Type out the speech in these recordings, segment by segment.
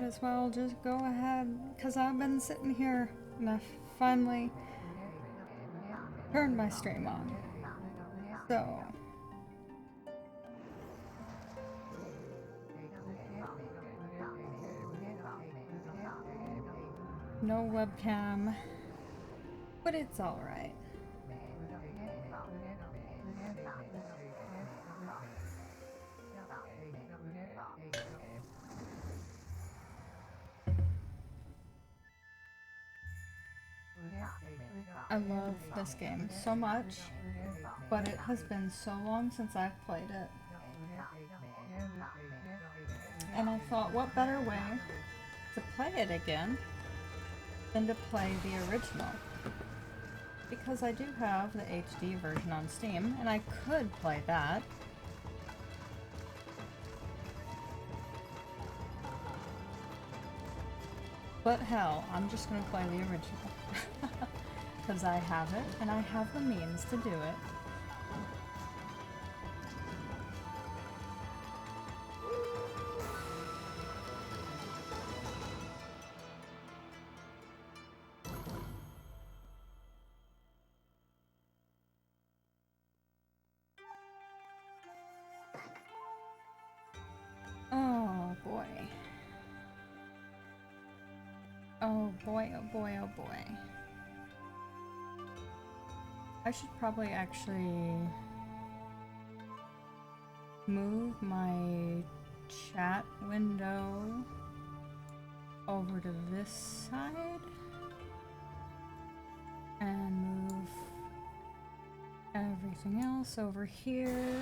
might as well just go ahead, because I've been sitting here and I finally turned my stream on. So, no webcam, but it's alright. I love this game so much, but it has been so long since I've played it. And I thought, what better way to play it again than to play the original? Because I do have the HD version on Steam, and I could play that. But hell, I'm just gonna play the original. Because I have it, and I have the means to do it. Oh boy. Oh boy, oh boy, oh boy. I should probably actually move my chat window over to this side and move everything else over here.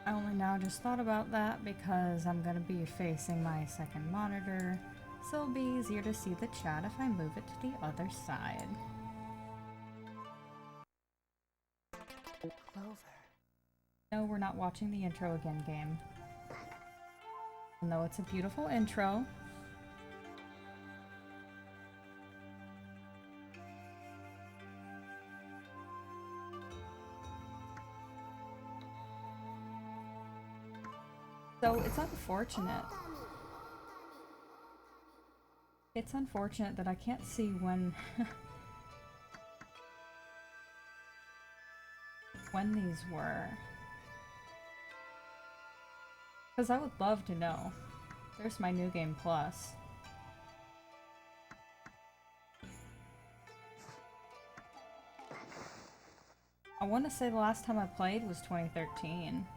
I only now just thought about that because I'm gonna be facing my second monitor, so it'll be easier to see the chat if I move it to the other side. Clover. No, we're not watching the intro again, game. Even though it's a beautiful intro. So it's unfortunate. It's unfortunate that I can't see when when these were. Because I would love to know. There's my New Game Plus. I want to say the last time I played was 2013.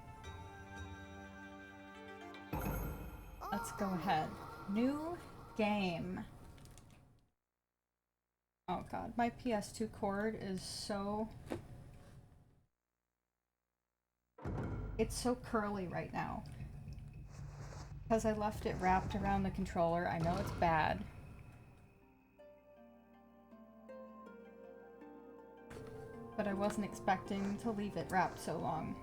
Let's go ahead. New game. Oh god, my PS2 cord is so... It's so curly right now. Because I left it wrapped around the controller. I know it's bad. But I wasn't expecting to leave it wrapped so long.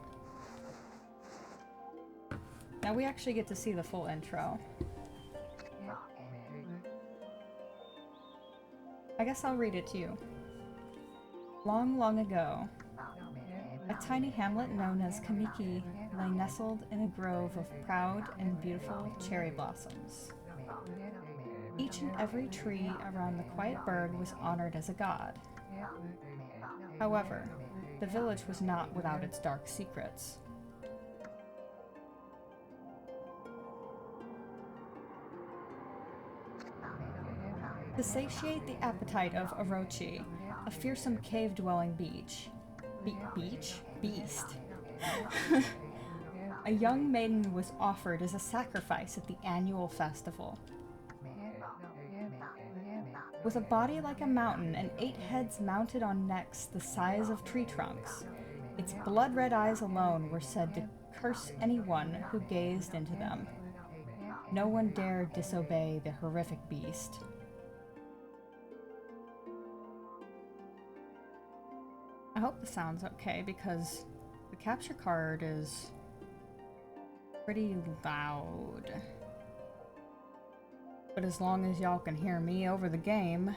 Now we actually get to see the full intro. I guess I'll read it to you. Long, long ago, a tiny hamlet known as Kamiki lay nestled in a grove of proud and beautiful cherry blossoms. Each and every tree around the quiet bird was honored as a god. However, the village was not without its dark secrets. To satiate the appetite of Orochi, a fearsome cave-dwelling beast, a young maiden was offered as a sacrifice at the annual festival. With a body like a mountain and 8 heads mounted on necks the size of tree trunks, its blood-red eyes alone were said to curse anyone who gazed into them. No one dared disobey the horrific beast. I hope this sounds okay because the capture card is pretty loud. But as long as y'all can hear me over the game.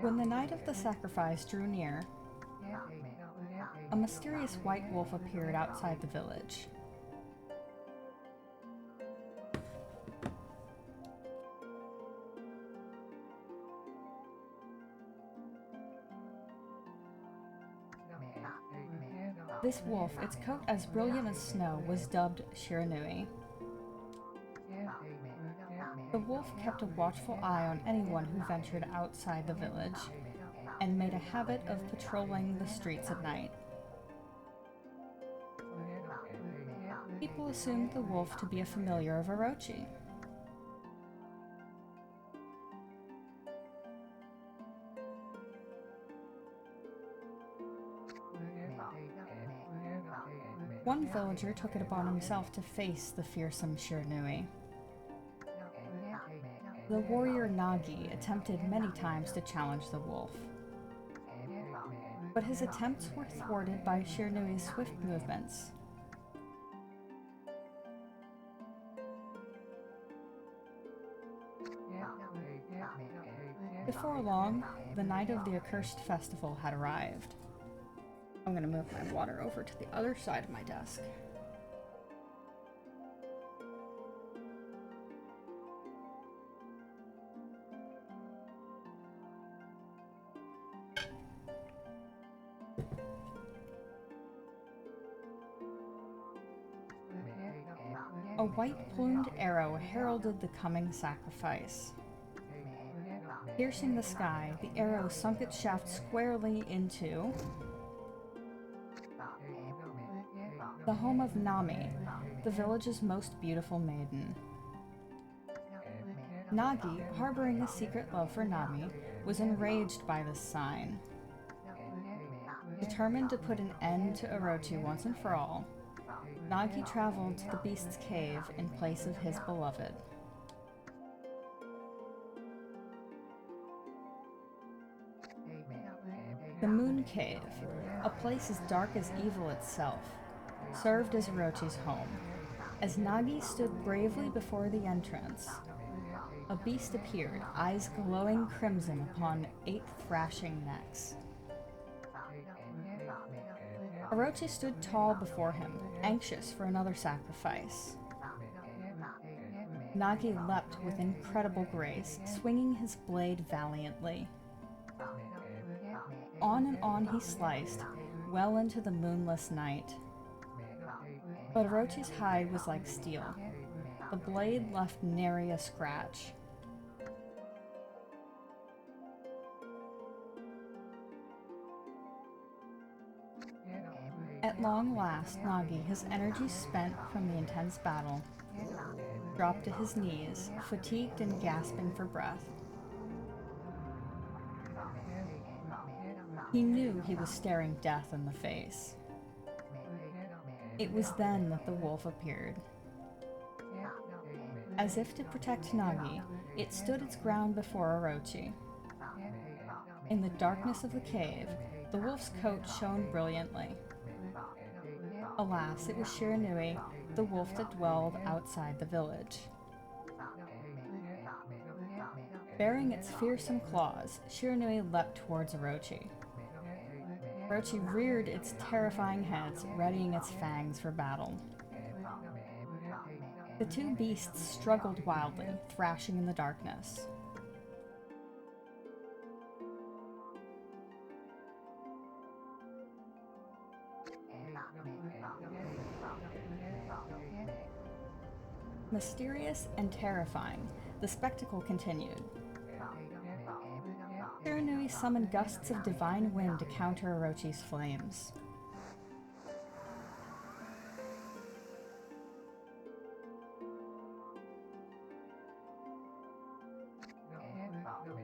When the night of the sacrifice drew near, a mysterious white wolf appeared outside the village. This wolf, its coat as brilliant as snow, was dubbed Shiranui. The wolf kept a watchful eye on anyone who ventured outside the village, and made a habit of patrolling the streets at night. People assumed the wolf to be a familiar of Orochi. One villager took it upon himself to face the fearsome Shiranui. The warrior Nagi attempted many times to challenge the wolf, but his attempts were thwarted by Shiranui's swift movements. Before long, the night of the accursed festival had arrived. I'm going to move my water over to the other side of my desk. A white-plumed arrow heralded the coming sacrifice. Piercing the sky, the arrow sunk its shaft squarely into the home of Nami, the village's most beautiful maiden. Nagi, harboring a secret love for Nami, was enraged by this sign. Determined to put an end to Orochi once and for all, Nagi traveled to the beast's cave in place of his beloved. The Moon Cave, a place as dark as evil itself, served as Orochi's home. As Nagi stood bravely before the entrance, a beast appeared, eyes glowing crimson upon 8 thrashing necks. Orochi stood tall before him, anxious for another sacrifice. Nagi leapt with incredible grace, swinging his blade valiantly. On and on he sliced, well into the moonless night. But Orochi's hide was like steel. The blade left nary a scratch. At long last, Nagi, his energy spent from the intense battle, dropped to his knees, fatigued and gasping for breath. He knew he was staring death in the face. It was then that the wolf appeared. As if to protect Nagi, it stood its ground before Orochi. In the darkness of the cave, the wolf's coat shone brilliantly. Alas, it was Shiranui, the wolf that dwelled outside the village. Bearing its fearsome claws, Shiranui leapt towards Orochi. Orochi reared its terrifying heads, readying its fangs for battle. The two beasts struggled wildly, thrashing in the darkness. Mysterious and terrifying, the spectacle continued. Shiranui summoned gusts of divine wind to counter Orochi's flames.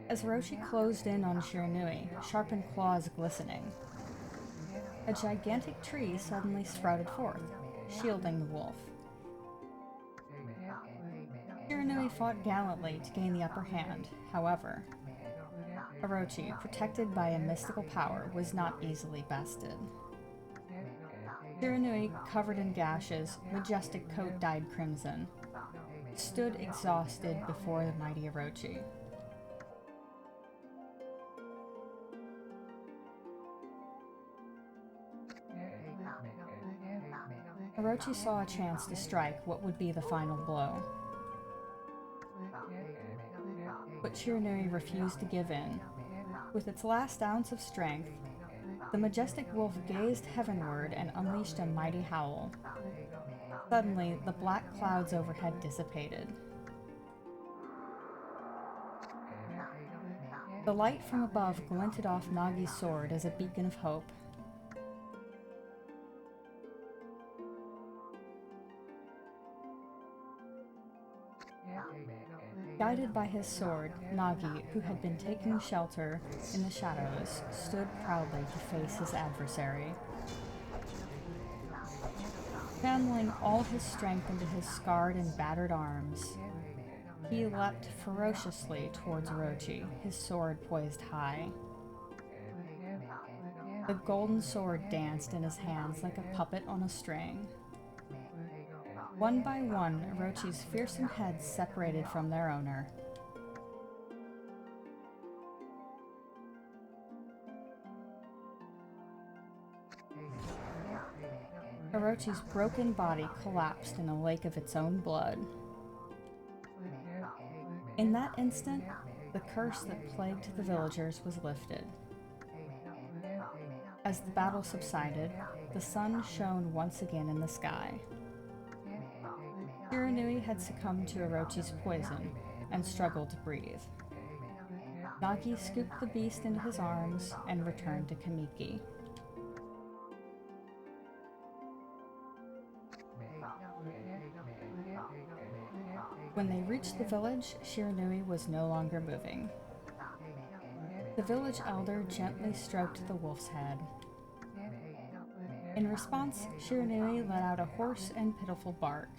As Orochi closed in on Shiranui, sharpened claws glistening, a gigantic tree suddenly sprouted forth, shielding the wolf. Shiranui fought gallantly to gain the upper hand, however. Orochi, protected by a mystical power, was not easily bested. Shiranui, covered in gashes, majestic coat dyed crimson, stood exhausted before the mighty Orochi. Orochi saw a chance to strike what would be the final blow. But Shiranui refused to give in. With its last ounce of strength, the majestic wolf gazed heavenward and unleashed a mighty howl. Suddenly, the black clouds overhead dissipated. The light from above glinted off Nagi's sword as a beacon of hope. Guided by his sword, Nagi, who had been taking shelter in the shadows, stood proudly to face his adversary. Channeling all his strength into his scarred and battered arms, he leapt ferociously towards Orochi, his sword poised high. The golden sword danced in his hands like a puppet on a string. One by one, Orochi's fearsome heads separated from their owner. Orochi's broken body collapsed in a lake of its own blood. In that instant, the curse that plagued the villagers was lifted. As the battle subsided, the sun shone once again in the sky. Shiranui had succumbed to Orochi's poison and struggled to breathe. Nagi scooped the beast into his arms and returned to Kamiki. When they reached the village, Shiranui was no longer moving. The village elder gently stroked the wolf's head. In response, Shiranui let out a hoarse and pitiful bark,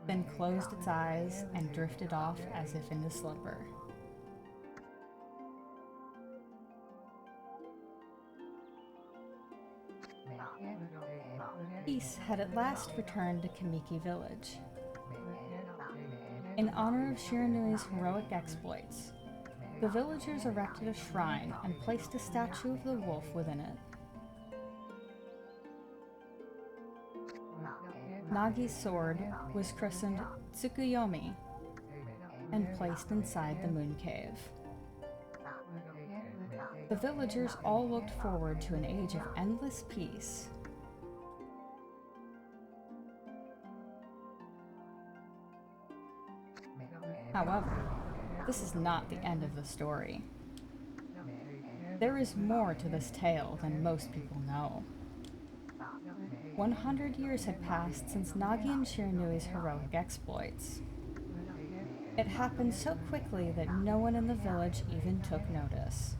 then closed its eyes and drifted off as if into slumber. Peace had at last returned to Kamiki village. In honor of Shiranui's heroic exploits, the villagers erected a shrine and placed a statue of the wolf within it. Nagi's sword was christened Tsukuyomi and placed inside the moon cave. The villagers all looked forward to an age of endless peace. However, this is not the end of the story. There is more to this tale than most people know. 100 years had passed since Nagi and Shiranui's heroic exploits. It happened so quickly that no one in the village even took notice.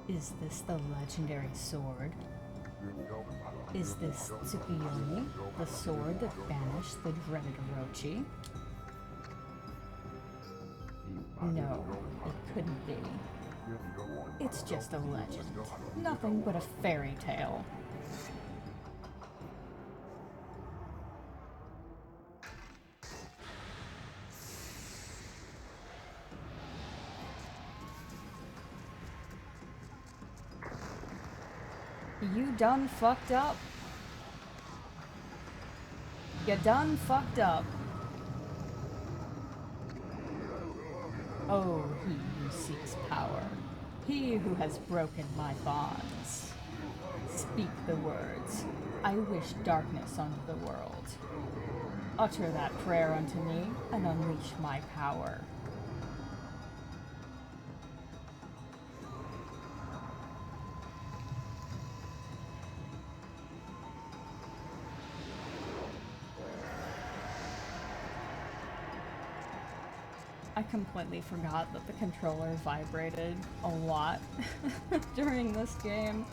Is this the legendary sword? Is this Tsukuyomi, the sword that banished the dreaded Orochi? No, it couldn't be. It's just a legend, nothing but a fairy tale. You done fucked up. You done fucked up. Oh, he who seeks power, he who has broken my bonds. Speak the words. I wish darkness unto the world. Utter that prayer unto me, and unleash my power. I completely forgot that the controller vibrated a lot during this game.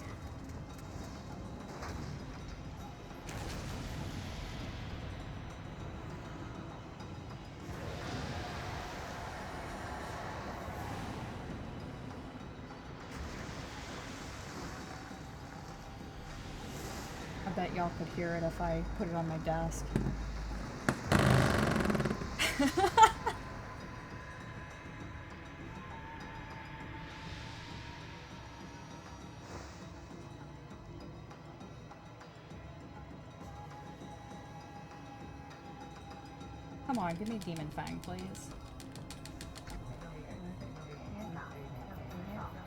bet y'all could hear it if I put it on my desk. Come on, give me Demon Fang, please.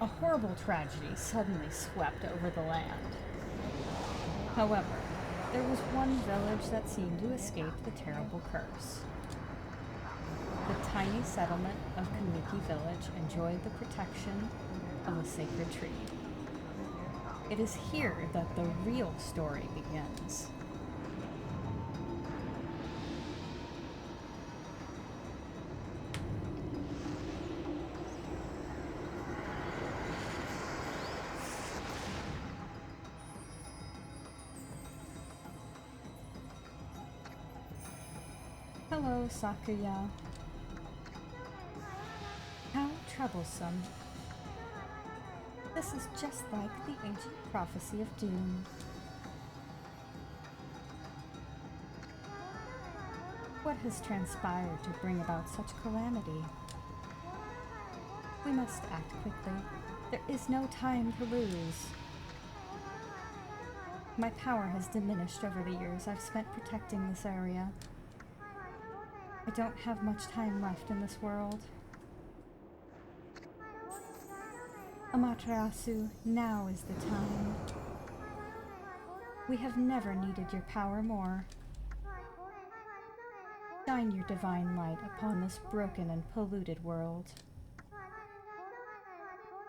A horrible tragedy suddenly swept over the land. However, there was one village that seemed to escape the terrible curse. The tiny settlement of Kamiki Village enjoyed the protection of a sacred tree. It is here that the real story begins. Hello, Sakuya. How troublesome. This is just like the ancient prophecy of doom. What has transpired to bring about such calamity? We must act quickly. There is no time to lose. My power has diminished over the years I've spent protecting this area. I don't have much time left in this world. Amaterasu, now is the time. We have never needed your power more. Shine your divine light upon this broken and polluted world.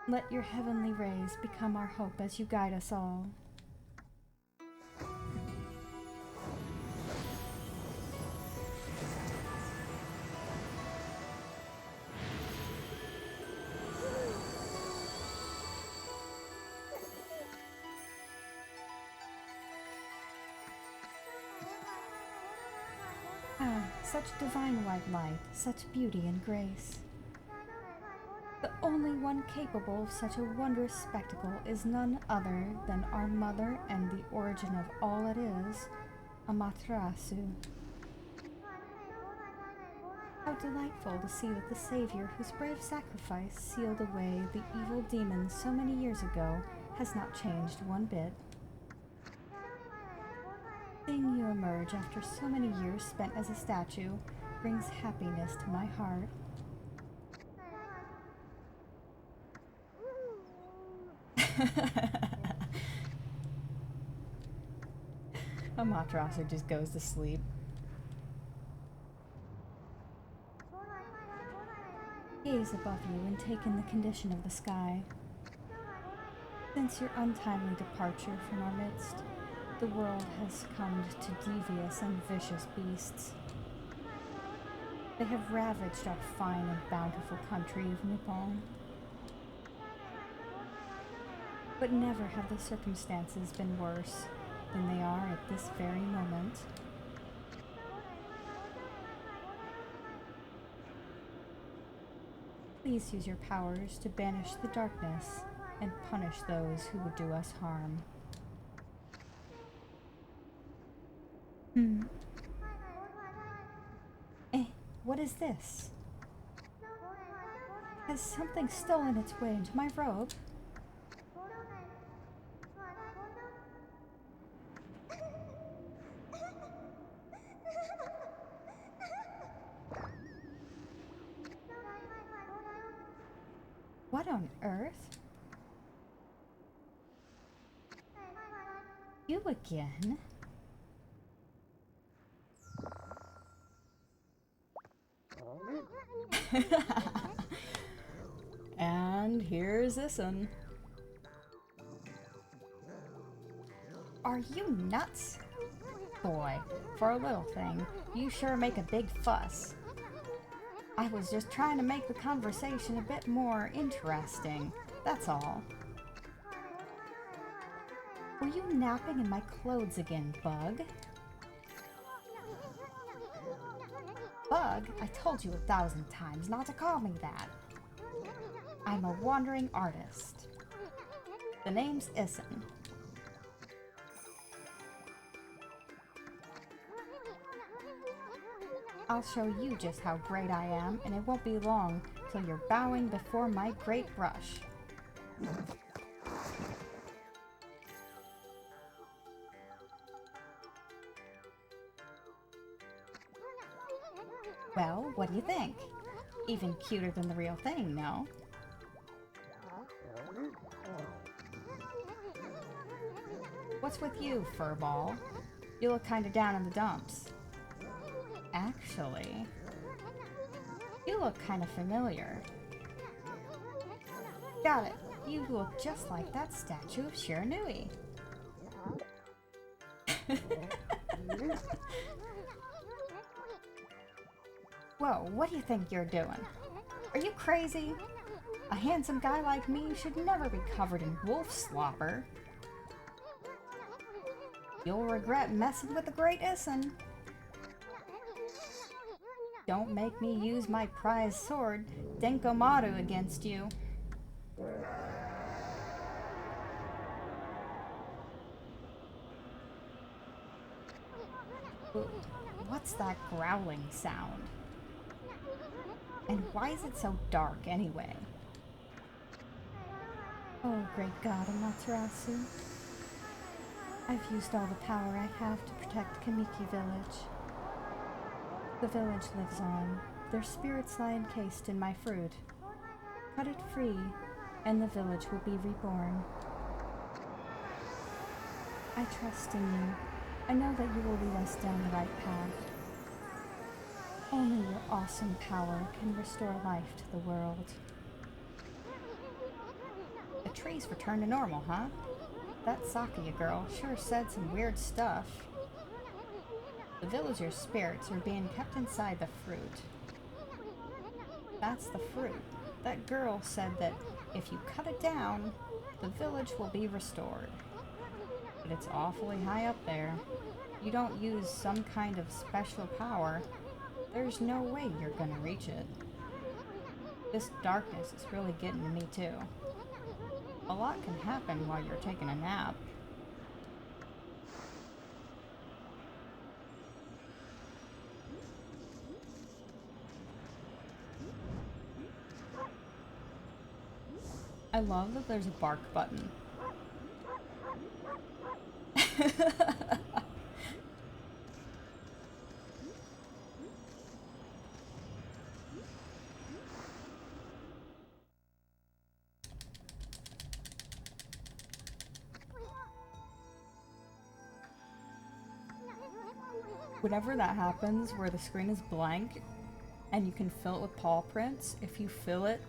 Let your heavenly rays become our hope as you guide us all. Such divine white light, such beauty and grace. The only one capable of such a wondrous spectacle is none other than our mother and the origin of all it is, Amaterasu. How delightful to see that the Savior whose brave sacrifice sealed away the evil demons so many years ago has not changed one bit. Seeing you emerge after so many years spent as a statue brings happiness to my heart. Amaterasu just goes to sleep. Gaze above you and take in the condition of the sky. Since your untimely departure from our midst, the world has succumbed to devious and vicious beasts. They have ravaged our fine and bountiful country of Nippon. But never have the circumstances been worse than they are at this very moment. Please use your powers to banish the darkness and punish those who would do us harm. What is this? Has something stolen its way into my robe? What on earth? You again? And here's this one. Are you nuts? Boy, for a little thing, you sure make a big fuss. I was just trying to make the conversation a bit more interesting, that's all. Were you napping in my clothes again, Bug? Bug, I told you 1,000 times not to call me that. I'm a wandering artist. The name's Issen. I'll show you just how great I am, and it won't be long till you're bowing before my great brush. Well, what do you think? Even cuter than the real thing, no? What's with you, furball? You look kinda down in the dumps. Actually, you look kinda familiar. Got it. You look just like that statue of Shiranui. Whoa, what do you think you're doing? Are you crazy? A handsome guy like me should never be covered in wolf slobber. You'll regret messing with the great Issen. Don't make me use my prized sword, Denkomaru, against you. What's that growling sound? And why is it so dark anyway? Oh, great God, Amaterasu. I've used all the power I have to protect Kamiki Village. The village lives on. Their spirits lie encased in my fruit. Cut it free, and the village will be reborn. I trust in you. I know that you will lead us down the right path. Only your awesome power can restore life to the world. The trees returned to normal, huh? That Sakuya girl sure said some weird stuff. The villagers' spirits are being kept inside the fruit. That's the fruit. That girl said that if you cut it down, the village will be restored. But it's awfully high up there. You don't use some kind of special power, there's no way you're gonna reach it. This darkness is really getting to me too. A lot can happen while you're taking a nap. I love that there's a bark button. Whenever that happens, where the screen is blank and you can fill it with paw prints, if you fill it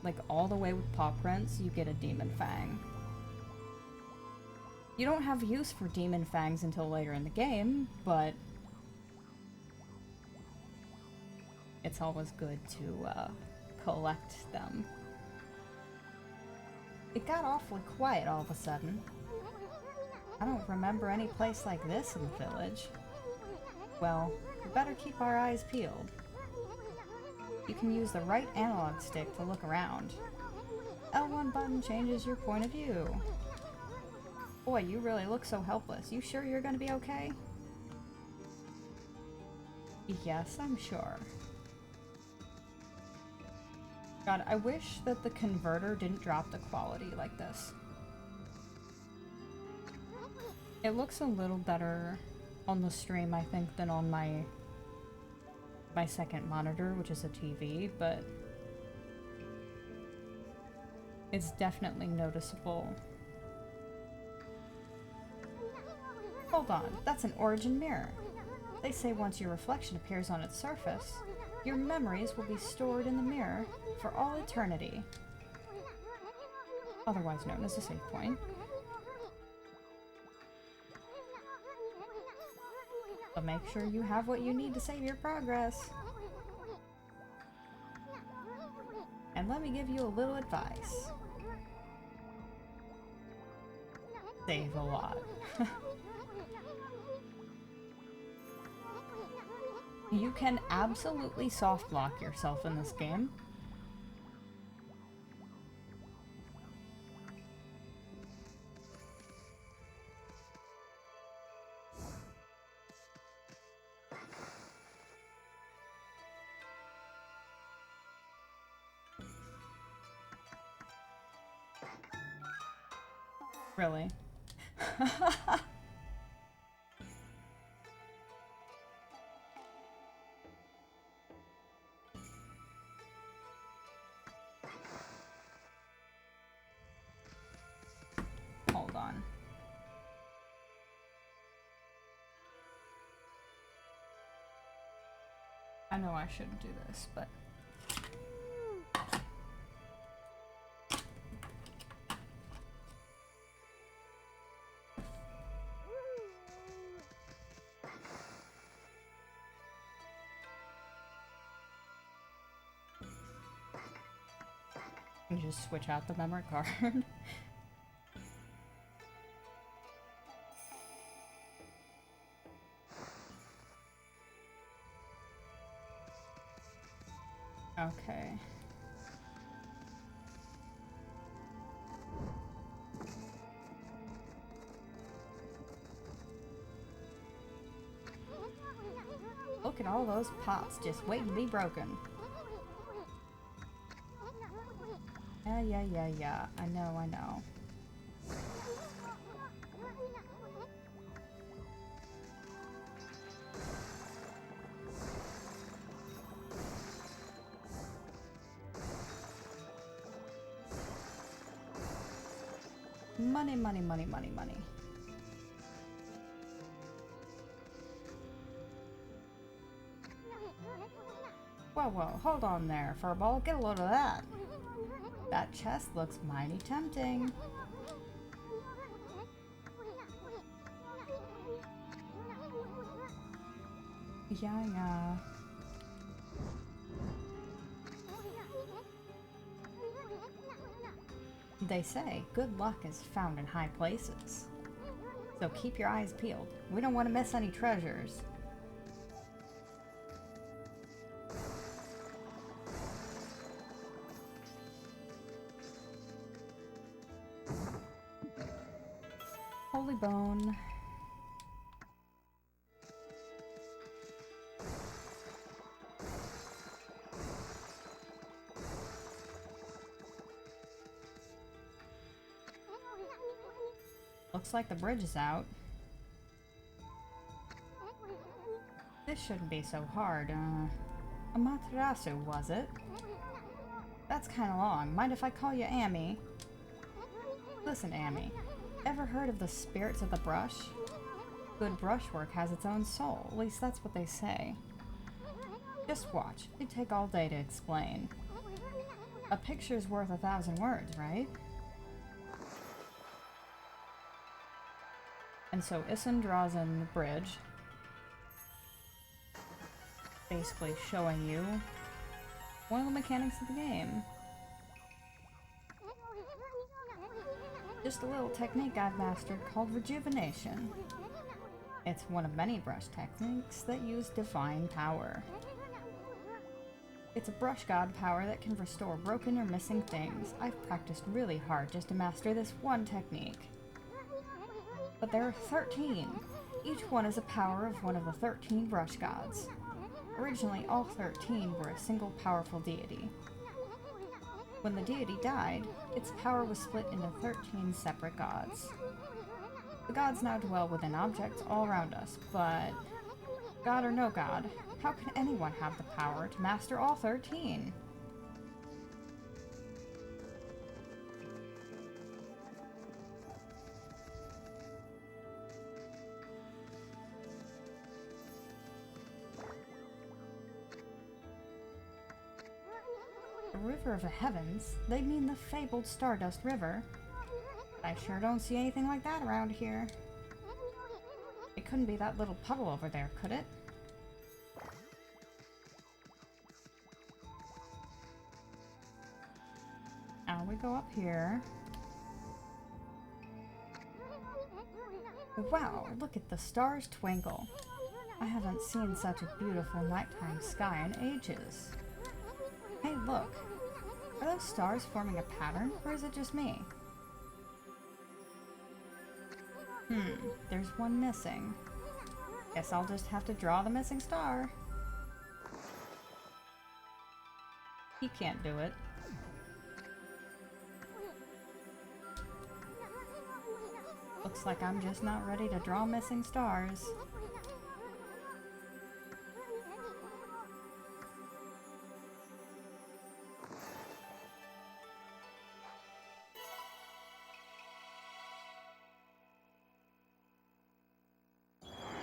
like all the way with paw prints, you get a demon fang. You don't have use for demon fangs until later in the game, but it's always good to collect them. It got awfully quiet all of a sudden. I don't remember any place like this in the village. Well, we better keep our eyes peeled. You can use the right analog stick to look around. L1 button changes your point of view. Boy, you really look so helpless. You sure you're gonna be okay? Yes, I'm sure. God, I wish that the converter didn't drop the quality like this. It looks a little better on the stream, I think, than on my second monitor, which is a TV, but it's definitely noticeable. Hold on, that's an origin mirror. They say once your reflection appears on its surface, your memories will be stored in the mirror for all eternity. Otherwise known as a save point. So make sure you have what you need to save your progress. And let me give you a little advice. Save a lot. You can absolutely soft lock yourself in this game. Really? Hold on. I know I shouldn't do this, but... You just switch out the memory card. Okay. Look at all those pots just waiting to be broken. Yeah. I know. Money. Whoa, hold on there, Furball. Get a load of that. That chest looks mighty tempting. Yeah. They say good luck is found in high places. So keep your eyes peeled. We don't want to miss any treasures. Holy bone. Looks like the bridge is out. This shouldn't be so hard. Amaterasu, was it? That's kinda long. Mind if I call you Amy? Listen, Amy. Ever heard of the spirits of the brush? Good brushwork has its own soul. At least that's what they say. Just watch. It'd take all day to explain. A picture's worth 1,000 words, right? And so Issen draws in the bridge, basically showing you one of the mechanics of the game. Just a little technique I've mastered called rejuvenation. It's one of many brush techniques that use divine power. It's a brush god power that can restore broken or missing things. I've practiced really hard just to master this one technique. But there are 13. Each one is a power of one of the 13 brush gods. Originally, all 13 were a single powerful deity. When the deity died, its power was split into 13 separate gods. The gods now dwell within objects all around us, but god or no god, how can anyone have the power to master all 13? The River of the Heavens? They mean the fabled Stardust River. I sure don't see anything like that around here. It couldn't be that little puddle over there, could it? Now we go up here. Wow, look at the stars twinkle. I haven't seen such a beautiful nighttime sky in ages. Hey, look. Are those stars forming a pattern, or is it just me? There's one missing. Guess I'll just have to draw the missing star. He can't do it. Looks like I'm just not ready to draw missing stars.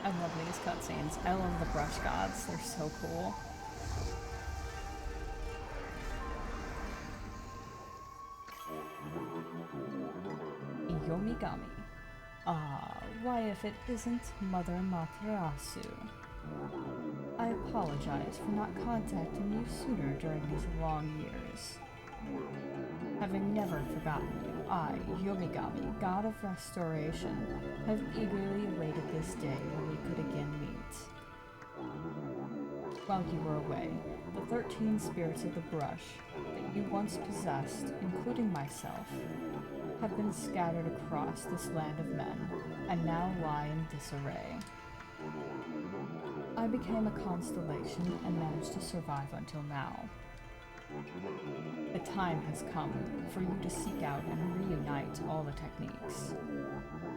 I love these cutscenes. I love the brush gods. They're so cool. Yomigami. Ah, why if it isn't Mother Materasu? I apologize for not contacting you sooner during these long years. Having never forgotten you, I, Yomigami, God of Restoration, have eagerly awaited this day when we could again meet. While you were away, the 13 spirits of the brush that you once possessed, including myself, have been scattered across this land of men, and now lie in disarray. I became a constellation and managed to survive until now. The time has come for you to seek out and reunite all the techniques.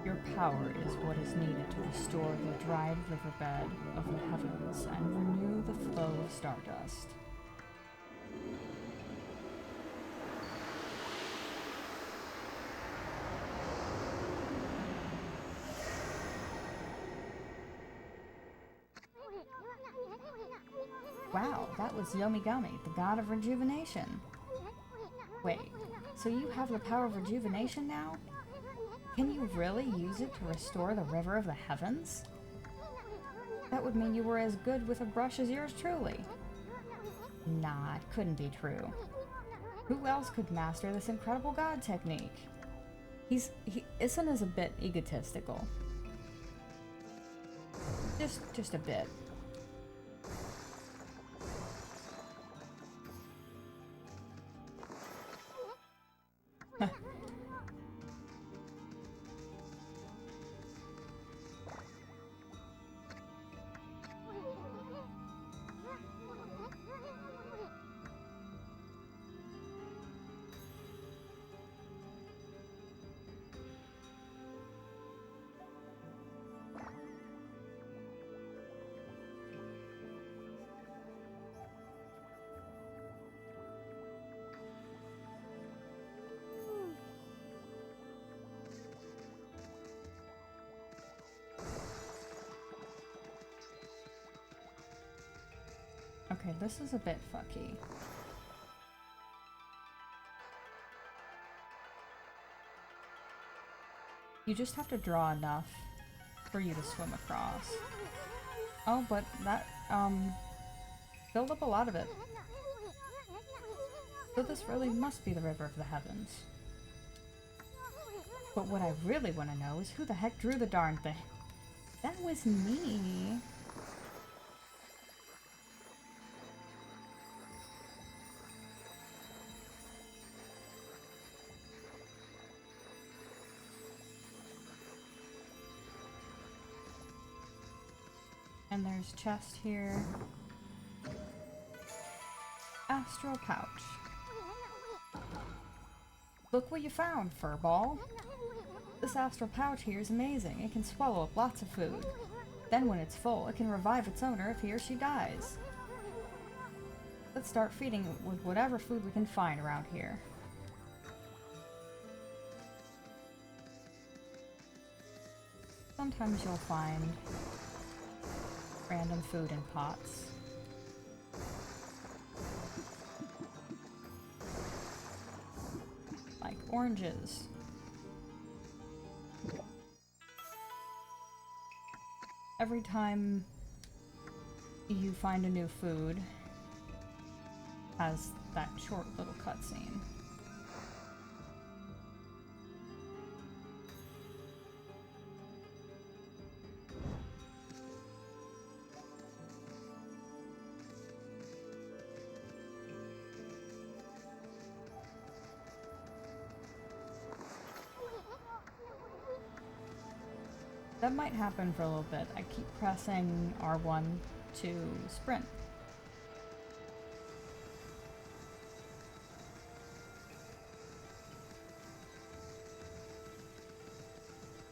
Your power is what is needed to restore the dried riverbed of the heavens and renew the flow of stardust. Wow, that was Yomigami, the god of rejuvenation. Wait, so you have the power of rejuvenation now? Can you really use it to restore the river of the heavens? That would mean you were as good with a brush as yours truly. Nah, it couldn't be true. Who else could master this incredible god technique? Isun is a bit egotistical. Just a bit. Okay, this is a bit fucky. You just have to draw enough for you to swim across. Oh, but that, filled up a lot of it. So this really must be the River of the Heavens. But what I really want to know is who the heck drew the darn thing? That was me. And there's chest here. Astral pouch. Look what you found, furball. This astral pouch here is amazing. It can swallow up lots of food. Then when it's full, it can revive its owner if he or she dies. Let's start feeding it with whatever food we can find around here. Sometimes you'll find random food in pots. Like oranges. Every time you find a new food, has that short little cutscene. That might happen for a little bit. I keep pressing R1 to sprint.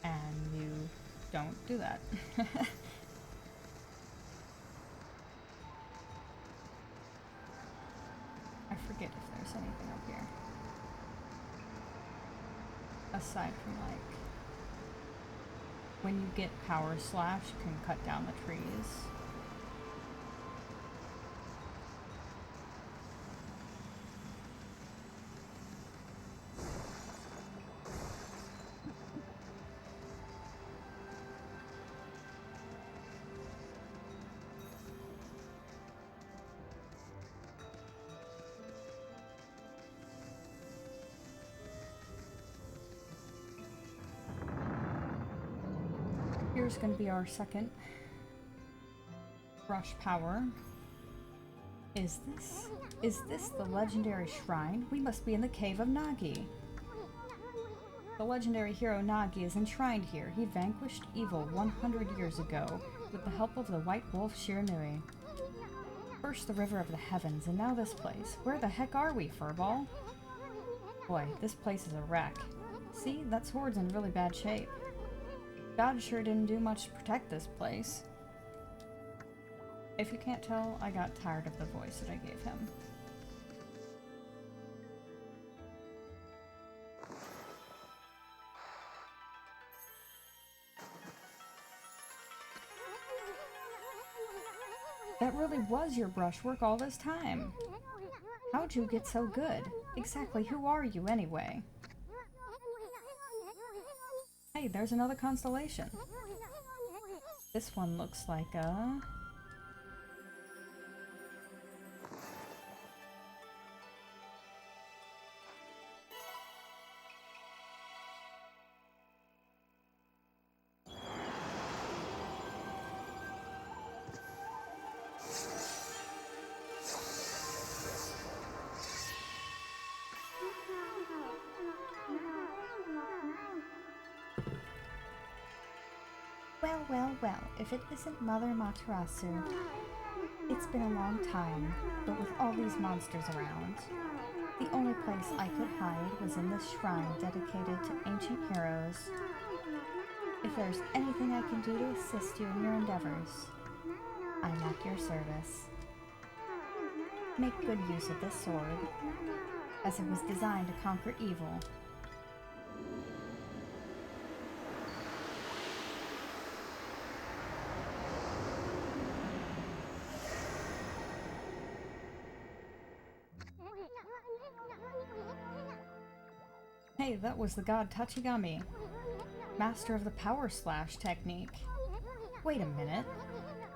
And don't do that. I forget if there's anything up here. Aside from, like, when you get power slash, you can cut down the trees. Here's going to be our second brush power. Is this the legendary shrine? We must be in the cave of Nagi. The legendary hero Nagi is enshrined here. He vanquished evil 100 years ago with the help of the white wolf Shiranui. First the river of the heavens, and now this place. Where the heck are we, Furball? Boy, this place is a wreck. See, that sword's in really bad shape. God sure didn't do much to protect this place. If you can't tell, I got tired of the voice that I gave him. That really was your brushwork all this time. How'd you get so good? Exactly who are you anyway? Hey, there's another constellation. This one looks like a... Well, if it isn't Mother Materasu. It's been a long time, but with all these monsters around, the only place I could hide was in this shrine dedicated to ancient heroes. If there's anything I can do to assist you in your endeavors, I'm at your service. Make good use of this sword, as it was designed to conquer evil. Hey, that was the god Tachigami, master of the power slash technique. Wait a minute.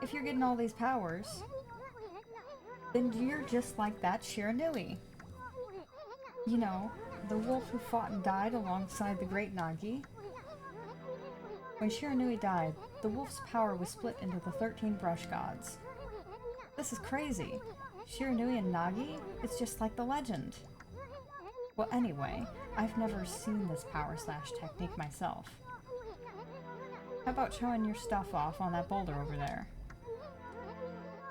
If you're getting all these powers, then you're just like that Shiranui. You know, the wolf who fought and died alongside the great Nagi. When Shiranui died, the wolf's power was split into the 13 brush gods. This is crazy. Shiranui and Nagi? It's just like the legend. Well, anyway, I've never seen this power slash technique myself. How about showing your stuff off on that boulder over there?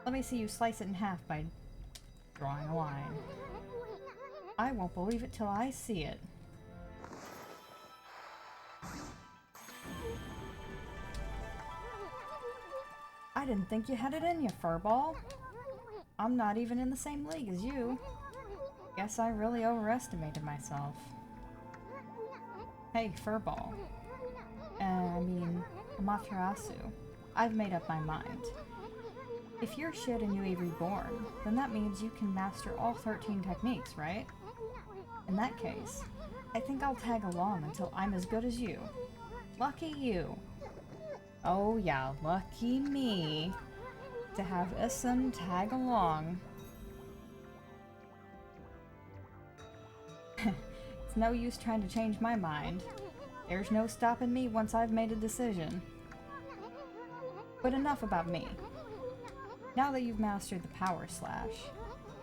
Let me see you slice it in half by drawing a line. I won't believe it till I see it. I didn't think you had it in you, Furball. I'm not even in the same league as you. Guess I really overestimated myself. Hey, Furball. I mean, Amaterasu. I've made up my mind. If you're Shiranui reborn, then that means you can master all 13 techniques, right? In that case, I think I'll tag along until I'm as good as you. Lucky you. Oh yeah, lucky me to have Isun tag along. It's no use trying to change my mind. There's no stopping me once I've made a decision. But enough about me. Now that you've mastered the power slash,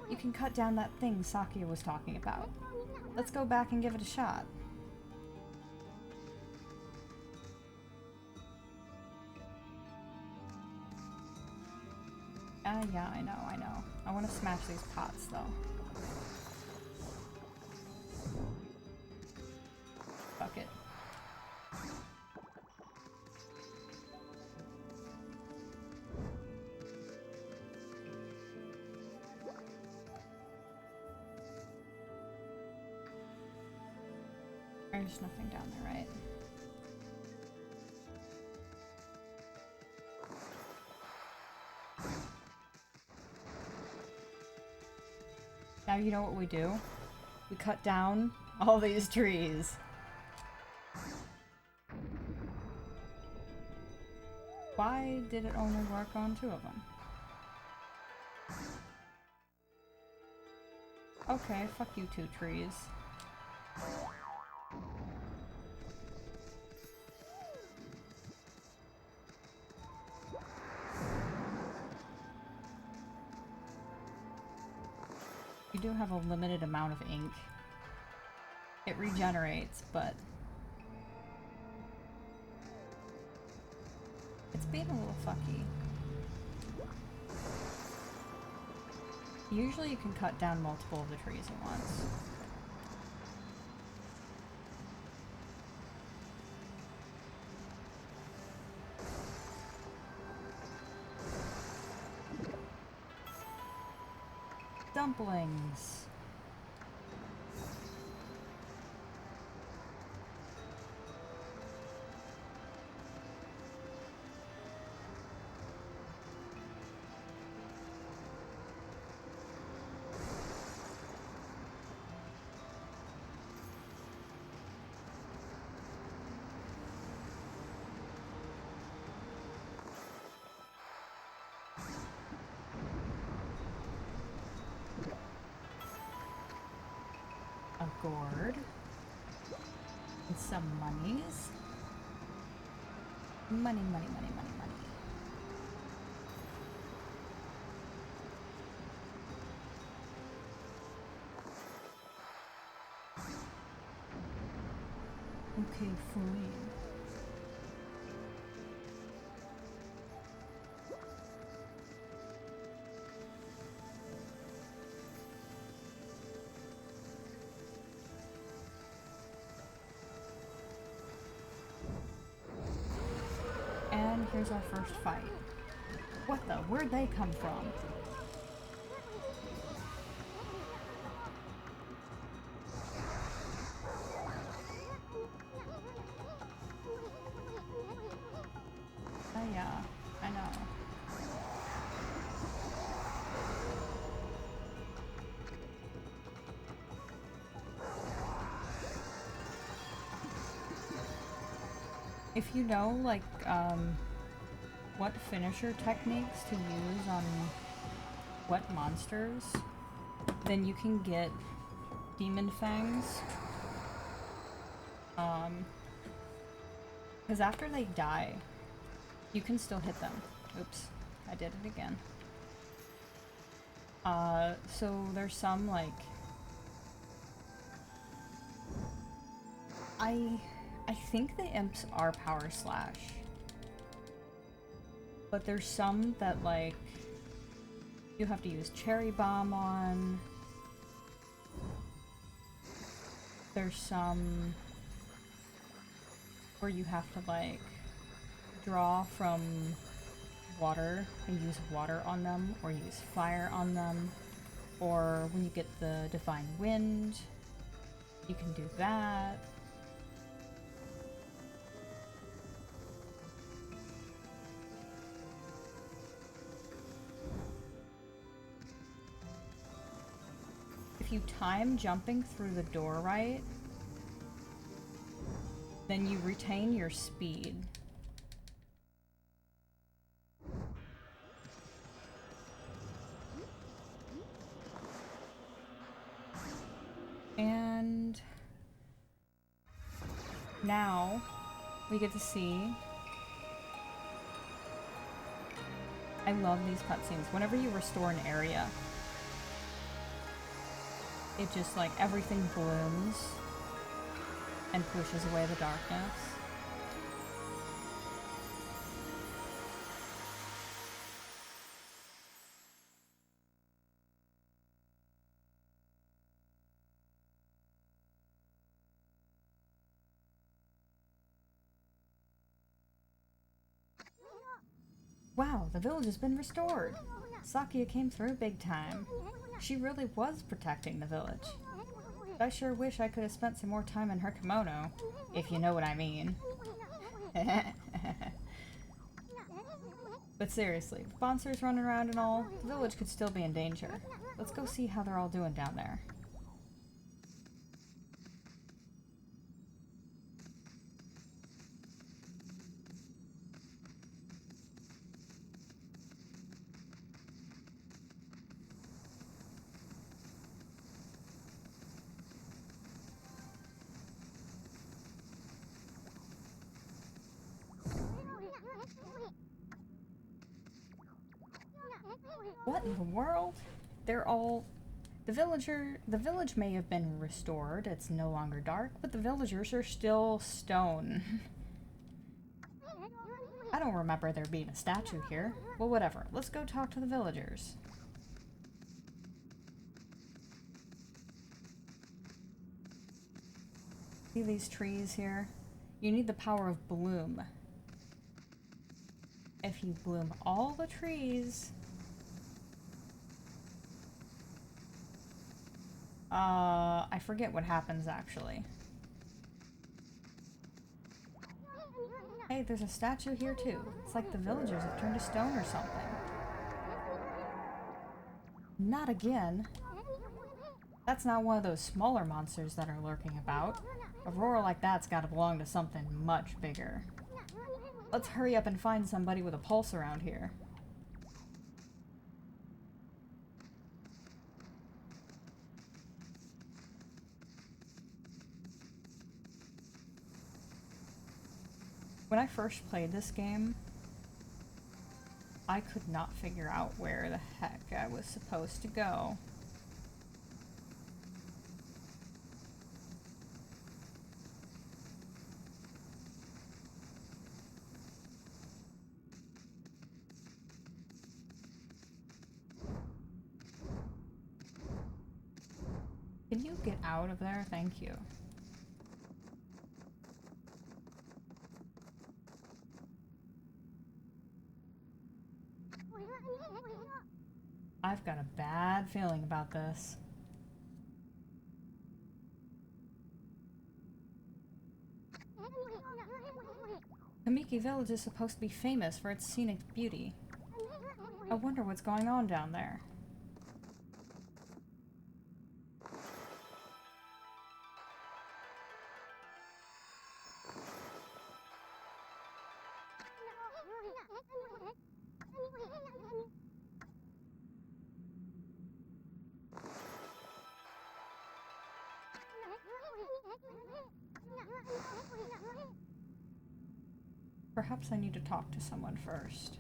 you can cut down that thing Sakia was talking about. Let's go back and give it a shot. Yeah, I know. I want to smash these pots, though. Fuck it. There's nothing down there, right? Now you know what we do? We cut down all these trees. Why did it only work on 2 of them? Okay, fuck you 2 trees. You do have a limited amount of ink. It regenerates, but it's being a little fucky. Usually you can cut down multiple of the trees at once. Dumplings. A gourd. And some monies. Money, money, money, money, money. Okay, fine. And here's our first fight. What the? Where'd they come from? Oh yeah, I know. If you know, like, what finisher techniques to use on what monsters, then you can get demon fangs. Because after they die, you can still hit them. Oops, I did it again. So there's some, like, I think the imps are power slash. But there's some that, like, you have to use cherry bomb on. There's some where you have to, like, draw from water and use water on them, or use fire on them. Or when you get the divine wind, you can do that. If you time jumping through the door right, then you retain your speed. And now we get to see. I love these cutscenes. Whenever you restore an area, it just, like, everything blooms and pushes away the darkness. Wow, the village has been restored. Sakia came through big time. She really was protecting the village. I sure wish I could have spent some more time in her kimono, if you know what I mean. But seriously, with monsters running around and all, the village could still be in danger. Let's go see how they're all doing down there. What in the world? They're all... The village may have been restored, it's no longer dark, but the villagers are still stone. I don't remember there being a statue here. Well, whatever. Let's go talk to the villagers. See these trees here? You need the power of bloom. If you bloom all the trees... I forget what happens actually. Hey, there's a statue here too. It's like the villagers have turned to stone or something. Not again. That's not one of those smaller monsters that are lurking about. A roar like that's gotta belong to something much bigger. Let's hurry up and find somebody with a pulse around here. When I first played this game, I could not figure out where the heck I was supposed to go. Can you get out of there? Thank you. I've got a bad feeling about this. Kamiki Village is supposed to be famous for its scenic beauty. I wonder what's going on down there. Perhaps I need to talk to someone first.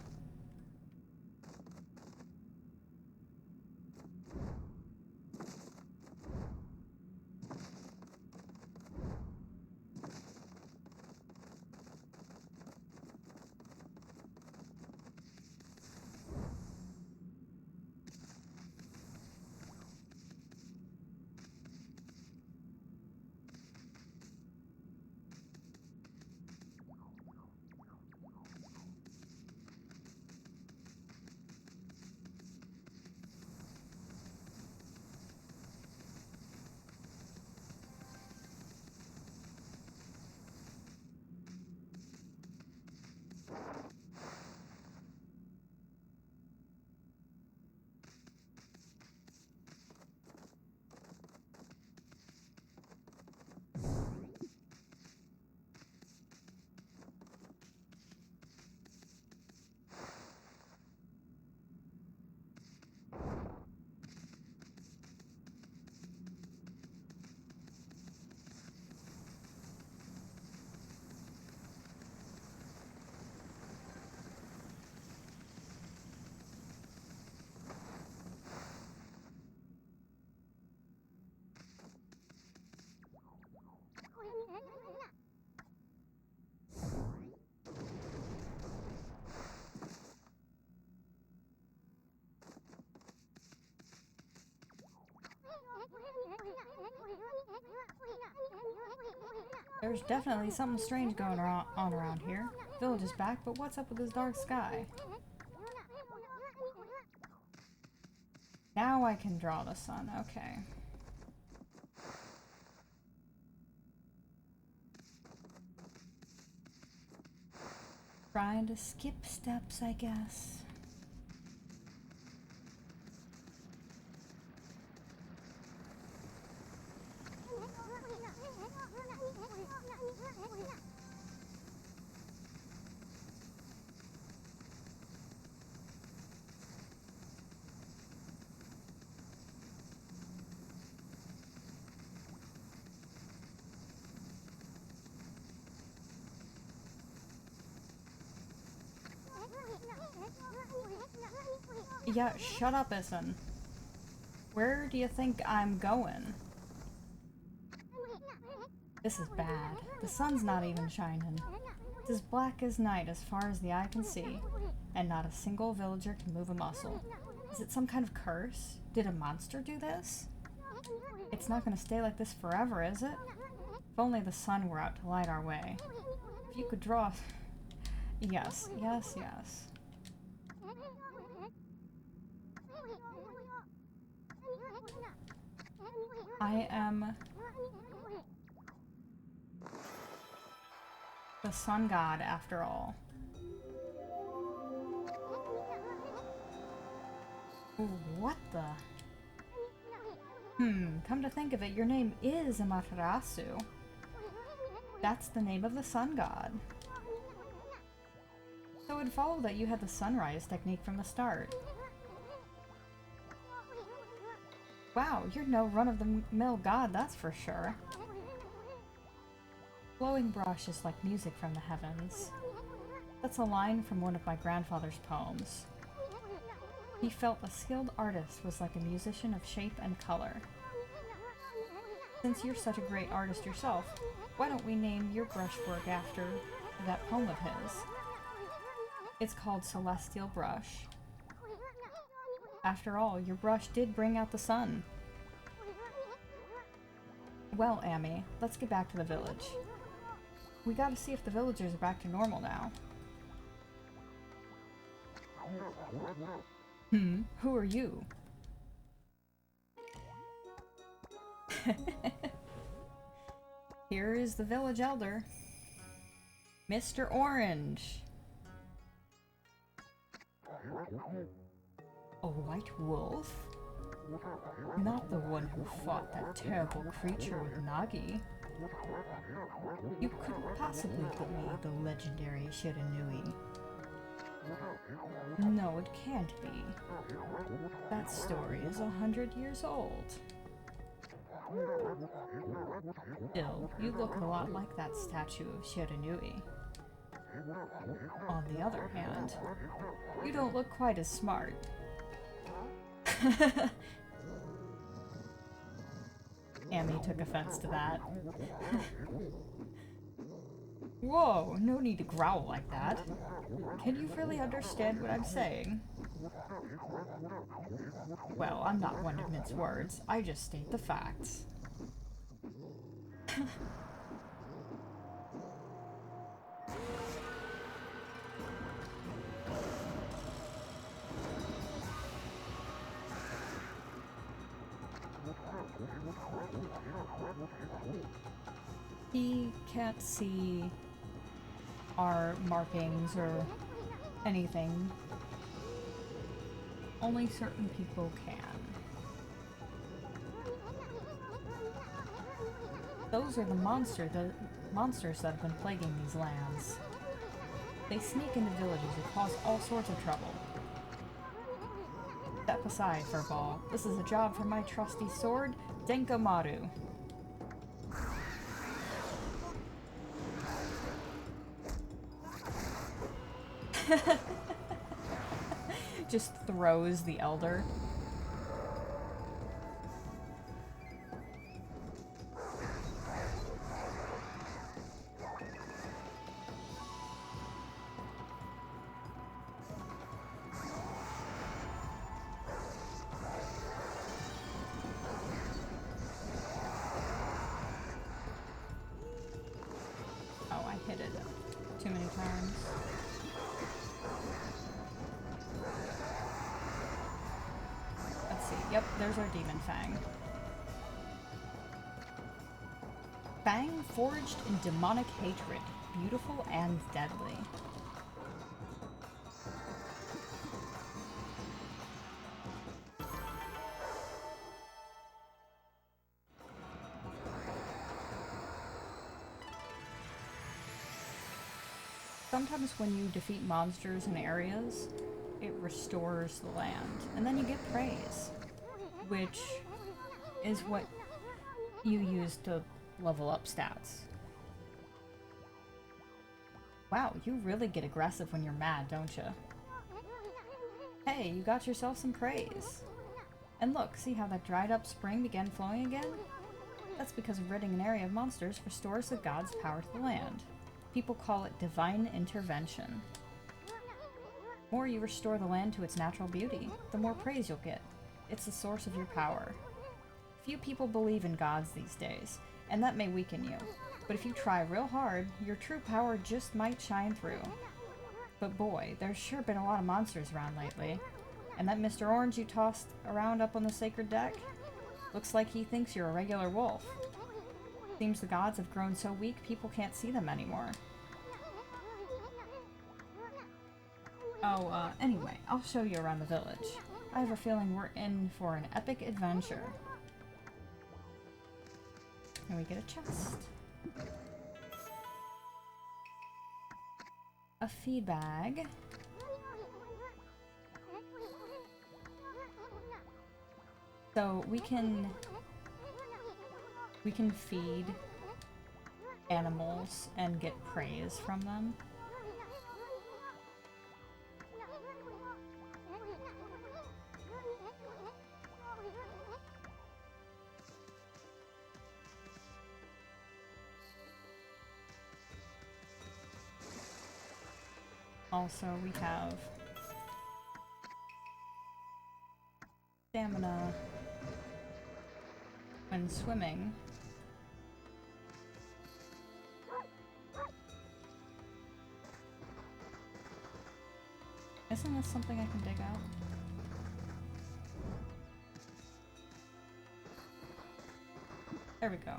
There's definitely something strange going on around here. Village is back, but what's up with this dark sky? Now I can draw the sun, okay. Trying to skip steps, I guess. Yeah, shut up, Isan. Where do you think I'm going? This is bad. The sun's not even shining. It's as black as night as far as the eye can see, and not a single villager can move a muscle. Is it some kind of curse? Did a monster do this? It's not gonna stay like this forever, is it? If only the sun were out to light our way. If you could draw... Yes, yes, yes. I am the sun god, after all. Ooh, what the? Come to think of it, your name is Amaterasu. That's the name of the sun god. So it would follow that you had the sunrise technique from the start. Wow, you're no run-of-the-mill god, that's for sure. Flowing brush is like music from the heavens. That's a line from one of my grandfather's poems. He felt a skilled artist was like a musician of shape and color. Since you're such a great artist yourself, why don't we name your brushwork after that poem of his? It's called Celestial Brush. After all, your brush did bring out the sun. Well, Amy, let's get back to the village. We gotta see if the villagers are back to normal now. Who are you? Here is the village elder, Mr. Orange. A white wolf? Not the one who fought that terrible creature with Nagi. You couldn't possibly be the legendary Shiranui. No, it can't be. That story is 100 years old. Still, you look a lot like that statue of Shiranui. On the other hand, you don't look quite as smart. Amy took offense to that. Whoa, no need to growl like that. Can you really understand what I'm saying? Well, I'm not one to mince words. I just state the facts. He can't see our markings or anything. Only certain people can. Those are the monsters that have been plaguing these lands. They sneak into villages and cause all sorts of trouble. Step aside, Furball. This is a job for my trusty sword, Denkamaru. Just throws the elder. Oh, I hit it too many times. Yep, there's our demon Fang. Fang forged in demonic hatred, beautiful and deadly. Sometimes when you defeat monsters in areas, it restores the land, and then you get praise, which is what you use to level up stats. Wow, you really get aggressive when you're mad, don't you? Hey, you got yourself some praise. And look, see how that dried up spring began flowing again? That's because ridding an area of monsters restores the god's power to the land. People call it divine intervention. The more you restore the land to its natural beauty, the more praise you'll get. It's the source of your power. Few people believe in gods these days, and that may weaken you. But if you try real hard, your true power just might shine through. But boy, there's sure been a lot of monsters around lately. And that Mr. Orange you tossed around up on the sacred deck? Looks like he thinks you're a regular wolf. Seems the gods have grown so weak people can't see them anymore. Oh, anyway, I'll show you around the village. I have a feeling we're in for an epic adventure. And we get a chest. A feed bag. So we can feed animals and get praise from them. Also, we have stamina when swimming. Isn't this something I can dig out? There we go.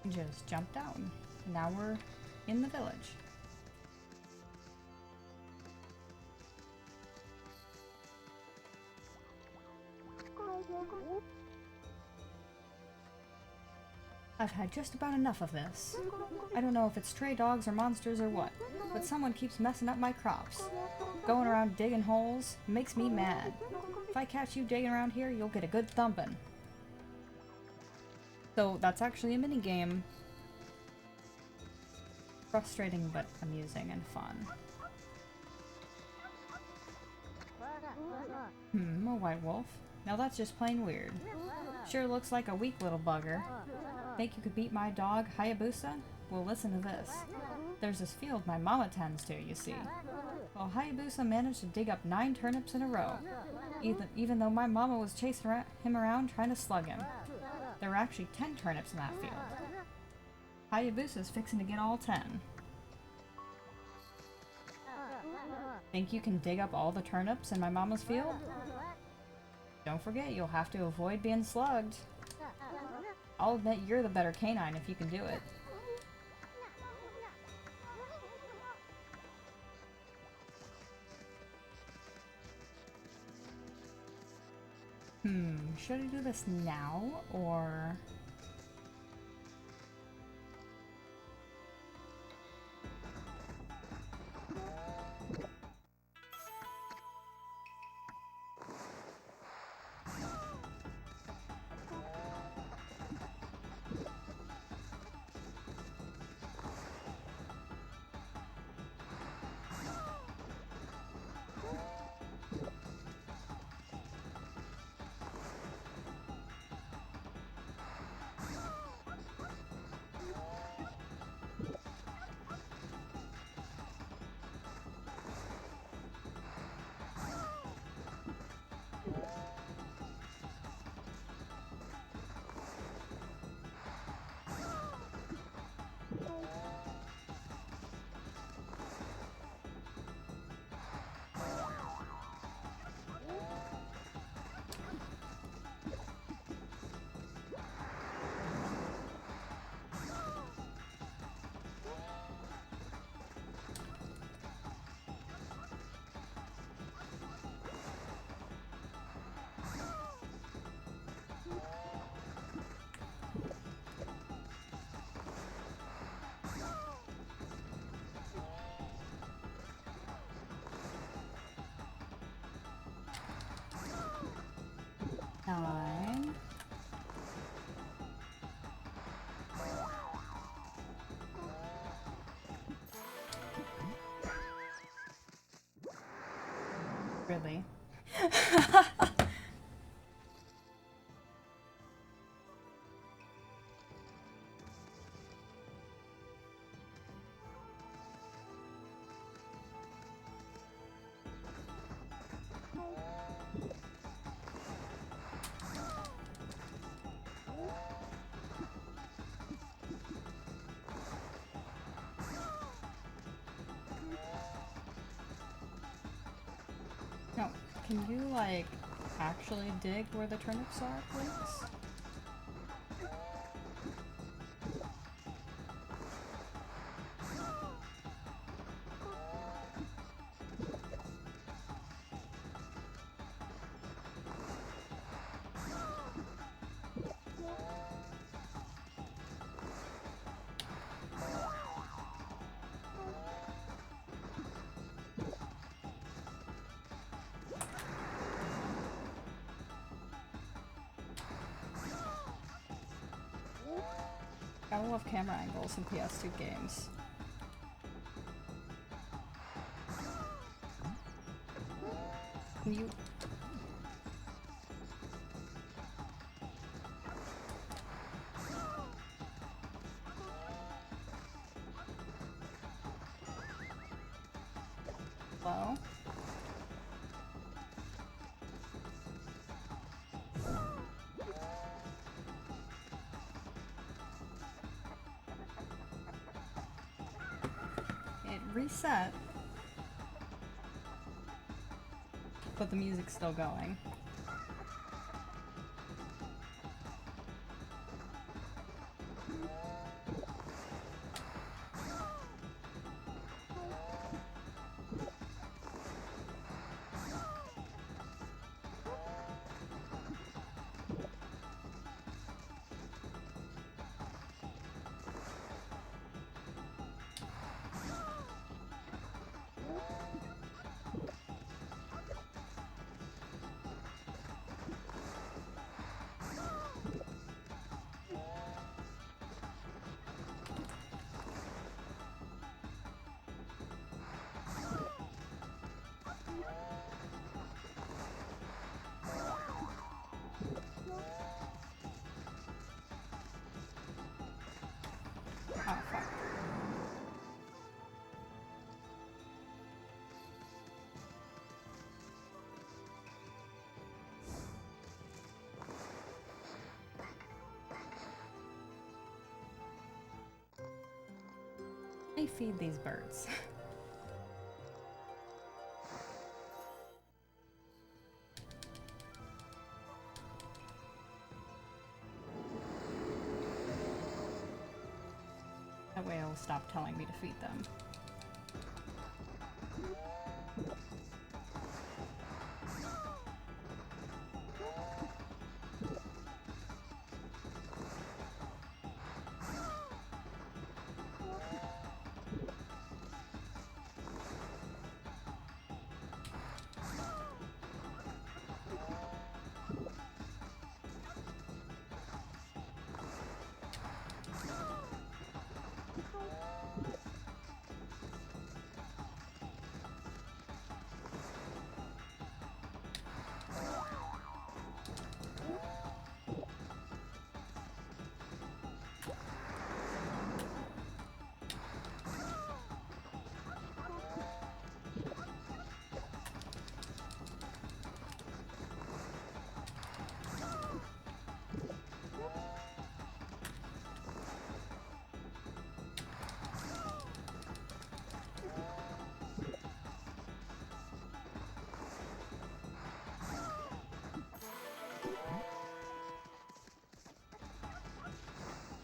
Just jumped down. Now we're in the village. I've had just about enough of this. I don't know if it's stray dogs or monsters or what, but someone keeps messing up my crops. Going around digging holes makes me mad. If I catch you digging around here, you'll get a good thumping. So that's actually a mini game. Frustrating but amusing and fun. A white wolf? Now that's just plain weird. Sure looks like a weak little bugger. Think you could beat my dog, Hayabusa? Well, listen to this. There's this field my mama tends to, you see. Well, Hayabusa managed to dig up 9 turnips in a row, even though my mama was chasing him around trying to slug him. There were actually 10 turnips in that field. Hayabusa's fixing to get all 10. Think you can dig up all the turnips in my mama's field? Don't forget, you'll have to avoid being slugged. I'll admit you're the better canine if you can do it. Should I do this now, or... 9. Really? No, can you, like, actually dig where the turnips are, please? Gotta love camera angles in PS2 games. You... Hello? It reset, but the music's still going. Oh, fuck. I feed these birds. That way it'll stop telling me to feed them.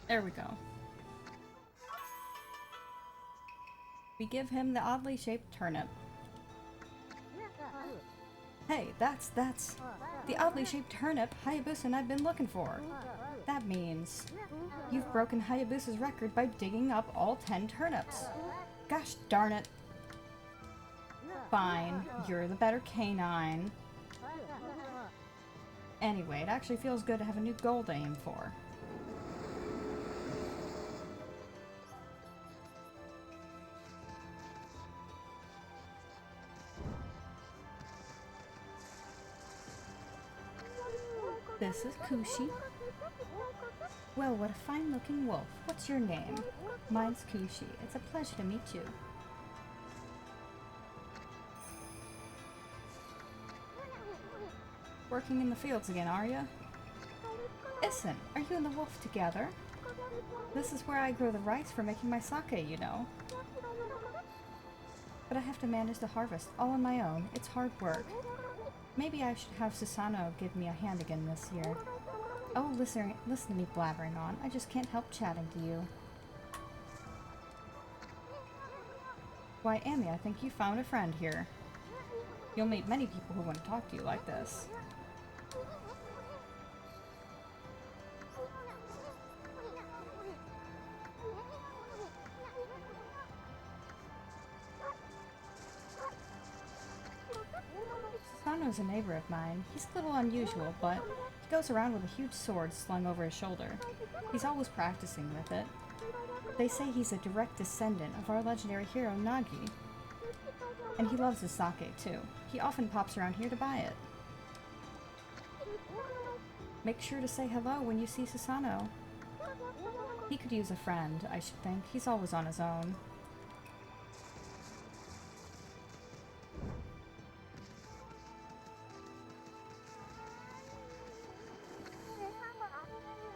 There we go. We give him the oddly shaped turnip. Hey, that's the oddly shaped turnip Hayabusa and I've been looking for. That means you've broken Hayabusa's record by digging up all 10 turnips. Gosh darn it. Fine, you're the better canine. Anyway, it actually feels good to have a new goal to aim for. This is Kushi. Well, what a fine-looking wolf. What's your name? Mine's Kushi. It's a pleasure to meet you. Working in the fields again, are you? Listen, are you and the wolf together? This is where I grow the rice for making my sake, you know. But I have to manage the harvest all on my own. It's hard work. Maybe I should have Susanoo give me a hand again this year. Oh, listen to me blabbering on. I just can't help chatting to you. Why, Amy, I think you found a friend here. You'll meet many people who want to talk to you like this. Susanoo's a neighbor of mine. He's a little unusual, but he goes around with a huge sword slung over his shoulder. He's always practicing with it. They say he's a direct descendant of our legendary hero Nagi. And he loves his sake, too. He often pops around here to buy it. Make sure to say hello when you see Susanoo. He could use a friend, I should think. He's always on his own.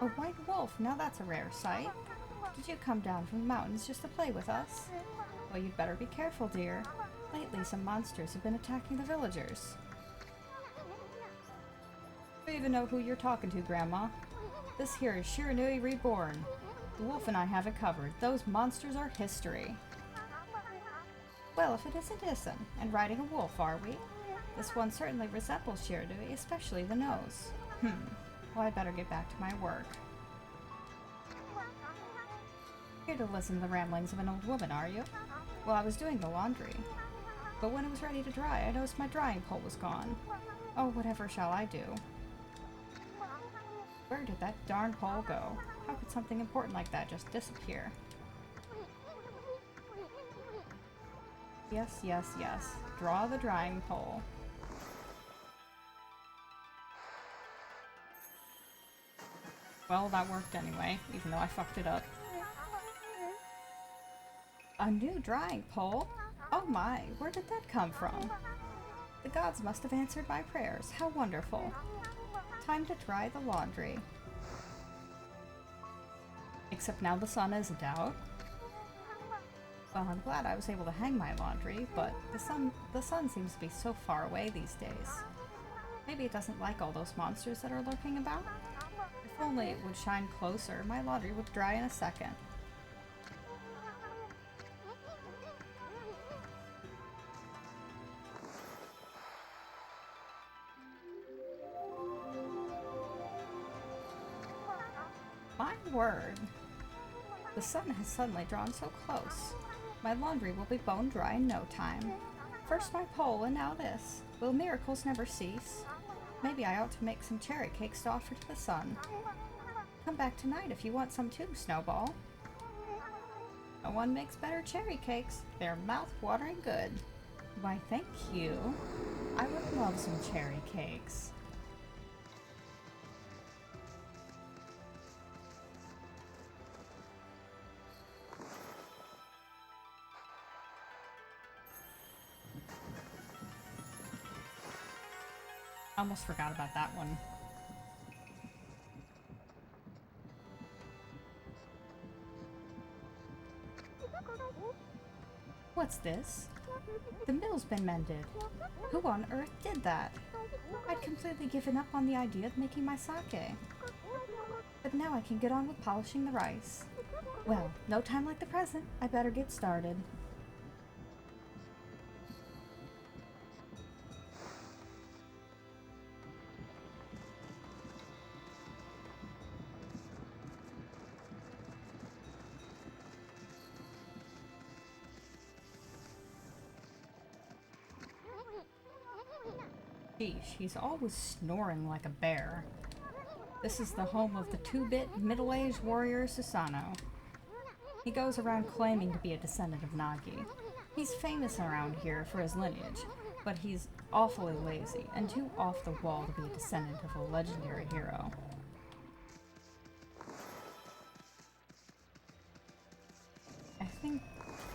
A white wolf, now that's a rare sight. Did you come down from the mountains just to play with us? Well, you'd better be careful, dear. Lately, some monsters have been attacking the villagers. Do you even know who you're talking to, Grandma? This here is Shiranui Reborn. The wolf and I have it covered. Those monsters are history. Well, if it isn't, and riding a wolf, are we? This one certainly resembles Shiranui, especially the nose. Well, I better get back to my work. Here to listen to the ramblings of an old woman, are you? Well, I was doing the laundry. But when it was ready to dry, I noticed my drying pole was gone. Oh, whatever shall I do? Where did that darn pole go? How could something important like that just disappear? Yes, yes, yes. Draw the drying pole. Well, that worked anyway, even though I fucked it up. A new drying pole? Oh my, where did that come from? The gods must have answered my prayers. How wonderful. Time to dry the laundry. Except now the sun isn't out. Well, I'm glad I was able to hang my laundry, but the sun seems to be so far away these days. Maybe it doesn't like all those monsters that are lurking about? If only it would shine closer, my laundry would dry in a second. My word! The sun has suddenly drawn so close. My laundry will be bone dry in no time. First my pole, and now this. Will miracles never cease? Maybe I ought to make some cherry cakes to offer to the sun. Come back tonight if you want some too, Snowball. No one makes better cherry cakes. They're mouth-watering good. Why, thank you. I would love some cherry cakes. I almost forgot about that one. What's this? The mill's been mended. Who on earth did that? I'd completely given up on the idea of making my sake. But now I can get on with polishing the rice. Well, no time like the present. I better get started. Sheesh, he's always snoring like a bear. This is the home of the 2-bit middle-aged warrior Susanoo. He goes around claiming to be a descendant of Nagi. He's famous around here for his lineage, but he's awfully lazy and too off the wall to be a descendant of a legendary hero. I think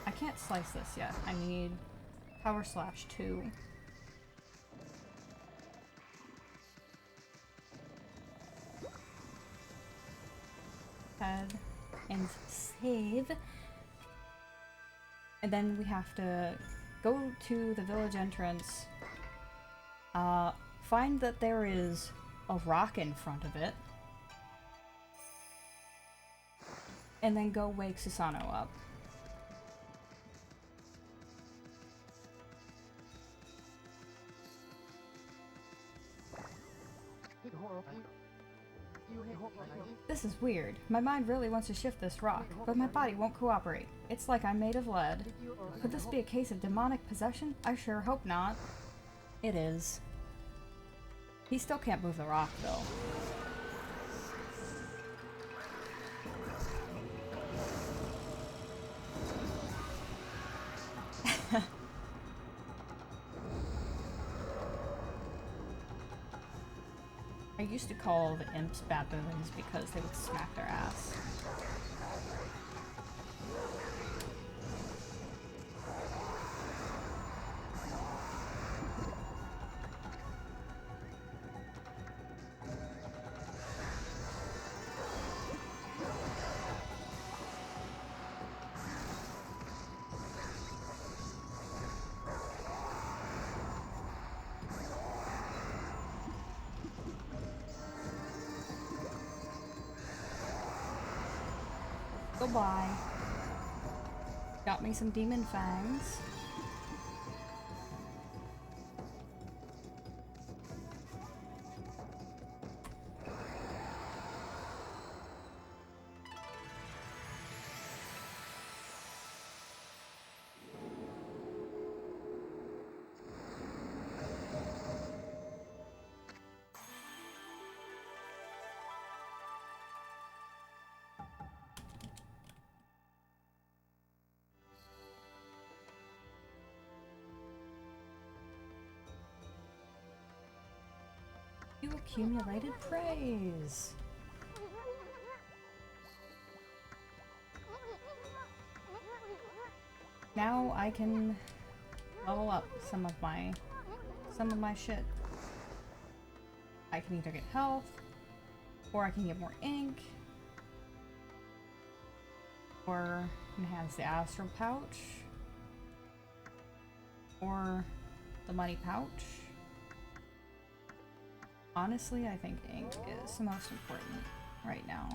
I can't slice this yet. I need power slash 2. Head and save. And then we have to go to the village entrance, find that there is a rock in front of it, and then go wake Susanoo up. This is weird. My mind really wants to shift this rock, but my body won't cooperate. It's like I'm made of lead. Could this be a case of demonic possession? I sure hope not. It is. He still can't move the rock, though. I used to call the imps baboons because they would smack their ass. Goodbye. Got me some demon fangs. You accumulated praise. Now I can level up some of my shit. I can either get health, or I can get more ink, or enhance the astral pouch, or the money pouch. Honestly, I think ink is the most important right now.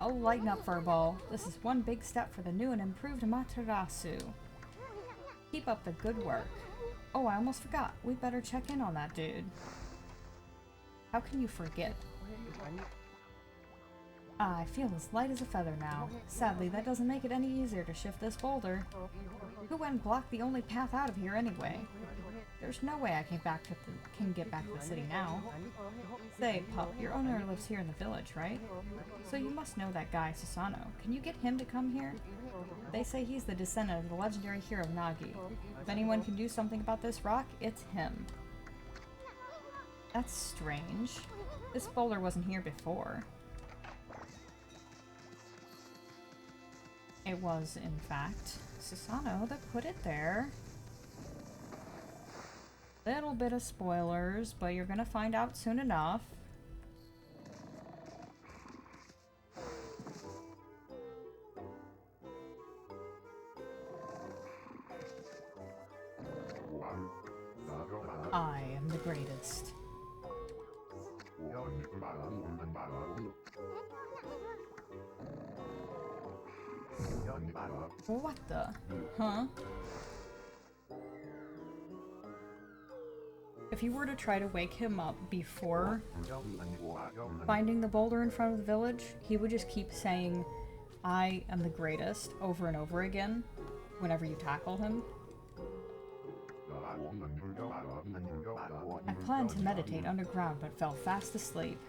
Oh, lighten up, Furball. This is one big step for the new and improved Amaterasu. Keep up the good work. Oh, I almost forgot. We better check in on that dude. How can you forget? I feel as light as a feather now. Sadly, that doesn't make it any easier to shift this boulder. Who went and blocked the only path out of here anyway? There's no way I can get back to the city now. Say, pup, your owner lives here in the village, right? So you must know that guy, Susanoo. Can you get him to come here? They say he's the descendant of the legendary hero Nagi. If anyone can do something about this rock, it's him. That's strange. This boulder wasn't here before. It was, in fact, Susanoo that put it there. Little bit of spoilers, but you're gonna find out soon enough. I am the greatest. What the? Huh? If you were to try to wake him up before finding the boulder in front of the village, he would just keep saying, I am the greatest over and over again whenever you tackle him. I planned to meditate underground but fell fast asleep.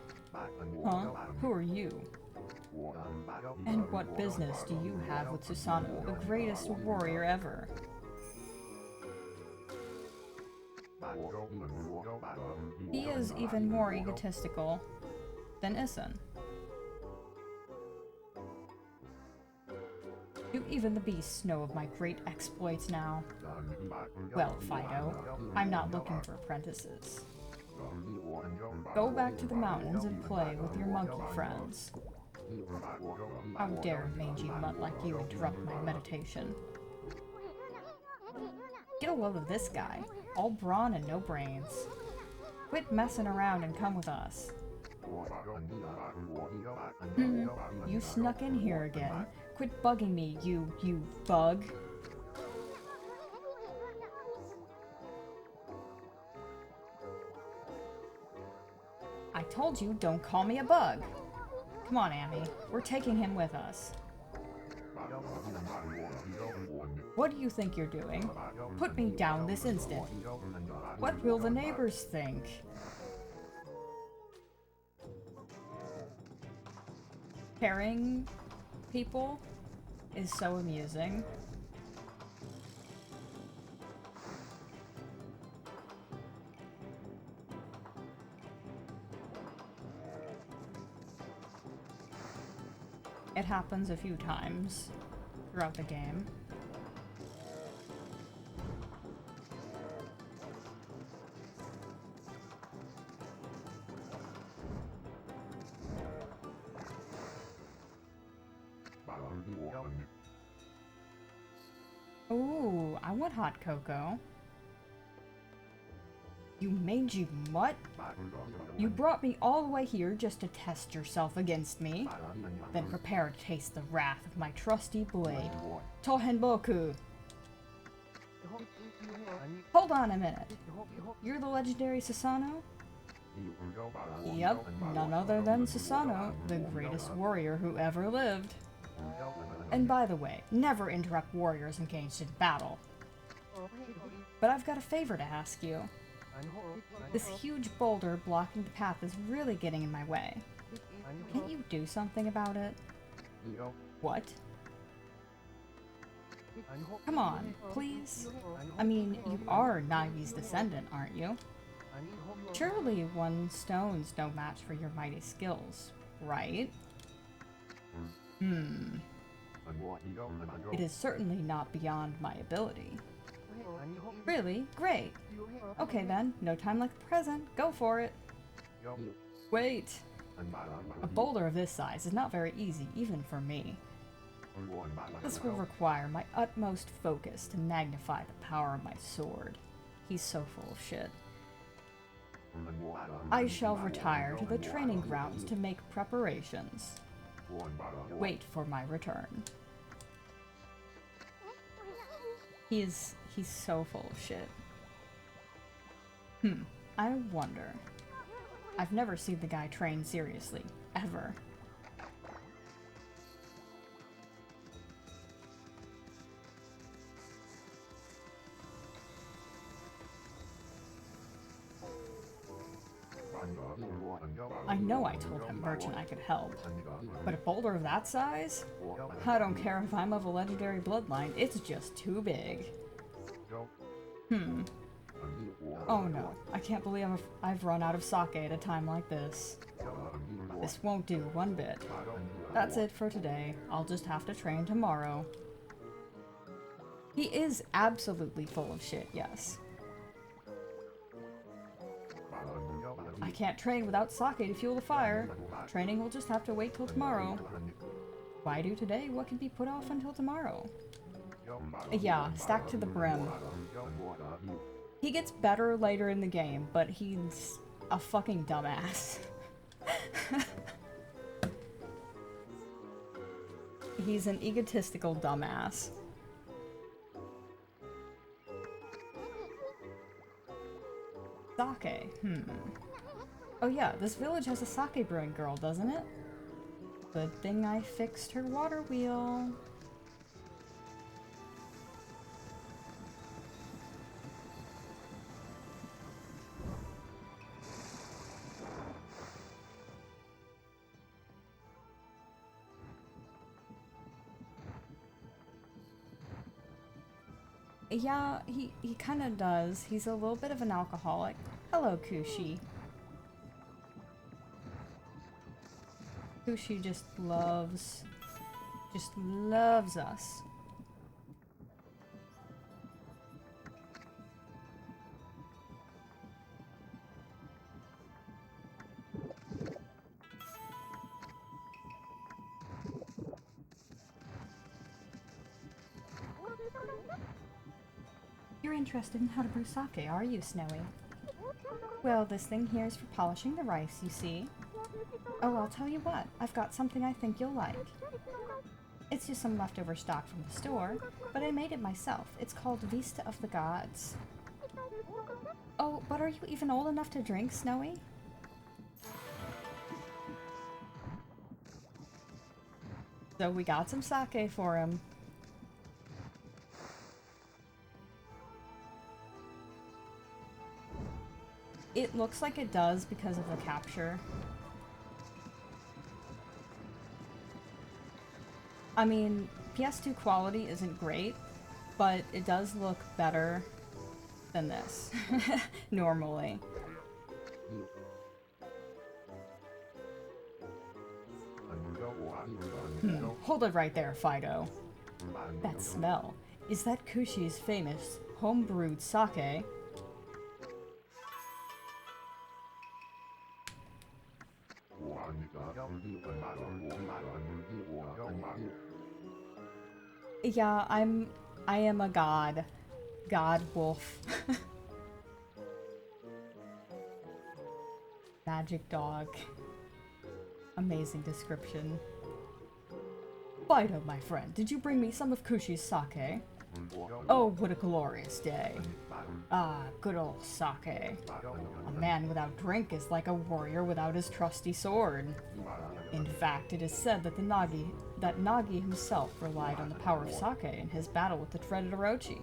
Huh? Who are you? And what business do you have with Susanoo, the greatest warrior ever? He is even more egotistical than Issen. Do even the beasts know of my great exploits now? Well, Fido, I'm not looking for apprentices. Go back to the mountains and play with your monkey friends. How dare a mangy mutt like you interrupt my meditation? Get a load of this guy. All brawn and no brains. Quit messing around and come with us. You snuck in here again. Quit bugging me, you bug. I told you, don't call me a bug. Come on, Amy. We're taking him with us. What do you think you're doing? Put me down this instant. What will the neighbors think? Carrying people is so amusing. It happens a few times throughout the game. Ooh, I want hot cocoa. You mangy mutt! You brought me all the way here just to test yourself against me. Then prepare to taste the wrath of my trusty blade. Tohenboku! Hold on a minute. You're the legendary Susanoo? Yep, none other than Susanoo, the greatest warrior who ever lived. And by the way, never interrupt warriors engaged in battle. But I've got a favor to ask you. This huge boulder blocking the path is really getting in my way. Can't you do something about it? What? Come on, please? I mean, you are Nagi's descendant, aren't you? Surely one stone's no match for your mighty skills, right? It is certainly not beyond my ability. Really? Great. Okay then, no time like the present. Go for it. Wait. A boulder of this size is not very easy, even for me. This will require my utmost focus to magnify the power of my sword. He's so full of shit. I shall retire to the training grounds to make preparations. Wait for my return. He's so full of shit. I wonder. I've never seen the guy train seriously, ever. I know I told him merchant I could help, but a boulder of that size? I don't care if I'm of a legendary bloodline, it's just too big. Oh no, I can't believe I've run out of sake at a time like this. This won't do one bit. That's it for today. I'll just have to train tomorrow. He is absolutely full of shit, yes. I can't train without sake to fuel the fire. Training will just have to wait till tomorrow. Why do today what can be put off until tomorrow? Yeah, stacked to the brim. He gets better later in the game, but he's a fucking dumbass. He's an egotistical dumbass. Sake, Oh yeah, this village has a sake brewing girl, doesn't it? Good thing I fixed her water wheel. Yeah, he kind of does. He's a little bit of an alcoholic. Hello, Kushi. Kushi just loves us. You're interested in how to brew sake, are you, Snowy? Well, this thing here is for polishing the rice, you see. Oh, I'll tell you what, I've got something I think you'll like. It's just some leftover stock from the store, but I made it myself. It's called Vista of the Gods. Oh, but are you even old enough to drink, Snowy? So we got some sake for him. It looks like it does because of the capture. I mean, PS2 quality isn't great, but it does look better than this, normally. Hold it right there, Fido. That smell. Is that Kushi's famous home-brewed sake? Yeah, I am a god. God wolf. Magic dog. Amazing description. Fido, my friend, did you bring me some of Kushi's sake? Oh, what a glorious day. Ah, good old sake. A man without drink is like a warrior without his trusty sword. In fact, it is said that Nagi himself relied on the power of sake in his battle with the dreaded Orochi.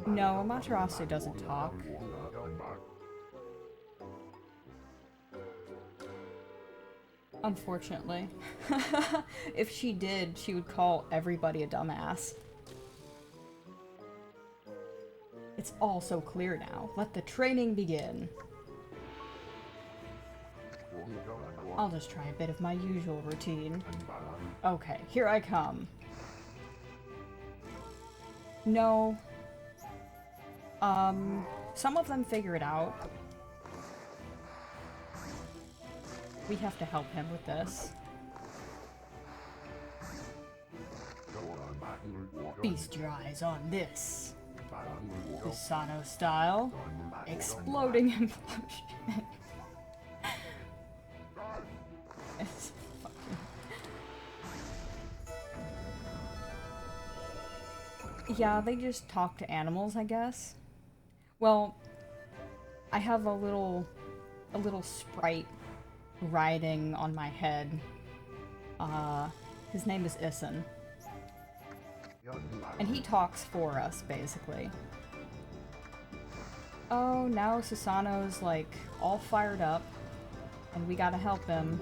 No, Amaterasu doesn't talk. Unfortunately. If she did, she would call everybody a dumbass. It's all so clear now. Let the training begin. I'll just try a bit of my usual routine. Okay, here I come. No. Some of them figure it out. We have to help him with this. Feast your eyes on this. Kusano style. Exploding implosion. It's fucking... Yeah, they just talk to animals, I guess. Well, I have a little sprite riding on my head. His name is Issen. And he talks for us, basically. Oh, now Susano's, like, all fired up. And we gotta help him.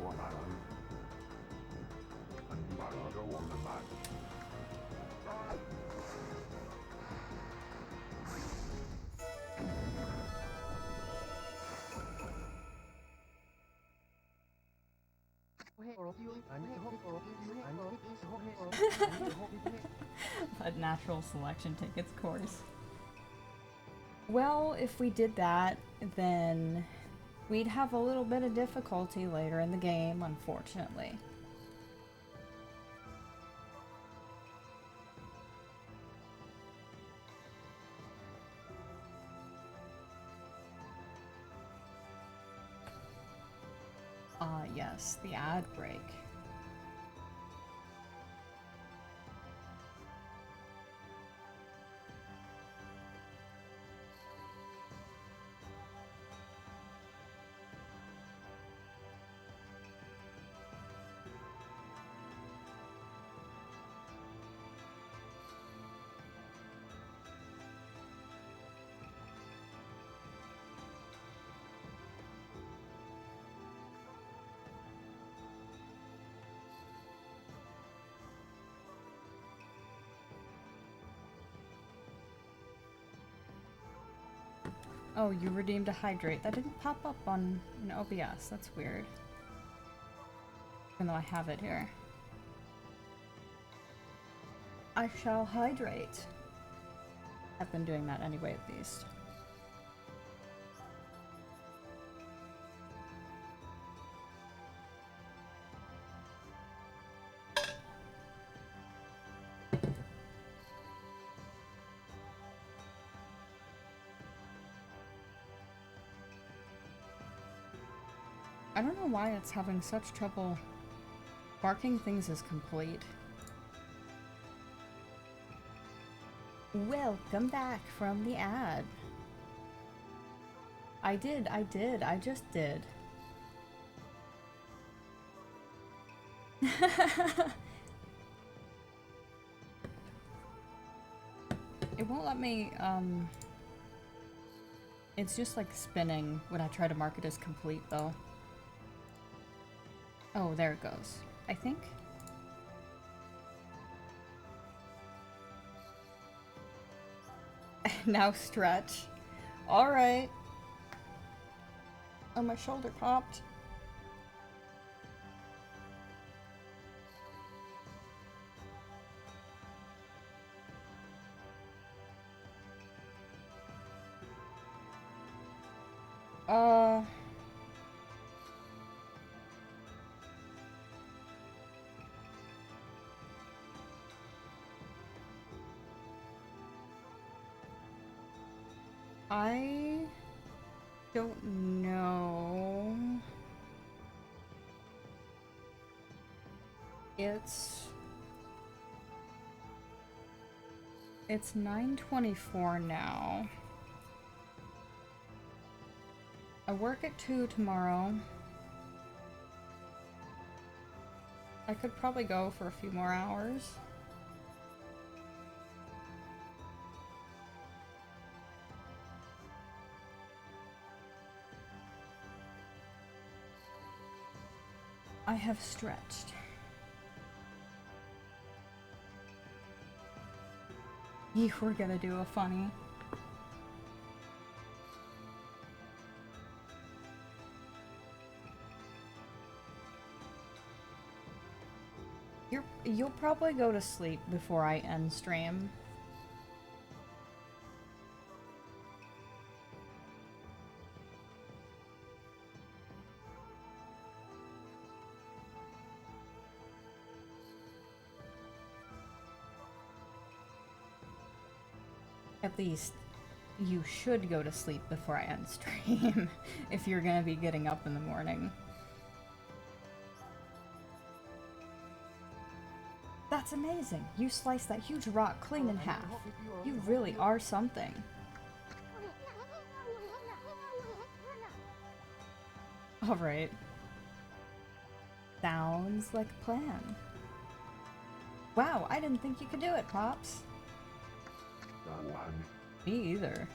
Let natural selection take its course. Well, if we did that, then we'd have a little bit of difficulty later in the game, unfortunately. Yes, the ad break. Oh, you redeemed a hydrate. That didn't pop up on an OBS. That's weird. Even though I have it here. I shall hydrate. I've been doing that anyway, at least. I don't know why it's having such trouble marking things as complete. Welcome back from the ad. I just did. It won't let me, it's just like spinning when I try to mark it as complete though. Oh, there it goes. I think. Now stretch. Alright. Oh, my shoulder popped. I don't know. It's 9:24 now. I work at 2 tomorrow. I could probably go for a few more hours. I have stretched. You were gonna do a funny. You'll probably go to sleep before I end stream. At least, you should go to sleep before I end stream, if you're gonna be getting up in the morning. That's amazing! You sliced that huge rock clean in half. You really are something. Alright. Sounds like a plan. Wow, I didn't think you could do it, Pops. Me either.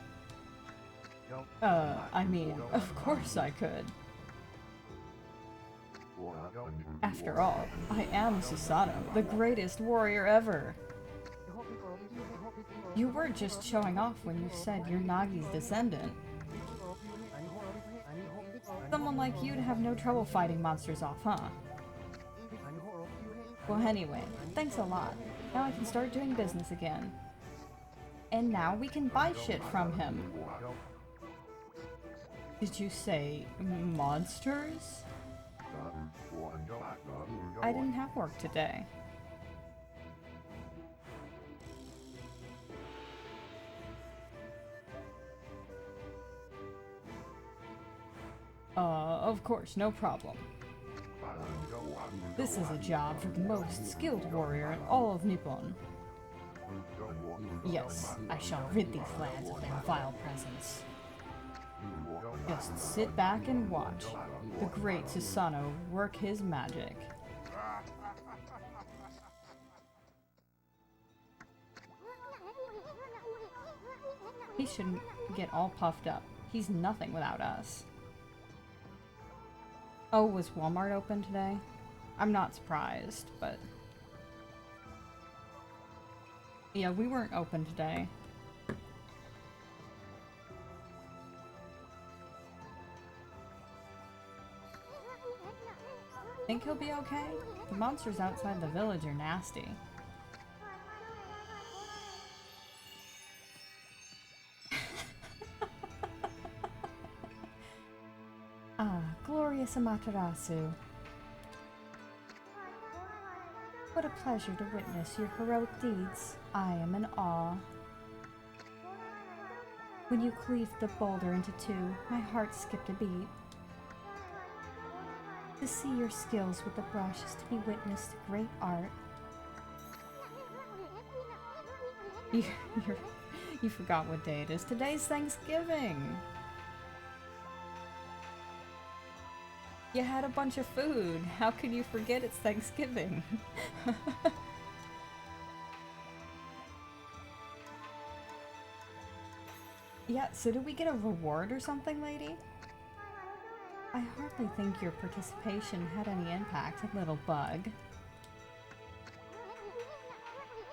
I mean, of course I could. After all, I am Susanoo, the greatest warrior ever. You weren't just showing off when you said you're Nagi's descendant. Someone like you'd have no trouble fighting monsters off, huh? Well, anyway, thanks a lot. Now I can start doing business again. And now we can buy shit from him. Did you say monsters? I didn't have work today. Of course, no problem. This is a job for the most skilled warrior in all of Nippon. Yes, I shall rid these lands of their vile presence. Just sit back and watch the great Susanoo work his magic. He shouldn't get all puffed up. He's nothing without us. Oh, was Walmart open today? I'm not surprised, but... yeah, we weren't open today. think he'll be okay? The monsters outside the village are nasty. Ah, glorious Amaterasu. What a pleasure to witness your heroic deeds. I am in awe. When you cleaved the boulder into two, my heart skipped a beat. To see your skills with the brush is to be witnessed to great art. You forgot what day it is. Today's Thanksgiving! You had a bunch of food. How can you forget it's Thanksgiving? Yeah, so do we get a reward or something, lady? I hardly think your participation had any impact, little bug.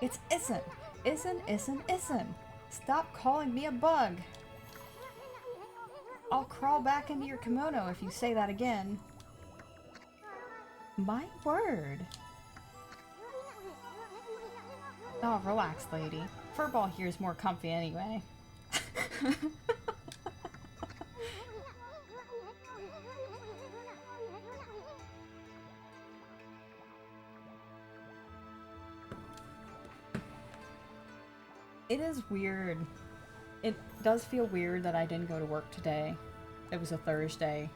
It's isn't. Stop calling me a bug. I'll crawl back into your kimono if you say that again. My word. Oh, relax, lady. Furball here is more comfy anyway. It is weird. It does feel weird that I didn't go to work today. It was a Thursday.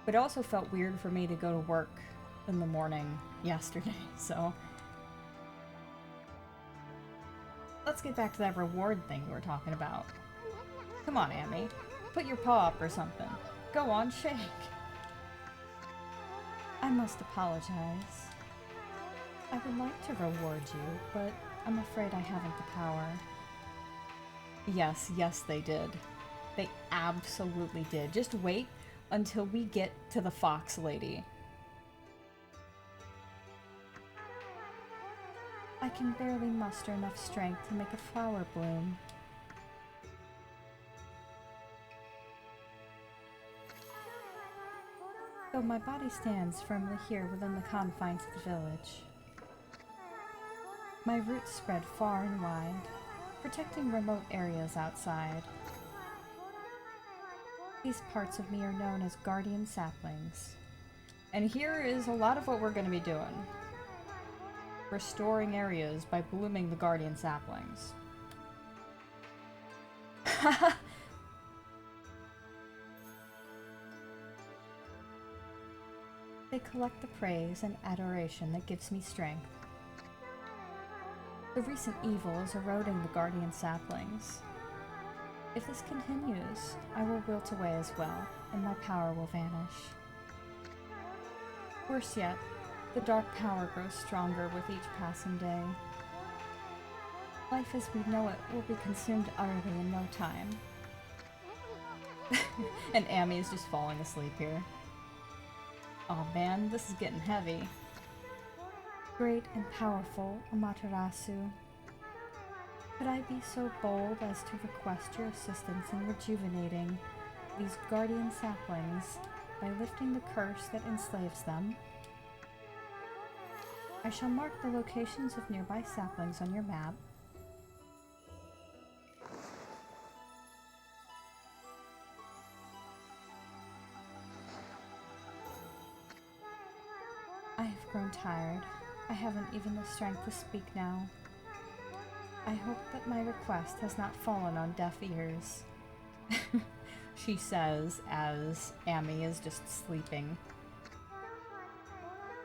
But it also felt weird for me to go to work in the morning yesterday, so... Let's get back to that reward thing we were talking about. Come on, Amy. Put your paw up or something. Go on, shake. I must apologize. I would like to reward you, but I'm afraid I haven't the power. Yes, they did. They absolutely did. Just wait until we get to the fox lady. I can barely muster enough strength to make a flower bloom. Though my body stands firmly here within the confines of the village, my roots spread far and wide, protecting remote areas outside. These parts of me are known as guardian saplings. And here is a lot of what we're going to be doing. Restoring areas by blooming the guardian saplings. They collect the praise and adoration that gives me strength. The recent evil is eroding the guardian saplings. If this continues, I will wilt away as well, and my power will vanish. Worse yet, the dark power grows stronger with each passing day. Life as we know it will be consumed utterly in no time. And Amy is just falling asleep here. Oh man, this is getting heavy. Great and powerful Amaterasu, could I be so bold as to request your assistance in rejuvenating these guardian saplings by lifting the curse that enslaves them? I shall mark the locations of nearby saplings on your map. I have grown tired. I haven't even the strength to speak now. I hope that my request has not fallen on deaf ears. She says as Amy is just sleeping.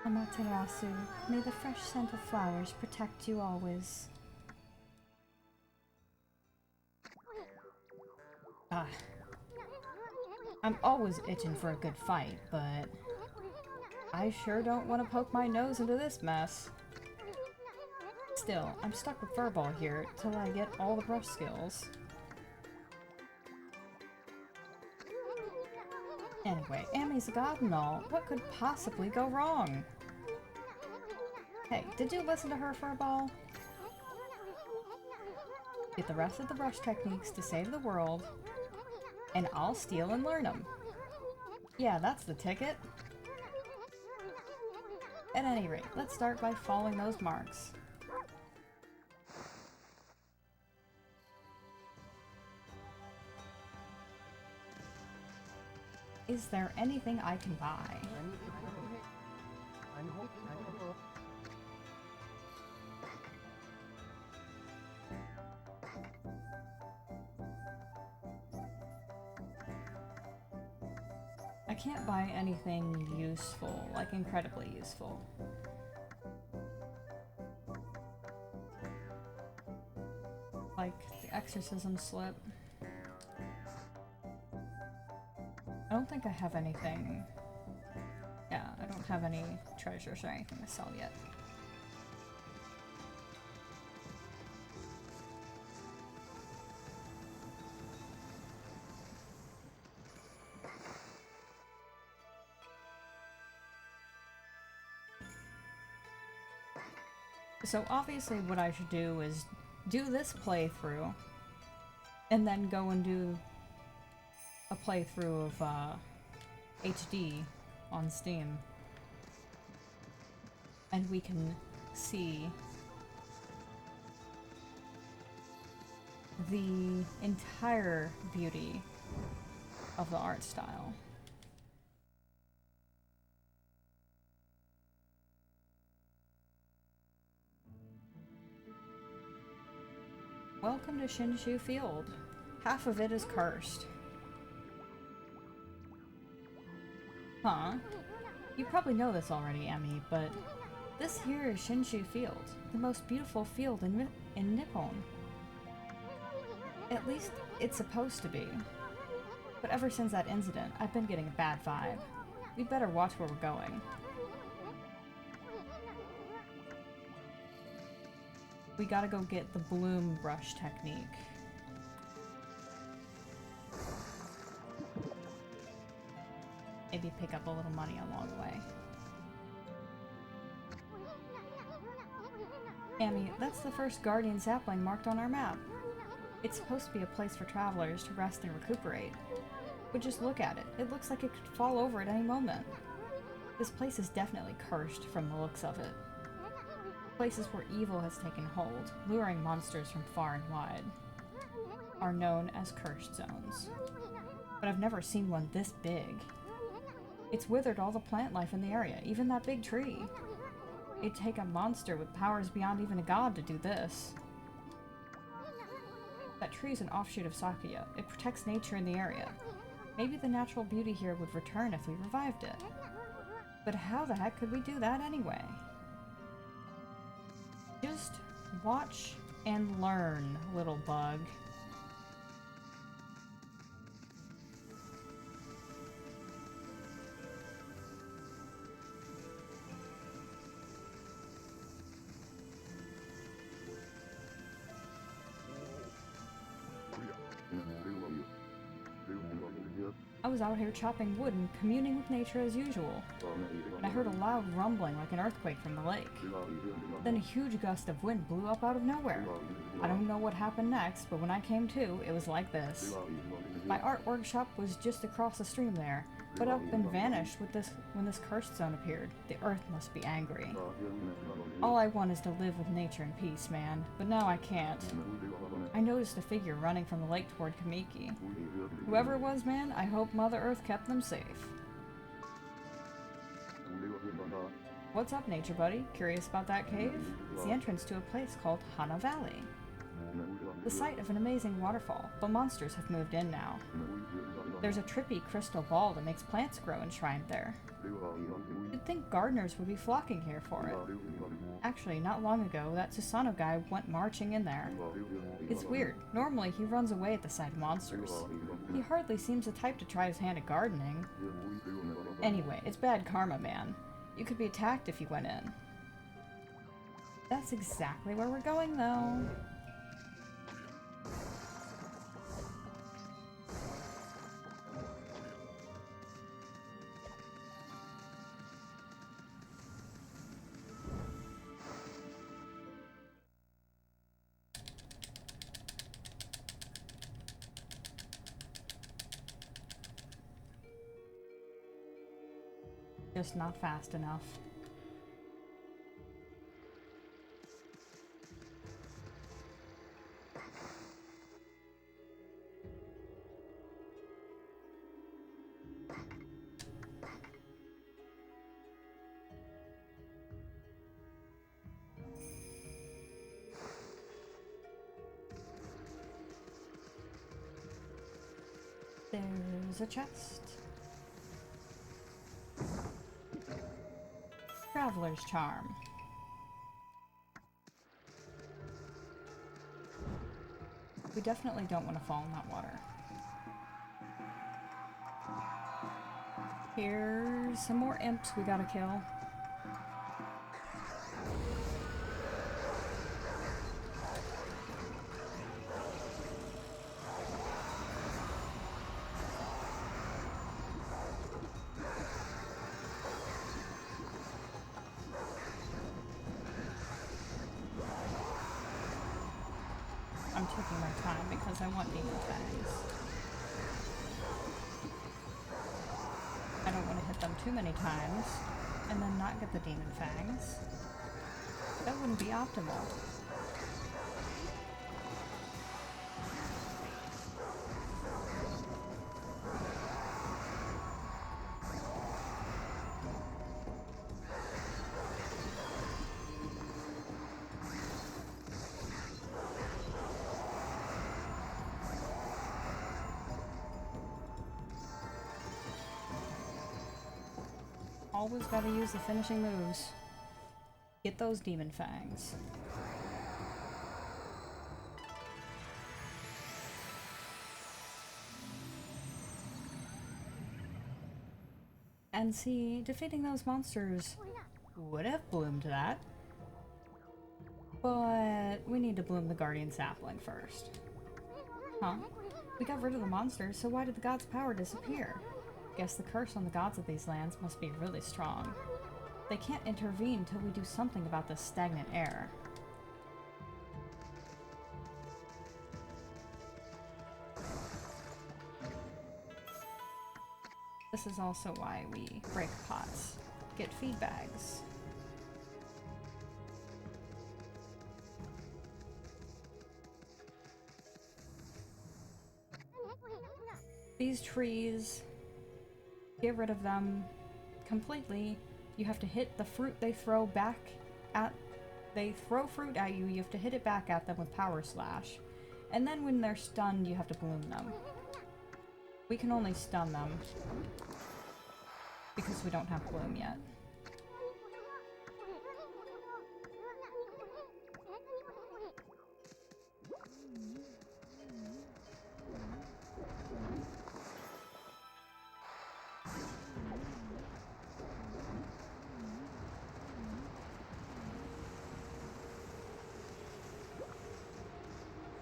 Amaterasu, may the fresh scent of flowers protect you always. I'm always itching for a good fight, but I sure don't want to poke my nose into this mess. Still, I'm stuck with Furball here till I get all the brush skills. Anyway, Amy's a god and all. What could possibly go wrong? Hey, did you listen to her, Furball? Get the rest of the brush techniques to save the world, and I'll steal and learn them. Yeah, that's the ticket. At any rate, let's start by following those marks. Is there anything I can buy? I can't buy anything useful, like incredibly useful. Like the exorcism slip. I don't think I have anything. Yeah, I don't have any treasures or anything to sell yet. So obviously what I should do is do this playthrough and then go and do a playthrough of HD on Steam. And we can see the entire beauty of the art style. Welcome to Shinshu Field. Half of it is cursed. Huh? You probably know this already, Emmy, but this here is Shinshu Field, the most beautiful field in Nippon. At least, it's supposed to be. But ever since that incident, I've been getting a bad vibe. We'd better watch where we're going. We gotta go get the bloom brush technique. Maybe pick up a little money along the way. Amy, that's the first guardian sapling marked on our map. It's supposed to be a place for travelers to rest and recuperate. But just look at it. It looks like it could fall over at any moment. This place is definitely cursed from the looks of it. Places where evil has taken hold, luring monsters from far and wide, are known as cursed zones. But I've never seen one this big. It's withered all the plant life in the area, even that big tree. It'd take a monster with powers beyond even a god to do this. That tree is an offshoot of Sakya. It protects nature in the area. Maybe the natural beauty here would return if we revived it. But how the heck could we do that anyway? Just watch and learn, little bug. I was out here chopping wood and communing with nature as usual, and I heard a loud rumbling like an earthquake from the lake. Then a huge gust of wind blew up out of nowhere. I don't know what happened next, but when I came to, it was like this. My art workshop was just across the stream there, but up and vanished when this cursed zone appeared. The earth must be angry. All I want is to live with nature in peace, man, but now I can't. I noticed a figure running from the lake toward Kamiki. Whoever it was, man, I hope Mother Earth kept them safe. What's up, nature buddy? Curious about that cave? It's the entrance to a place called Hana Valley. The site of an amazing waterfall, but monsters have moved in now. There's a trippy crystal ball that makes plants grow enshrined there. You'd think gardeners would be flocking here for it. Actually, not long ago, that Susano guy went marching in there. It's weird. Normally, he runs away at the sight of monsters. He hardly seems the type to try his hand at gardening. Anyway, it's bad karma, man. You could be attacked if you went in. That's exactly where we're going, though. Just not fast enough. There's a chest. Traveler's charm. We definitely don't want to fall in that water. Here's some more imps we gotta kill. I'm taking my time because I want demon fangs. I don't want to hit them too many times and then not get the demon fangs. That wouldn't be optimal. Always gotta use the finishing moves. Get those demon fangs. And see, defeating those monsters would have bloomed that. But we need to bloom the guardian sapling first. Huh? We got rid of the monsters, so why did the gods' power disappear? Guess the curse on the gods of these lands must be really strong. They can't intervene till we do something about this stagnant air. This is also why we break pots. Get feed bags. These trees, get rid of them completely. You have to hit the fruit they throw back at. They throw fruit at you, you have to hit it back at them with Power Slash. And then when they're stunned, you have to bloom them. We can only stun them because we don't have bloom yet.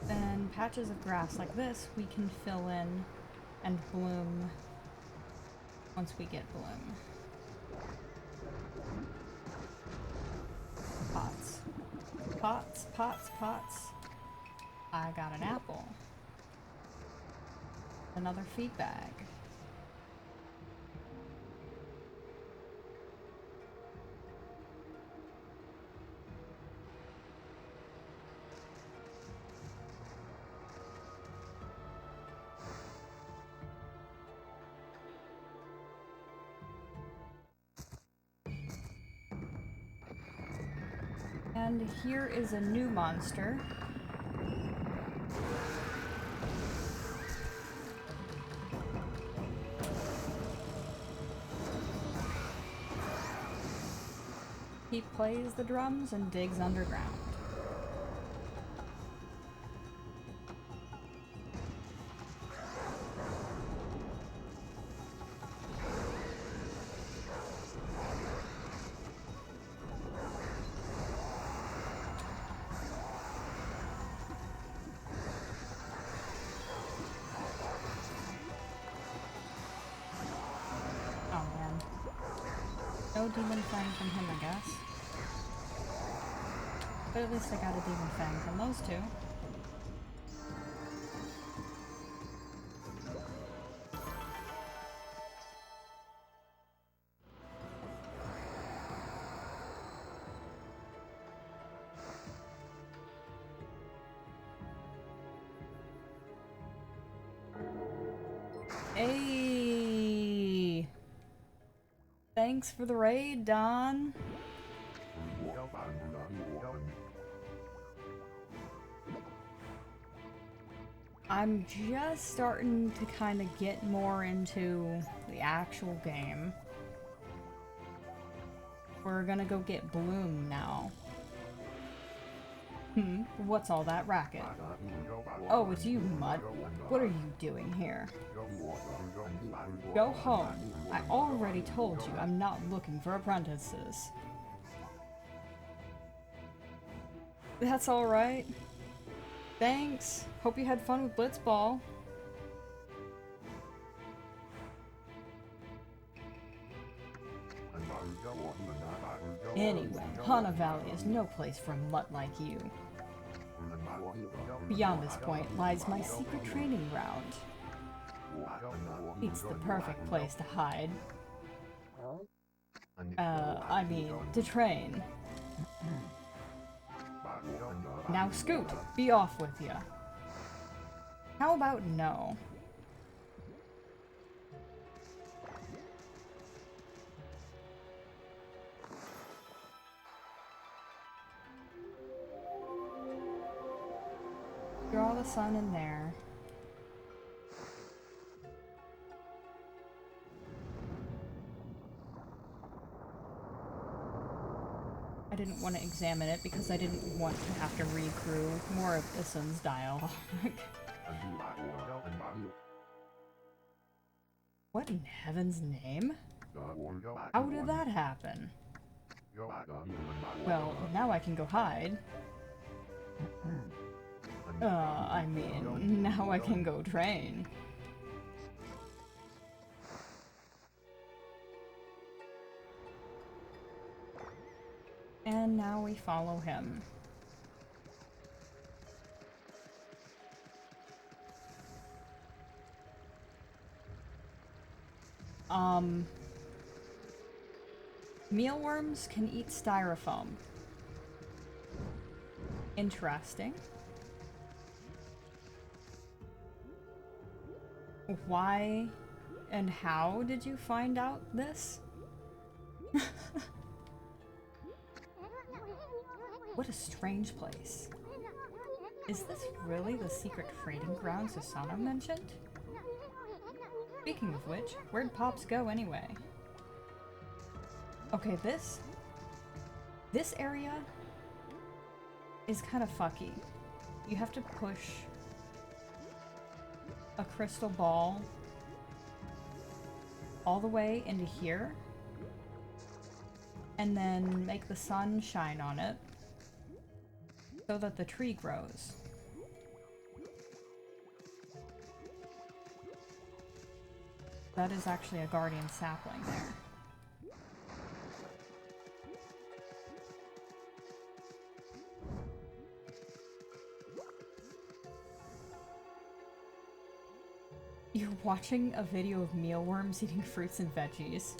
Then patches of grass like this we can fill in and bloom once we get bloom. Pots. Pots, pots, pots. I got an apple. Another feed bag. And here is a new monster. He plays the drums and digs underground. No demon fang from him, I guess. But at least I got a demon fang from those two. Hey! Thanks for the raid, Don. I'm just starting to kind of get more into the actual game. We're gonna go get Bloom now. What's all that racket? Oh, it's you, Mutt. What are you doing here? Go home. I already told you I'm not looking for apprentices. That's alright. Thanks. Hope you had fun with Blitzball. Anyway, Hana Valley is no place for a mutt like you. Beyond this point lies my secret training ground. It's the perfect place to hide. I mean, to train. Now Scoot, be off with ya. How about no? Draw the sun in there. I didn't want to examine it because I didn't want to have to read through more of Issun's dialogue. What in heaven's name? How did that happen? Well, now I can go hide. I mean, now I can go train. And now we follow him. Mealworms can eat styrofoam. Interesting. Why and how did you find out this? What a strange place. Is this really the secret trading ground Susanoo mentioned? Speaking of which, where'd Pops go anyway? Okay, this area is kind of fucky. You have to push a crystal ball all the way into here and then make the sun shine on it so that the tree grows. That is actually a guardian sapling there. You're watching a video of mealworms eating fruits and veggies.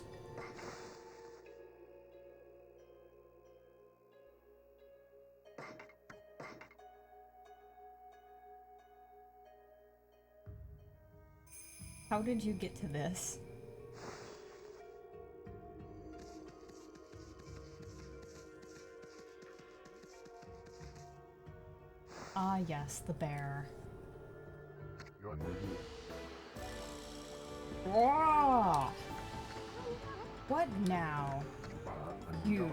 How did you get to this? Ah yes, the bear. Whoa! What now? You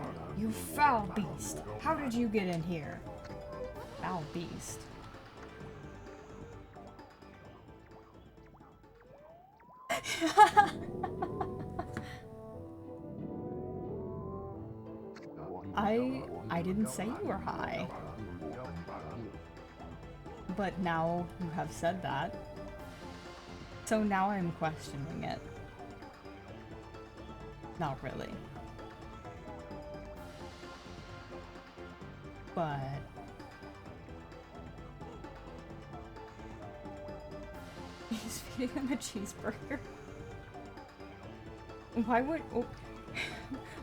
foul beast! How did you get in here? Foul beast. I didn't say you were high. But now you have said that. So now I'm questioning it. Not really. But... he's feeding him a cheeseburger. Why would... oh,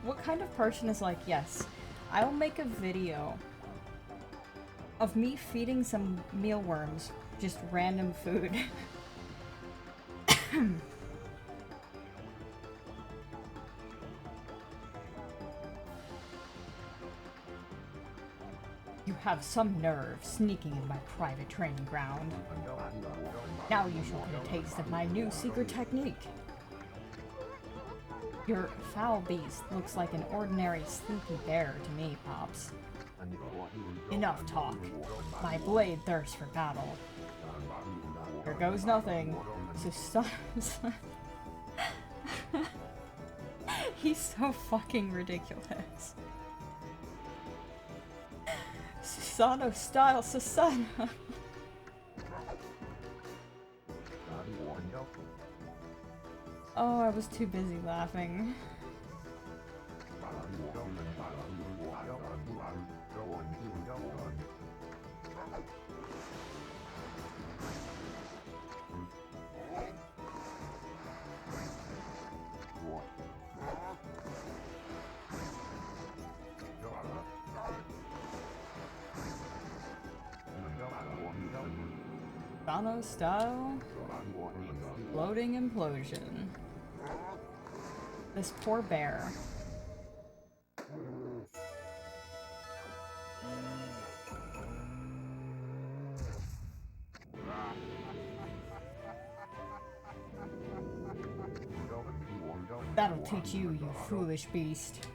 what kind of person is like, yes, I'll make a video of me feeding some mealworms just random food. You have some nerve sneaking in my private training ground. Now you shall get a taste of my new secret technique. Your foul beast looks like an ordinary sleepy bear to me, Pops. Enough talk. My blade thirsts for battle. Here goes nothing. He's so fucking ridiculous. Susano style Susano. Oh, I was too busy laughing. Susano style floating implosion. This poor bear. That'll teach you, you foolish beast.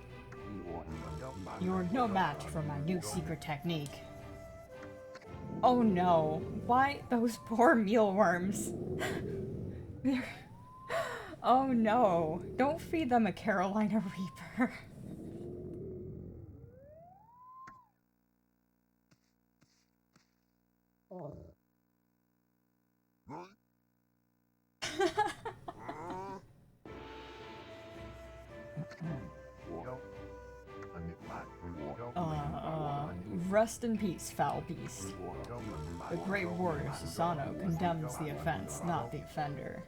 You're no match for my new secret technique. Oh no, why those poor mealworms? Oh no, don't feed them a Carolina Reaper. Rest in peace, foul beast. The great warrior Susano condemns the offense, not the offender.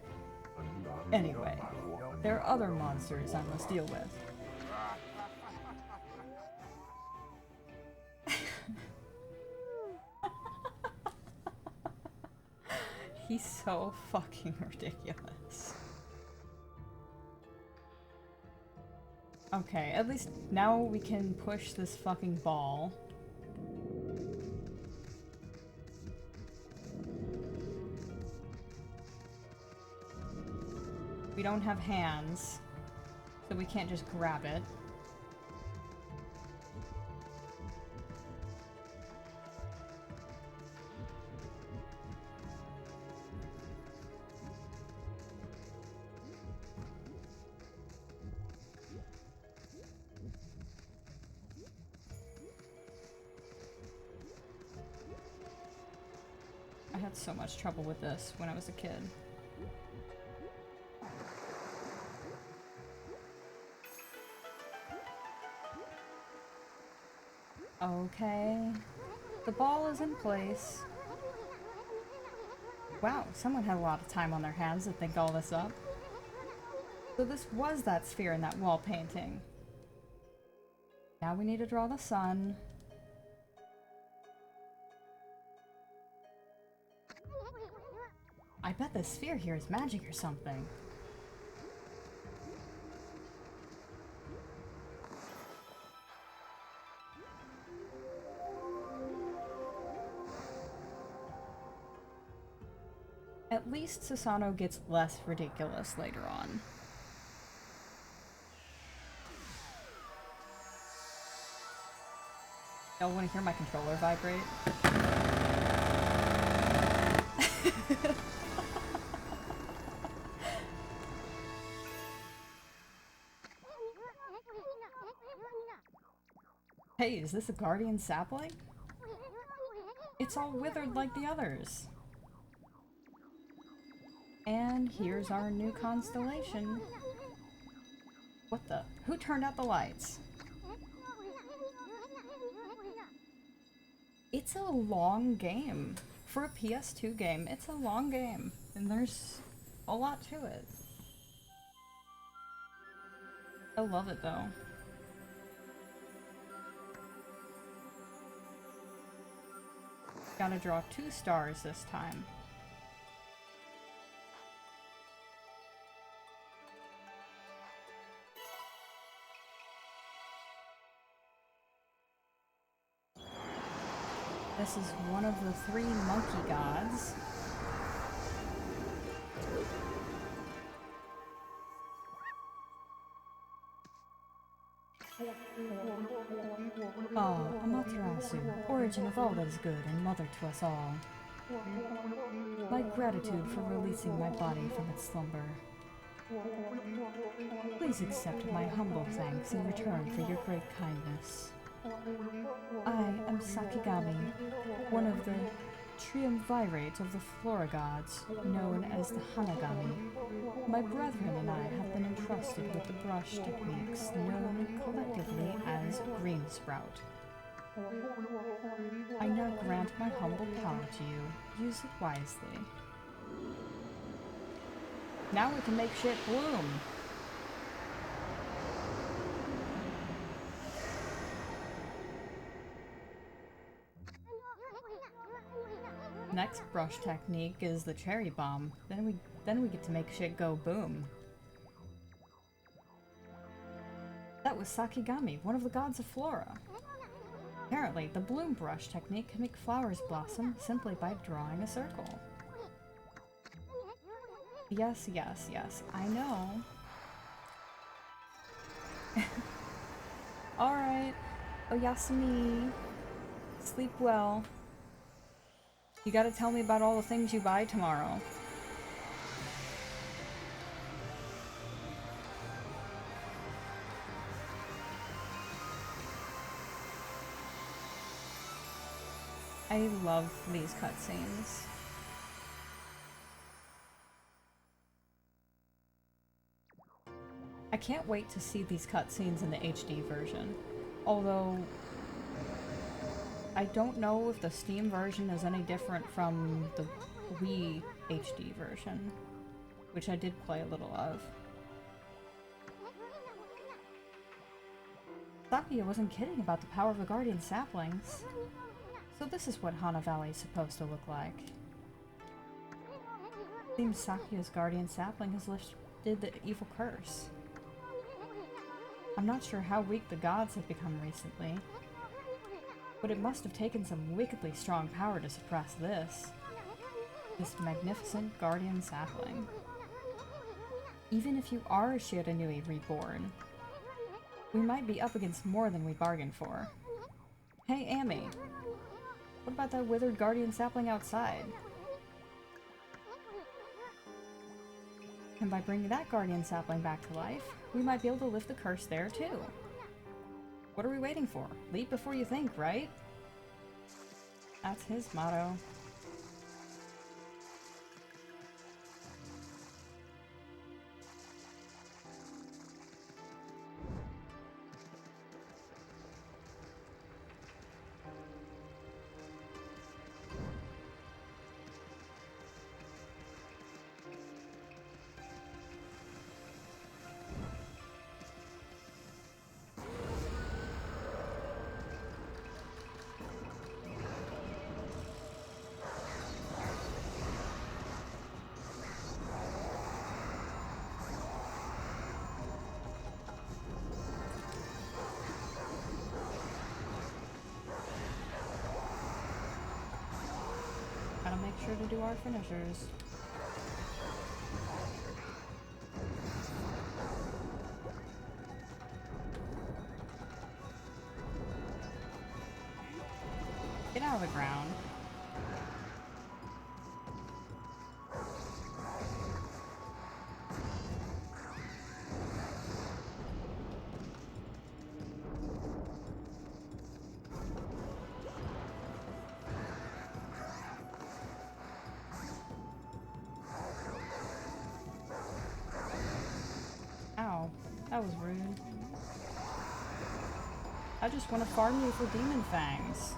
Anyway, there are other monsters I must deal with. He's so fucking ridiculous. Okay, at least now we can push this fucking ball. We don't have hands, so we can't just grab it. I had so much trouble with this when I was a kid. Okay, the ball is in place. Wow, someone had a lot of time on their hands to think all this up. So this was that sphere in that wall painting. Now we need to draw the sun. I bet the sphere here is magic or something. At least Susano gets less ridiculous later on. Y'all want to hear my controller vibrate? Hey, is this a guardian sapling? It's all withered like the others. And here's our new constellation. What the? Who turned out the lights? It's a long game. For a PS2 game, it's a long game. And there's a lot to it. I love it though. Gotta draw 2 stars this time. This is one of the 3 monkey gods. Ah, Amaterasu, origin of all that is good and mother to us all. My gratitude for releasing my body from its slumber. Please accept my humble thanks in return for your great kindness. I am Sakigami, one of the triumvirate of the Flora gods, known as the Hanagami. My brethren and I have been entrusted with the brush techniques known collectively as Green Sprout. I now grant my humble power to you. Use it wisely. Now we can make shit bloom! Next brush technique is the cherry bomb. Then we get to make shit go boom. That was Sakigami, one of the gods of Flora. Apparently, the bloom brush technique can make flowers blossom simply by drawing a circle. Yes, yes, yes, I know. Alright, Oyasumi. Sleep well. You gotta tell me about all the things you buy tomorrow. I love these cutscenes. I can't wait to see these cutscenes in the HD version. Although, I don't know if the Steam version is any different from the Wii HD version, which I did play a little of. Sakuya wasn't kidding about the power of the Guardian Saplings. So this is what Hana Valley is supposed to look like. Seems Sakuya's Guardian Sapling has lifted the evil curse. I'm not sure how weak the gods have become recently, but it must have taken some wickedly strong power to suppress this. This magnificent Guardian Sapling. Even if you are Shiranui reborn, we might be up against more than we bargained for. Hey, Amy. What about that withered Guardian Sapling outside? And by bringing that Guardian Sapling back to life, we might be able to lift the curse there too. What are we waiting for? Leap before you think, right? That's his motto. Gotta make sure to do our finishers. Get out of the ground. Ow, that was rude. I just want to farm you for demon fangs.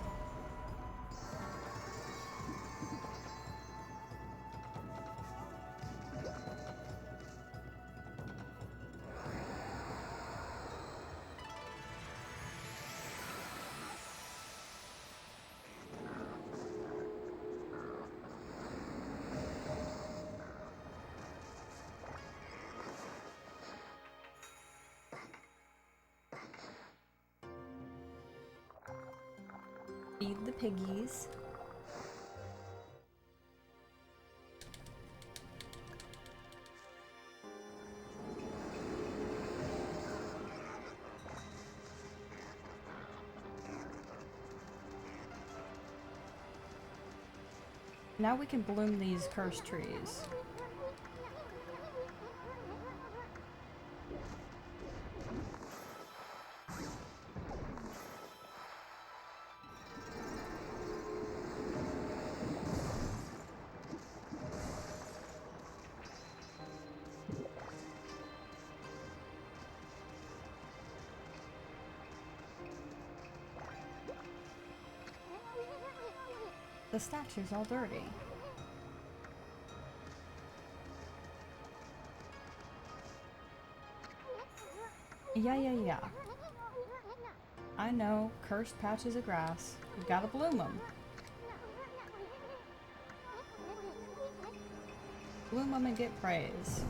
Feed the piggies. Now we can bloom these cursed trees. The statue's all dirty. Yeah. I know, cursed patches of grass. We've gotta bloom them. Bloom them and get praise.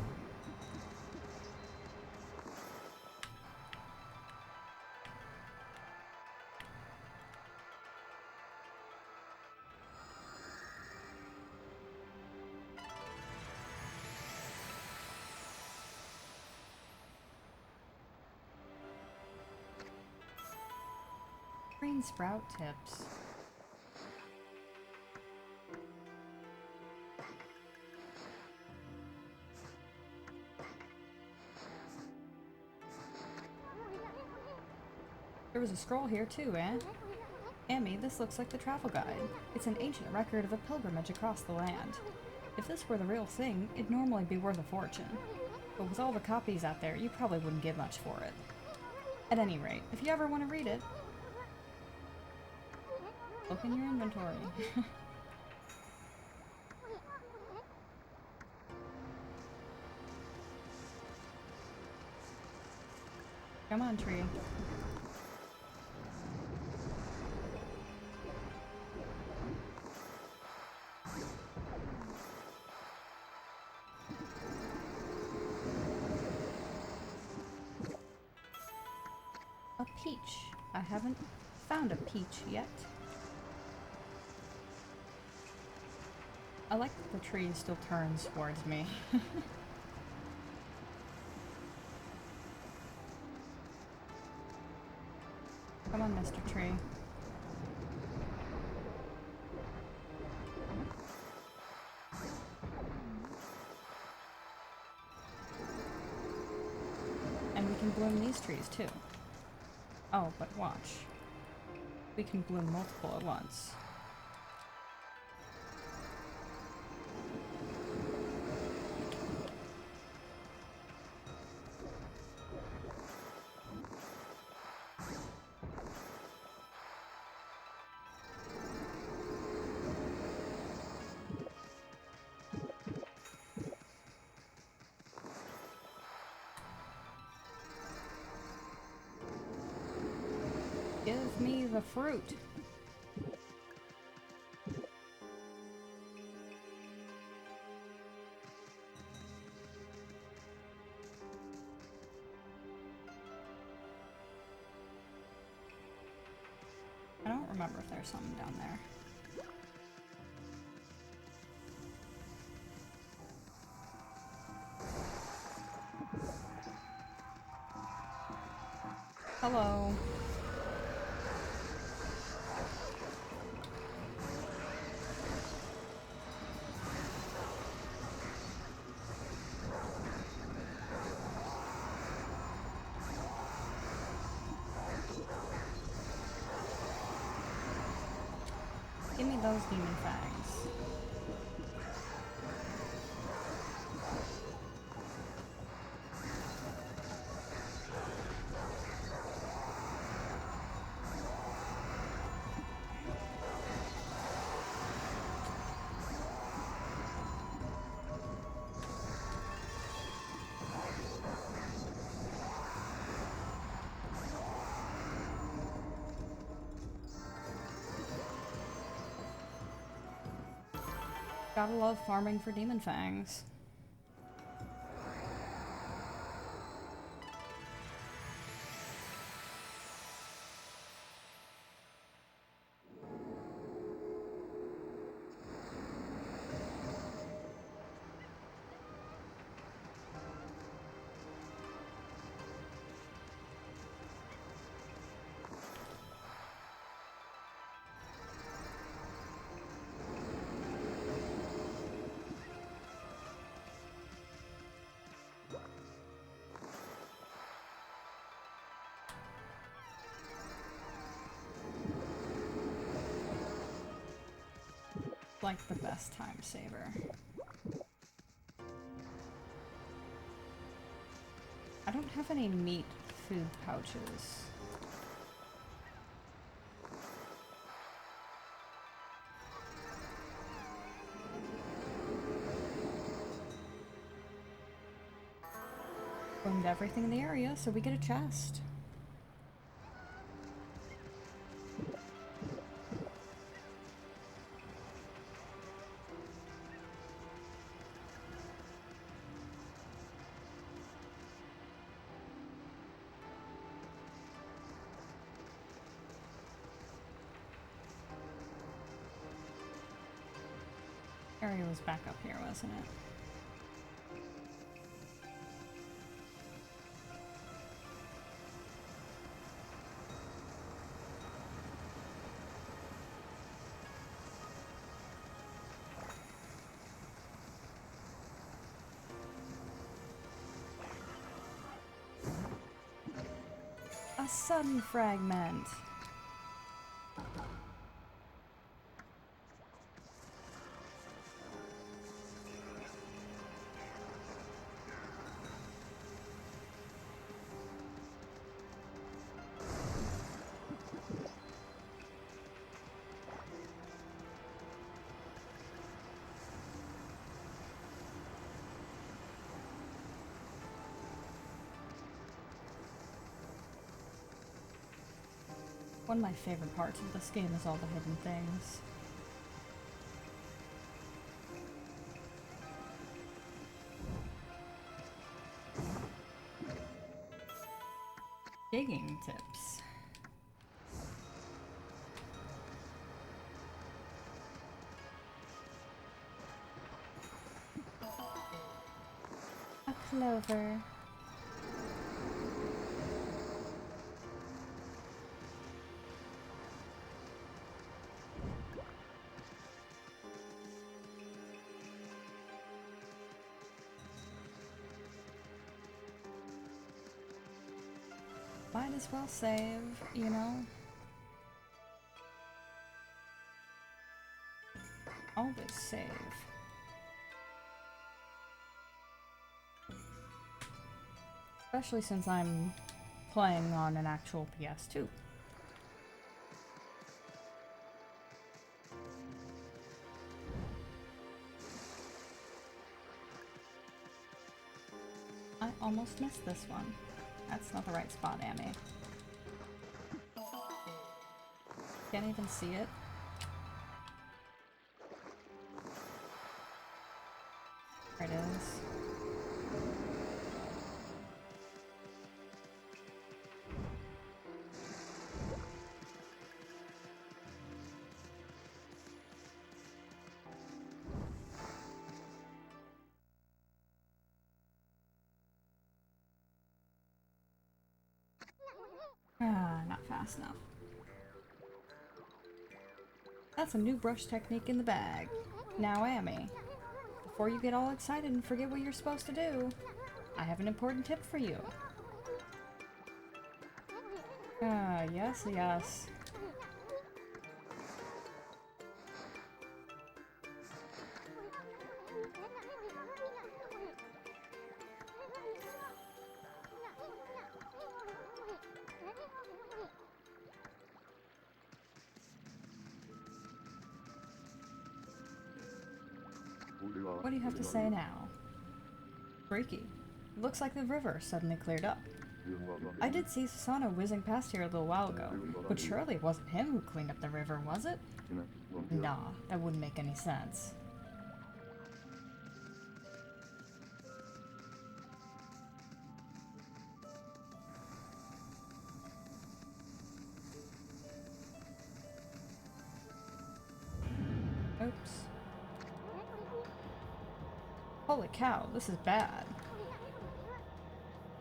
Green sprout tips. There was a scroll here too, eh? Amy, this looks like the travel guide. It's an ancient record of a pilgrimage across the land. If this were the real thing, it'd normally be worth a fortune. But with all the copies out there, you probably wouldn't get much for it. At any rate, if you ever want to read it, look in your inventory. Come on, tree. A peach. I haven't found a peach yet. I like that the tree still turns towards me. Come on, Mr. Tree. And we can bloom these trees too. Oh, but watch. We can bloom multiple at once. Give me the fruit. I don't remember if there's something down there. Hello. Give me those demon fangs. Gotta love farming for demon fangs. like the best time saver. I don't have any meat food pouches. Boomed everything in the area, so we get a chest. Area was back up here, wasn't it? A sun fragment. One of my favorite parts of this game is all the hidden things. Digging tips. A clover. Might as well save, you know? Always save. Especially since I'm playing on an actual PS2. I almost missed this one. That's not the right spot, Amy. Can't even see it. There it is. Not fast enough. That's a new brush technique in the bag. Now, Amy, before you get all excited and forget what you're supposed to do, I have an important tip for you. Yes, yes. What do you have to say now? Freaky. Looks like the river suddenly cleared up. I did see Susano whizzing past here a little while ago, but surely it wasn't him who cleaned up the river, was it? Nah, that wouldn't make any sense. Oops. Holy cow, this is bad.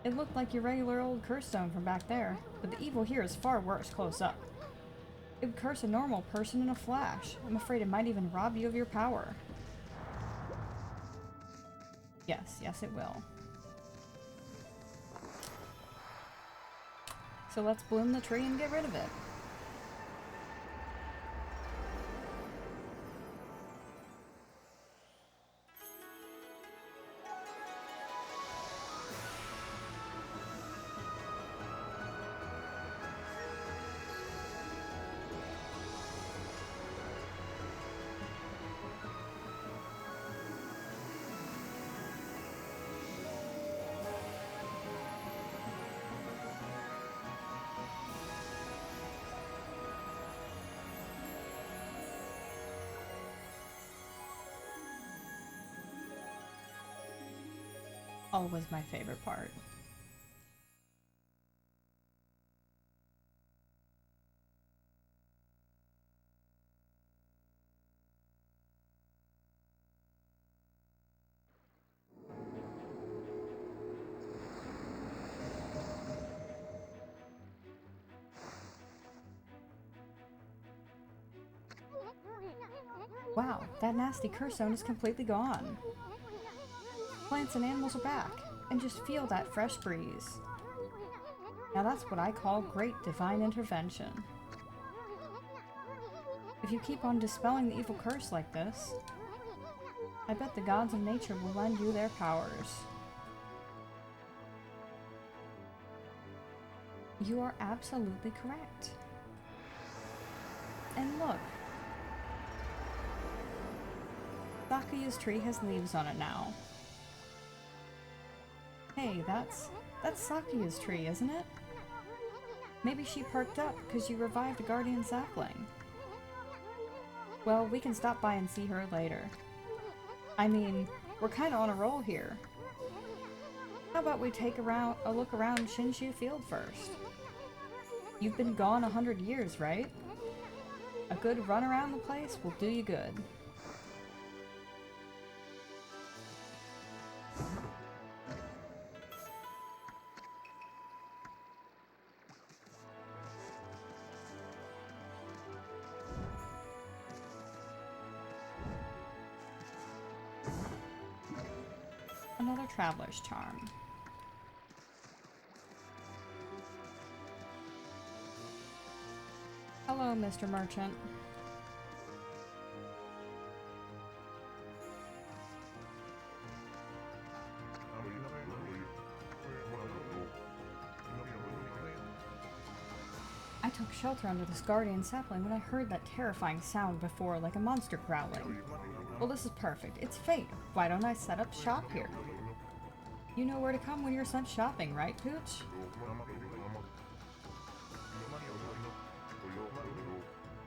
It looked like your regular old curse stone from back there, but the evil here is far worse close up. It would curse a normal person in a flash. I'm afraid it might even rob you of your power. Yes, yes it will. So let's bloom the tree and get rid of it. Always my favorite part. Wow, that nasty curse zone is completely gone. Plants and animals are back, and just feel that fresh breeze. Now that's what I call great divine intervention. If you keep on dispelling the evil curse like this, I bet the gods of nature will lend you their powers. You are absolutely correct. And look, Sakuya's tree has leaves on it now. Hey, that's Sakuya's tree, isn't it? Maybe she perked up because you revived a guardian sapling. Well, we can stop by and see her later. I mean, we're kinda on a roll here. How about we take a look around Shinshu Field first? You've been gone 100 years, right? A good run around the place will do you good. Another traveler's charm. Hello, Mr. Merchant. I took shelter under this guardian sapling when I heard that terrifying sound before, like a monster growling. Well, this is perfect. It's fate. Why don't I set up shop here? You know where to come when you're sent shopping, right, Pooch?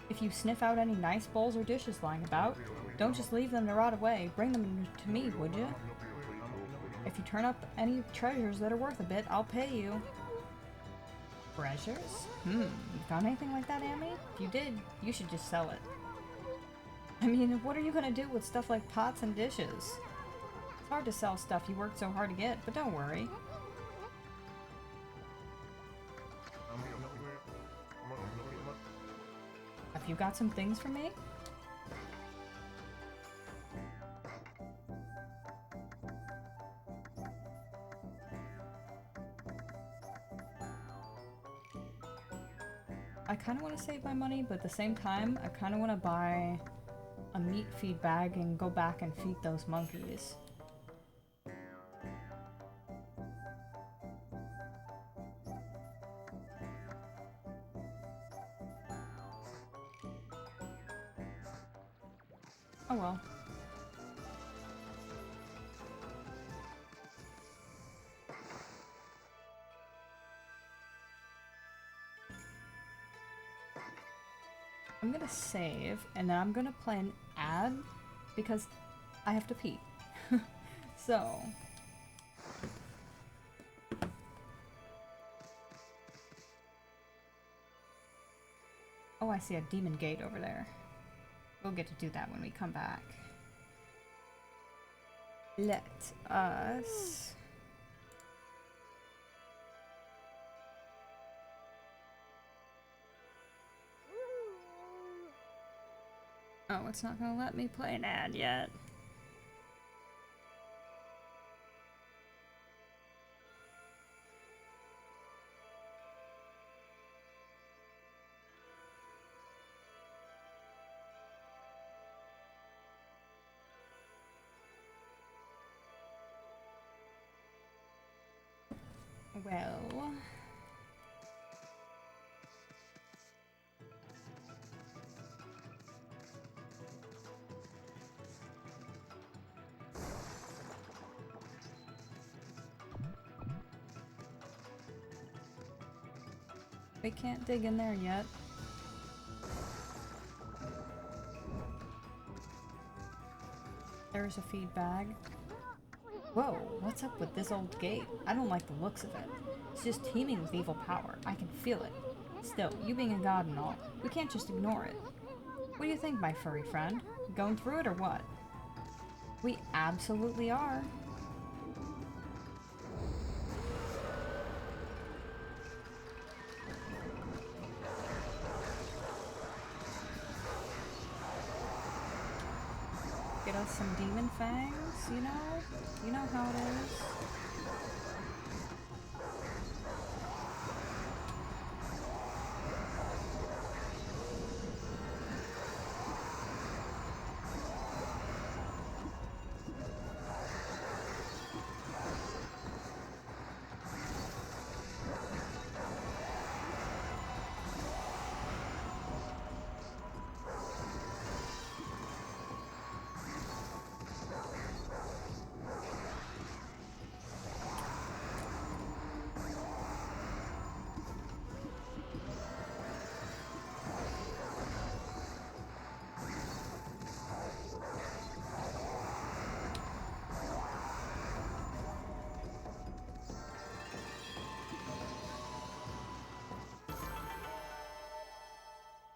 If you sniff out any nice bowls or dishes lying about, don't just leave them to rot away. Bring them to me, would you? If you turn up any treasures that are worth a bit, I'll pay you. Treasures? You found anything like that, Amy? If you did, you should just sell it. I mean, what are you gonna do with stuff like pots and dishes? It's hard to sell stuff you worked so hard to get, but don't worry. Have you got some things for me? I kind of want to save my money, but at the same time, I kind of want to buy a meat feed bag and go back and feed those monkeys. Oh well. I'm gonna save, and then I'm gonna play an ad, because I have to pee. So... Oh, I see a demon gate over there. We'll get to do that when we come back. Let us... Oh, it's not gonna let me play an ad yet. Well... We can't dig in there yet. There's a feed bag. Whoa, what's up with this old gate? I don't like the looks of it. It's just teeming with evil power. I can feel it. Still, you being a god and all, we can't just ignore it. What do you think, my furry friend? Going through it or what? We absolutely are. Get us some demon fangs, you know? You know how it is.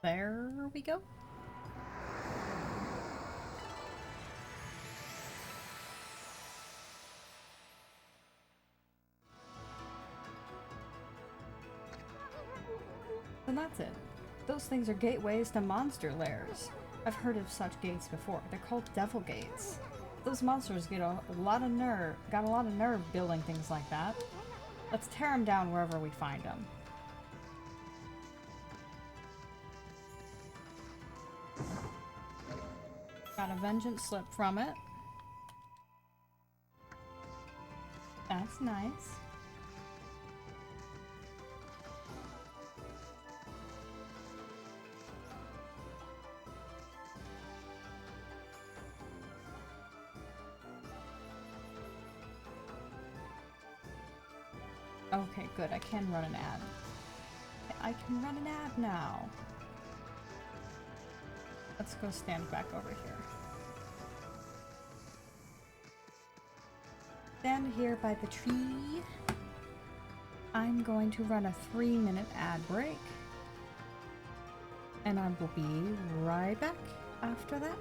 There we go. And that's it. Those things are gateways to monster lairs. I've heard of such gates before. They're called devil gates. Those monsters got a lot of nerve building things like that. Let's tear them down wherever we find them. Got a vengeance slip from it. That's nice. Okay, good. I can run an ad. I can run an ad now. Let's go stand back over here. Stand here by the tree. I'm going to run a 3-minute ad break. And I will be right back after that.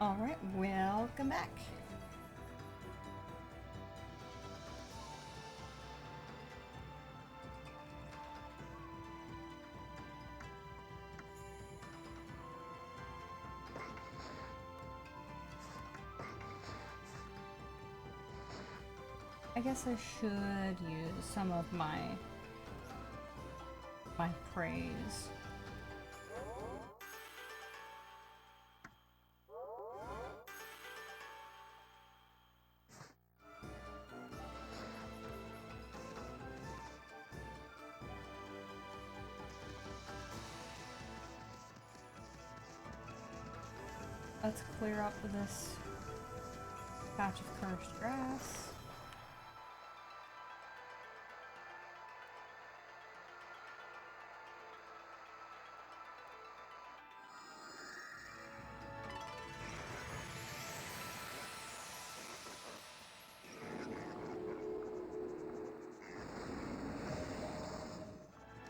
Alright, welcome back. I guess I should use some of my praise. Let's clear up this patch of cursed grass.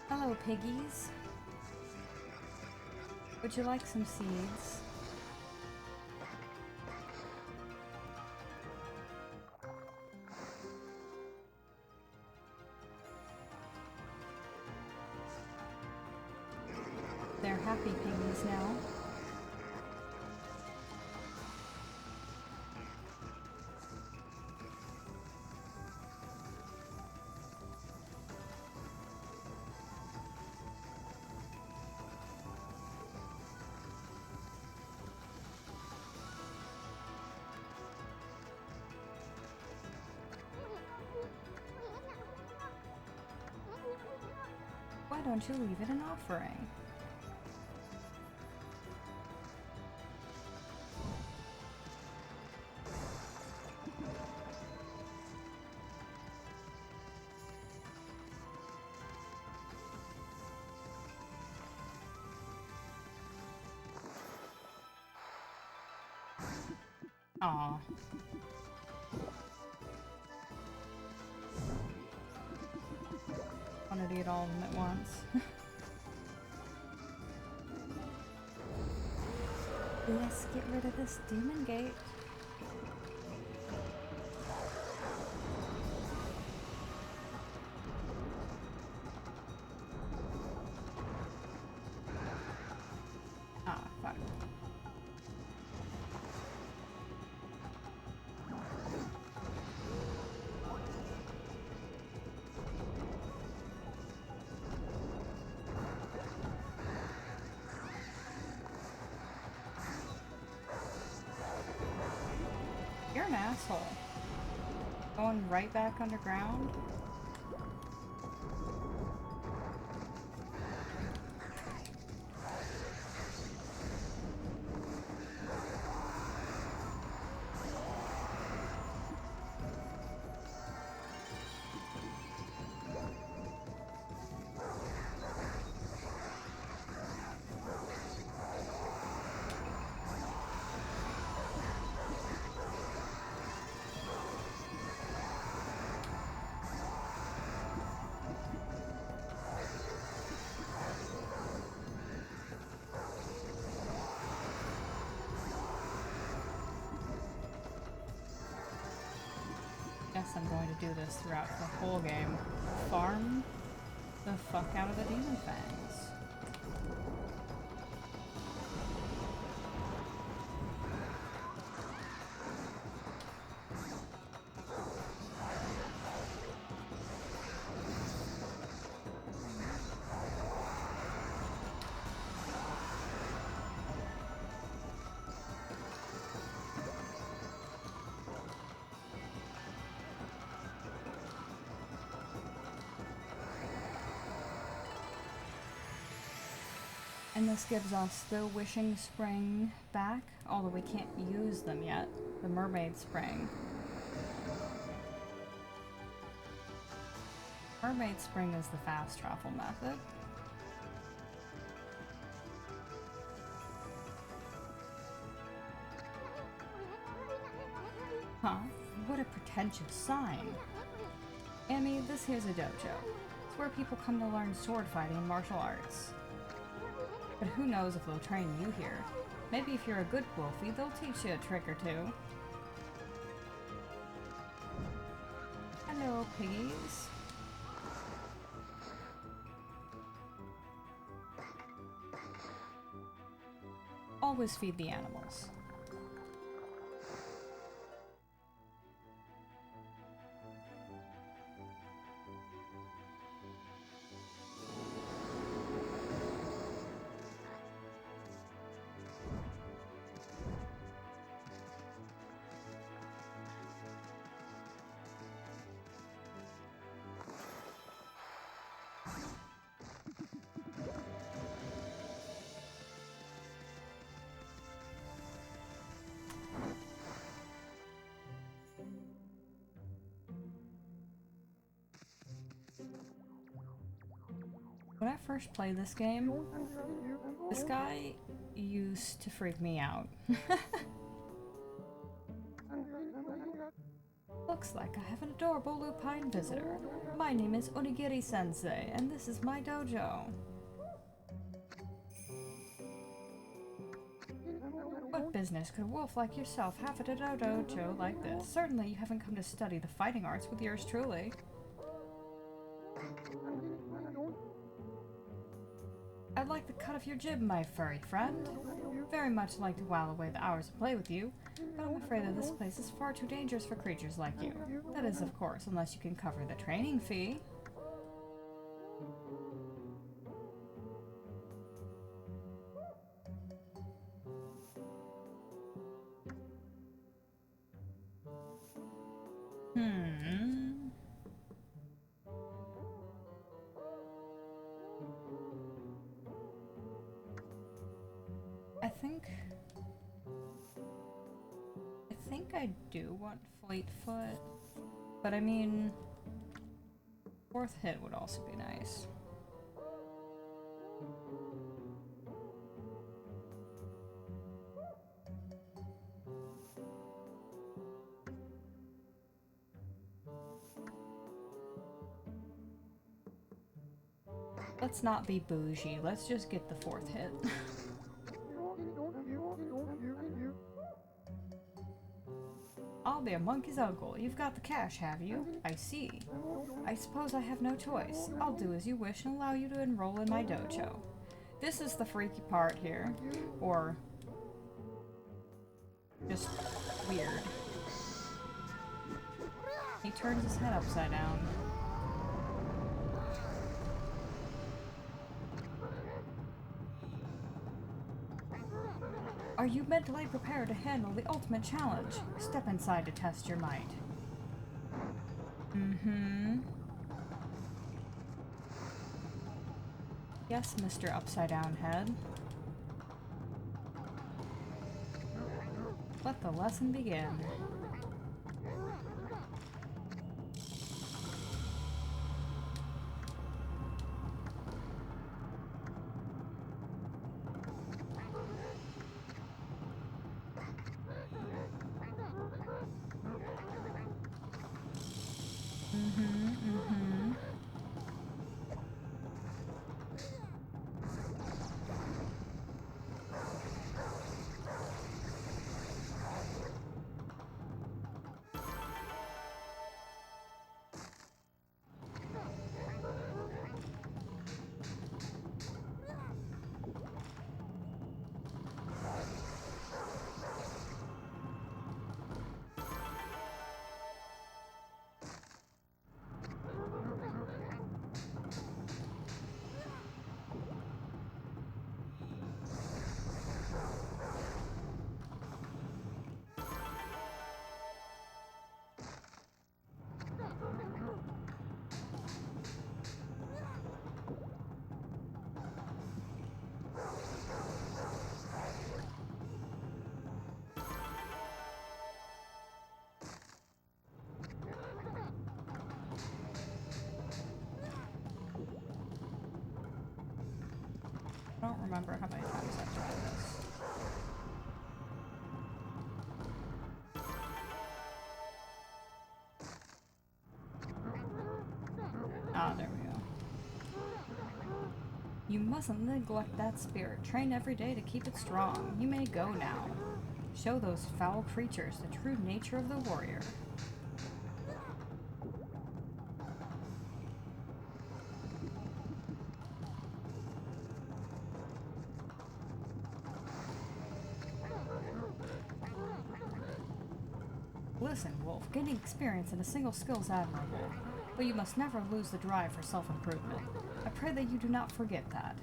Hello, piggies. Would you like some seeds? They're happy piggies now. Why don't you leave it an offering? Aw. Wanted to eat all of them at once. Let's get rid of this demon gate. Ah, fuck. You're an asshole. Going right back underground? Guess I'm going to do this throughout the whole game. Farm the fuck out of the demon fangs. And this gives us the Wishing Spring back, although we can't use them yet. The Mermaid Spring. Mermaid Spring is the fast travel method. Huh? What a pretentious sign. Amy, this here's a dojo. It's where people come to learn sword fighting and martial arts. But who knows if they'll train you here. Maybe if you're a good wolfie, they'll teach you a trick or two. Hello, piggies. Always feed the animals. When I first played this game, this guy used to freak me out. Looks like I have an adorable lupine visitor. My name is Onigiri-sensei, and this is my dojo. What business could a wolf like yourself have at a dojo like this? Certainly you haven't come to study the fighting arts with yours truly. I'd like the cut of your jib, my furry friend. Very much like to while away the hours of play with you, but I'm afraid that this place is far too dangerous for creatures like you. That is, of course, unless you can cover the training fee. I think I do want Fleetfoot, but I mean, fourth hit would also be nice. Let's not be bougie, let's just get the fourth hit. I'll be a monkey's uncle. You've got the cash, have you? I see. I suppose I have no choice. I'll do as you wish and allow you to enroll in my dojo. This is the freaky part here. Or just weird. He turns his head upside down. Are you mentally prepared to handle the ultimate challenge? Step inside to test your might. Yes, Mr. Upside Down Head. Let the lesson begin. I don't remember how many times I've tried this. Ah, there we go. You mustn't neglect that spirit. Train every day to keep it strong. You may go now. Show those foul creatures the true nature of the warrior. Listen, Wolf, gaining experience in a single skill is admirable, but you must never lose the drive for self-improvement. I pray that you do not forget that.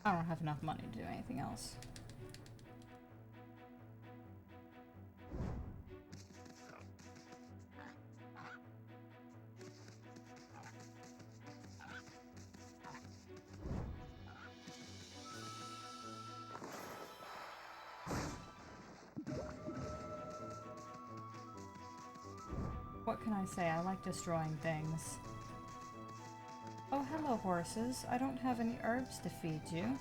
I don't have enough money to do anything else. What can I say? I like destroying things. Oh, hello, horses. I don't have any herbs to feed you.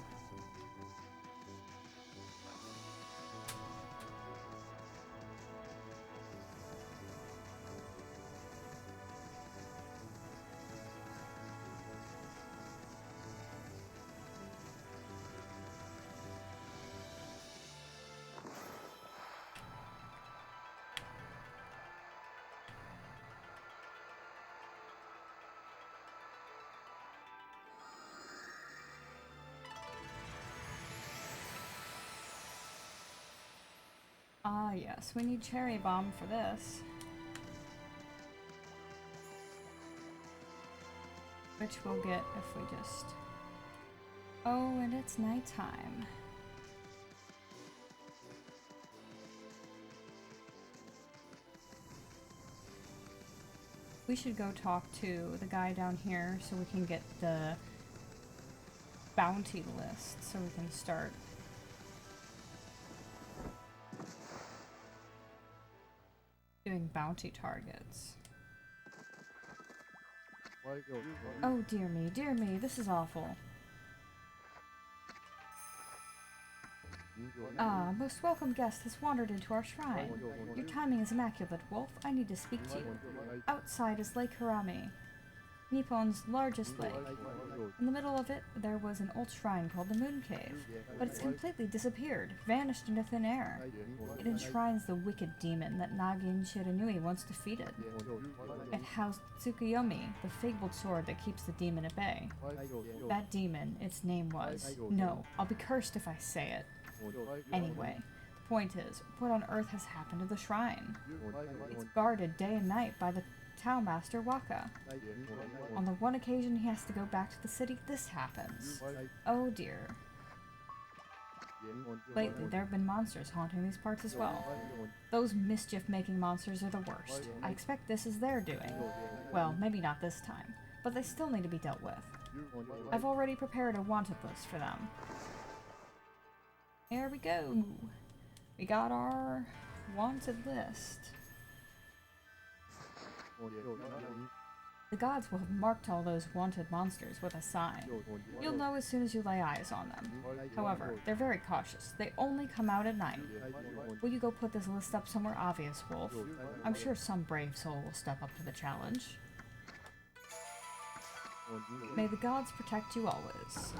Ah, yes, we need cherry bomb for this. Which we'll get if we just... Oh, and it's nighttime. We should go talk to the guy down here so we can get the bounty list so we can start doing bounty targets. Oh dear me, this is awful. Ah, most welcome guest has wandered into our shrine. Your timing is immaculate, Wolf. I need to speak to you. Outside is Lake Harami, Nippon's largest lake. In the middle of it, there was an old shrine called the Moon Cave, but it's completely disappeared, vanished into thin air. It enshrines the wicked demon that Nagin Shiranui once defeated. It housed Tsukuyomi, the fabled sword that keeps the demon at bay. That demon, its name was... No, I'll be cursed if I say it. Anyway, the point is, what on earth has happened to the shrine? It's guarded day and night by the Tao Master Waka. On the one occasion he has to go back to the city, this happens. Oh dear. Lately, there have been monsters haunting these parts as well. Those mischief-making monsters are the worst. I expect this is their doing. Well, maybe not this time, but they still need to be dealt with. I've already prepared a wanted list for them. There we go. We got our wanted list. The gods will have marked all those wanted monsters with a sign. You'll know as soon as you lay eyes on them. However, they're very cautious. They only come out at night. Will you go put this list up somewhere obvious, Wolf? I'm sure some brave soul will step up to the challenge. May the gods protect you always.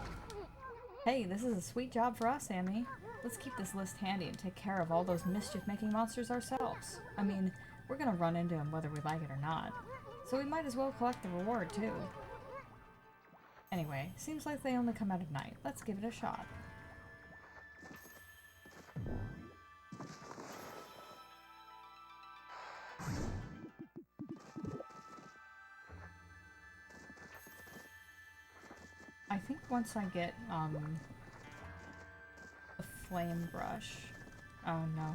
Hey, this is a sweet job for us, Amy. Let's keep this list handy and take care of all those mischief-making monsters ourselves. I mean, we're gonna run into them whether we like it or not. So we might as well collect the reward, too. Anyway, seems like they only come out at night. Let's give it a shot. I think once I get, the flame brush... Oh no.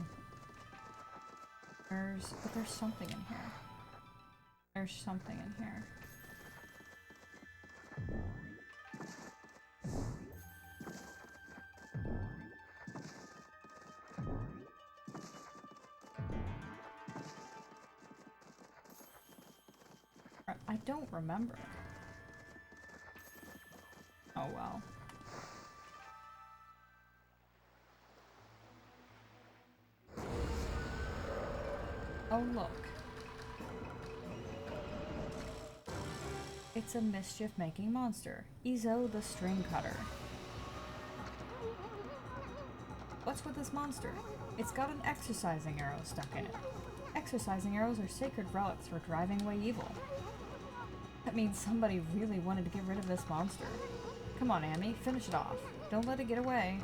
But there's something in here. There's something in here. I don't remember. Oh well. Oh, look. It's a mischief-making monster. Izo the String Cutter. What's with this monster? It's got an exercising arrow stuck in it. Exercising arrows are sacred relics for driving away evil. That means somebody really wanted to get rid of this monster. Come on, Amy, finish it off. Don't let it get away.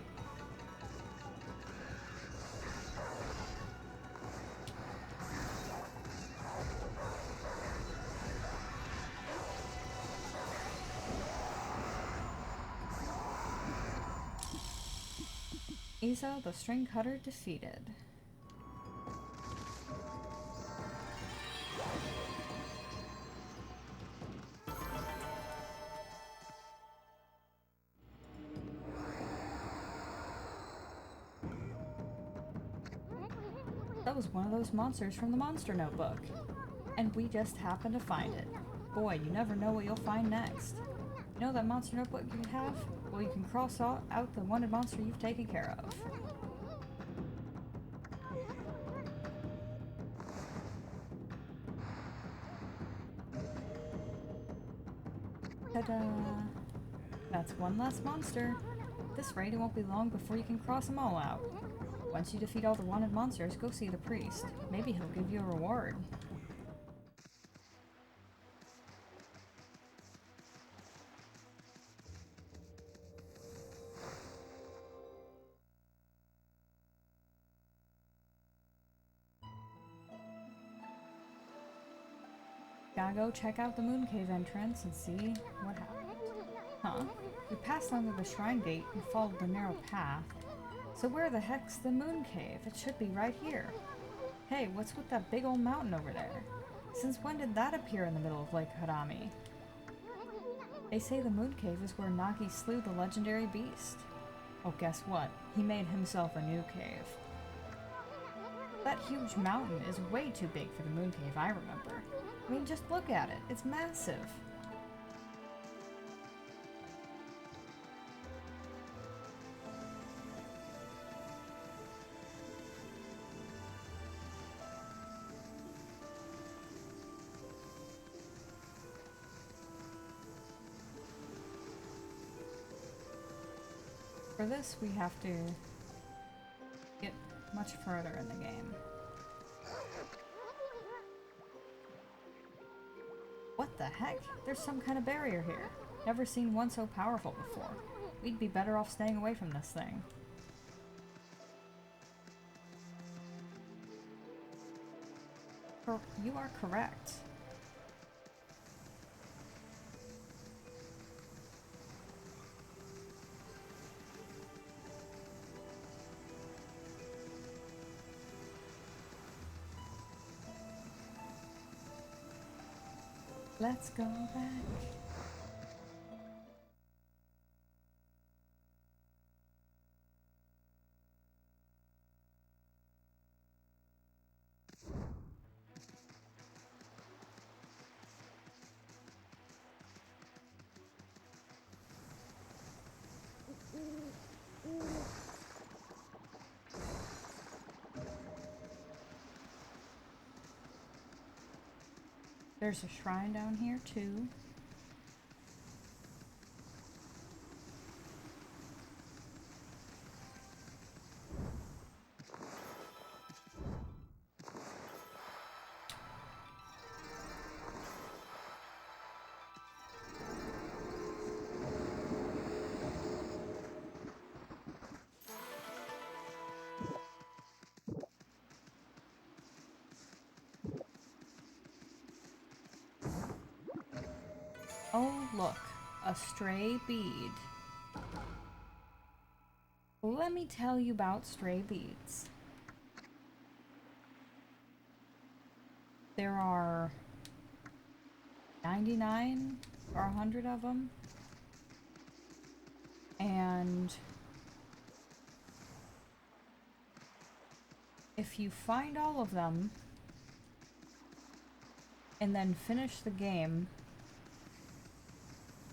Izo the String Cutter defeated. That was one of those monsters from the Monster Notebook. And we just happened to find it. Boy, you never know what you'll find next. You know that Monster Notebook you have? Well, you can cross out the wanted monster you've taken care of. Ta-da! That's one less monster. At this rate, it won't be long before you can cross them all out. Once you defeat all the wanted monsters, go see the priest. Maybe he'll give you a reward. Gotta go check out the Moon Cave entrance and see what happened. Huh? We passed under the shrine gate and followed the narrow path. So where the heck's the Moon Cave? It should be right here. Hey, what's with that big old mountain over there? Since when did that appear in the middle of Lake Harami? They say the Moon Cave is where Nagi slew the legendary beast. Oh, guess what? He made himself a new cave. That huge mountain is way too big for the Moon Cave I remember. I mean, just look at it. It's massive. For this, we have to get much further in the game. What the heck? There's some kind of barrier here. Never seen one so powerful before. We'd be better off staying away from this thing. You are correct. Let's go back. There's a shrine down here too. Oh, look, a stray bead. Let me tell you about stray beads. There are 99 or 100 of them. And if you find all of them and then finish the game,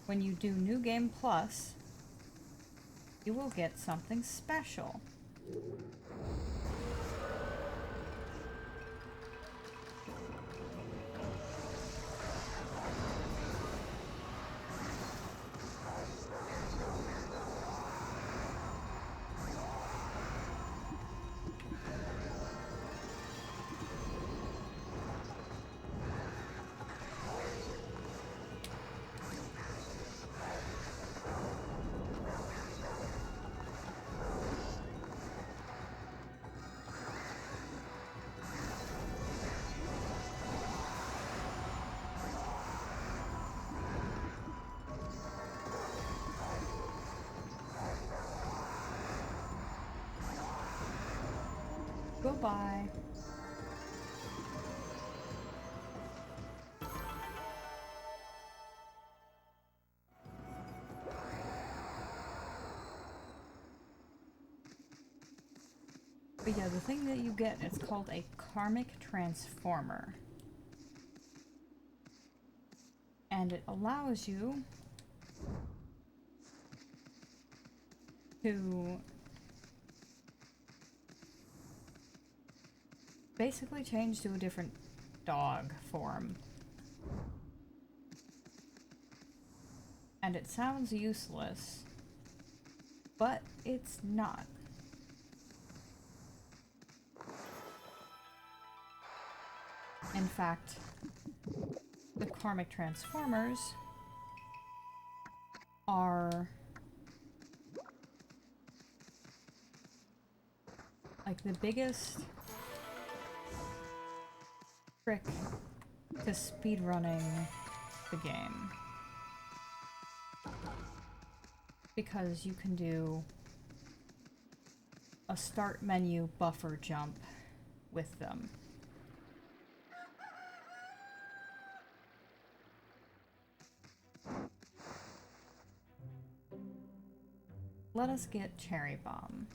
when you do New Game Plus, you will get something special. Goodbye. But yeah, the thing that you get is called a karmic transformer. And it allows you to basically change to a different dog form. And it sounds useless, but it's not. In fact, the karmic transformers are like the biggest trick to speedrunning the game. Because you can do a start menu buffer jump with them. Let us get Cherry Bomb.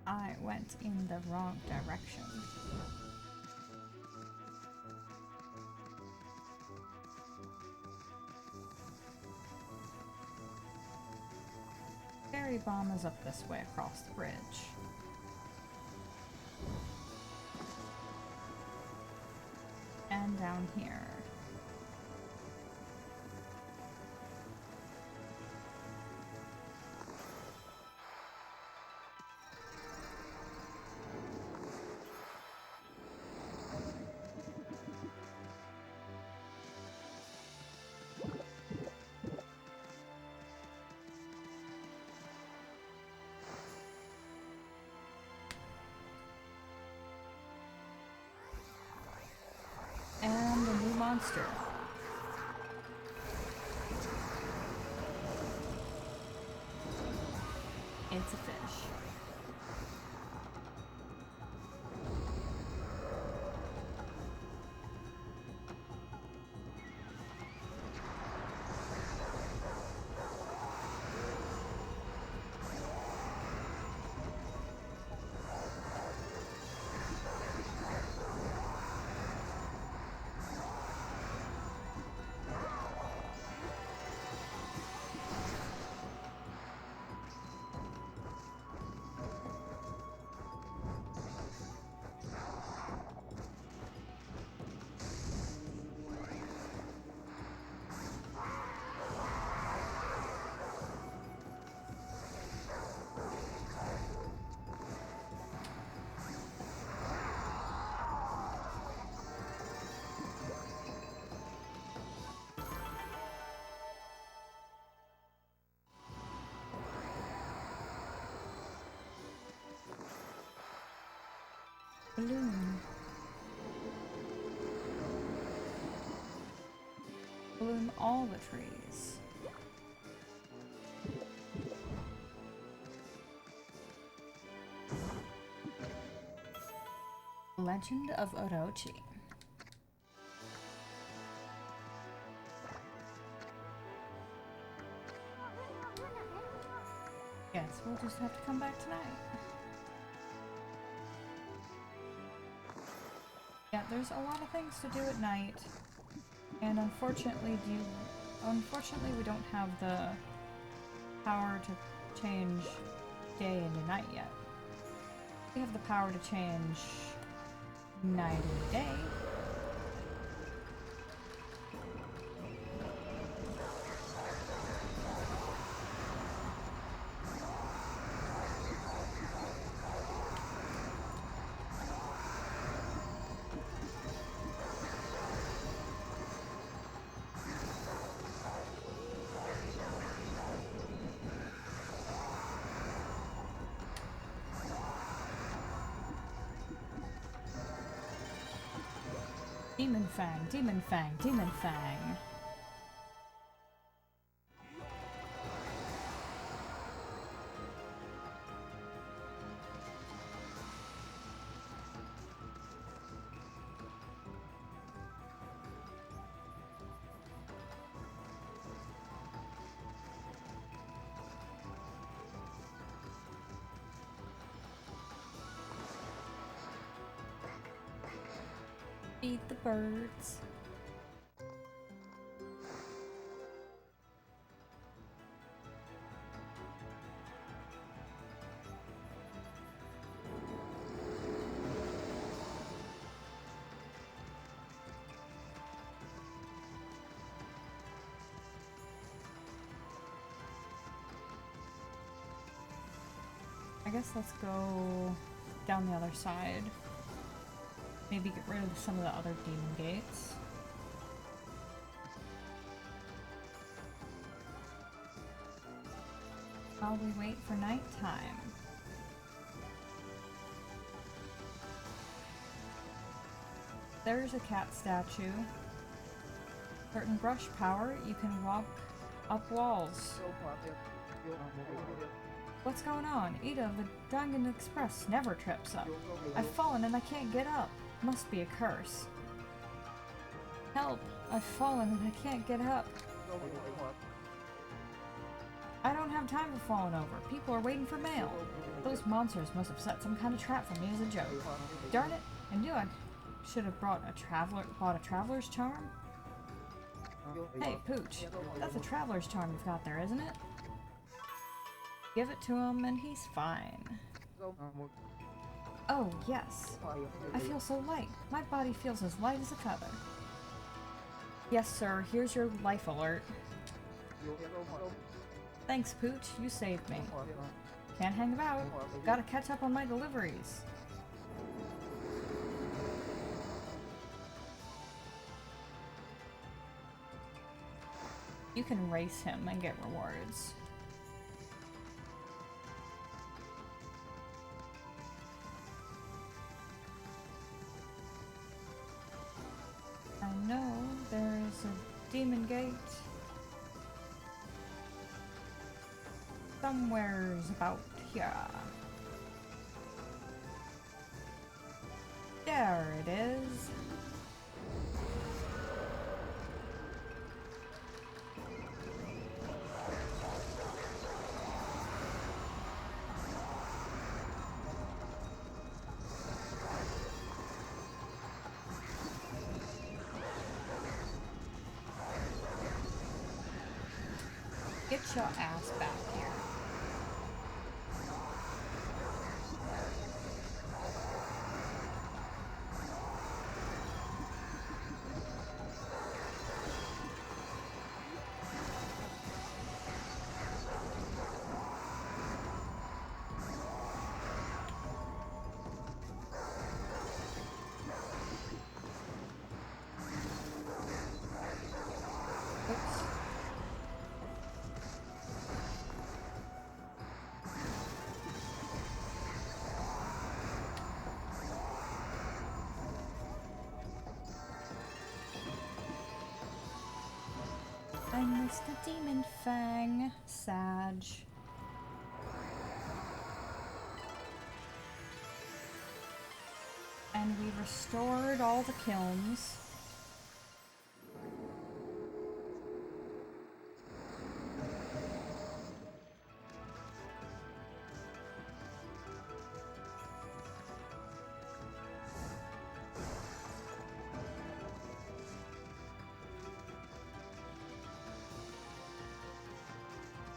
I went in the wrong direction. Cherry Bomb is up this way across the bridge. And down here. And a new monster. It's a fish. Bloom. Bloom all the trees. Legend of Orochi. Yes, we'll just have to come back tonight. Yeah, there's a lot of things to do at night, and unfortunately we don't have the power to change day into night yet. We have the power to change night into day. Demon Fang, Demon Fang, Demon Fang. Feed the birds. I guess let's go down the other side. Maybe get rid of some of the other demon gates. While we wait for nighttime. There's a cat statue. Certain brush power, you can walk up walls. What's going on? Ida, the Dangan Express never trips up. I've fallen and I can't get up. Must be a curse. Help! I've fallen and I can't get up. I don't have time for falling over. People are waiting for mail. Those monsters must have set some kind of trap for me as a joke. Darn it! I knew I should have bought a traveler's charm. Hey, Pooch. That's a traveler's charm you've got there, isn't it? Give it to him and he's fine. Oh, yes. I feel so light. My body feels as light as a feather. Yes, sir. Here's your life alert. Thanks, Pooch. You saved me. Can't hang about. Gotta catch up on my deliveries. You can race him and get rewards. I know there's a demon gate somewheres about here. There it is. Get your ass back here. I missed the demon fang. Sag. And we restored all the kilns.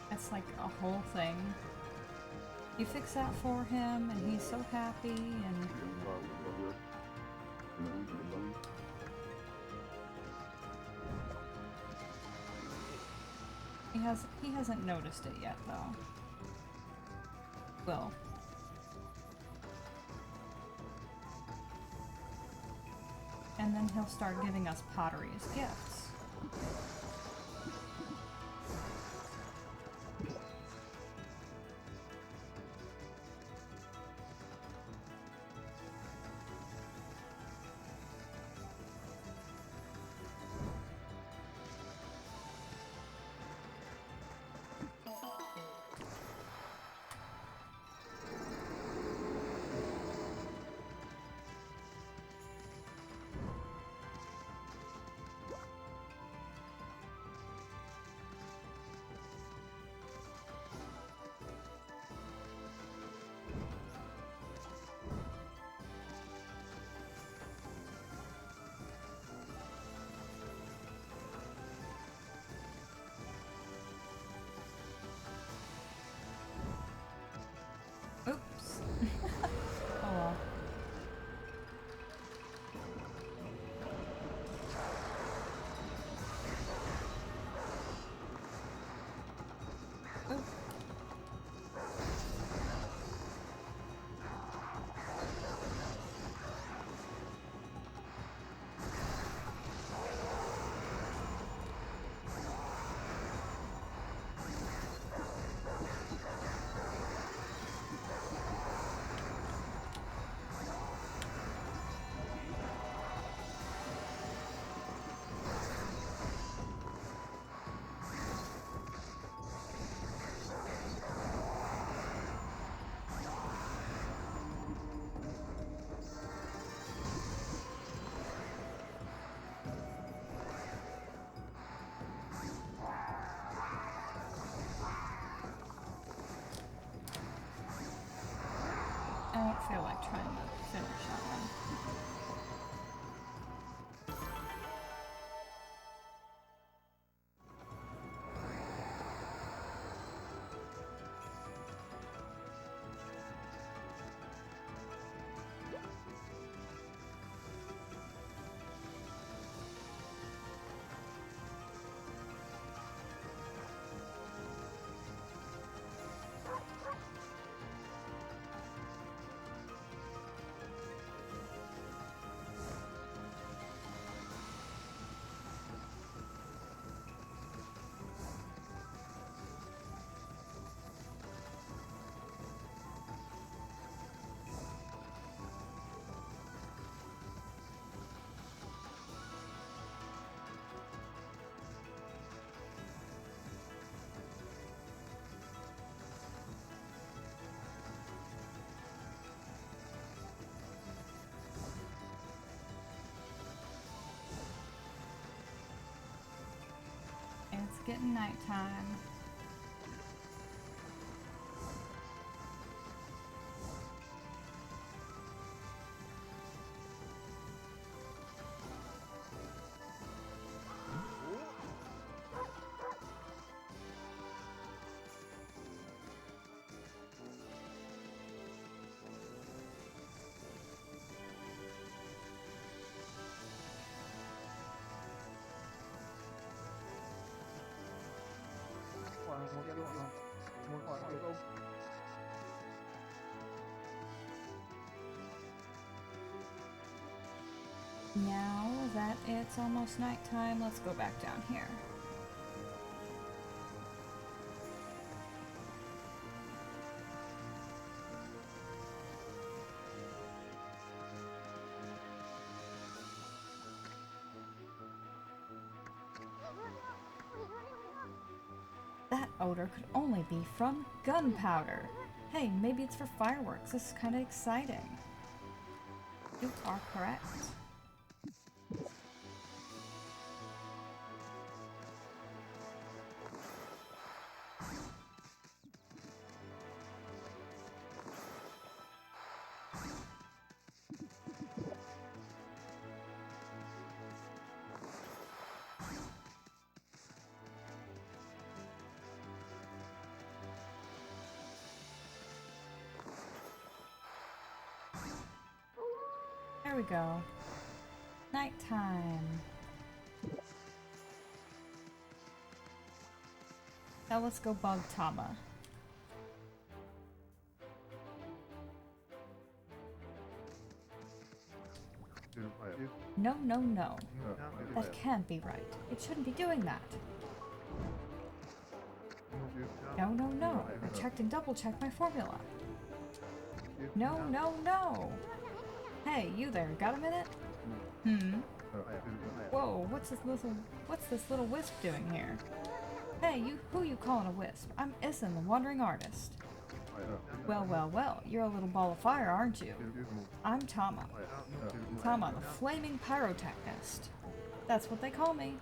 It's like a whole thing. You fix that for him and he's so happy and he hasn't noticed it yet though. Will. And then he'll start giving us pottery as gifts. getting nighttime. Now that it's almost nighttime, let's go back down here. That odor could only be from gunpowder. Hey, maybe it's for fireworks. This is kind of exciting. You are correct. There we go. Nighttime. Now let's go bug Tama. No, no, no. That can't be right. It shouldn't be doing that. No, no, no. I checked and double-checked my formula. No, no, no. Hey, you there, got a minute? Whoa, what's this little wisp doing here? Hey, who you calling a wisp? I'm Issen, the wandering artist. Well, well, well, you're a little ball of fire, aren't you? I'm Tama. Tama, the flaming pyrotechnist. That's what they call me.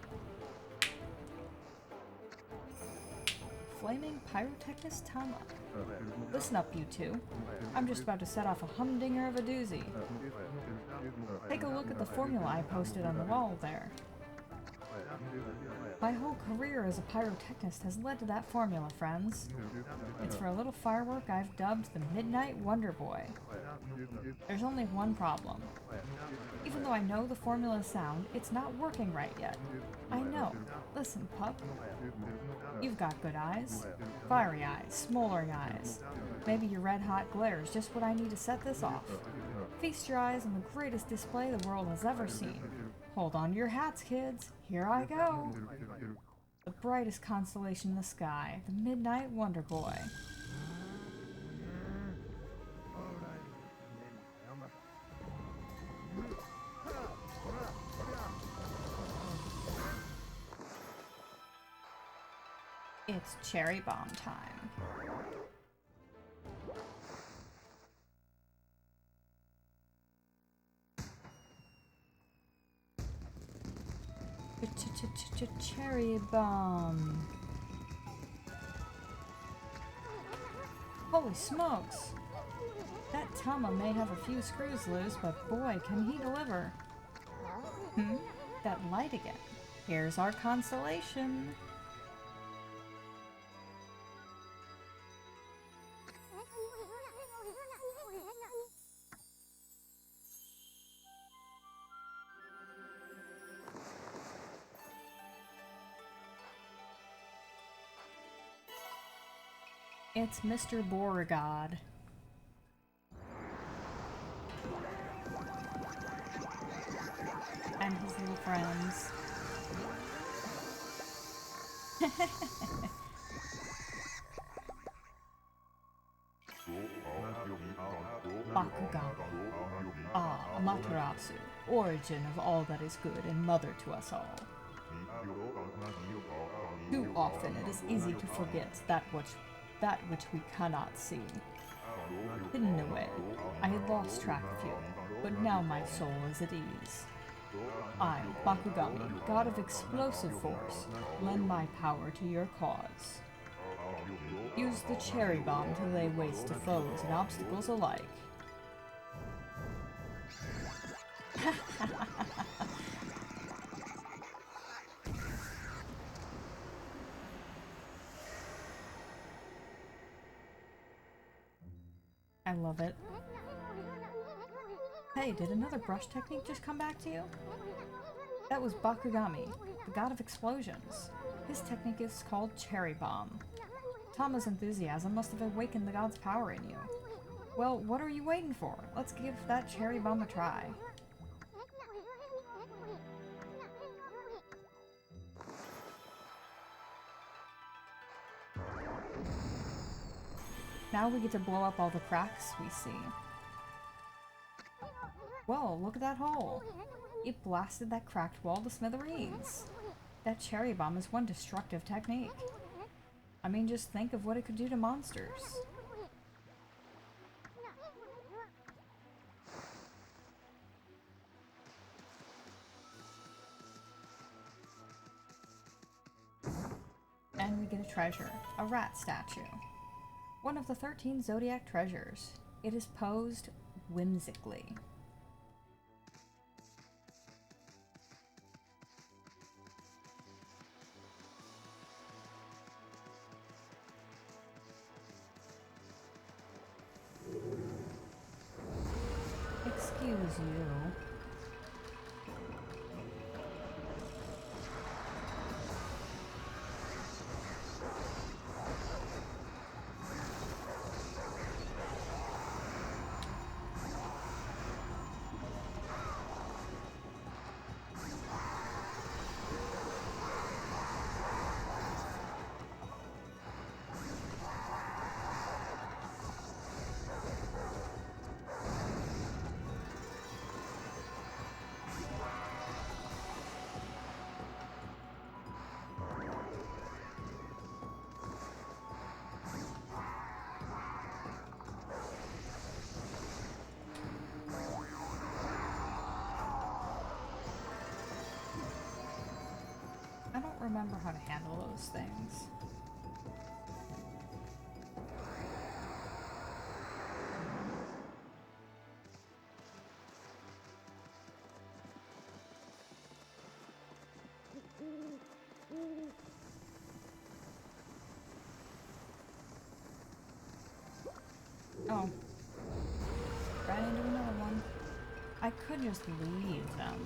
Flaming pyrotechnist Tama. Listen up, you two. I'm just about to set off a humdinger of a doozy. Take a look at the formula I posted on the wall there. My whole career as a pyrotechnist has led to that formula, friends. It's for a little firework I've dubbed the Midnight Wonder Boy. There's only one problem. Even though I know the formula is sound, it's not working right yet. I know. Listen, pup. You've got good eyes. Fiery eyes, smoldering eyes. Maybe your red-hot glare is just what I need to set this off. Feast your eyes on the greatest display the world has ever seen. Hold on to your hats, kids. Here I go. The brightest constellation in the sky, the Midnight Wonder Boy. It's cherry bomb time. Cherry bomb. Holy smokes! That Tama may have a few screws loose, but boy, can he deliver. That light again. Here's our constellation. It's Mr. Beauregard. And his little friends. Bakugan. Ah, Amaterasu, origin of all that is good and mother to us all. Too often it is easy to forget that which we cannot see. Hidden away, I had lost track of you, but now my soul is at ease. I, Bakugami, god of explosive force, lend my power to your cause. Use the cherry bomb to lay waste to foes and obstacles alike. I love it. Hey, did another brush technique just come back to you? That was Bakugami, the god of explosions. His technique is called Cherry Bomb. Tama's enthusiasm must have awakened the god's power in you. Well, what are you waiting for? Let's give that Cherry Bomb a try. Now we get to blow up all the cracks we see. Whoa, look at that hole! It blasted that cracked wall to smithereens. That cherry bomb is one destructive technique. I mean, just think of what it could do to monsters. And we get a treasure, a rat statue. One of the 13 zodiac treasures. It is posed whimsically. Excuse you. I don't remember how to handle those things. Oh. Ran into another one. I could just leave them.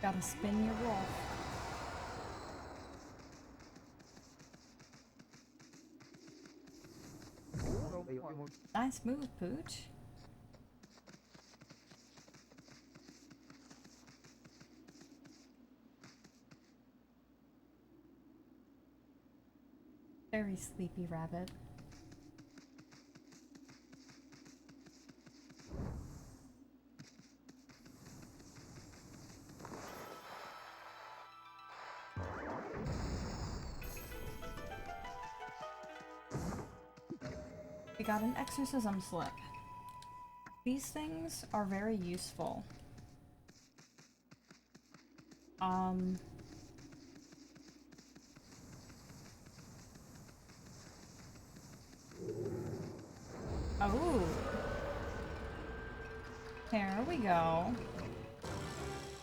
Gotta spin your wolf. Nice move, Pooch. Very sleepy rabbit. We got an exorcism slip. These things are very useful. Oh. There we go.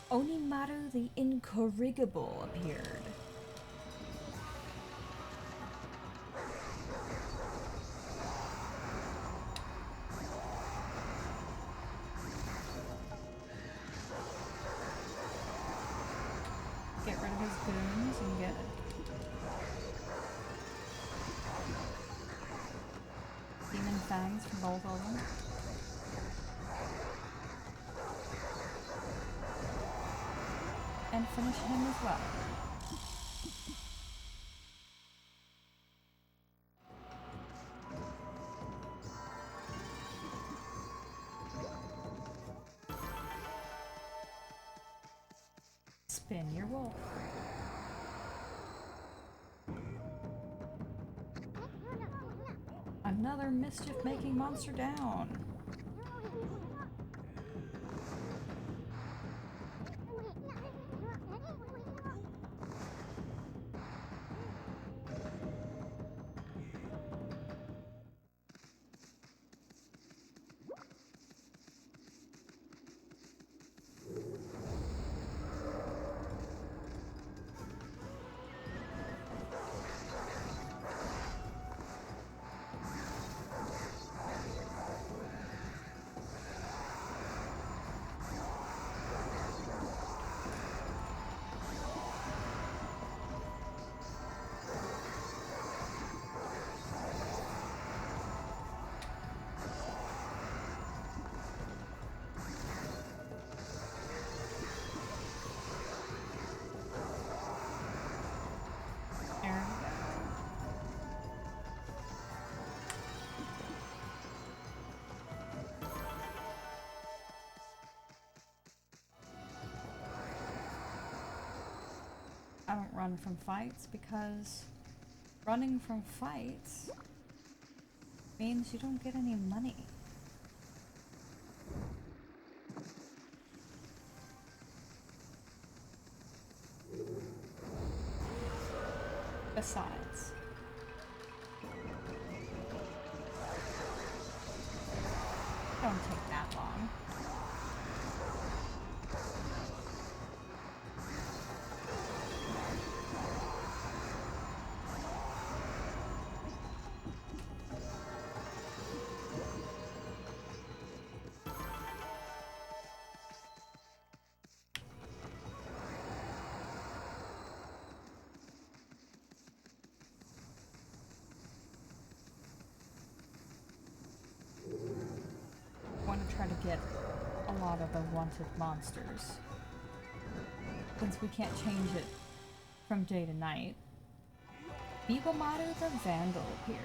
Onimaru the Incorrigible appeared. Get rid of his goons and get demon fangs from both of them. and finish him as well. Spin your wolf. Another mischief-making monster down. I don't run from fights because running from fights means you don't get any money. Besides, don't take that long. Try to get a lot of the wanted monsters. Since we can't change it from day to night. Bigomaru the Vandal appeared.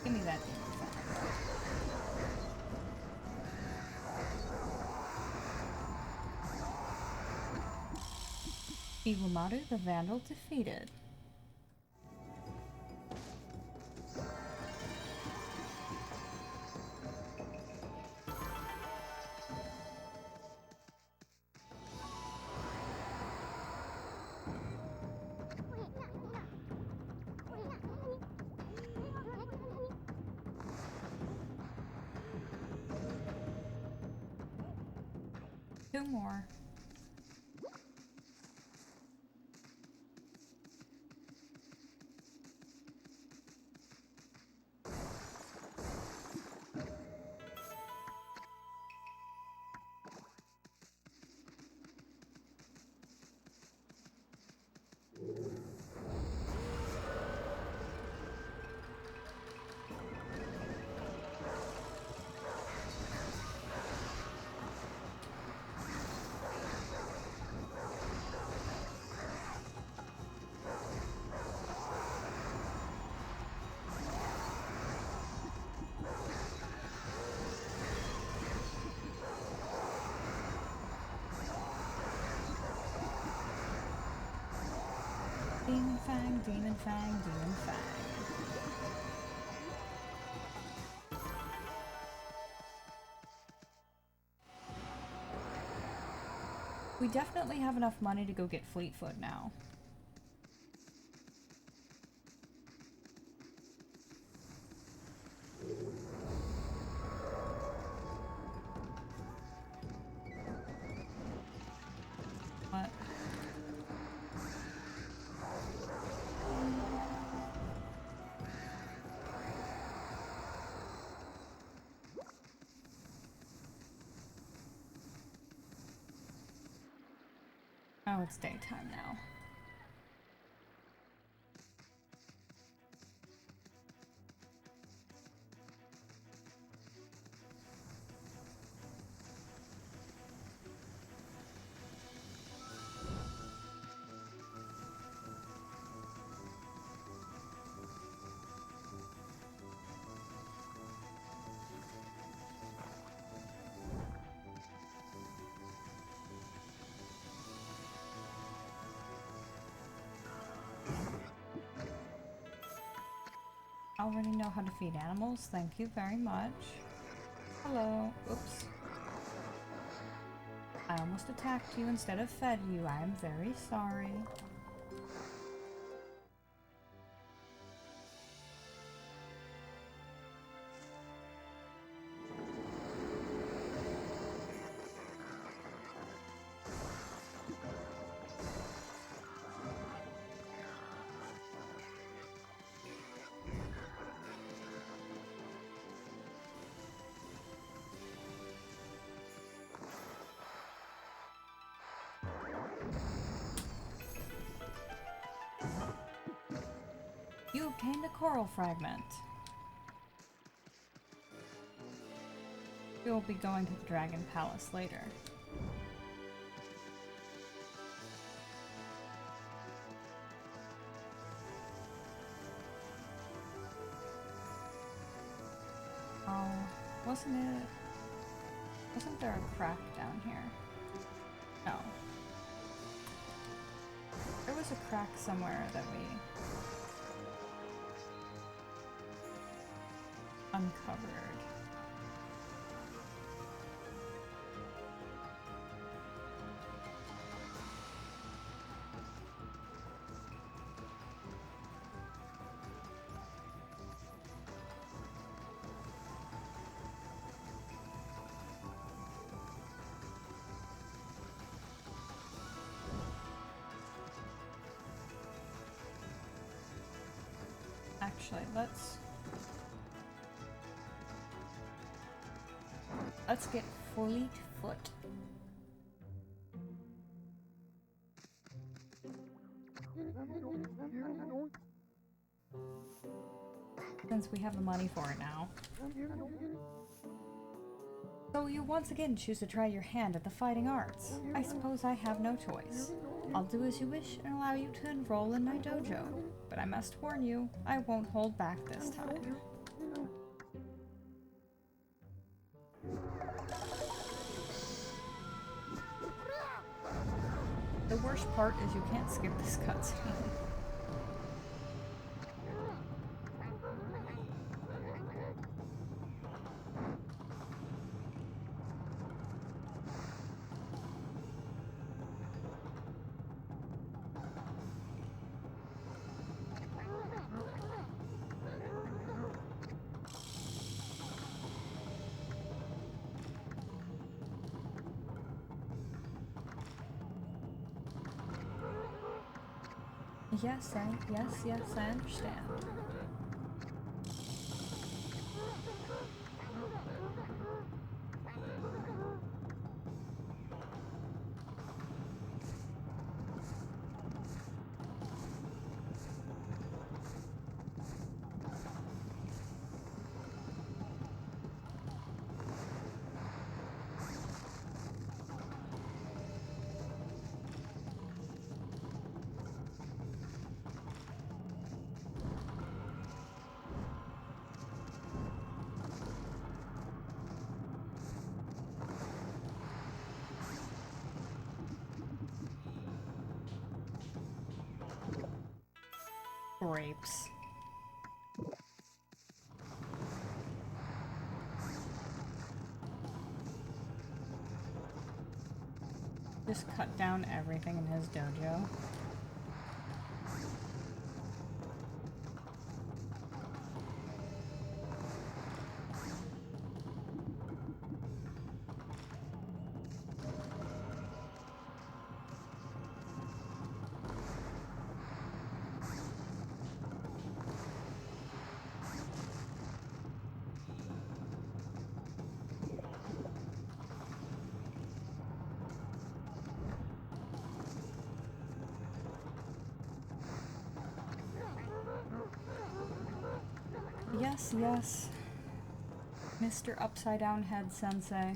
Give me that thing. Bigomaru the Vandal defeated. Two more. Demon Fang, Demon Fang, Demon Fang. We definitely have enough money to go get Fleetfoot now. What? Oh, it's daytime now. already know how to feed animals. Thank you very much. Hello. Oops. I almost attacked you instead of fed you. I am very sorry. You obtained a coral fragment. You'll be going to the Dragon Palace later. Oh, wasn't there a crack down here? No. There was a crack somewhere that we uncovered. Actually, let's get Fleet Foot. Since we have the money for it now. So you once again choose to try your hand at the fighting arts. I suppose I have no choice. I'll do as you wish and allow you to enroll in my dojo. But I must warn you, I won't hold back this time. The worst part is you can't skip this cutscene. Yes, I understand. Grapes. Just cut down everything in his dojo. Yes. Mr. Upside Down Head Sensei.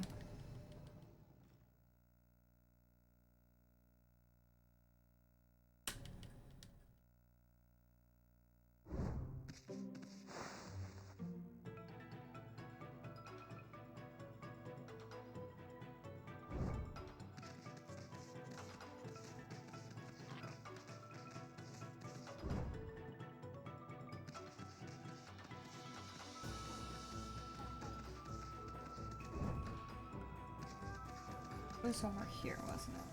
It was over here, wasn't it?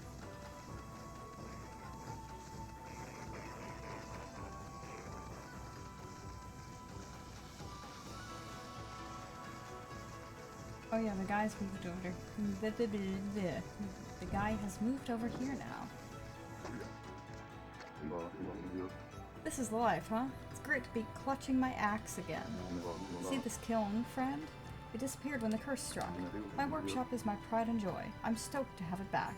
Oh yeah, the guy's moved over. The guy has moved over here now. This is the life, huh? It's great to be clutching my axe again. See this kiln, friend? It disappeared when the curse struck. My workshop is my pride and joy. I'm stoked to have it back.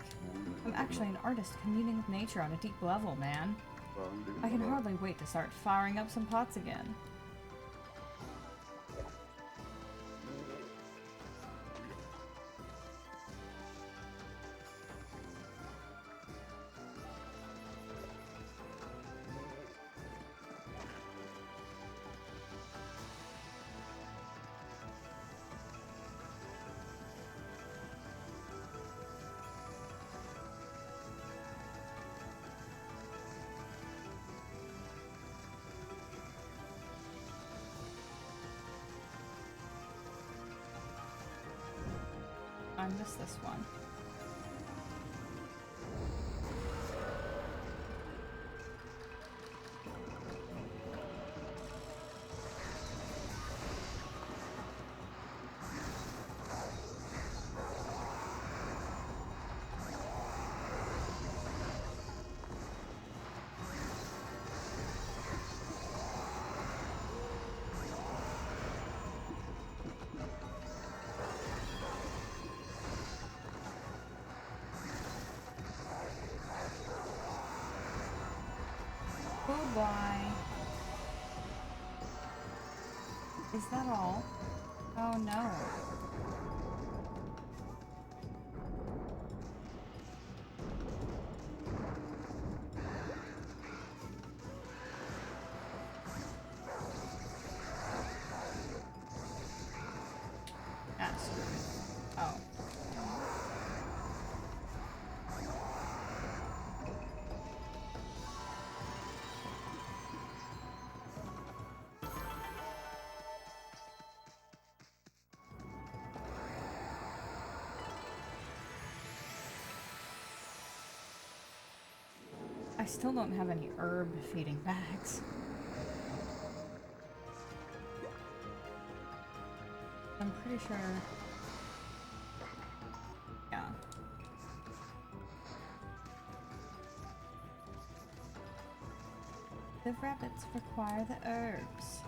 I'm actually an artist communing with nature on a deep level, man. I can hardly wait to start firing up some pots again. I missed this one. Goodbye. Is that all? Oh no. Ah, screw it. Oh. I still don't have any herb feeding bags. I'm pretty sure... Yeah. The rabbits require the herbs.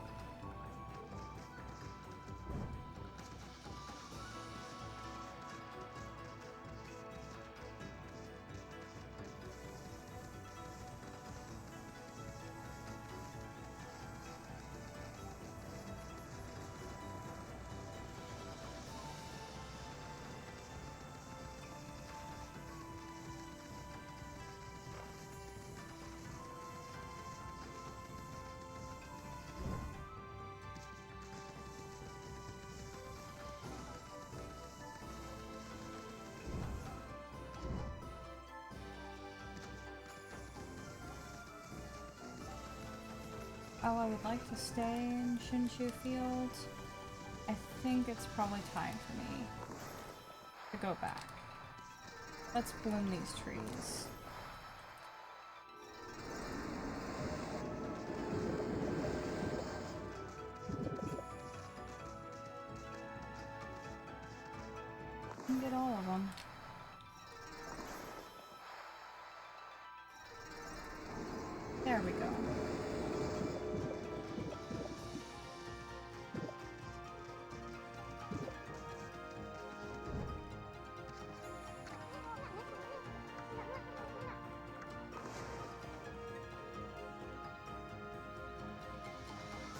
Oh, I would like to stay in Shinshu Field. I think it's probably time for me to go back. Let's bloom these trees. And get all of them. There we go.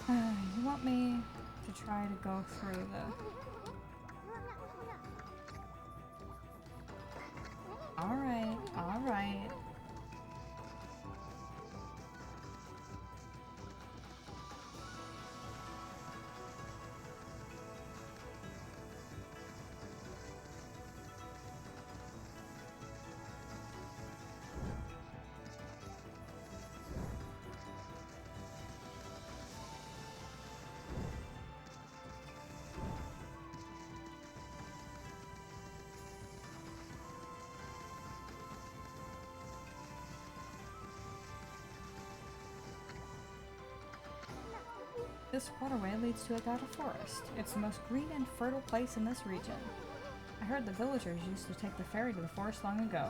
You want me to try to go through the... Alright, alright. This waterway leads to Agata Forest. It's the most green and fertile place in this region. I heard the villagers used to take the ferry to the forest long ago.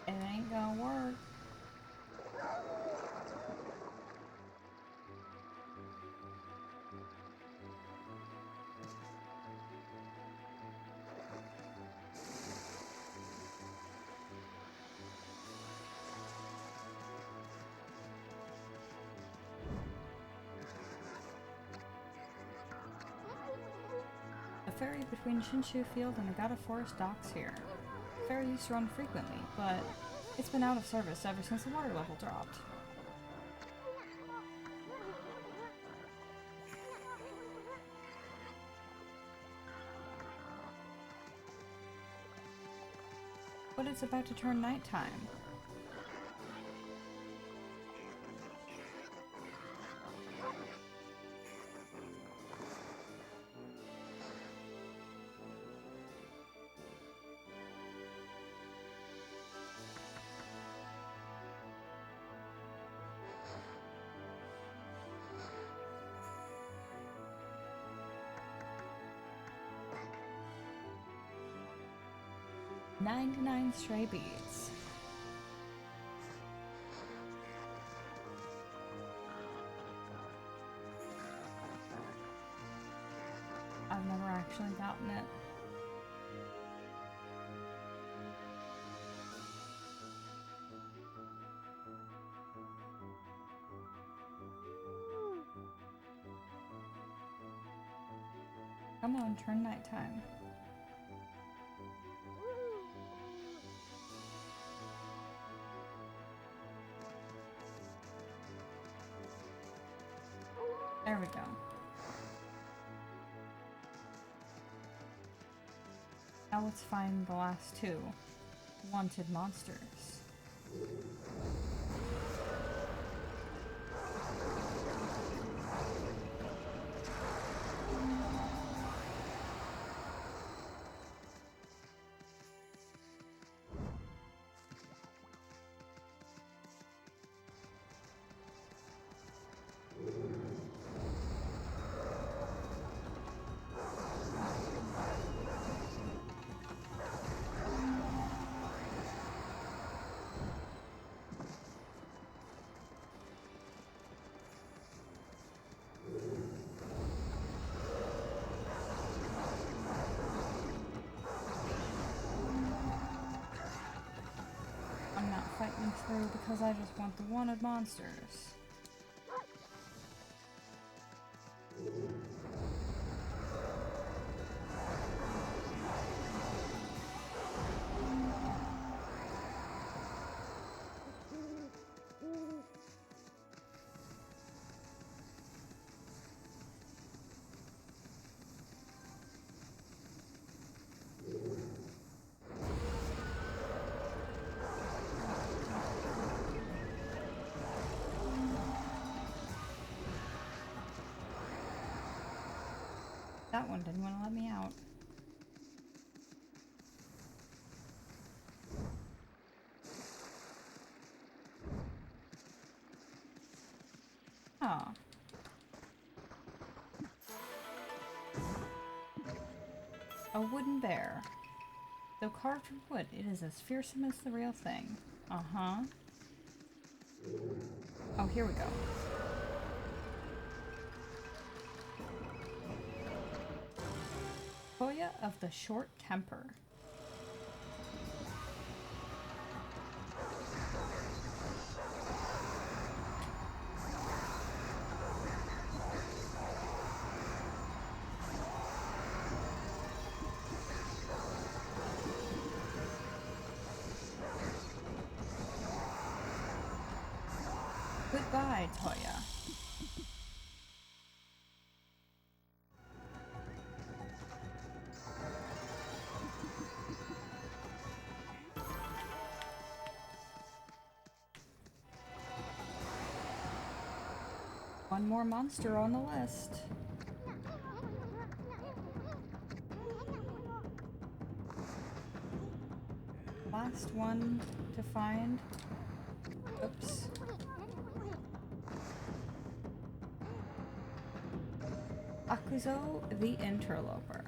It ain't gonna work. The ferry between Shinshu Field and Agata Forest docks here. The ferry used to run frequently, but it's been out of service ever since the water level dropped. But it's about to turn nighttime. $99 stray beads. I've never actually gotten it. Come on, turn nighttime. There we go. Now let's find the last two wanted monsters. Fighting through because I just want the wanted monsters. That one didn't want to let me out. Oh. A wooden bear. Though carved from wood, it is as fearsome as the real thing. Uh-huh. Oh, here we go. Koya of the Short Temper. Goodbye, Toya. One more monster on the list. Last one to find. Oops. Akuzo the Interloper.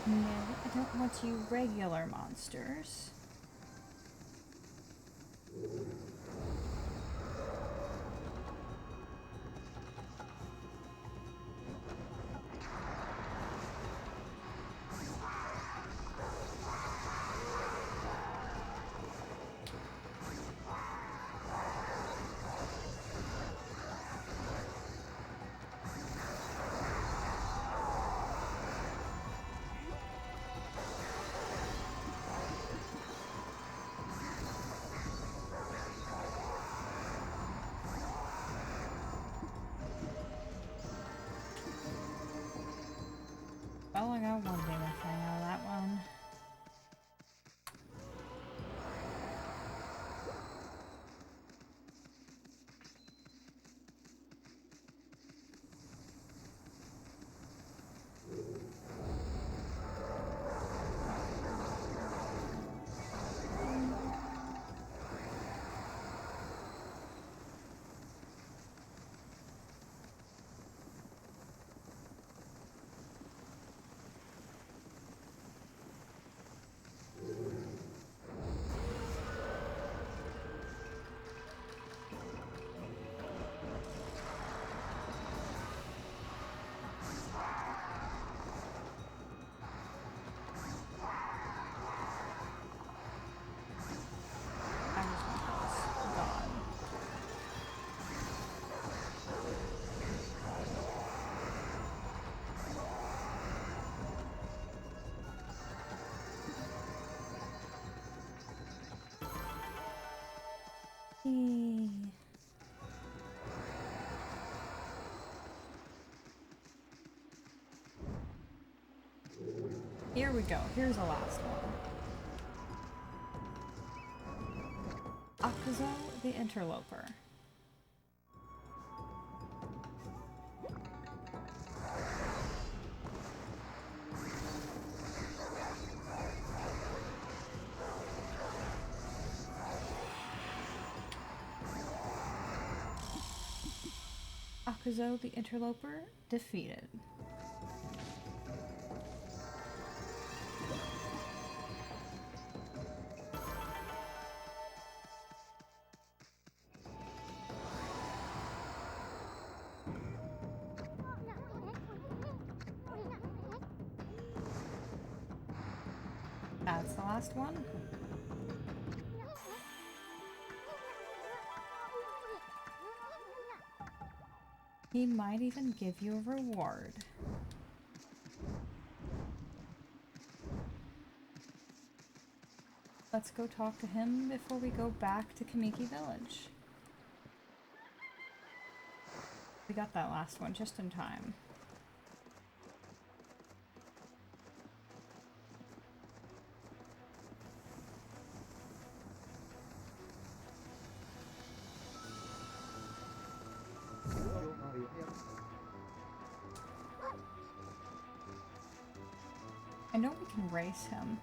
No, I don't want you regular monsters. Oh, I got one demon thing out of that one. I just want those gone. Eee. Here we go. Here's the last one. Akuzo the Interloper. Akuzo the Interloper defeated. That's the last one. He might even give you a reward. Let's go talk to him before we go back to Kamiki Village. We got that last one just in time. I know we can race him.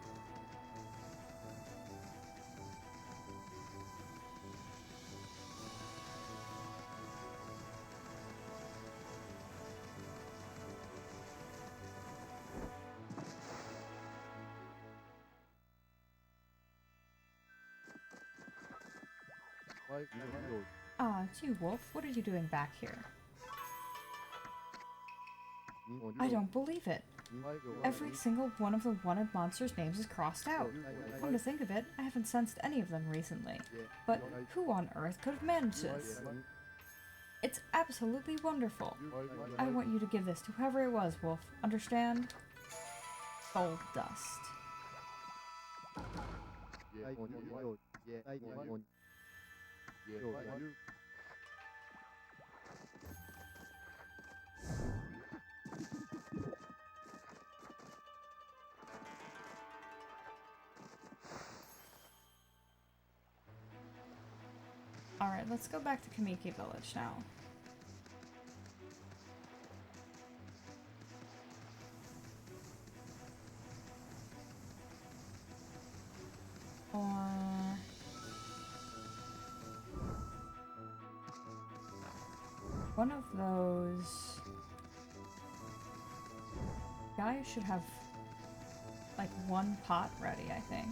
Ah, it's you, Wolf. What are you doing back here? I don't believe it. Every single one of the wanted monsters' names is crossed out. Come to think of it, I haven't sensed any of them recently. But who on earth could have managed this? It's absolutely wonderful. I want you to give this to whoever it was, Wolf. Understand? Gold dust. Alright, let's go back to Kamiki Village now. Or... one of those... guys should have, like, one pot ready, I think.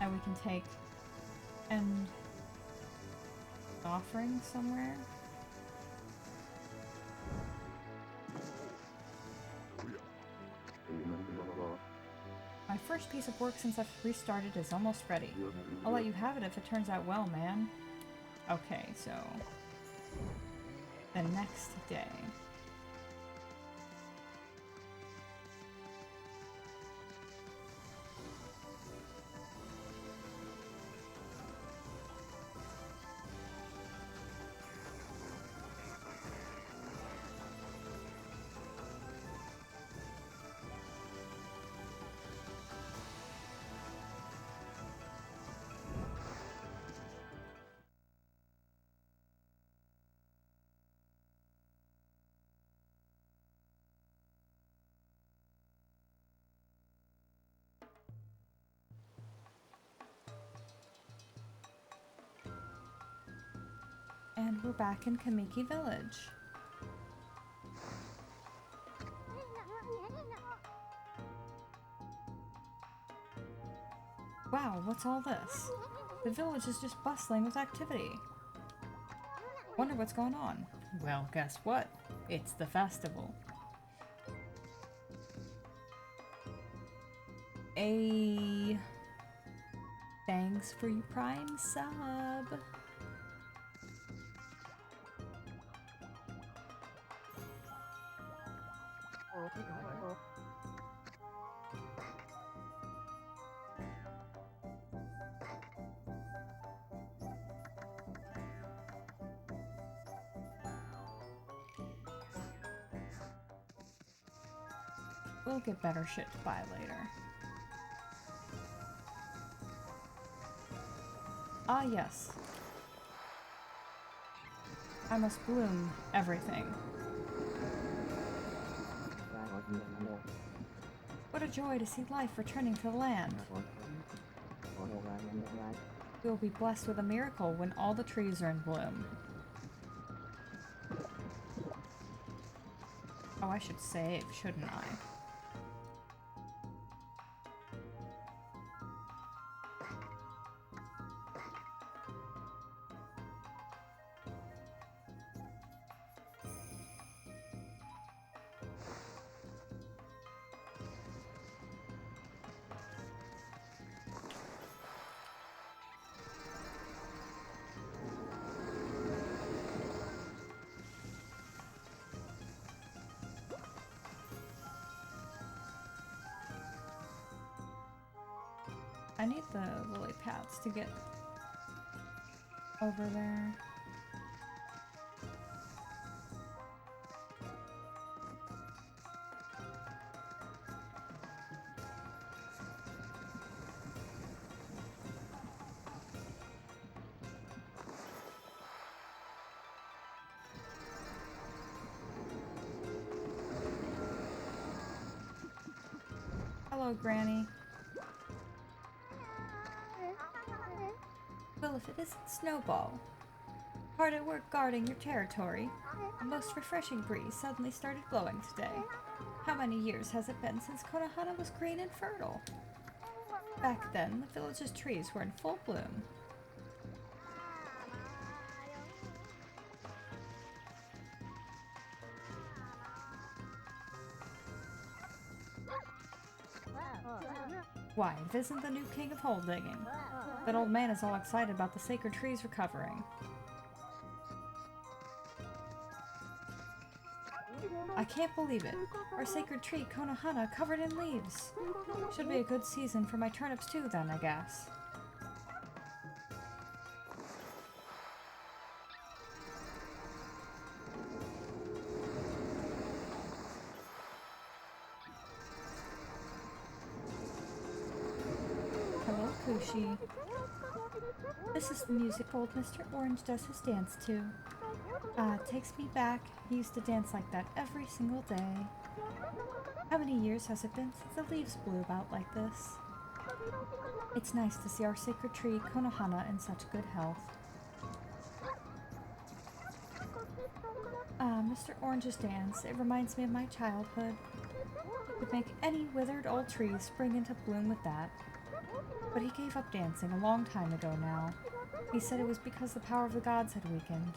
And we can take an offering somewhere. My first piece of work since I've restarted is almost ready. I'll let you have it if it turns out well, man. Okay, so... the next day. And we're back in Kamiki Village. Wow, what's all this? The village is just bustling with activity. Wonder what's going on. Well, guess what? It's the festival. Thanks for your Prime sub. We'll get better shit to buy later. Ah, yes. I must bloom everything. What a joy to see life returning to the land. We will be blessed with a miracle when all the trees are in bloom. Oh, I should save, shouldn't I? I need the lily pads to get over there. Hello, Granny. Well, if it isn't Snowball. Hard at work guarding your territory. A most refreshing breeze suddenly started blowing today. How many years has it been since Konohana was green and fertile? Back then, the village's trees were in full bloom. Why, it isn't the new king of hole digging. That old man is all excited about the sacred trees recovering. I can't believe it. Our sacred tree, Konohana, covered in leaves. Should be a good season for my turnips too, then, I guess. Hello, Kushi. This is the music old Mr. Orange does his dance to. It takes me back. He used to dance like that every single day. How many years has it been since the leaves blew about like this? It's nice to see our sacred tree, Konohana, in such good health. Mr. Orange's dance, it reminds me of my childhood. He could make any withered old tree spring into bloom with that. But he gave up dancing a long time ago now. He said it was because the power of the gods had weakened.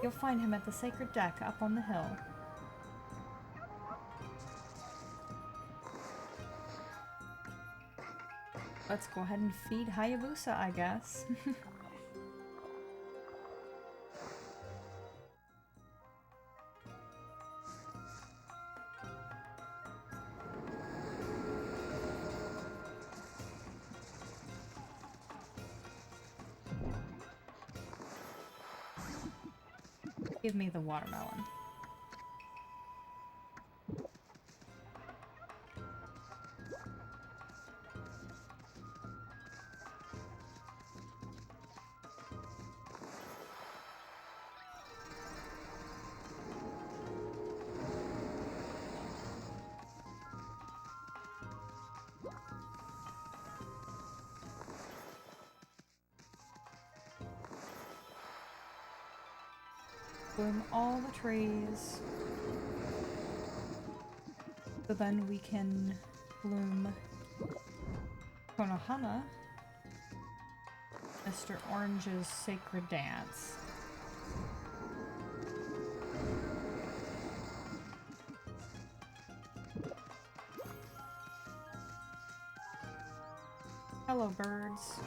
You'll find him at the sacred deck up on the hill. Let's go ahead and feed Hayabusa, I guess. Give me the watermelon. Bloom all the trees. So then we can bloom Konohana, Mr. Orange's sacred dance. Hello, birds.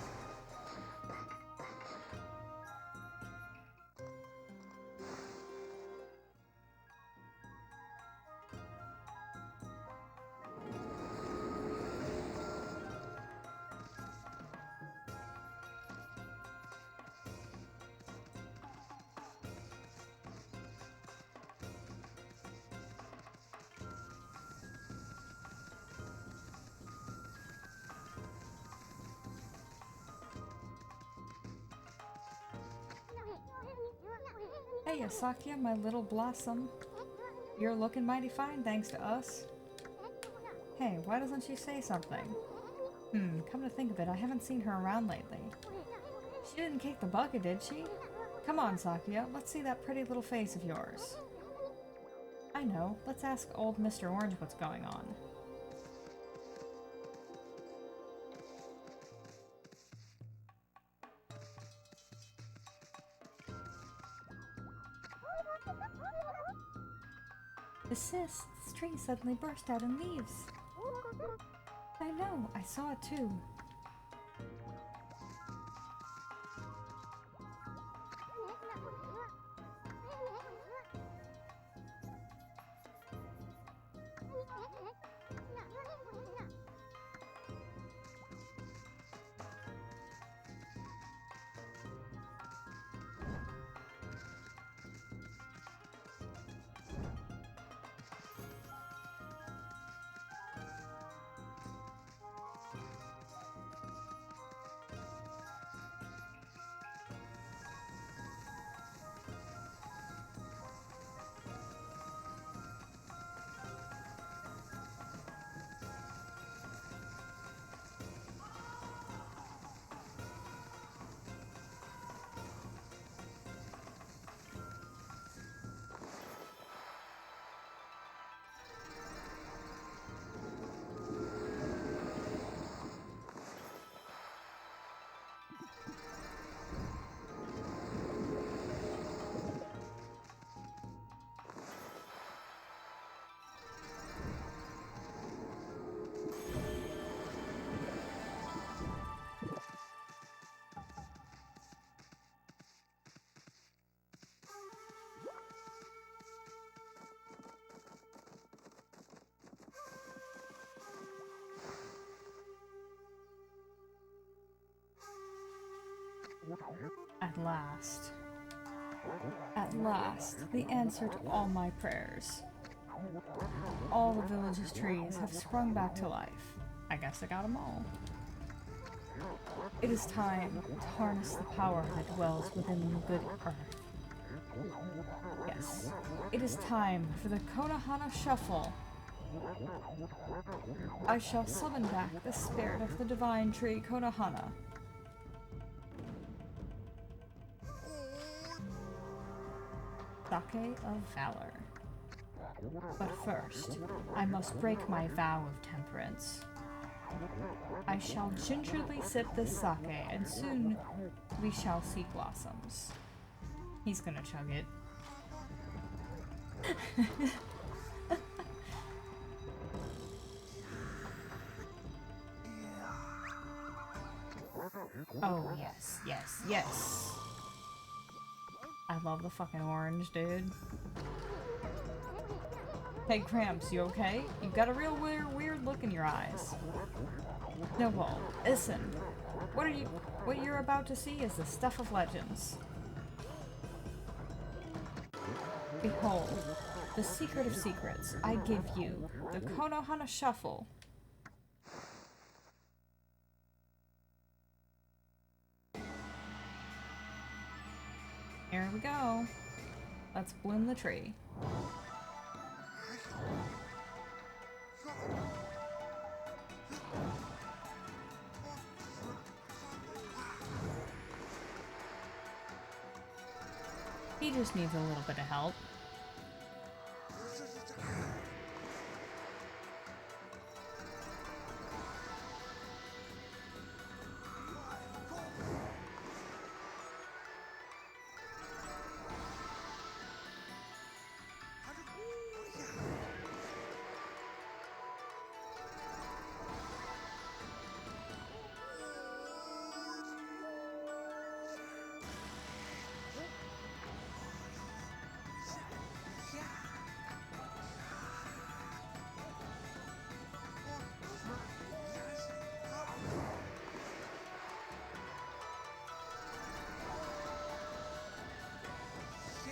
Hey, Asakya, my little blossom. You're looking mighty fine thanks to us. Hey, why doesn't she say something? Come to think of it, I haven't seen her around lately. She didn't kick the bucket, did she? Come on, Sakya, let's see that pretty little face of yours. I know, let's ask old Mr. Orange what's going on. Sis, this tree suddenly burst out in leaves. I know, I saw it too. At last. At last, the answer to all my prayers. All the village's trees have sprung back to life. I guess I got them all. It is time to harness the power that dwells within the good earth. Yes, it is time for the Konohana Shuffle. I shall summon back the spirit of the divine tree Konohana. Sake of Valor. But first, I must break my vow of temperance. I shall gingerly sip this sake, and soon we shall see blossoms. He's gonna chug it. Oh, yes, yes, yes. I love the fucking orange, dude. Hey, Cramps, you okay? You got a real weird look in your eyes. Snowball, listen. What you're about to see is the stuff of legends. Behold, the secret of secrets. I give you the Konohana Shuffle. Here we go. Let's bloom the tree. He just needs a little bit of help.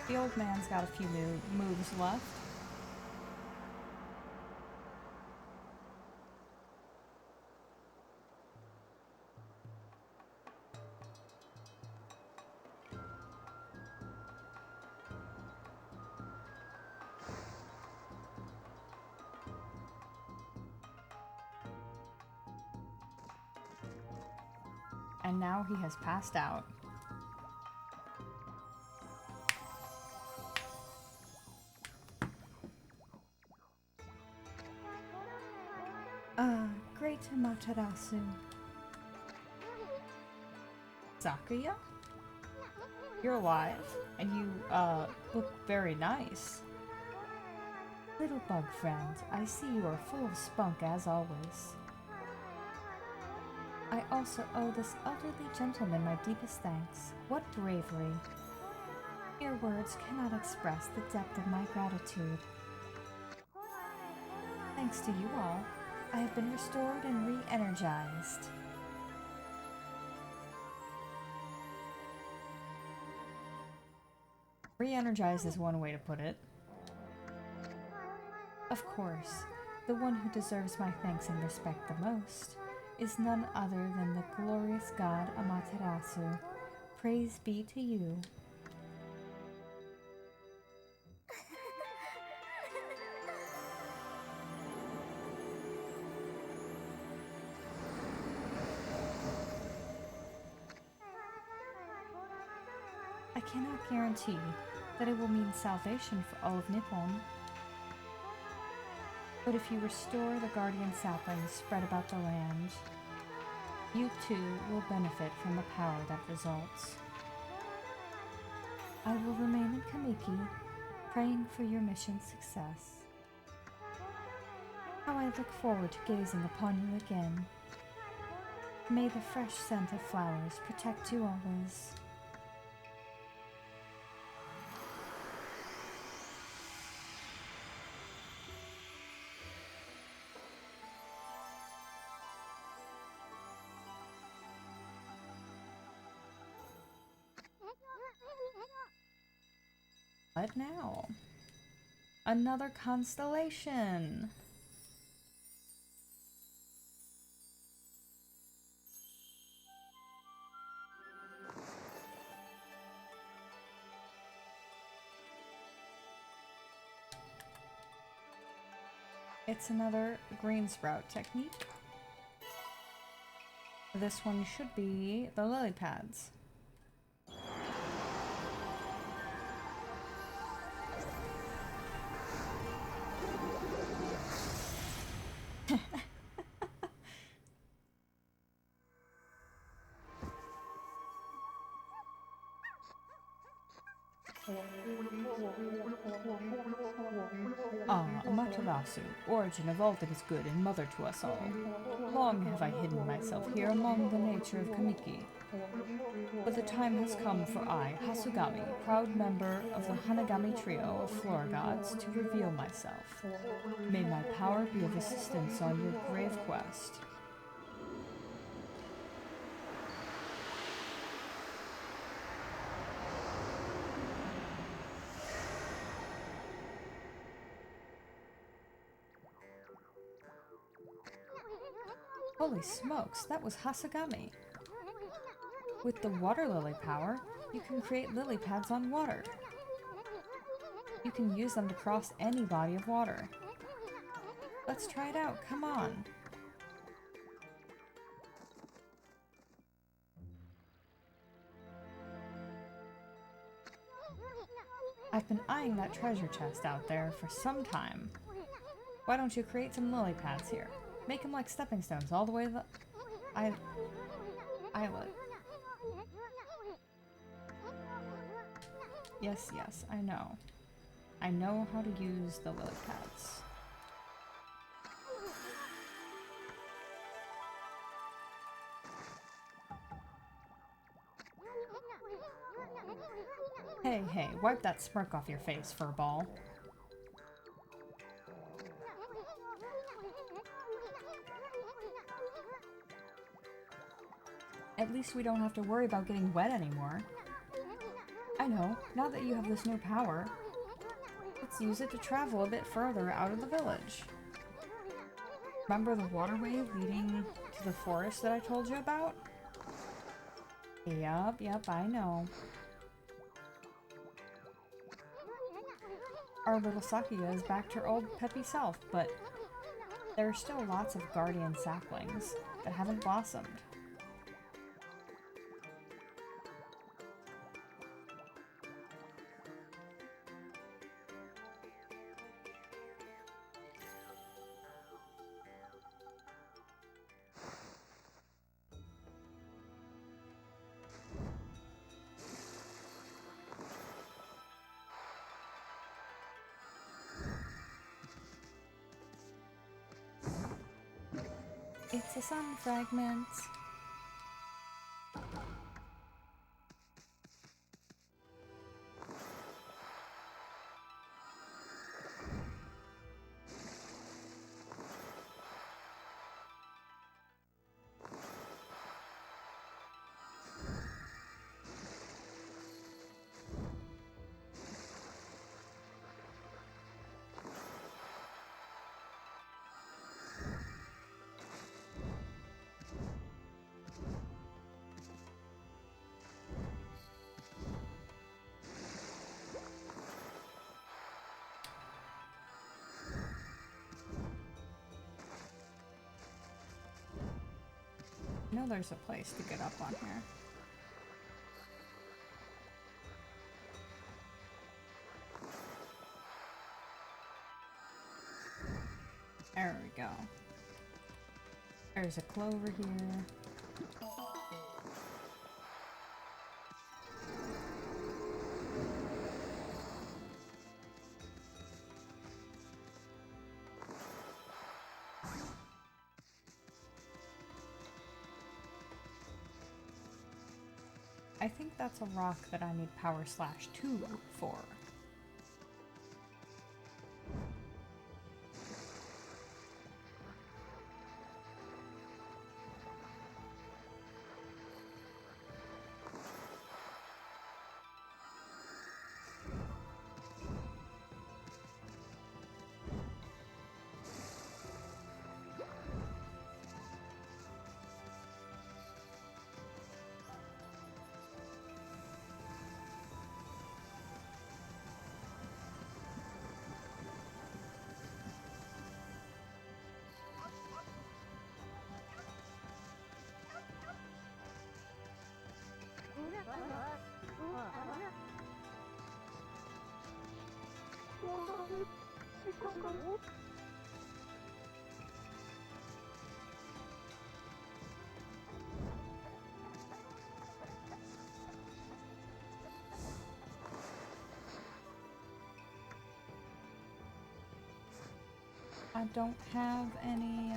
The old man's got a few moves left. And now he has passed out. Great Amaterasu. Sakuya? You're alive, and you, look very nice. Little bug friend, I see you are full of spunk as always. I also owe this elderly gentleman my deepest thanks. What bravery! Mere words cannot express the depth of my gratitude. Thanks to you all, I have been restored and re-energized. Re-energized is one way to put it. Of course, the one who deserves my thanks and respect the most is none other than the glorious god Amaterasu. Praise be to you. I cannot guarantee that it will mean salvation for all of Nippon. But if you restore the guardian saplings spread about the land, you too will benefit from the power that results. I will remain in Kamiki, praying for your mission's success. How I look forward to gazing upon you again. May the fresh scent of flowers protect you always. What now? Another constellation! It's another green sprout technique. This one should be the lily pads. Amaterasu, origin of all that is good and mother to us all. Long have I hidden myself here among the nature of Kamiki. But the time has come for I, Hasugami, proud member of the Hanagami trio of flora gods, to reveal myself. May my power be of assistance on your grave quest. Holy smokes, that was Hasugami. With the water lily power, you can create lily pads on water. You can use them to cross any body of water. Let's try it out, come on. I've been eyeing that treasure chest out there for some time. Why don't you create some lily pads here? Make them like stepping stones all the way to the islet. Yes, yes, I know. I know how to use the lily pads. Hey, hey, wipe that smirk off your face, furball. At least we don't have to worry about getting wet anymore. I know, now that you have this new power, let's use it to travel a bit further out of the village. Remember the waterway leading to the forest that I told you about? Yep, I know. Our little Sakuya is back to her old peppy self, but there are still lots of guardian saplings that haven't blossomed. It's a sun fragment. I know there's a place to get up on here. There we go. There's a clover here. I think that's a rock that I need power slash 2 for. I don't have any,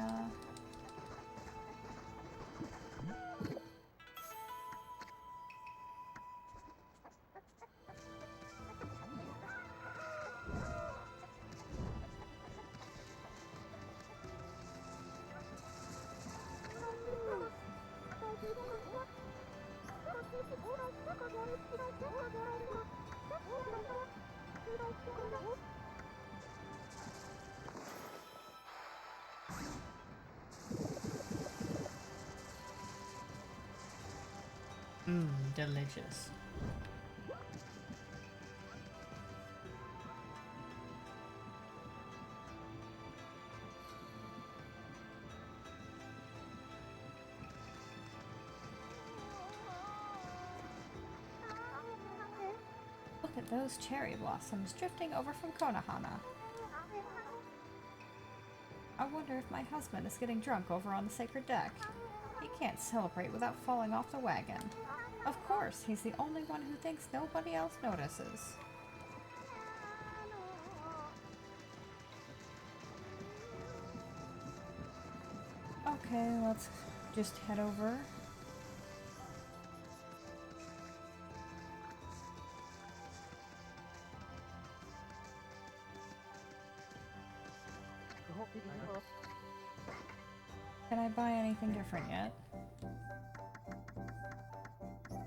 delicious. Look at those cherry blossoms drifting over from Konohana. I wonder if my husband is getting drunk over on the sacred deck. He can't celebrate without falling off the wagon. Of course, he's the only one who thinks nobody else notices. Okay, let's just head over. Can I buy anything different yet?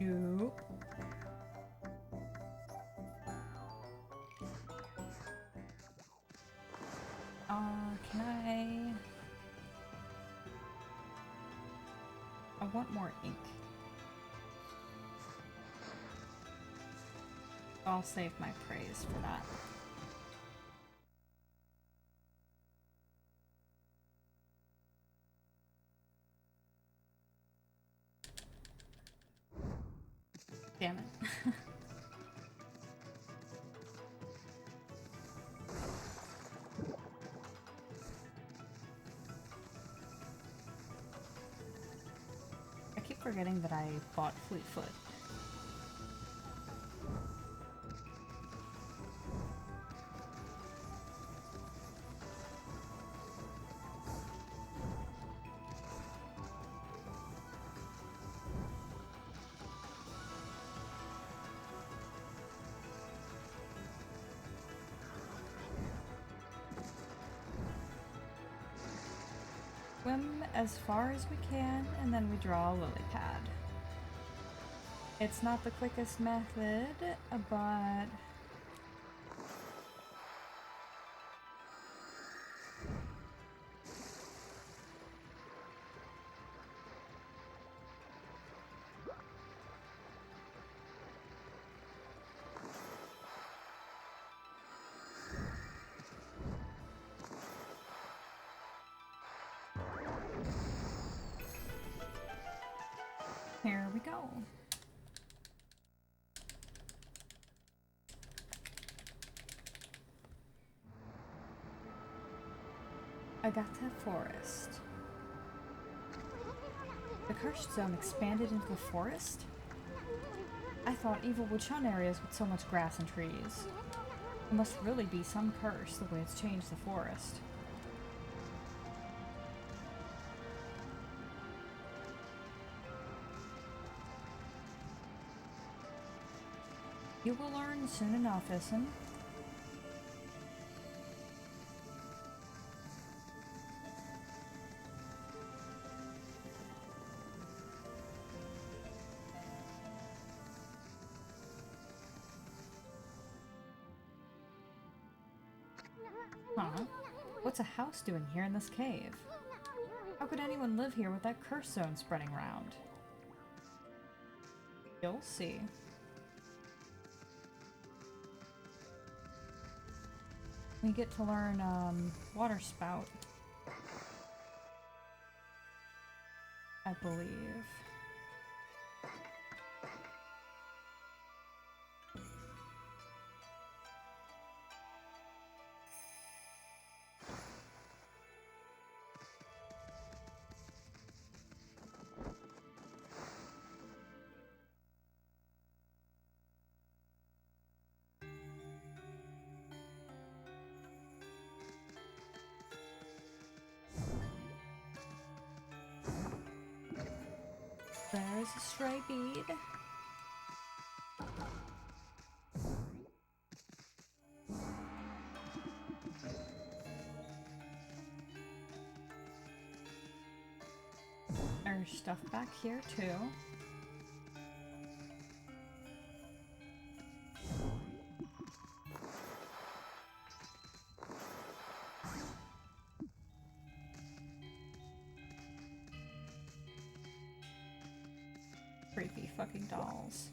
Nope. Can I want more ink. I'll save my praise for that. Damn it. I keep forgetting that I bought Fleetfoot. Swim as far as we can, and then we draw a lily pad. It's not the quickest method, but here we go. Agata Forest. The cursed zone expanded into the forest? I thought evil were Chun areas with so much grass and trees. It must really be some curse the way it's changed the forest. You will learn soon enough, Ison. Huh? What's a house doing here in this cave? How could anyone live here with that curse zone spreading around? You'll see. We get to learn, water spout. I believe. there's a stray bead. There's stuff back here too. Creepy fucking dolls.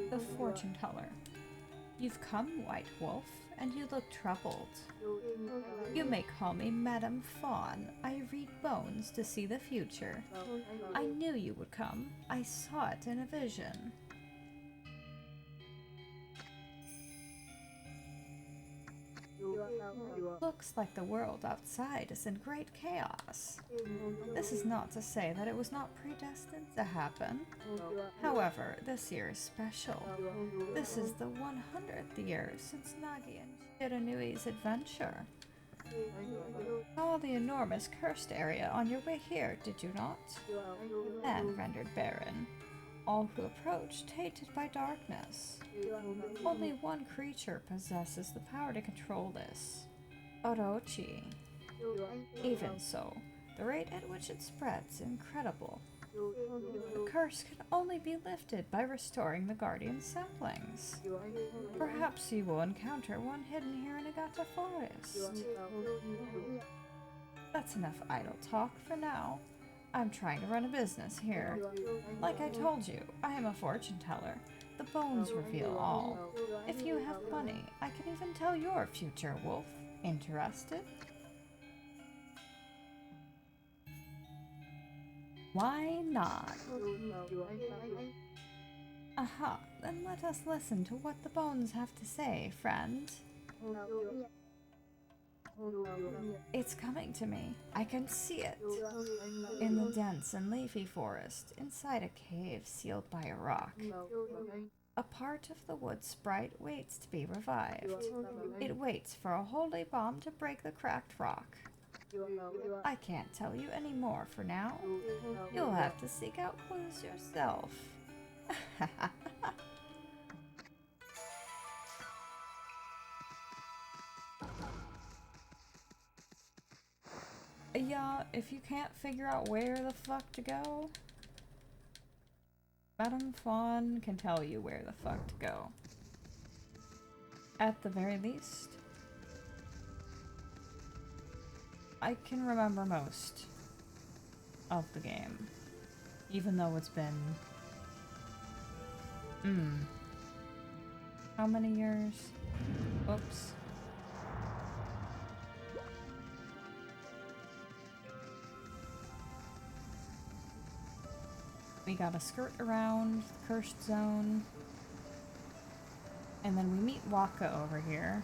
The fortune teller. You've come, White Wolf, and you look troubled. You may call me Madame Fawn. I read bones to see the future. I knew you would come. I saw it in a vision. Looks like the world outside is in great chaos. This is not to say that it was not predestined to happen. However, this year is special. This is the 100th year since Nagi and Shiranui's adventure. Saw the enormous cursed area on your way here, did you not? Land rendered barren. All who approached tainted by darkness. Only one creature possesses the power to control this. Orochi. Even so, the rate at which it spreads is incredible. The curse can only be lifted by restoring the Guardian saplings. Perhaps you will encounter one hidden here in Agata Forest. That's enough idle talk for now. I'm trying to run a business here. Like I told you, I am a fortune teller. The bones reveal all. If you have money, I can even tell your future, Wolf. Interested? Why not? Aha, then let us listen to what the bones have to say, friend. It's coming to me. I can see it. In the dense and leafy forest, inside a cave sealed by a rock. A part of the wood sprite waits to be revived. It waits for a holy bomb to break the cracked rock. I can't tell you any more for now. You'll have to seek out clues yourself. Yeah, if you can't figure out where the fuck to go, Madame Fawn can tell you where the fuck to go. At the very least, I can remember most of the game, even though it's been, how many years? Oops. We gotta skirt around the cursed zone. And then we meet Waka over here.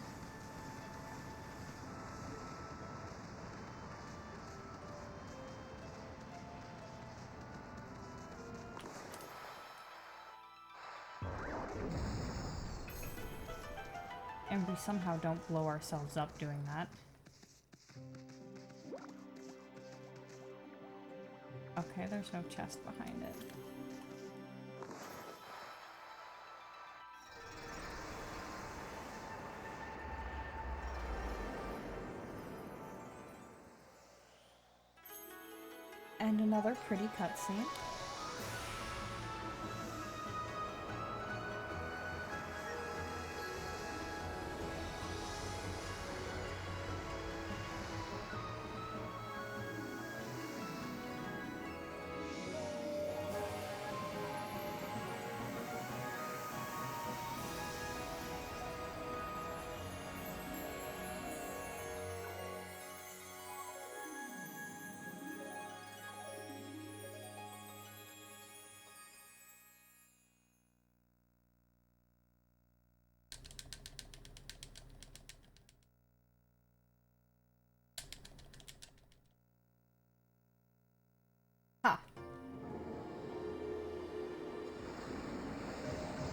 And we somehow don't blow ourselves up doing that. Okay, there's no chest behind it. And another pretty cutscene.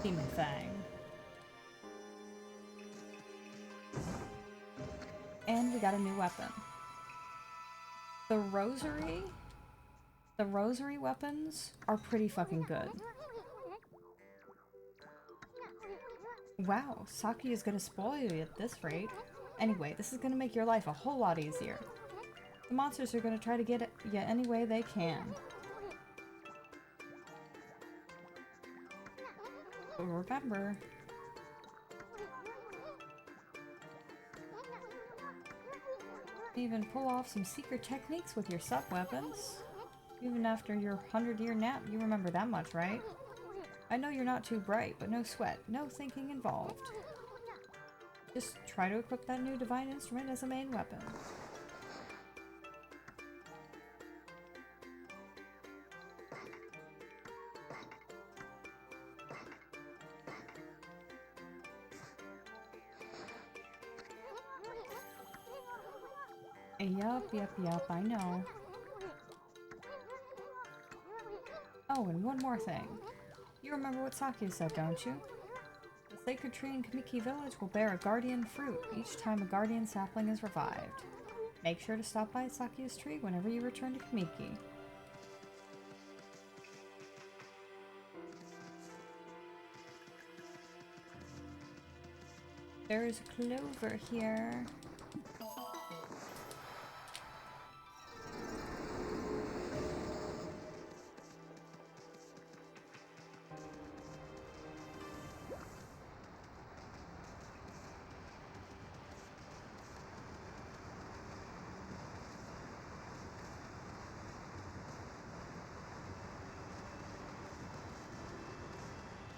demon thing. And we got a new weapon. The rosary weapons are pretty fucking good. Wow, Saki is gonna spoil you at this rate. Anyway, this is gonna make your life a whole lot easier. The monsters are gonna try to get at you any way they can. But remember, even pull off some secret techniques with your sub-weapons. Even after your 100-year nap, you remember that much, right? I know you're not too bright, but no sweat, no thinking involved. Just try to equip that new divine instrument as a main weapon. Yup, I know. Oh, and one more thing. You remember what Saki said, don't you? The sacred tree in Kamiki Village will bear a guardian fruit each time a guardian sapling is revived. Make sure to stop by Saki's tree whenever you return to Kamiki. There is a clover here.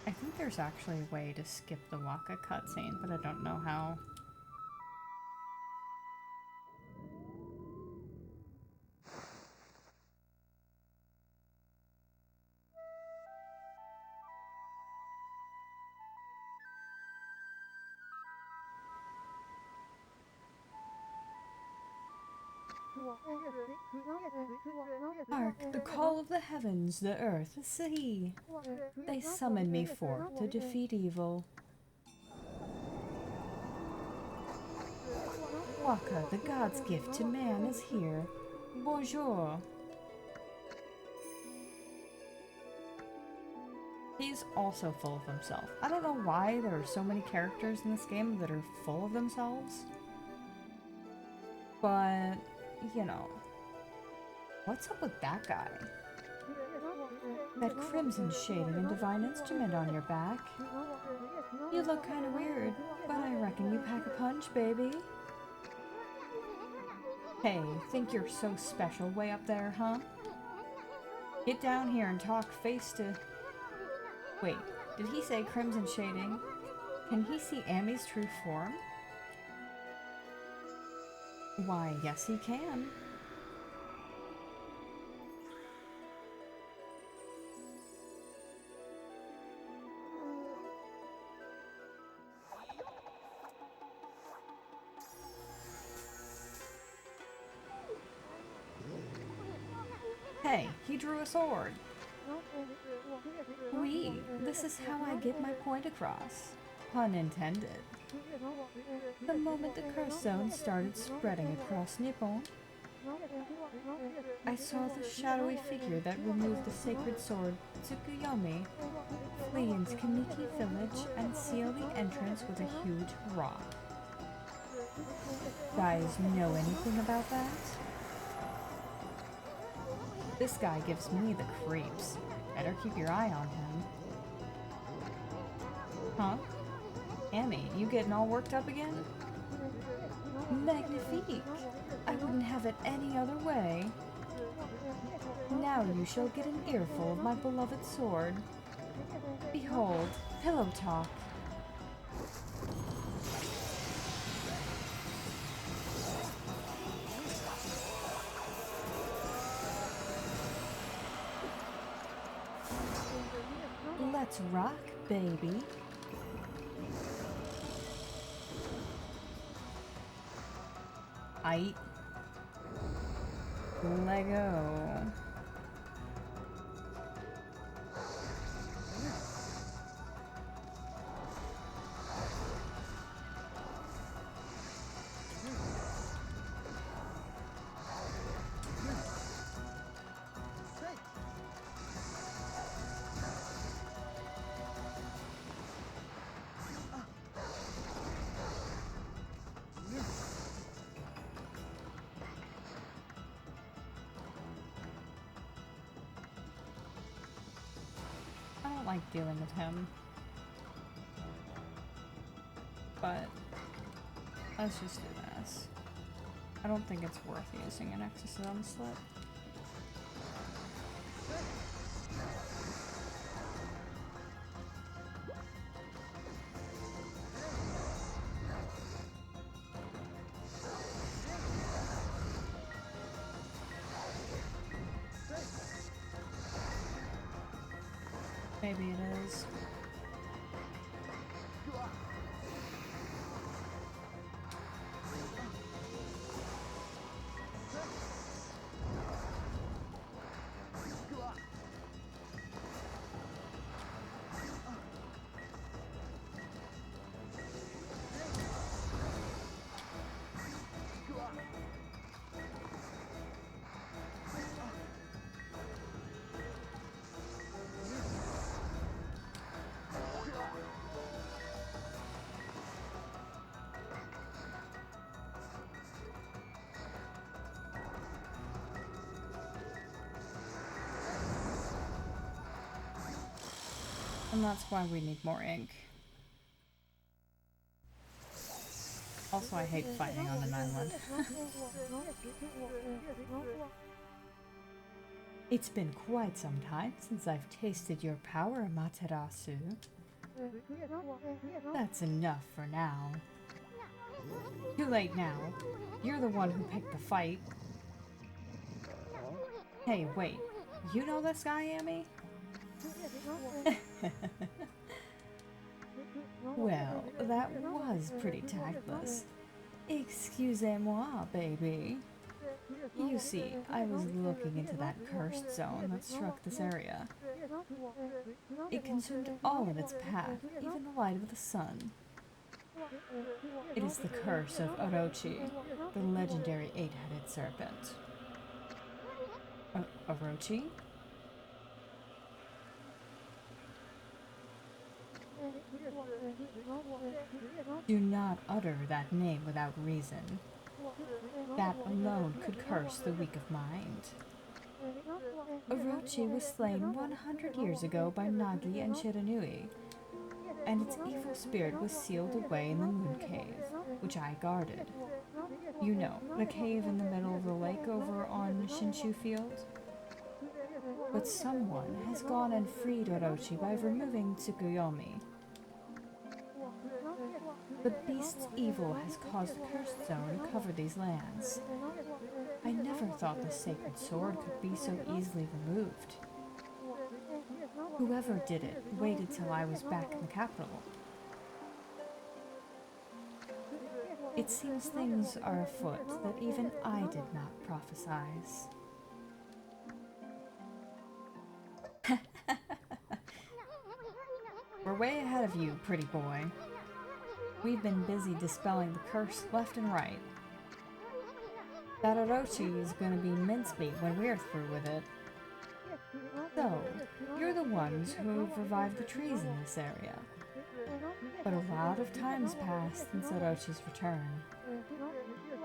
I think there's actually a way to skip the Waka cutscene, but I don't know how. Hark, the call of the heavens, the earth, the sea. They summon me forth to defeat evil. Waka, the god's gift to man, is here. Bonjour. He's also full of himself. I don't know why there are so many characters in this game that are full of themselves. But, you know. What's up with that guy? That crimson shading and divine instrument on your back. You look kinda weird, but I reckon you pack a punch, baby. Hey, think you're so special way up there, huh? Get down here and talk face to... Wait, did he say crimson shading? Can he see Ami's true form? Why, yes he can. Hey, he drew a sword. Oui, this is how I get my point across. Pun intended. The moment the curse zone started spreading across Nippon, I saw the shadowy figure that removed the sacred sword, Tsukuyomi, flee into Kamiki Village and seal the entrance with a huge rock. Guys know anything about that? This guy gives me the creeps. Better keep your eye on him. Huh? Ami, you getting all worked up again? Magnifique! I wouldn't have it any other way. Now you shall get an earful of my beloved sword. Behold, pillow talk. Let's rock, baby. Aight. Lego. like dealing with him. But let's just do this. I don't think it's worth using an exorcism slip. Maybe it is. And that's why we need more ink. Also, I hate fighting on an island. It's been quite some time since I've tasted your power, Amaterasu. That's enough for now. Too late now. You're the one who picked the fight. Hey, wait. You know this guy, Amy? Well, that was pretty tactless. Excusez-moi, baby. You see, I was looking into that cursed zone that struck this area. It consumed all of its path, even the light of the sun. It is the curse of Orochi, the legendary eight-headed serpent. Orochi? Do not utter that name without reason. That alone could curse the weak of mind. Orochi was slain 100 years ago by Nagi and Shiranui, and its evil spirit was sealed away in the moon cave, which I guarded. You know, the cave in the middle of the lake over on Shinshu Field? But someone has gone and freed Orochi by removing Tsukuyomi. The beast's evil has caused the cursed zone to cover these lands. I never thought the sacred sword could be so easily removed. Whoever did it waited till I was back in the capital. It seems things are afoot that even I did not prophesize. We're way ahead of you, pretty boy. We've been busy dispelling the curse left and right. That Orochi is going to be mincemeat when we're through with it. So, you're the ones who have revived the trees in this area. But a lot of time's passed since Orochi's return.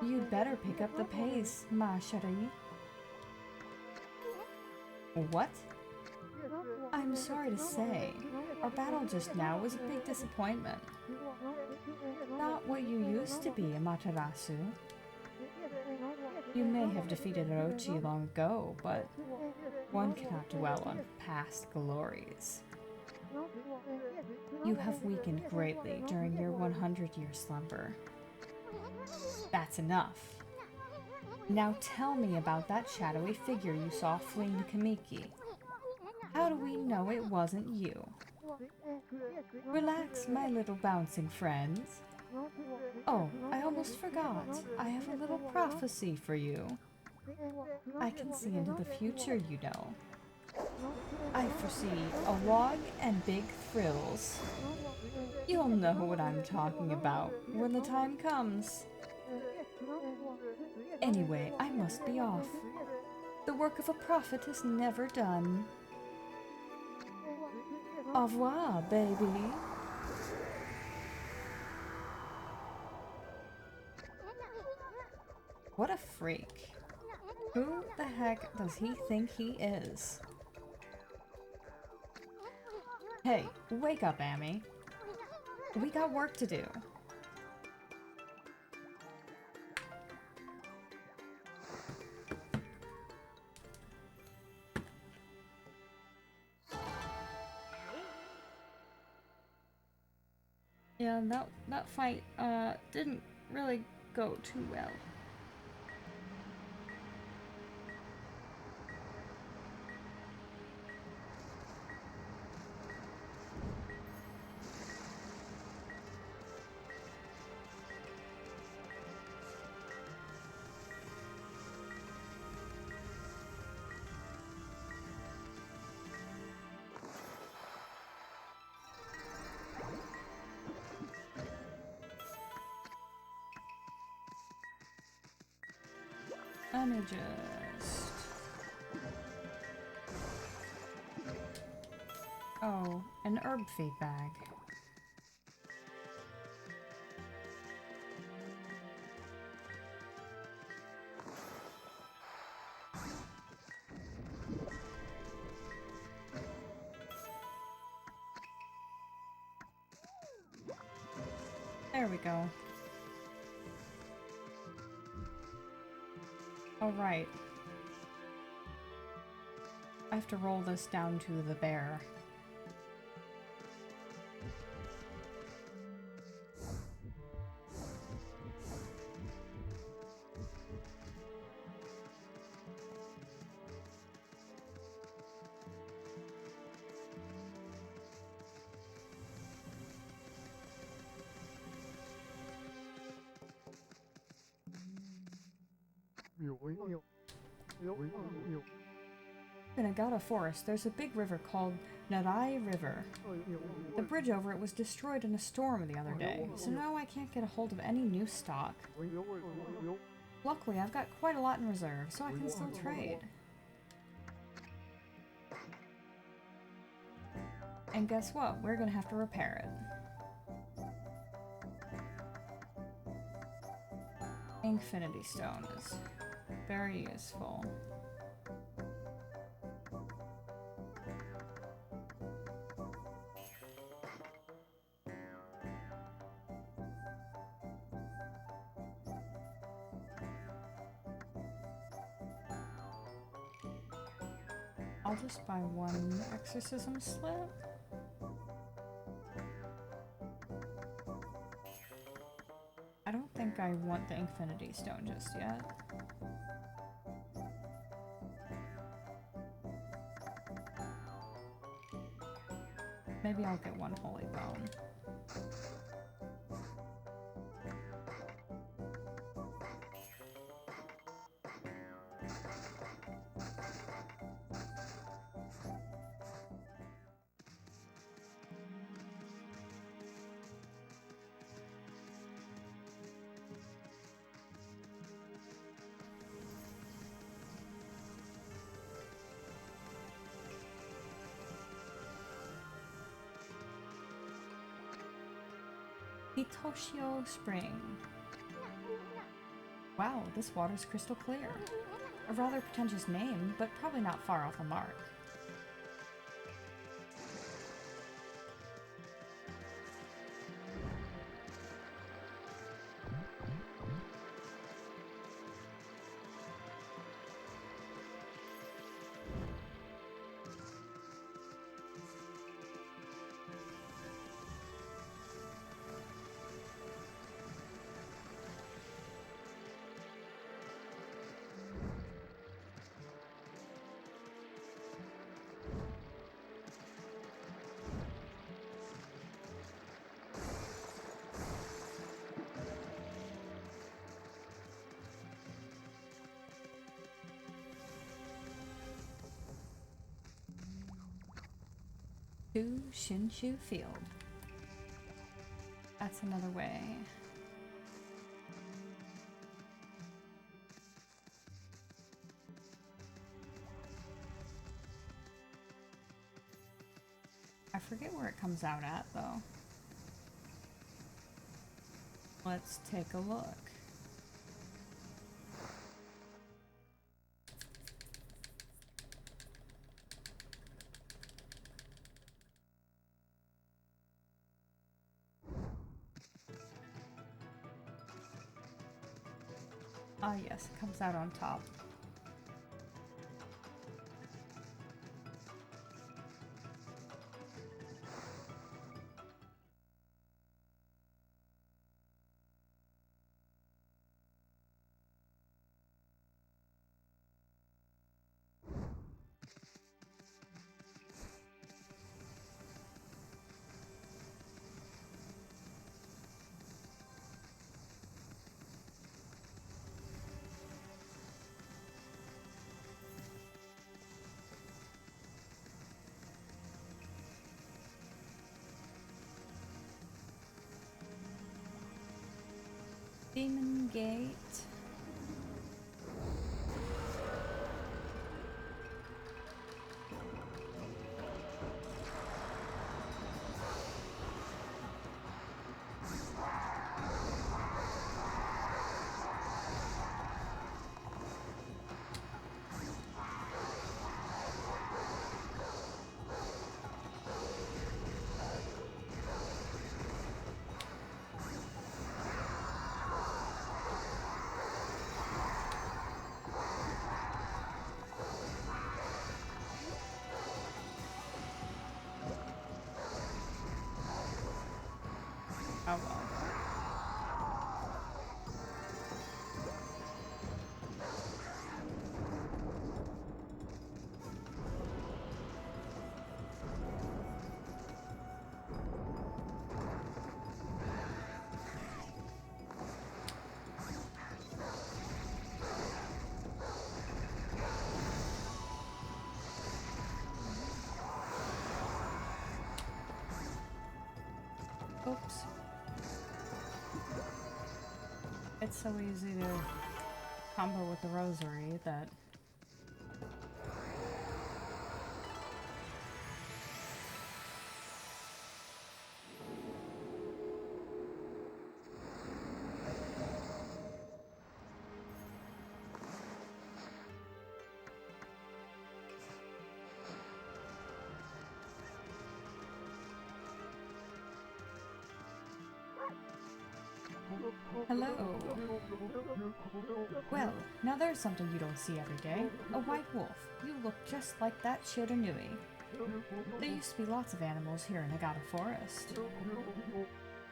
You'd better pick up the pace, ma chérie. What? I'm sorry to say, our battle just now was a big disappointment. Not what you used to be, Amaterasu. You may have defeated Orochi long ago, but one cannot dwell on past glories. You have weakened greatly during your 100-year slumber. That's enough. Now tell me about that shadowy figure you saw fleeing to Kamiki. How do we know it wasn't you? Relax, my little bouncing friends. Oh, I almost forgot. I have a little prophecy for you. I can see into the future, you know. I foresee a log and big thrills. You'll know what I'm talking about when the time comes. Anyway, I must be off. The work of a prophet is never done. Au revoir, baby. What a freak. Who the heck does he think he is? Hey, wake up, Amy. We got work to do. Yeah, that fight didn't really go too well. Let me just... Oh, an herb feed bag. There we go. Alright. I have to roll this down to the bear. In Agata Forest, there's a big river called Narai River. The bridge over it was destroyed in a storm the other day, so now I can't get a hold of any new stock. Luckily, I've got quite a lot in reserve, so I can still trade. And guess what? We're gonna have to repair it. Infinity Stone is very useful. I'll just buy one exorcism slip. I don't think I want the Infinity Stone just yet. Maybe I'll get one Holy Bone. Hitoshio Spring. Wow, this water's crystal clear. A rather pretentious name, but probably not far off the mark. To Shinshu Field. That's another way. I forget where it comes out at, though. Let's take a look. Ah, yes, it comes out on top. Demon Gate. Oh well. Oops. It's so easy to combo with the rosary that... Hello. Well, now there's something you don't see every day. A white wolf. You look just like that Shiranui. There used to be lots of animals here in Agata Forest.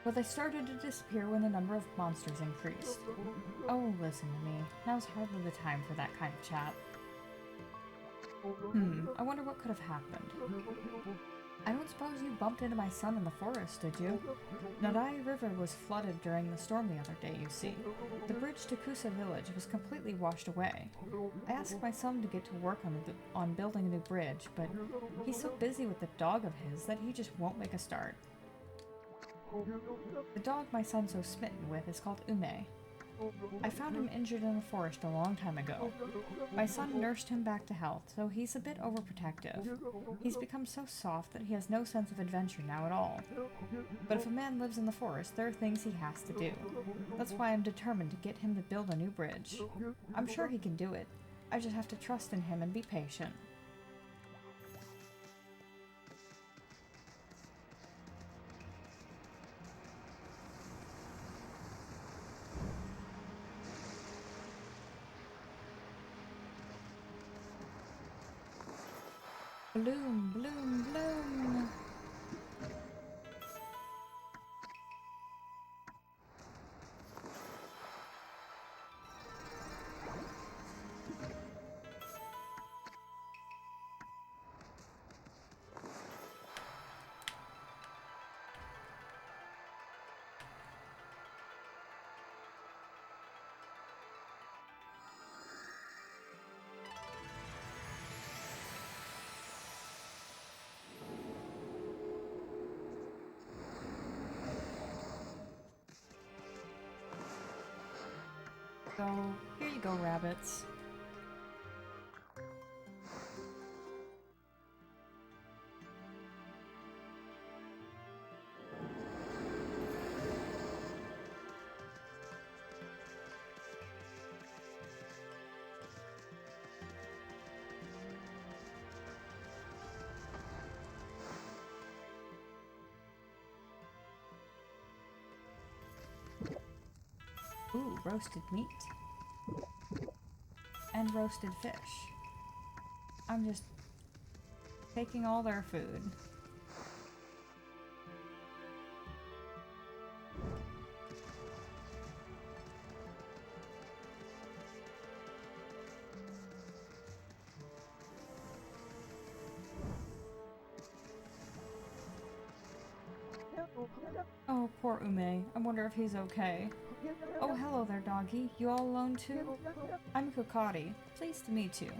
But they started to disappear when the number of monsters increased. Oh, listen to me. Now's hardly the time for that kind of chat. I wonder what could have happened. I don't suppose you bumped into my son in the forest, did you? Nodai River was flooded during the storm the other day, you see. The bridge to Kusa Village was completely washed away. I asked my son to get to work on building a new bridge, but he's so busy with the dog of his that he just won't make a start. The dog my son's so smitten with is called Ume. I found him injured in the forest a long time ago. My son nursed him back to health, so he's a bit overprotective. He's become so soft that he has no sense of adventure now at all. But if a man lives in the forest, there are things he has to do. That's why I'm determined to get him to build a new bridge. I'm sure he can do it. I just have to trust in him and be patient. Bloom, bloom, bloom! So, here you go, rabbits. Ooh, roasted meat. and roasted fish. I'm just taking all their food. Oh, poor Ume. I wonder if he's okay. Oh, hello there, doggy. You all alone too? I'm Kokari. Pleased to meet you.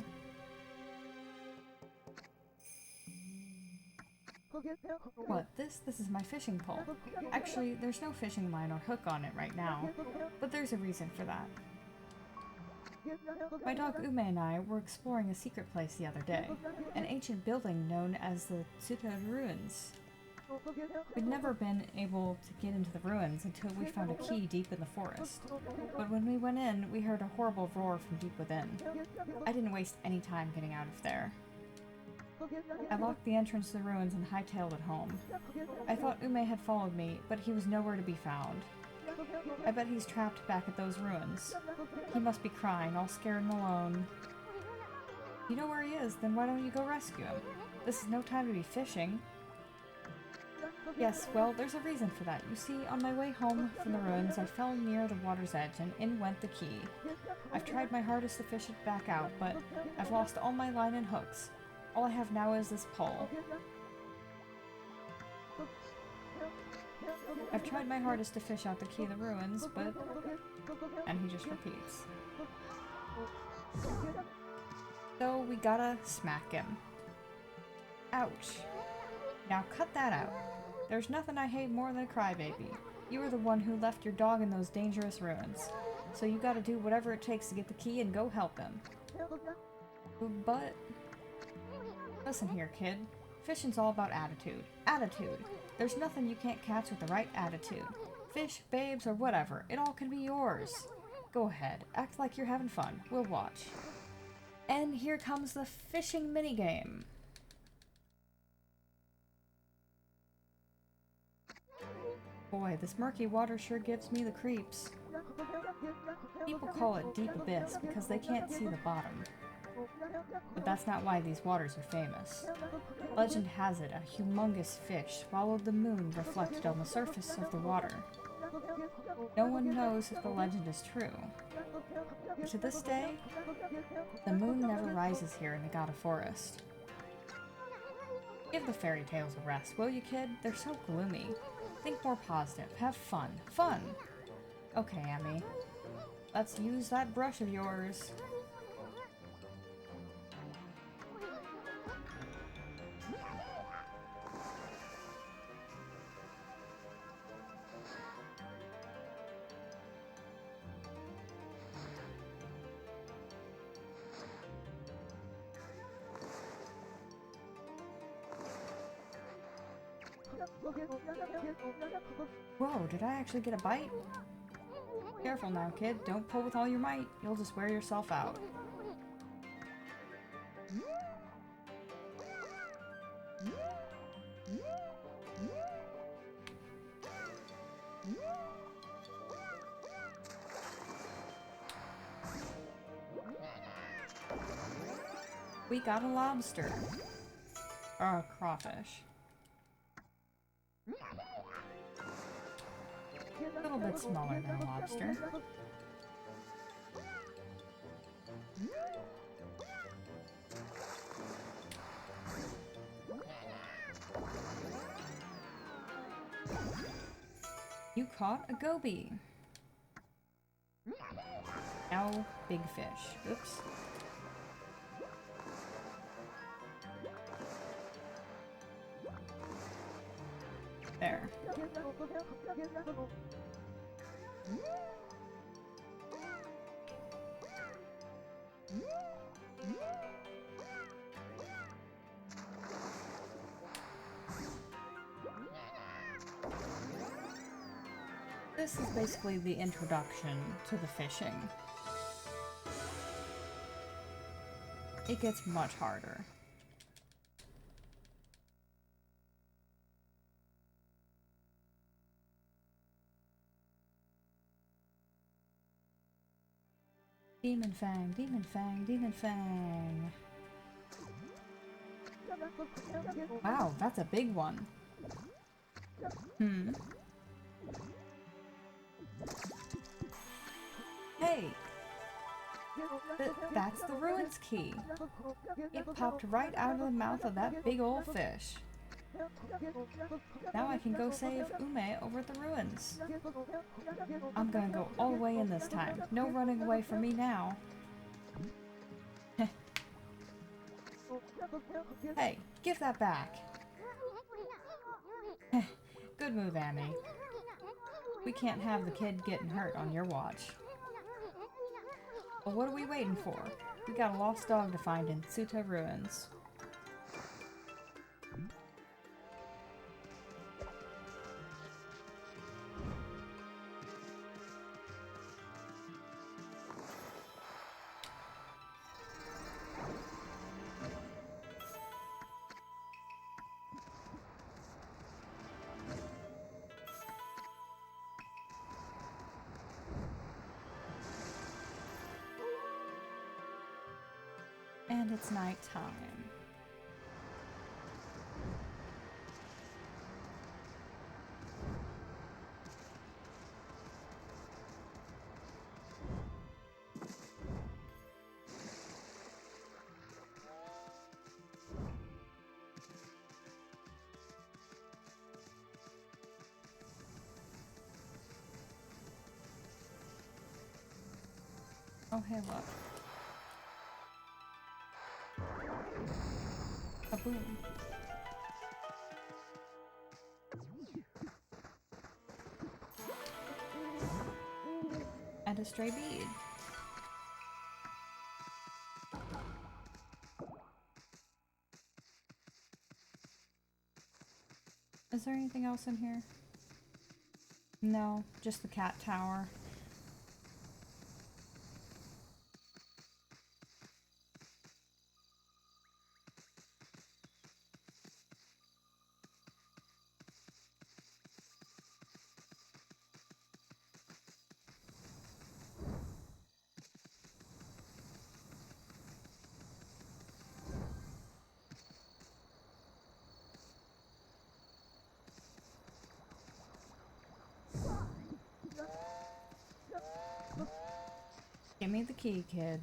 What, this? This is my fishing pole. Actually, there's no fishing line or hook on it right now, but there's a reason for that. My dog Ume and I were exploring a secret place the other day, an ancient building known as the Tsuta Ruins. We'd never been able to get into the ruins until we found a key deep in the forest. But when we went in, we heard a horrible roar from deep within. I didn't waste any time getting out of there. I locked the entrance to the ruins and hightailed it home. I thought Ume had followed me, but he was nowhere to be found. I bet he's trapped back at those ruins. He must be crying, all scared and alone. If you know where he is, then why don't you go rescue him? This is no time to be fishing. Yes, well, there's a reason for that. You see, on my way home from the ruins, I fell near the water's edge, and in went the key. I've tried my hardest to fish it back out, but I've lost all my line and hooks. All I have now is this pole. I've tried my hardest to fish out the key of the ruins, but... And he just repeats. So we gotta smack him. Ouch. Now cut that out. There's nothing I hate more than a crybaby. You were the one who left your dog in those dangerous ruins. So you gotta do whatever it takes to get the key and go help him. But... Listen here, kid. Fishing's all about attitude. Attitude. There's nothing you can't catch with the right attitude. Fish, babes, or whatever. It all can be yours. Go ahead. Act like you're having fun. We'll watch. And here comes the fishing minigame. Boy, this murky water sure gives me the creeps. People call it Deep Abyss because they can't see the bottom. But that's not why these waters are famous. Legend has it a humongous fish swallowed the moon reflected on the surface of the water. No one knows if the legend is true. But to this day, the moon never rises here in Agata Forest. Give the fairy tales a rest, will you, kid? They're so gloomy. Think more positive. Have fun. Fun! Okay, Emmy. Let's use that brush of yours. Whoa, did I actually get a bite? Careful now, kid. Don't pull with all your might. You'll just wear yourself out. We got a lobster. Or a crawfish. A little bit smaller than a lobster. You caught a goby. Now, big fish. Oops. There. This is basically the introduction to the fishing. It gets much harder. Demon Fang, Demon Fang, Demon Fang. Wow, that's a big one. Hey! That's the ruins key. It popped right out of the mouth of that big old fish. Now I can go save Ume over at the ruins. I'm gonna go all the way in this time. No running away from me now. Hey, give that back. Good move, Amy. We can't have the kid getting hurt on your watch. Well, what are we waiting for? We got a lost dog to find in Tsuta Ruins. And it's night time. Oh, hey, look. A boom. And a stray bead. Is there anything else in here? No, just the cat tower. Give me the key, kid.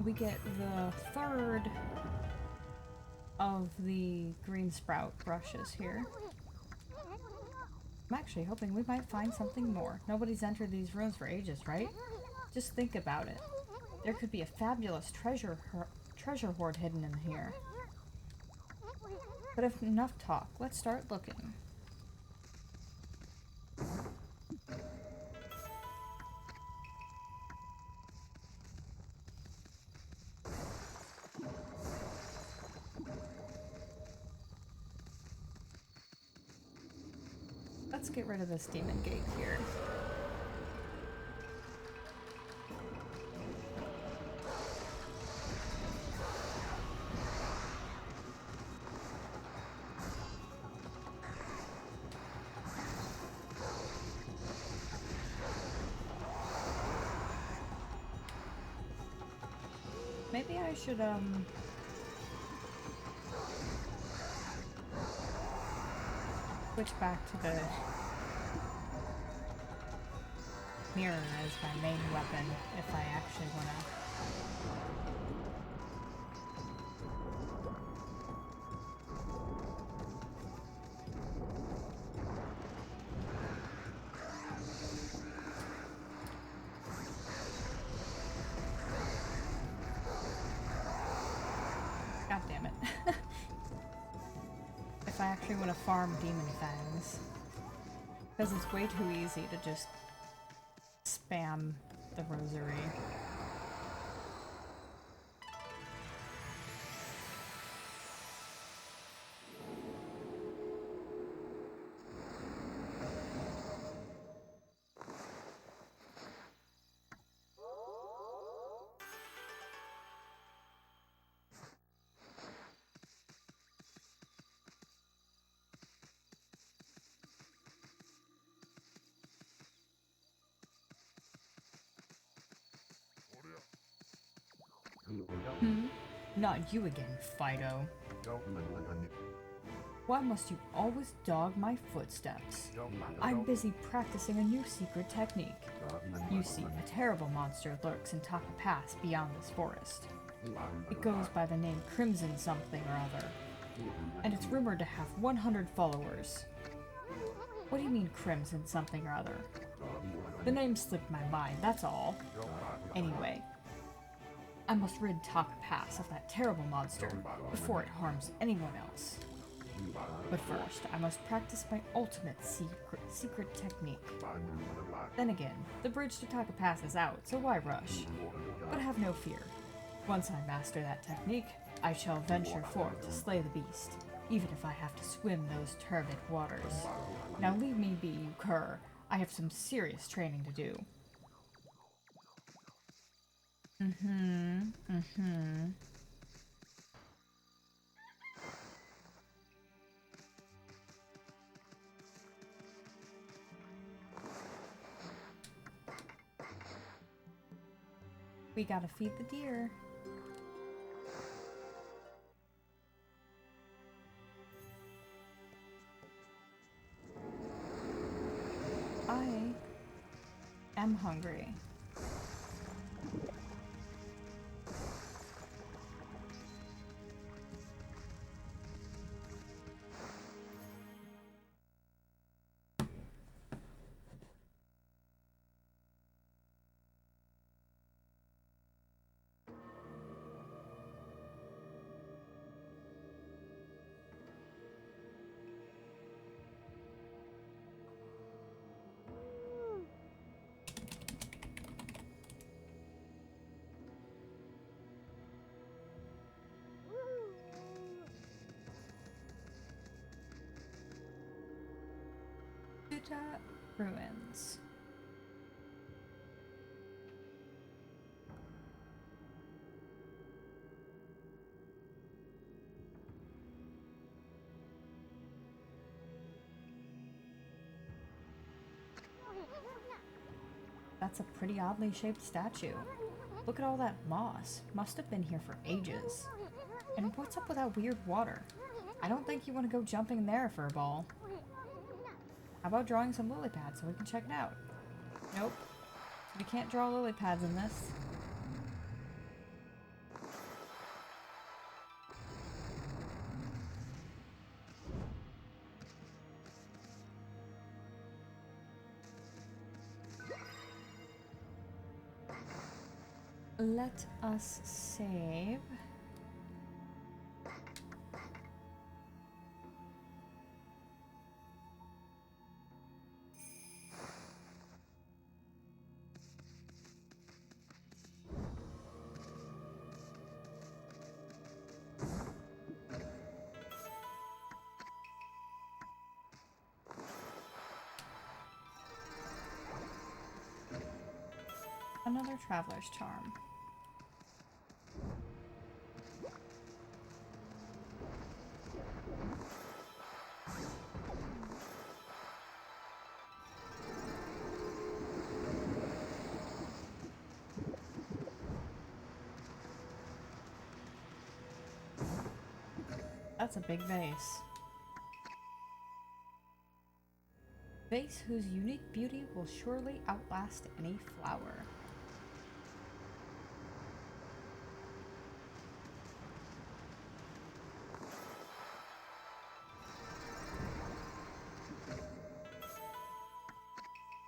We get the third of the green sprout brushes here. I'm actually hoping we might find something more. Nobody's entered these rooms for ages, right? Just think about it. There could be a fabulous treasure hoard hidden in here. But if enough talk, let's start looking. Let's get rid of this demon gate here. Maybe I should, switch back to the mirror as my main weapon if I actually wanna. God damn it. If I actually want to farm demon fangs. Because it's way too easy to just spam the rosary. Not you again, Fido. Why must you always dog my footsteps? I'm busy practicing a new secret technique. You see, a terrible monster lurks in Taka Pass beyond this forest. It goes by the name Crimson something or other, and it's rumored to have 100 followers. What do you mean Crimson something or other? The name slipped my mind, that's all. Anyway, I must rid Taka Pass of that terrible monster before it harms anyone else. But first, I must practice my ultimate secret technique. Then again, the bridge to Taka Pass is out, so why rush? But have no fear. Once I master that technique, I shall venture forth to slay the beast, even if I have to swim those turbid waters. Now leave me be, you cur. I have some serious training to do. We gotta feed the deer. I am hungry. Tsuta Ruins. That's a pretty oddly shaped statue. Look at all that moss. Must have been here for ages. And what's up with that weird water? I don't think you want to go jumping there for a ball. How about drawing some lily pads so we can check it out? Nope. We can't draw lily pads in this. Let us save. Another traveler's charm. That's a big vase. Vase whose unique beauty will surely outlast any flower.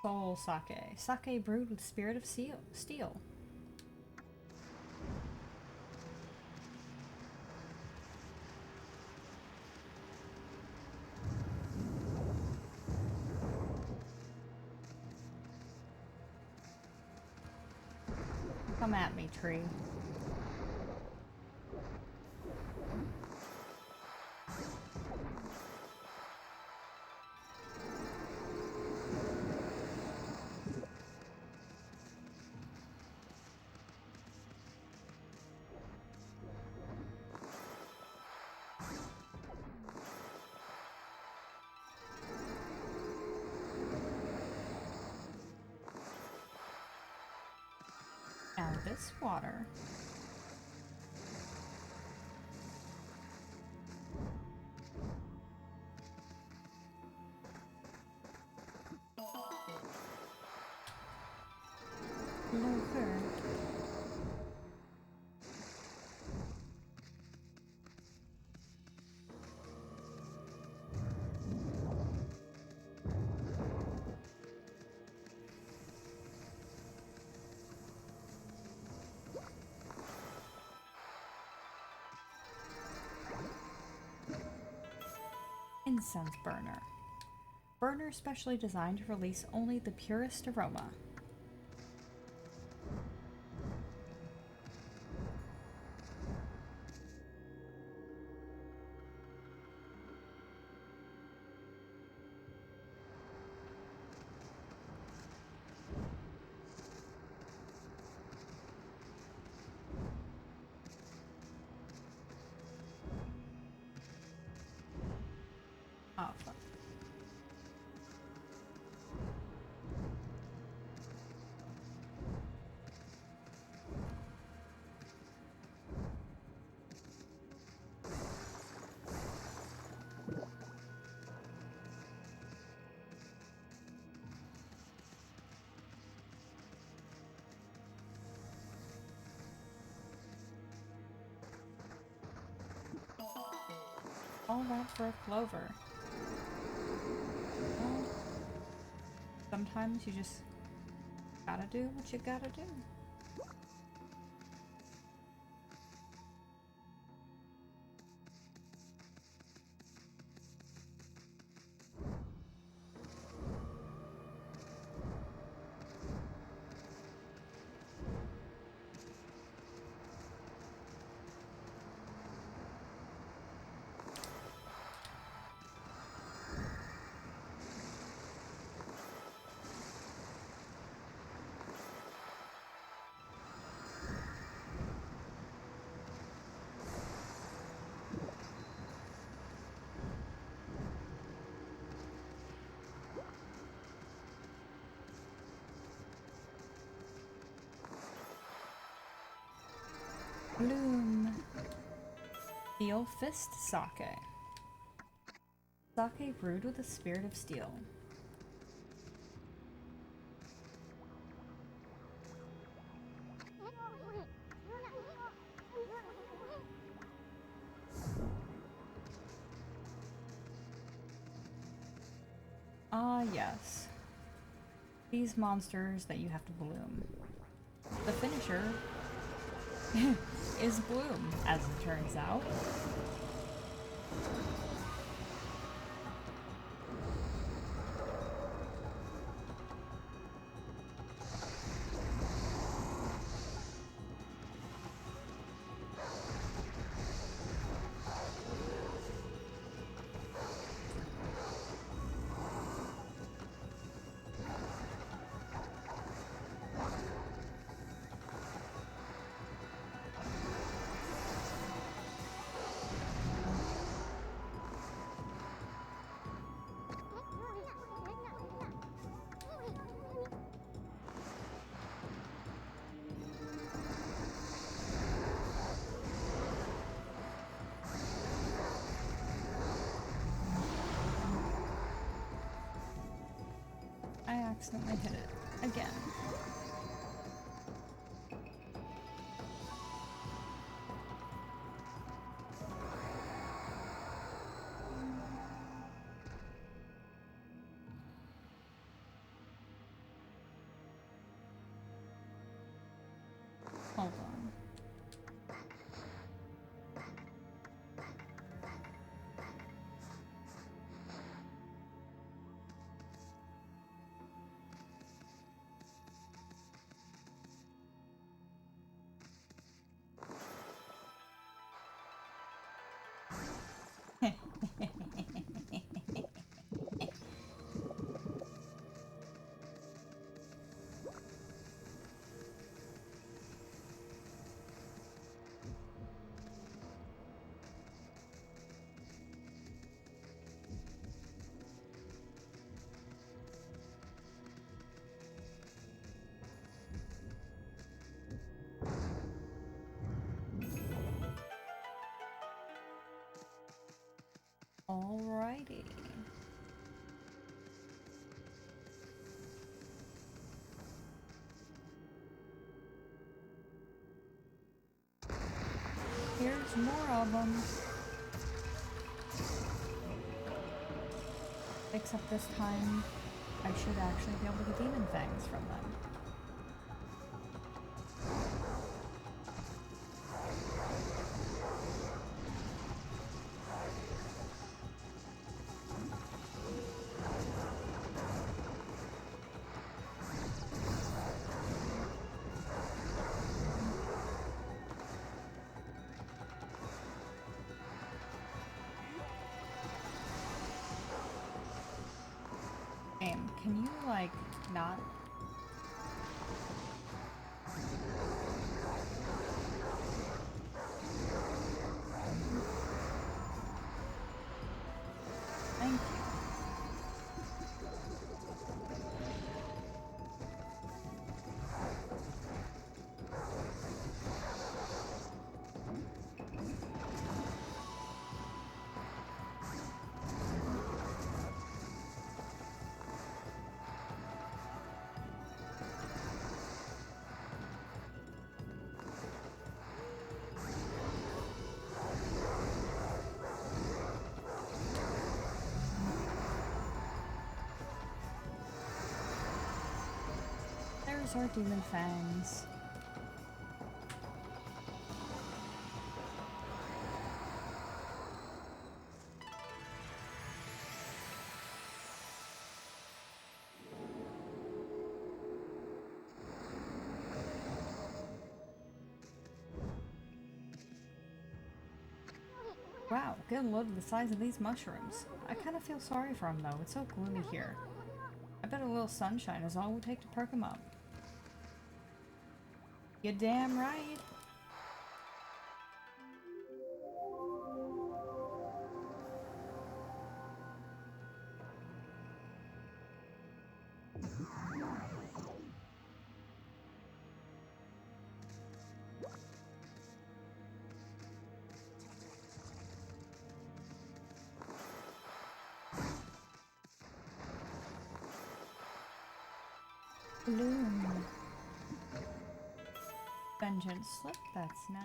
Soul sake. Sake brewed with spirit of steel. Come at me, tree. Now this water. Lower. Incense burner. Burner specially designed to release only the purest aroma. Oh, fuck. All that for a clover. Well, sometimes you just gotta do what you gotta do. Bloom. Steel Fist Sake. Sake brewed with the spirit of steel. Ah, yes. These monsters that you have to bloom. The finisher is bloom, as it turns out. I accidentally hit it again. Hold on. Alrighty. Here's more of them. Except this time, I should actually be able to get demon fangs from them. Can you, like, not? Thank you. There's our demon fangs. Wow, get a load of the size of these mushrooms. I kind of feel sorry for them though, it's so gloomy here. I bet a little sunshine is all it would take to perk them up. You're damn right. Bloom. Vengeance slip, that's nice.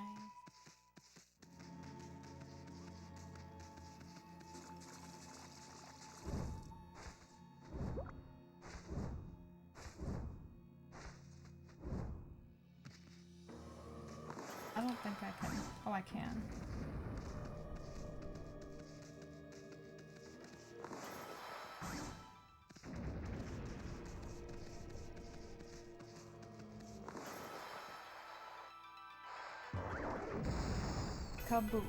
I don't think I can. Oh, I can. Kaboom.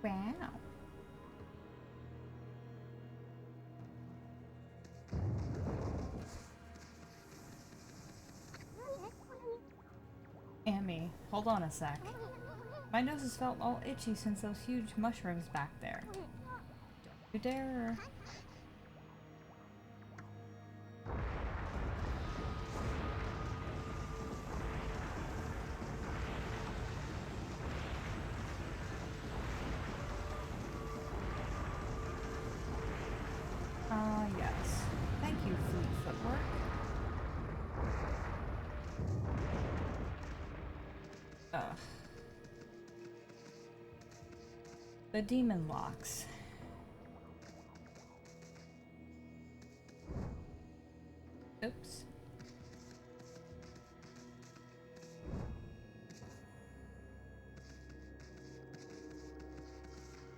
Wow. Amy, hold on a sec. My nose has felt all itchy since those huge mushrooms back there. Don't you dare. Yes. Thank you, Fleet Footwork. Ugh. The demon locks. Oops.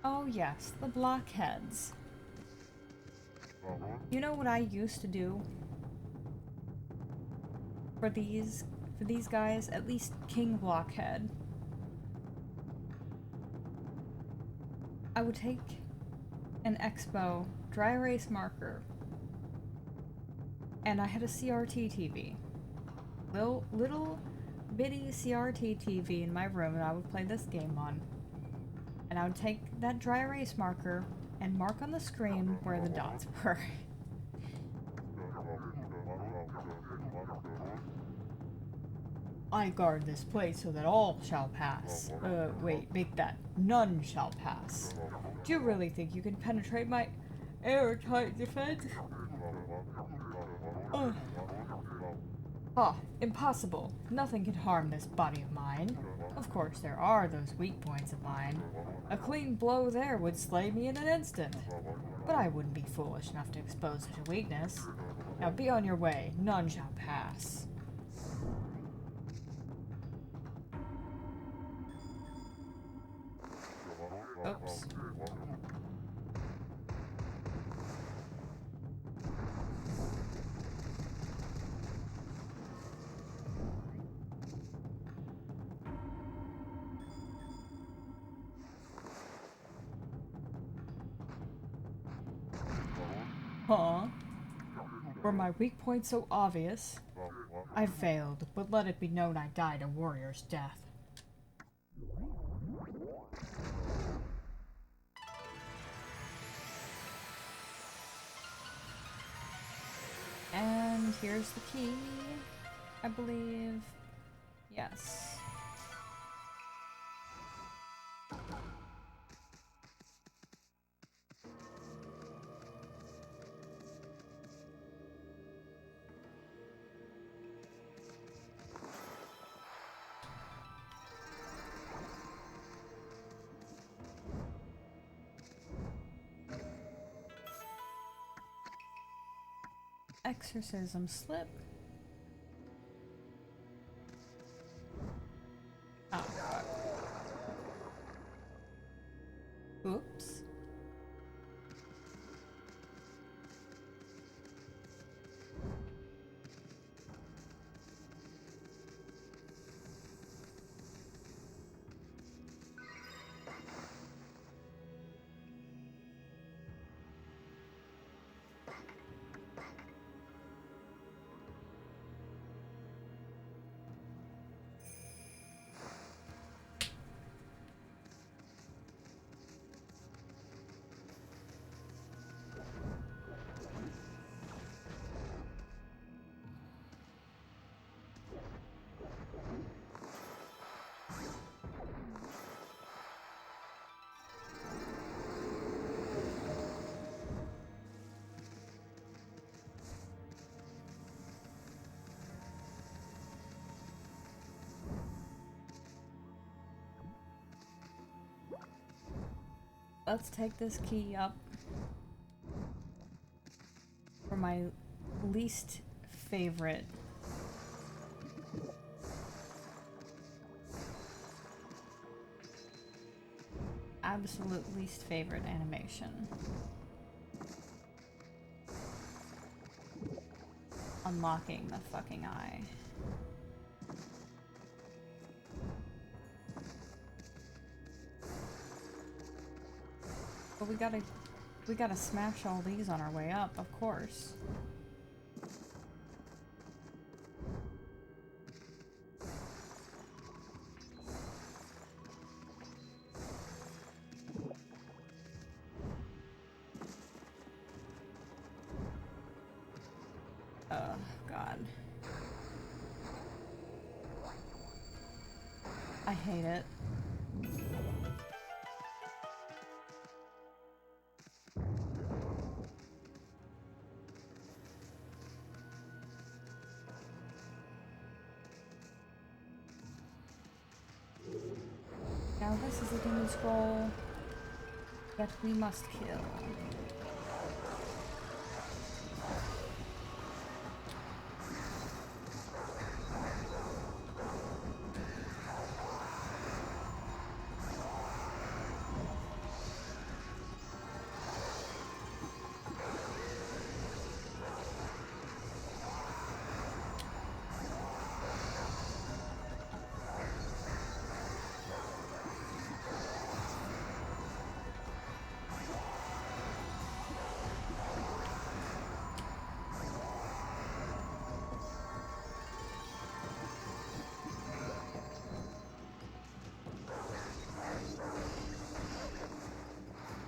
Oh yes, the blockheads. You know what I used to do for these guys? At least King Blockhead. I would take an Expo dry erase marker, and I had a CRT TV. Little bitty CRT TV in my room, and I would play this game on. And I would take that dry erase marker and mark on the screen where the dots were. I guard this place so that all shall pass. Wait, make that none shall pass. Do you really think you can penetrate my airtight defense? Impossible. Nothing can harm this body of mine. Of course, there are those weak points of mine. A clean blow there would slay me in an instant. But I wouldn't be foolish enough to expose such a weakness. Now be on your way. None shall pass. Oops. Huh? Were my weak points so obvious? I failed, but let it be known I died a warrior's death. And here's the key, I believe. Yes. Exorcism slip. Oh, fuck. Oops. Let's take this key up for my least favorite. Absolute least favorite animation. Unlocking the fucking eye. But we gotta smash all these on our way up, of course. Oh, God. I hate it. Now this is a demon scroll that we must kill.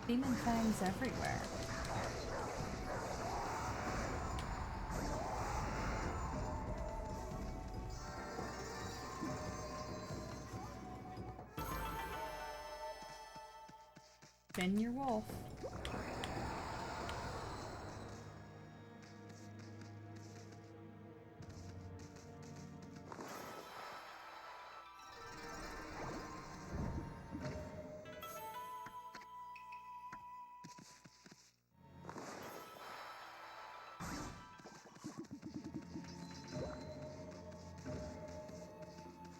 Demon fangs everywhere. Finn your wolf.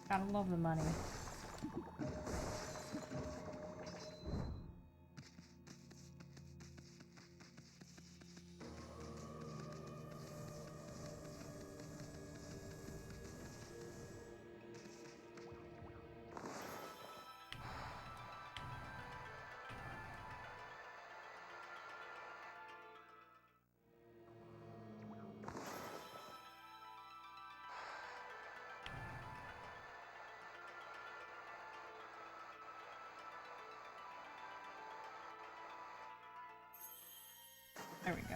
Gotta love the money. There we go.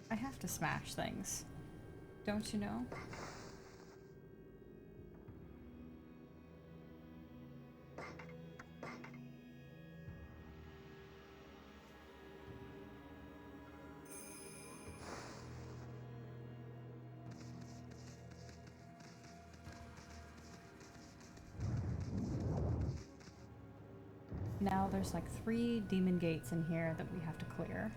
I have to smash things. Don't you know? Now there's like 3 demon gates in here that we have to clear.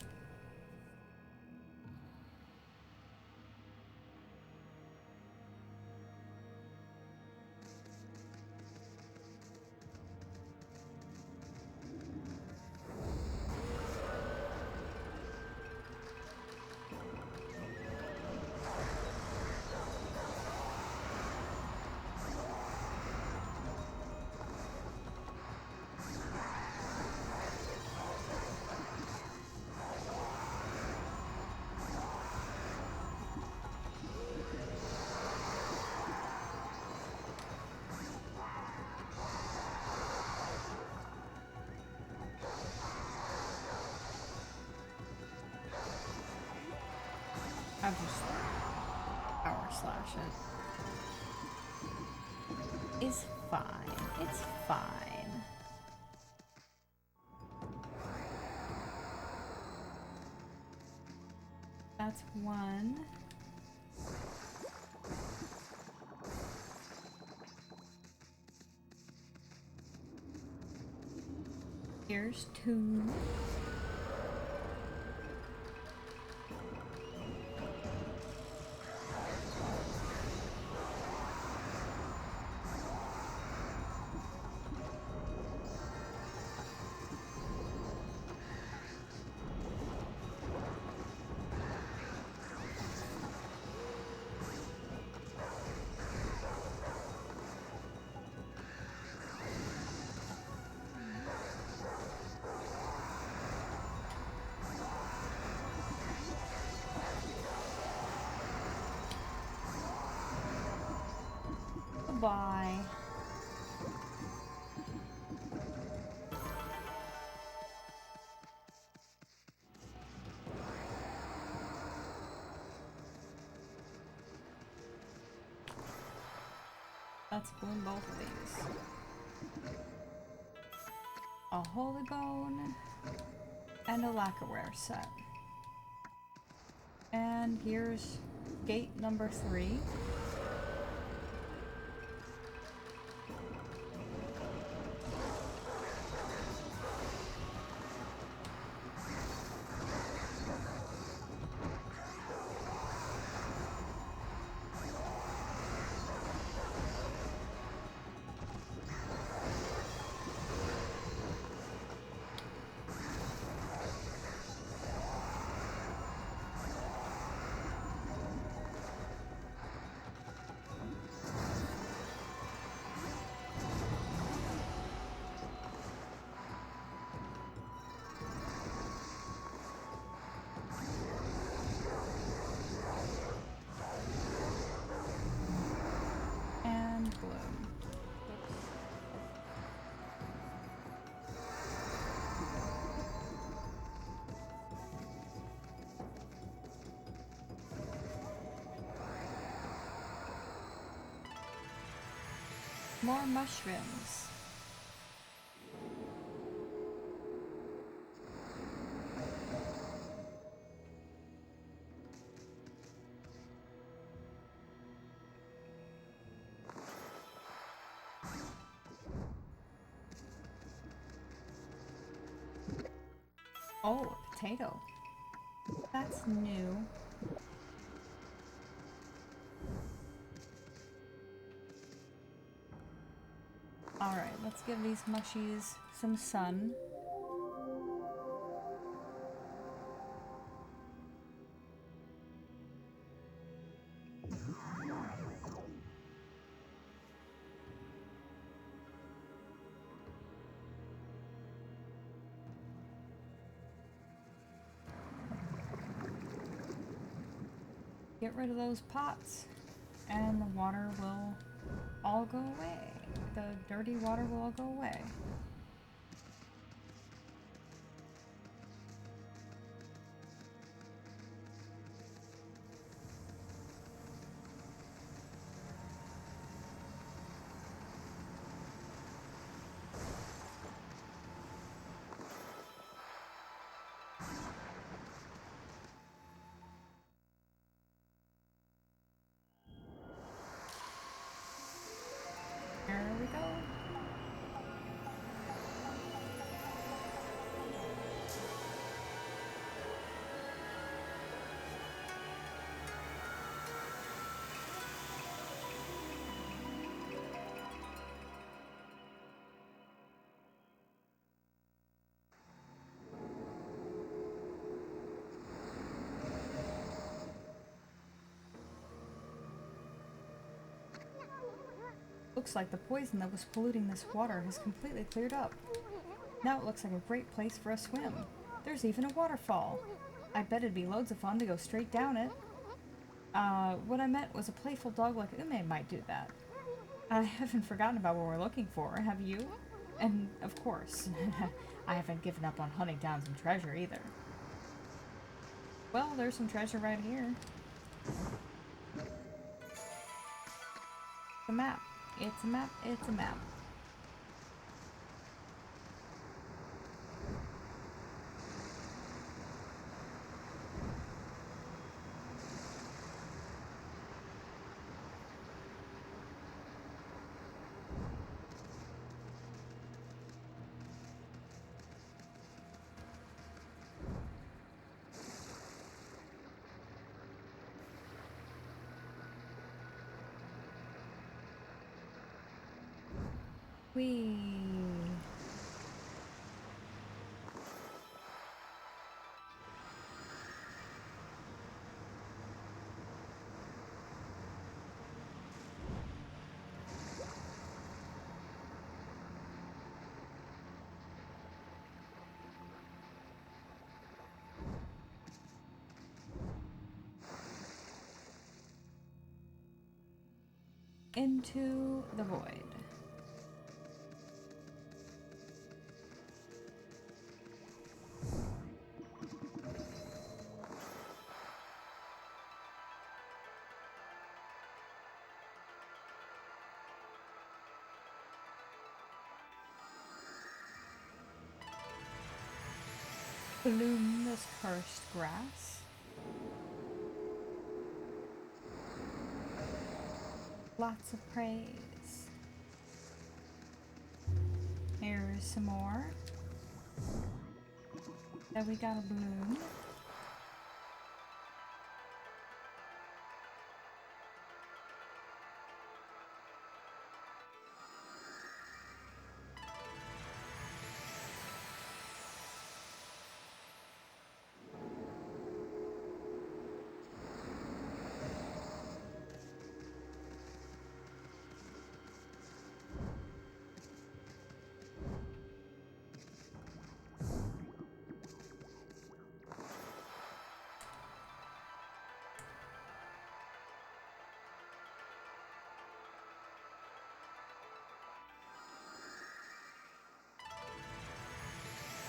I'll just power slash it. It's fine. It's fine. That's 1. Here's 2. Bye. Let's boom both of these. A holy bone and a lacquerware set. And here's gate number 3. More mushrooms. Oh, a potato. That's new. Alright, let's give these mushies some sun. Get rid of those pots, and the water will all go away. The dirty water will all go away. There we go. Looks like the poison that was polluting this water has completely cleared up. Now it looks like a great place for a swim. There's even a waterfall. I bet it'd be loads of fun to go straight down it. What I meant was a playful dog like Ume might do that. I haven't forgotten about what we're looking for, have you? And, of course, I haven't given up on hunting down some treasure either. Well, there's some treasure right here. The map. It's a map, it's a map. Whee! Into the void. Bloom this cursed grass. Lots of praise. Here's some more. Then we got a bloom.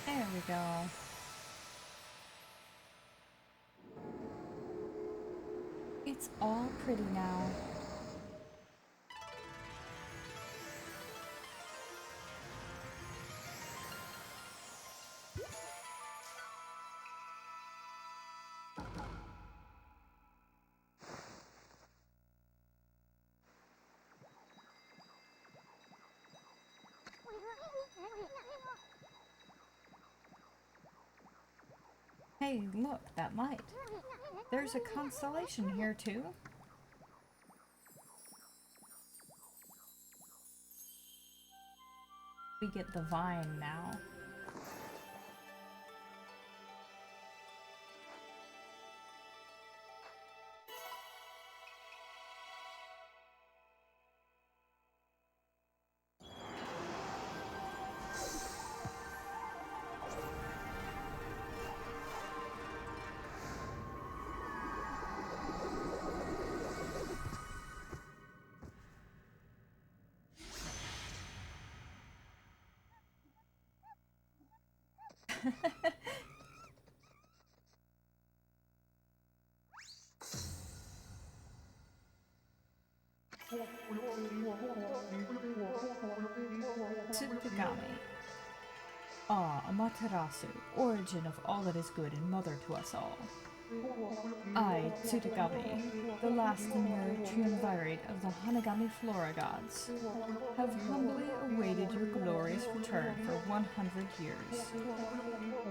There we go. It's all pretty now. Hey, look, that light. There's a constellation here, too. We get the vine now. Tsutagami. Ah, Amaterasu, origin of all that is good and mother to us all. I, Tsutagami, the last in the triumvirate of the Hanagami Flora gods, have humbly awaited your glorious return for 100 years.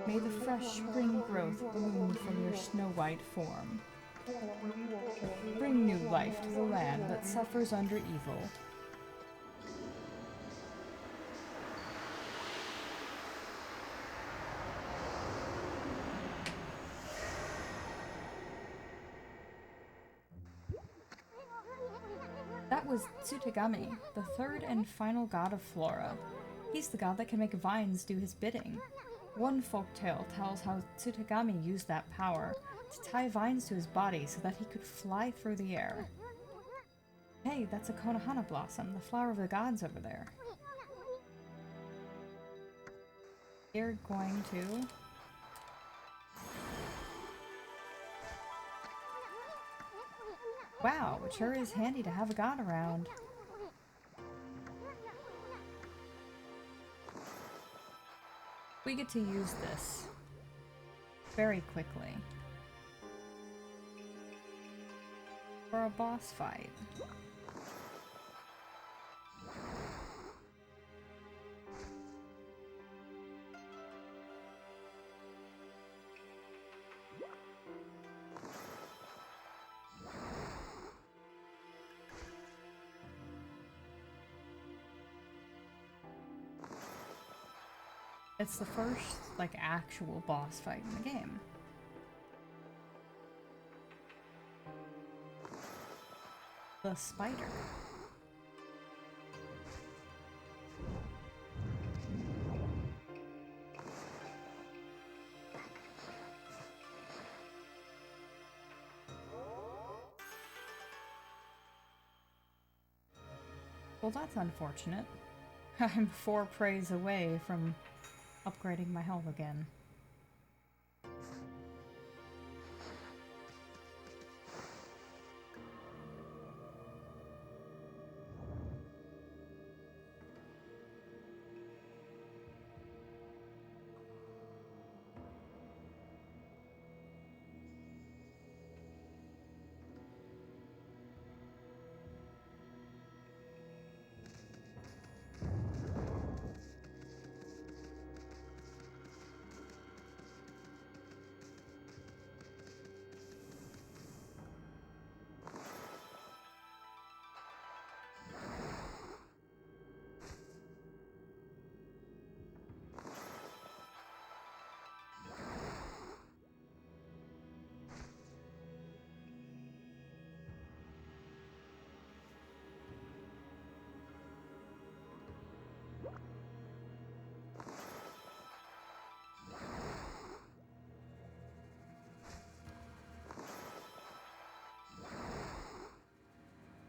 May the fresh spring growth bloom from your snow-white form. Bring new life to the land that suffers under evil. That was Tsutagami, the third and final god of Flora. He's the god that can make vines do his bidding. One folktale tells how Tsutagami used that power to tie vines to his body so that he could fly through the air. Hey, that's a Konohana blossom, the flower of the gods over there. You're going to... Wow, it sure is handy to have a god around. We get to use this very quickly for a boss fight. It's the first, like, actual boss fight in the game. The spider. Well, that's unfortunate. I'm 4 praise away from upgrading my health again.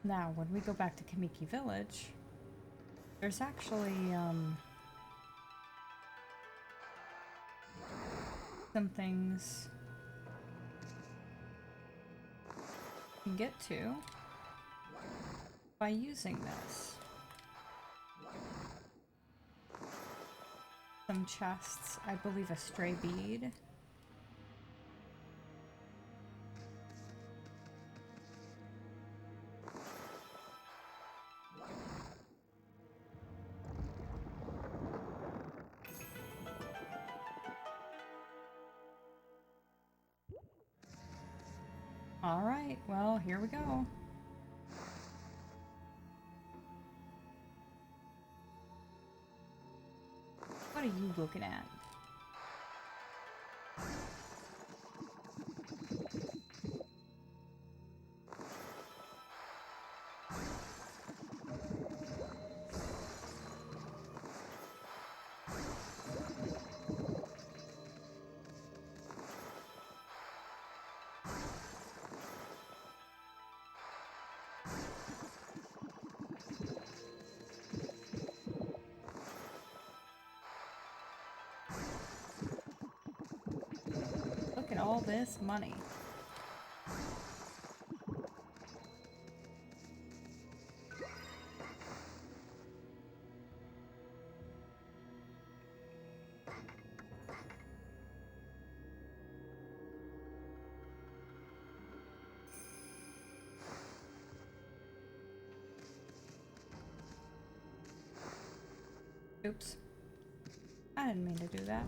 Now, when we go back to Kamiki Village, there's actually, some things you can get to by using this. Some chests, I believe a stray bead. Alright, well, here we go. What are you looking at? Look at all this money. Oops. I didn't mean to do that.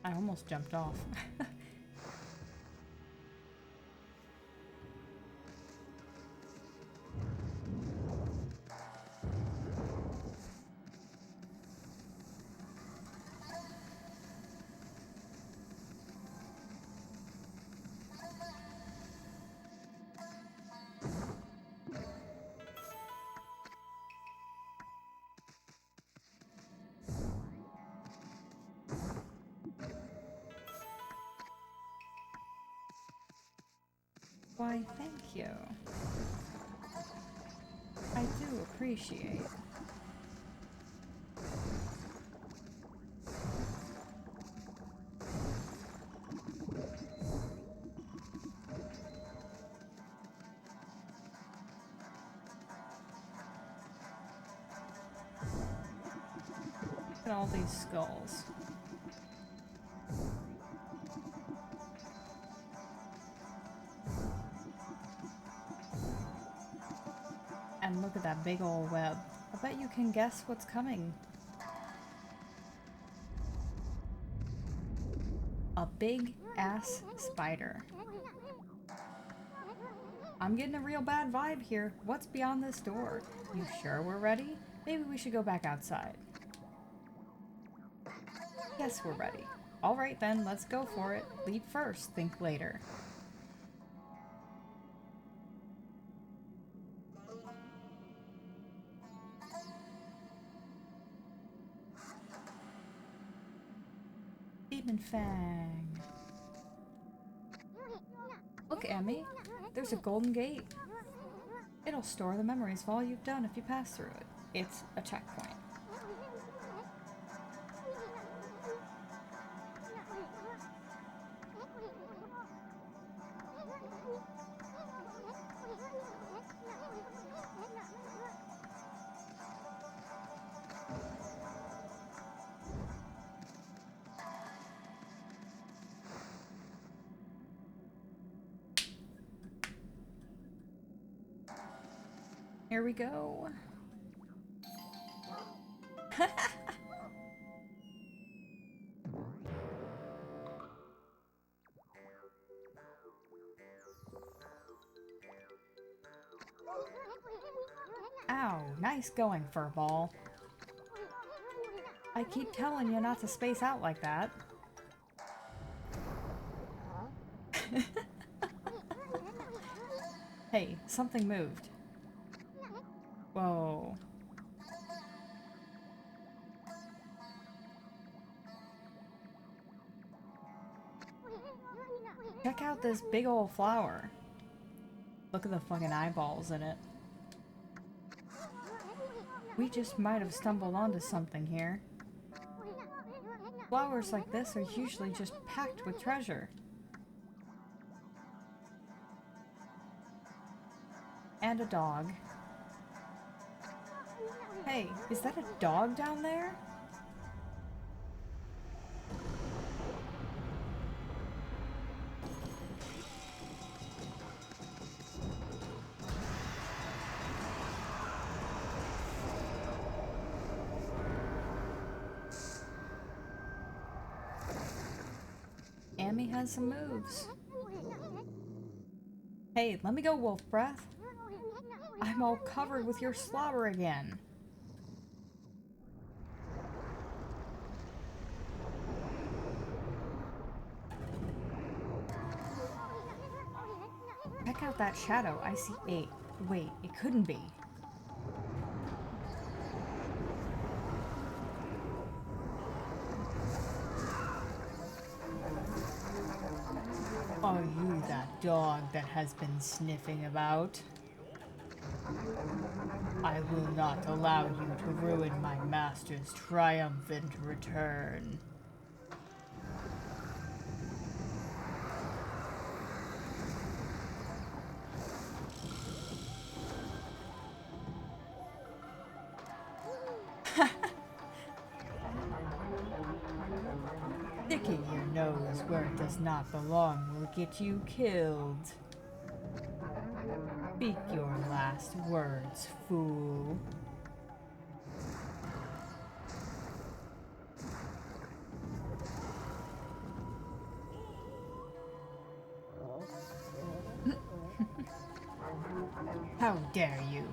I almost jumped off. Why, thank you. I do appreciate. Look at all these skulls. And look at that big old web. I bet you can guess what's coming. A big ass spider. I'm getting a real bad vibe here. What's beyond this door? You sure we're ready? Maybe we should go back outside. Yes, we're ready. Alright then, let's go for it. Leap first, think later. Demon Fang. Look, Emmy. There's a golden gate. It'll store the memories of all you've done if you pass through it. It's a checkpoint. Here we go. Ow, nice going, Furball. I keep telling you not to space out like that. Hey, something moved. Whoa. Check out this big old flower. Look at the fucking eyeballs in it. We just might have stumbled onto something here. Flowers like this are usually just packed with treasure. And a dog. Hey, is that a dog down there? Amy has some moves. Hey, let me go, wolf breath. I'm all covered with your slobber again. Check out that shadow. I see 8. Wait, it couldn't be. Are you that dog that has been sniffing about? I will not allow you to ruin my master's triumphant return. Sticking your nose where it does not belong will get you killed. Speak your last words, fool. How dare you?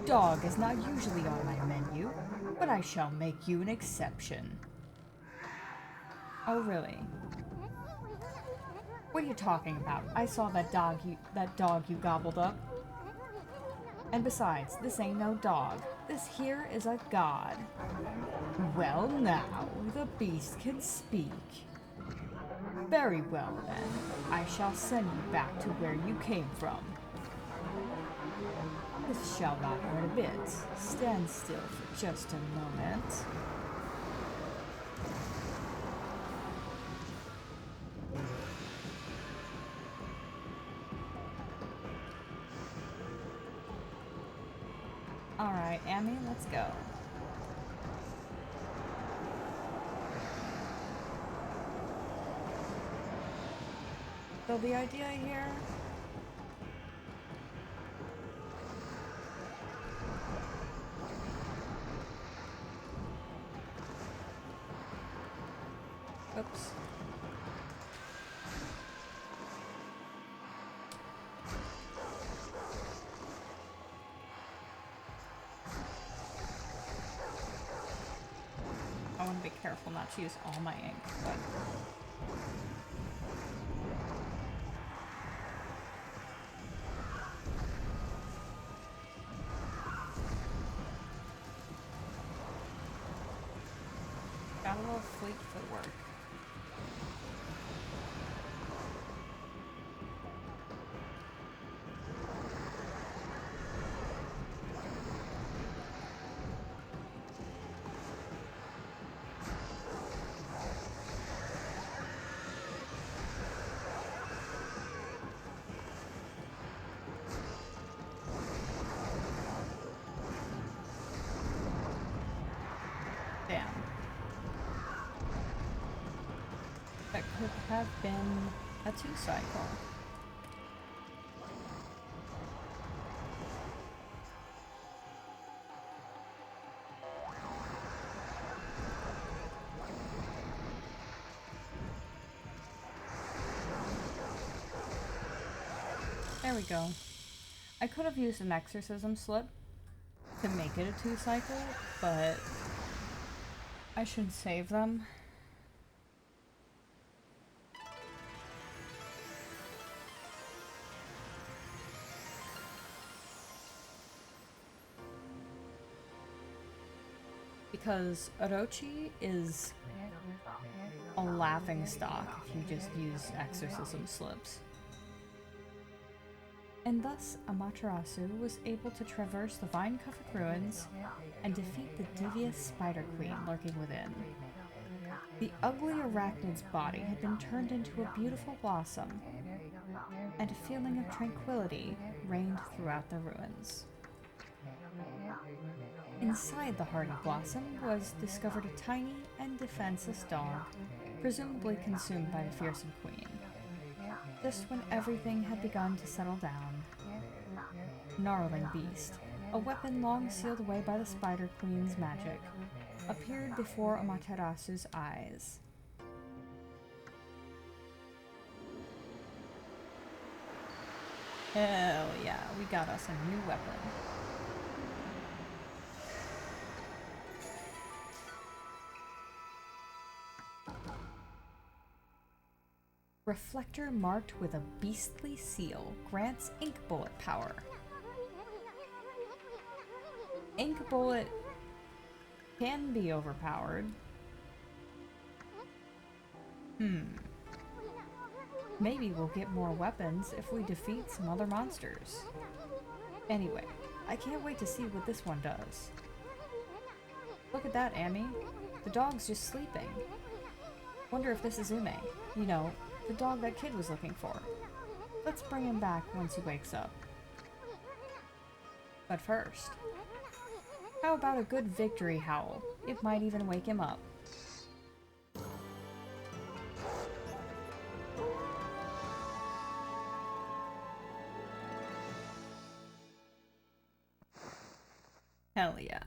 Dog is not usually on my menu, but I shall make you an exception. Oh, really? What are you talking about? I saw that dog you gobbled up. And besides, this ain't no dog. This here is a god. Well now, the beast can speak. Very well then, I shall send you back to where you came from. This shall not hurt a bit. Stand still for just a moment. Alright, Amy, let's go. So the idea here... Oops. I want to be careful not to use all my ink, but... Got a little fleet footwork. Damn. That could have been a 2-cycle. There we go. I could have used an exorcism slip to make it a 2-cycle, but I should save them. Because Orochi is a laughing stock if you just use exorcism slips. And thus, Amaterasu was able to traverse the vine-covered ruins and defeat the devious Spider Queen lurking within. The ugly arachnid's body had been turned into a beautiful blossom, and a feeling of tranquility reigned throughout the ruins. Inside the hardy blossom was discovered a tiny and defenseless dog, presumably consumed by the fearsome queen. Just when everything had begun to settle down, gnarling beast, a weapon long sealed away by the Spider Queen's magic, appeared before Amaterasu's eyes. Hell yeah, we got us a new weapon. Reflector marked with a beastly seal grants ink bullet power. Ink bullet can be overpowered. Maybe we'll get more weapons if we defeat some other monsters. Anyway, I can't wait to see what this one does. Look at that, Amy. The dog's just sleeping. Wonder if this is Ume. You know, the dog that kid was looking for. Let's bring him back once he wakes up. But first, how about a good victory howl? It might even wake him up. Hell yeah.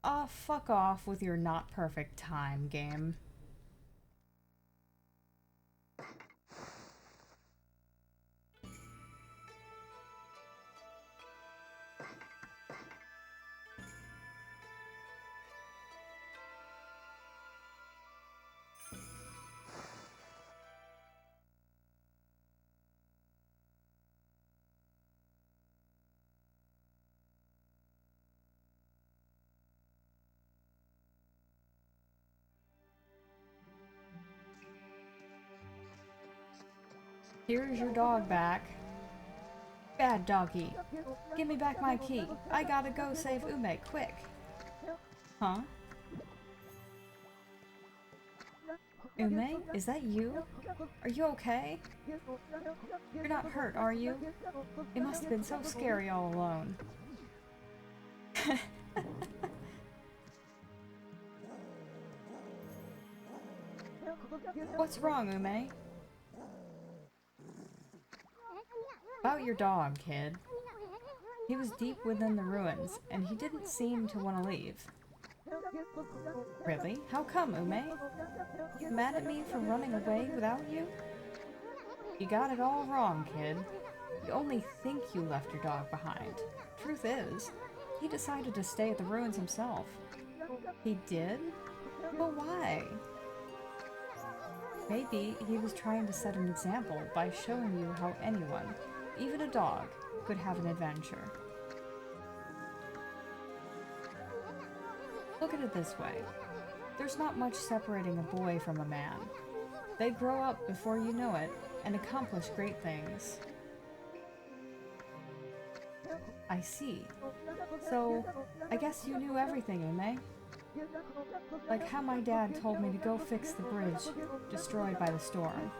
Aw, fuck off with your not perfect time, game. Here's your dog back. Bad doggy. Give me back my key. I gotta go save Ume, quick. Huh? Ume, is that you? Are you okay? You're not hurt, are you? It must have been so scary all alone. What's wrong, Ume? About your dog, kid. He was deep within the ruins, and he didn't seem to want to leave. Really? How come, Ume? You mad at me for running away without you? You got it all wrong, kid. You only think you left your dog behind. Truth is, he decided to stay at the ruins himself. He did? But why? Maybe he was trying to set an example by showing you how anyone, even a dog, could have an adventure. Look at it this way. There's not much separating a boy from a man. They grow up before you know it and accomplish great things. I see. So, I guess you knew everything, Ume? Like how my dad told me to go fix the bridge destroyed by the storm,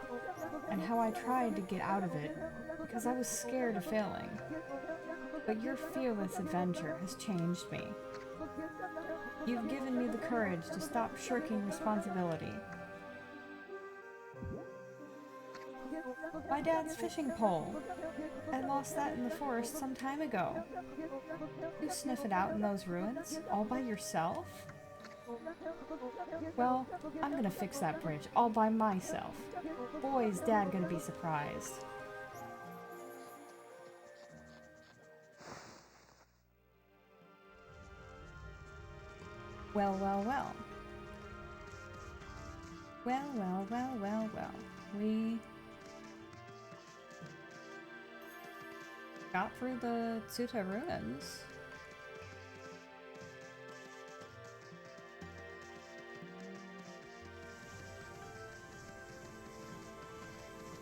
and how I tried to get out of it because I was scared of failing. But your fearless adventure has changed me. You've given me the courage to stop shirking responsibility. My dad's fishing pole. I lost that in the forest some time ago. You sniff it out in those ruins, all by yourself? Well, I'm gonna fix that bridge all by myself. Boy, is Dad gonna be surprised. Well, well, well. Well, well, well, well, well. We got through the Tsuta Ruins.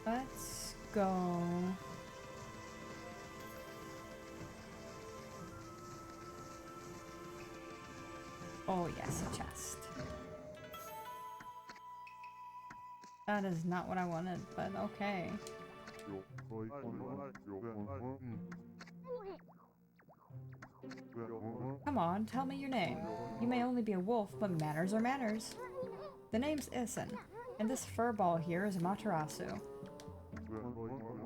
Let's go. Oh yes, a chest. That is not what I wanted, but okay. Come on, tell me your name. You may only be a wolf, but manners are manners. The name's Isen, and this furball here is Amaterasu.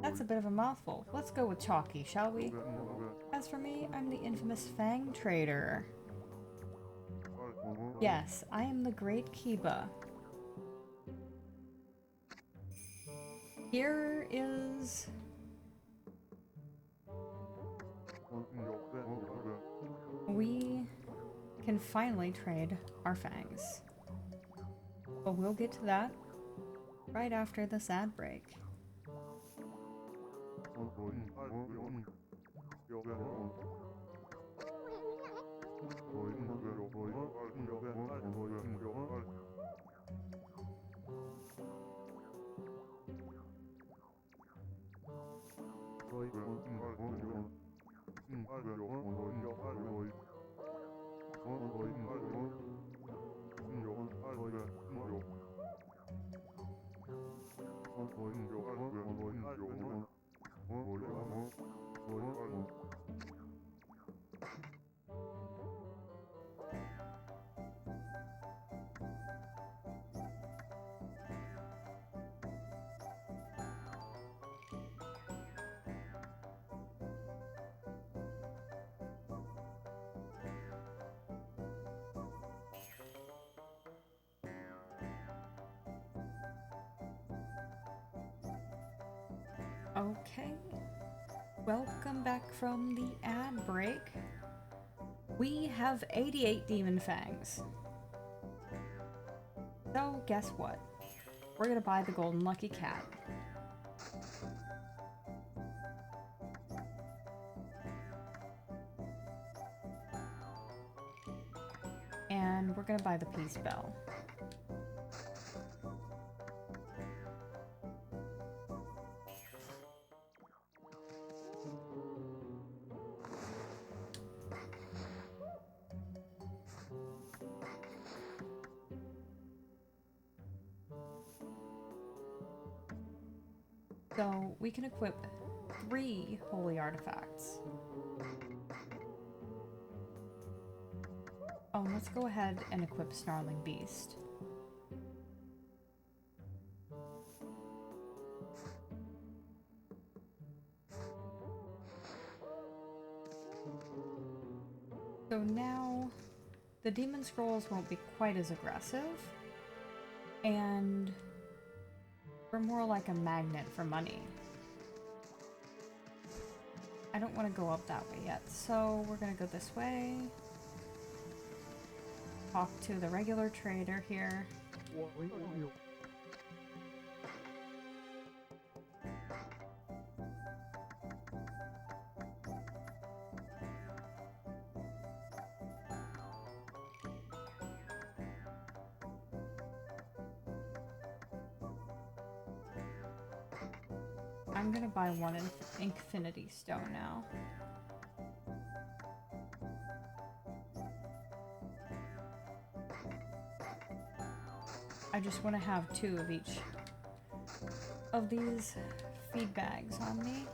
That's a bit of a mouthful. Let's go with Chalky, shall we? As for me, I'm the infamous Fang Trader. Yes, I am the Great Kiba. Here is... we can finally trade our fangs. But we'll get to that right after this ad break. Okay, welcome back from the ad break. We have 88 demon fangs. So guess what? We're gonna buy the golden lucky cat. And we're gonna buy the peace bell. So we can equip 3 holy artifacts. Oh, let's go ahead and equip Snarling Beast. So now the demon scrolls won't be quite as aggressive, and we're more like a magnet for money. I don't want to go up that way yet, so we're gonna go this way. Talk to the regular trader here. I'm gonna buy 1 Infinity Stone now. I just want to have 2 of each of these feed bags on me.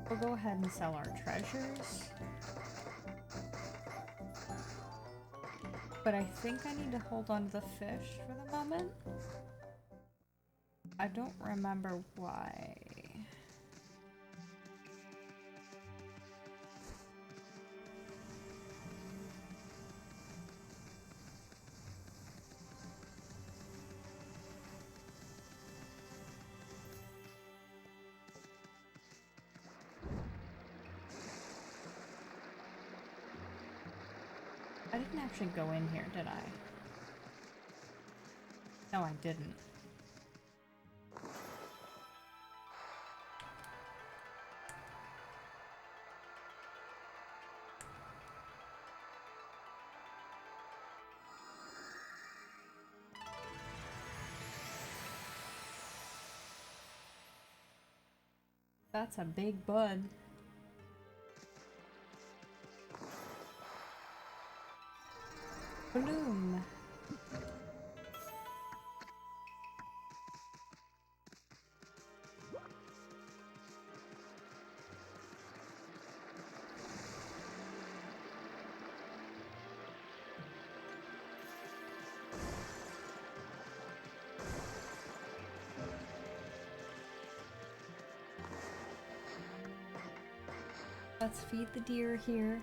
We'll go ahead and sell our treasures. But I think I need to hold on to the fish for the moment. I don't remember why. I didn't actually go in here, did I? No, I didn't. That's a big bud. Bloom. Let's feed the deer here.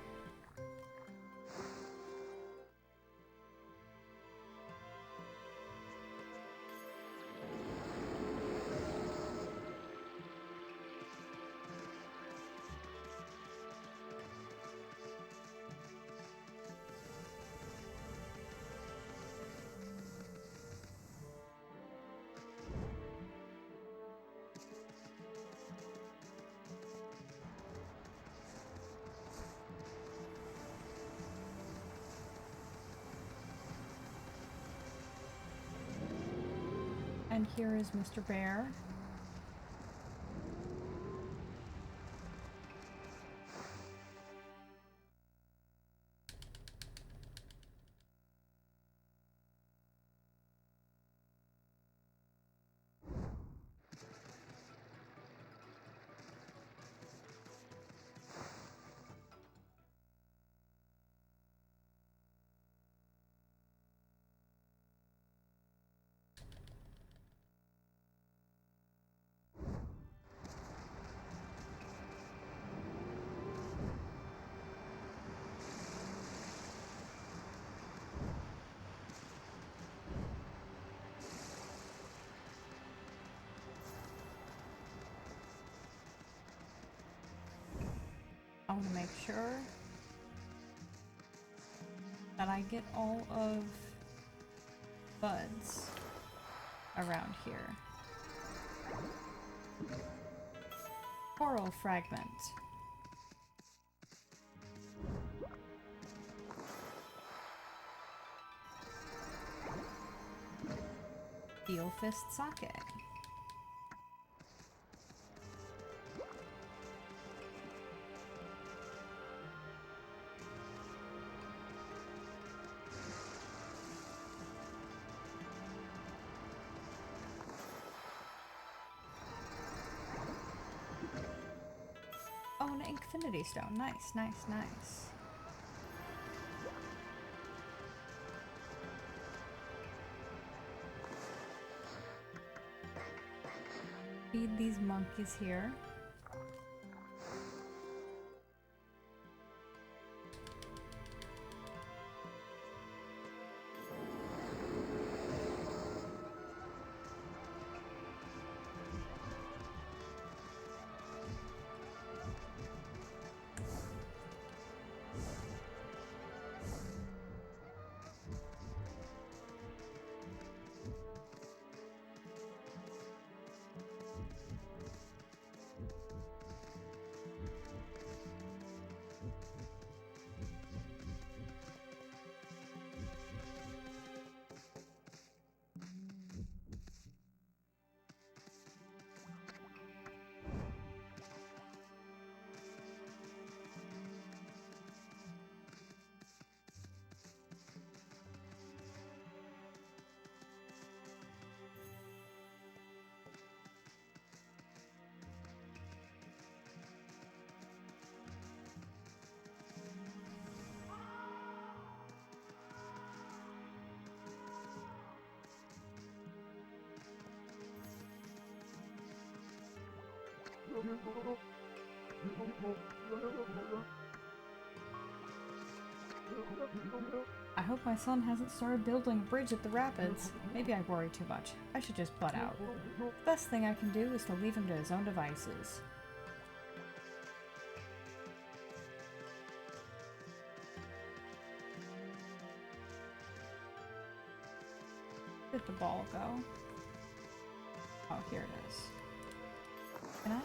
And here is Mr. Bear. I want to make sure that I get all of buds around here. Coral fragment. Steel fist sake. Oh, an infinity stone. Nice, nice, nice. Feed these monkeys here. I hope my son hasn't started building a bridge at the rapids. Maybe I worry too much. I should just butt out. The best thing I can do is to leave him to his own devices. Where did the ball go? Oh, here it is. Can I?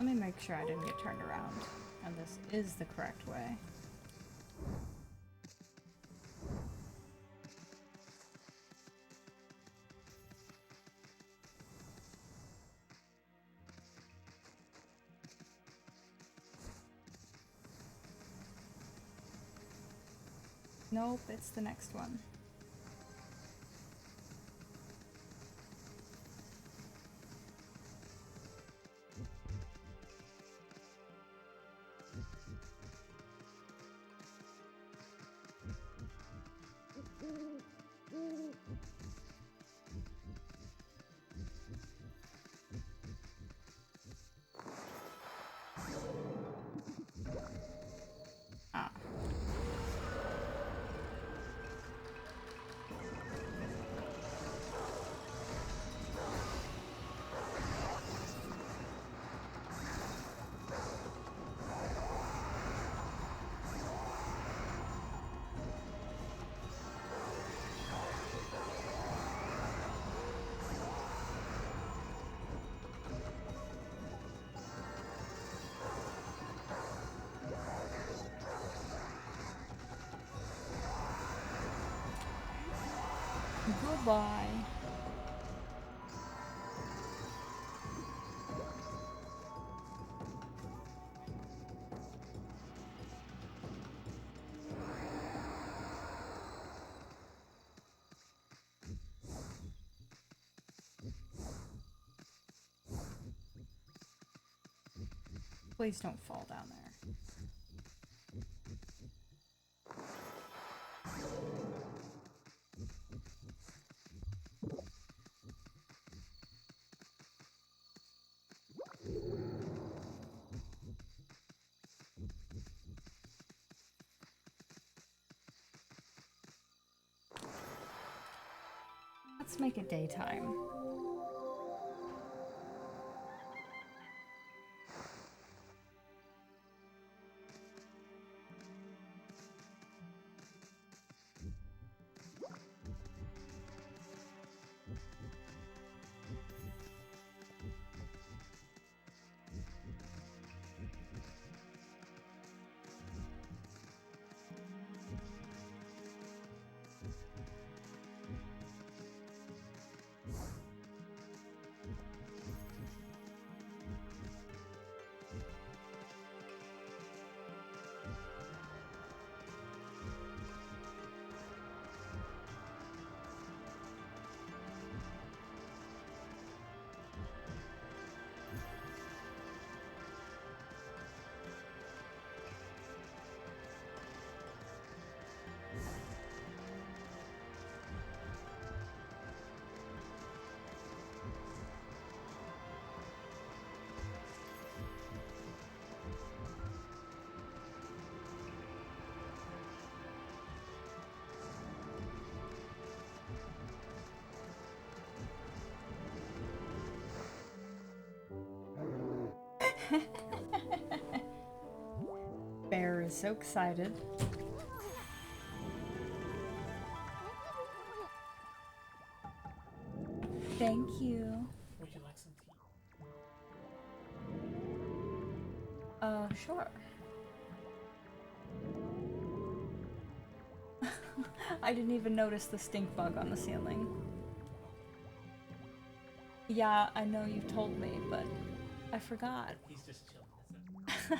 Let me make sure I didn't get turned around, and this is the correct way. Nope, it's the next one. Goodbye. Please don't fall down there. Let's make it daytime. Bear is so excited. Thank you. Would you like some tea? Sure. I didn't even notice the stink bug on the ceiling. Yeah, I know you told me, but I forgot. He's just chilling, that's it.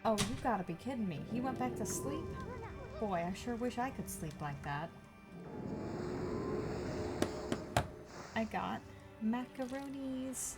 Oh, you gotta be kidding me. He went back to sleep? Boy, I sure wish I could sleep like that. I got macaronis.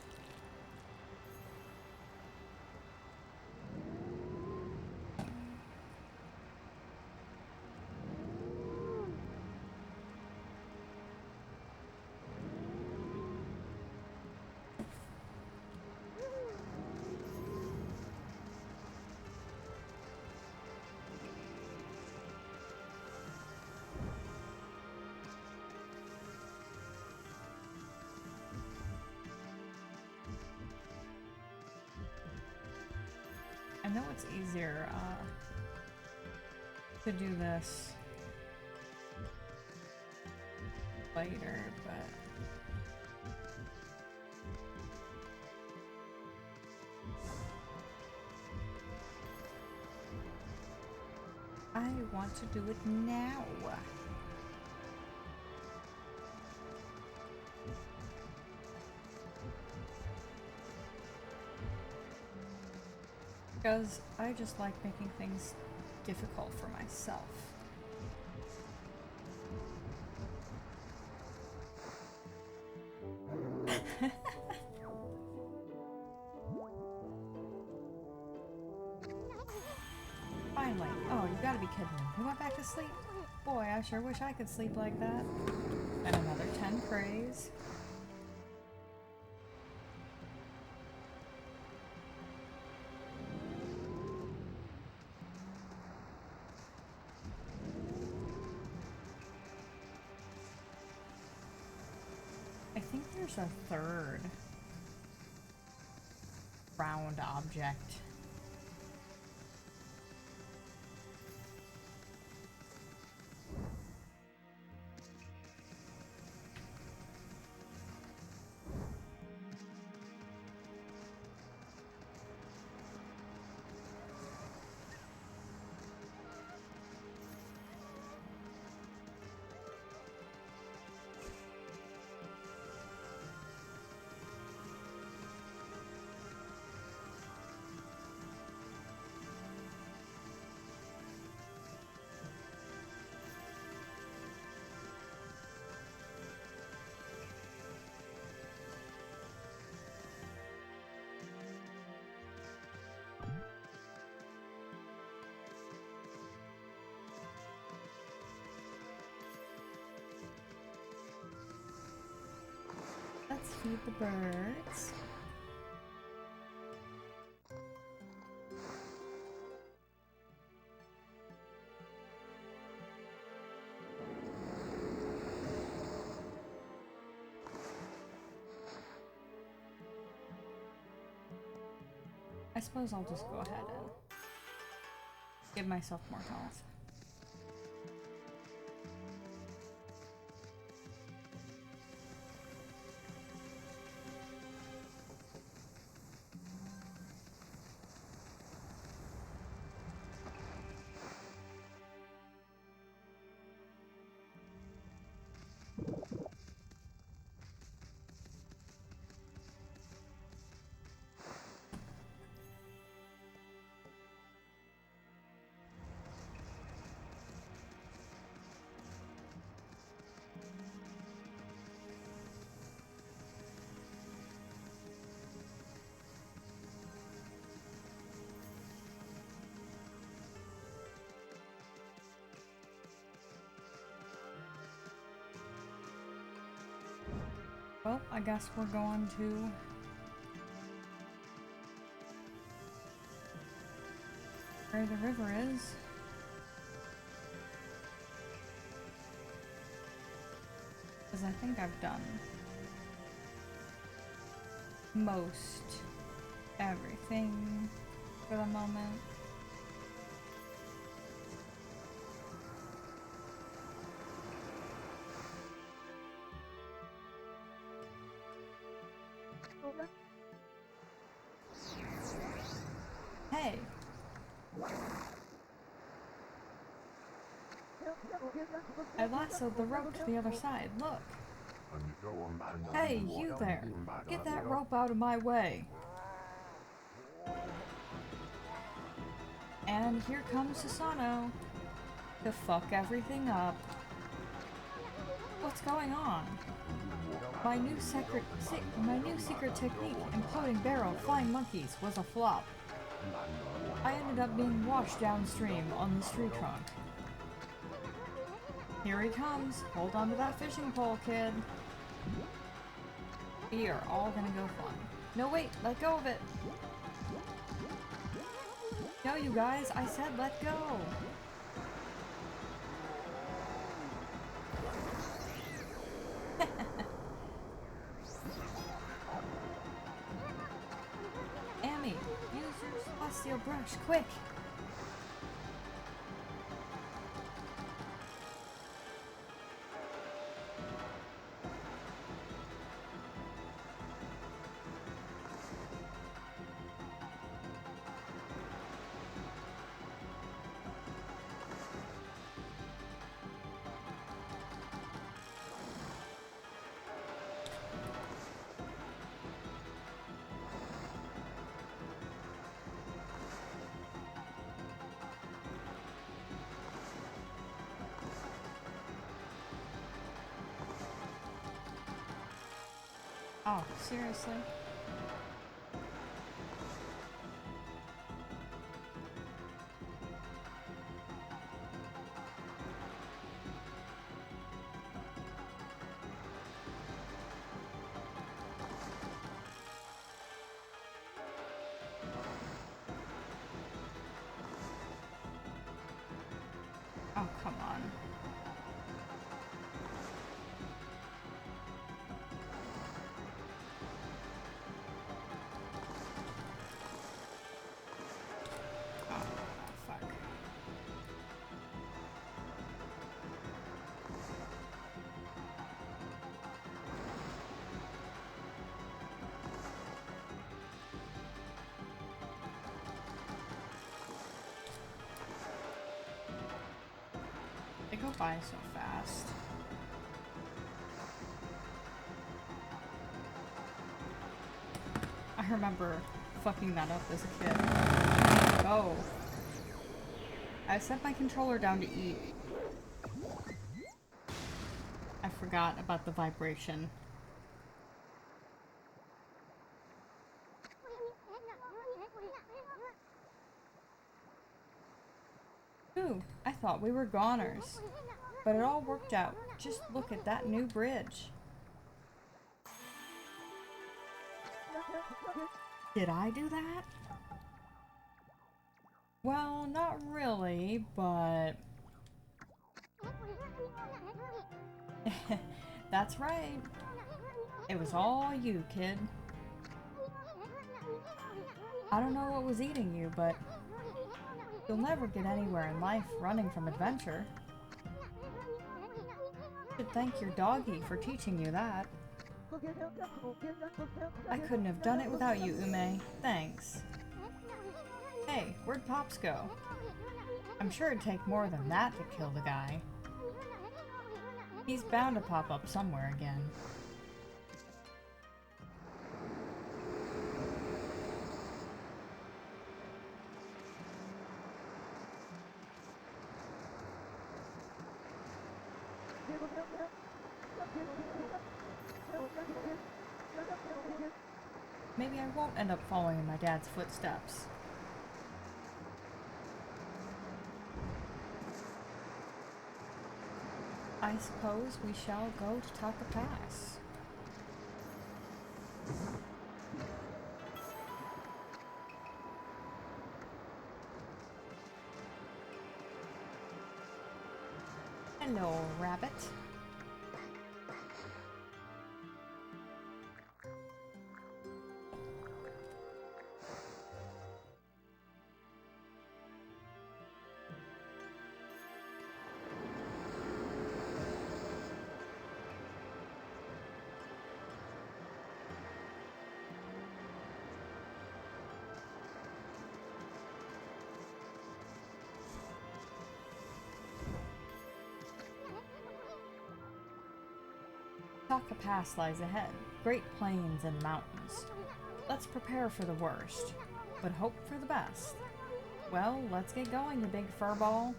I know it's easier to do this later, but I want to do it now. Because I just like making things difficult for myself. Finally. Oh, you gotta be kidding me. You went back to sleep? Boy, I sure wish I could sleep like that. And another 10 praise. I think there's a third round object. feed the birds. I suppose I'll just go ahead and give myself more health. Well, I guess we're going to where the river is. Because I think I've done most everything for the moment. Hey! I lassoed the rope to the other side, look! Hey, you there! Get that rope out of my way! And here comes Susano to fuck everything up. What's going on? My new secret technique, imploding barrel flying monkeys, was a flop. I ended up being washed downstream on this tree trunk. Here he comes. Hold on to that fishing pole, kid. We are all gonna go fun. No, wait, let go of it. No, you guys, I said let go. Amy, use your celestial brush, quick. Oh, seriously? Oh, come on. They go by so fast. I remember fucking that up as a kid. Oh. I set my controller down to eat. I forgot about the vibration. Ooh, I thought we were goners. But it all worked out. Just look at that new bridge. Did I do that? Well, not really, but... That's right. It was all you, kid. I don't know what was eating you, but you'll never get anywhere in life running from adventure. You should thank your doggy for teaching you that. I couldn't have done it without you, Ume. Thanks. Hey, where'd Pops go? I'm sure it'd take more than that to kill the guy. He's bound to pop up somewhere again. Maybe I won't end up following in my dad's footsteps. I suppose we shall go to Taka Pass. Hello, rabbit. Taka Pass lies ahead, great plains and mountains. Let's prepare for the worst, but hope for the best. Well, let's get going, you big furball.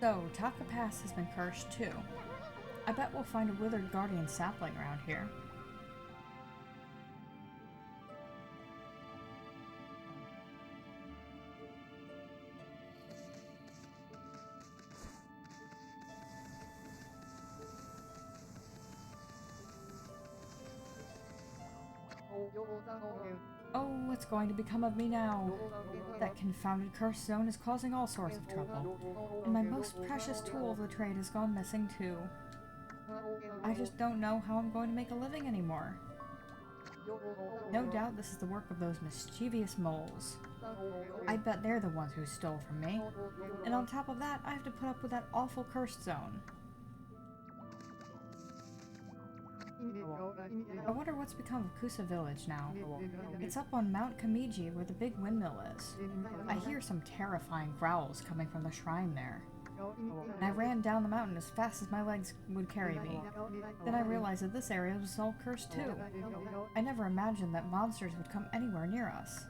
So, Taka Pass has been cursed too. I bet we'll find a withered guardian sapling around here. Oh, what's going to become of me now? That confounded cursed zone is causing all sorts of trouble, and my most precious tool of the trade has gone missing too. I just don't know how I'm going to make a living anymore. No doubt this is the work of those mischievous moles. I bet they're the ones who stole from me. And on top of that, I have to put up with that awful cursed zone. I wonder what's become of Kusa Village now. It's up on Mount Kamiji where the big windmill is. I hear some terrifying growls coming from the shrine there. And I ran down the mountain as fast as my legs would carry me. Then I realized that this area was all cursed too. I never imagined that monsters would come anywhere near us.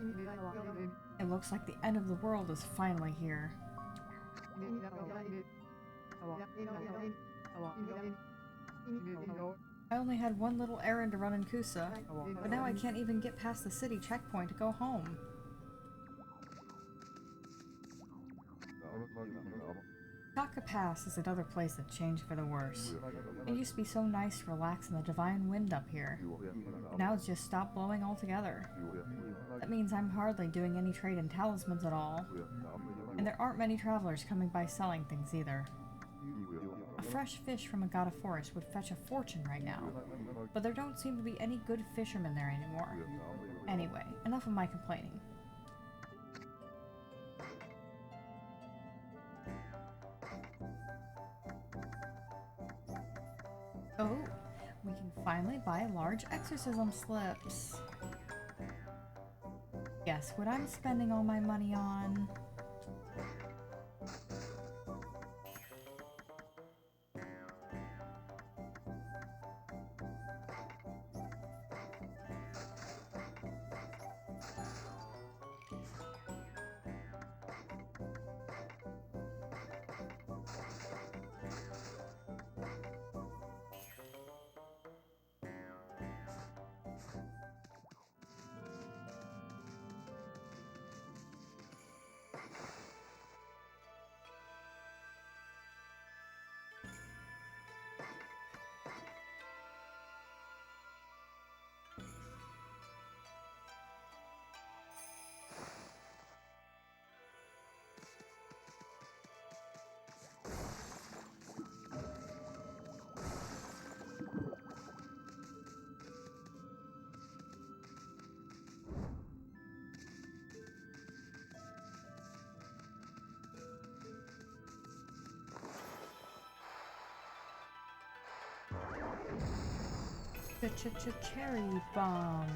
It looks like the end of the world is finally here. I only had one little errand to run in Kusa, but now I can't even get past the city checkpoint to go home. Taka Pass is another place that changed for the worse. It used to be so nice to relax in the divine wind up here. But now it's just stopped blowing altogether. That means I'm hardly doing any trade in talismans at all. And there aren't many travelers coming by selling things either. A fresh fish from Agata Forest would fetch a fortune right now, but there don't seem to be any good fishermen there anymore. Anyway, enough of my complaining. Oh, we can finally buy large exorcism slips. Guess what I'm spending all my money on? Cherry bomb.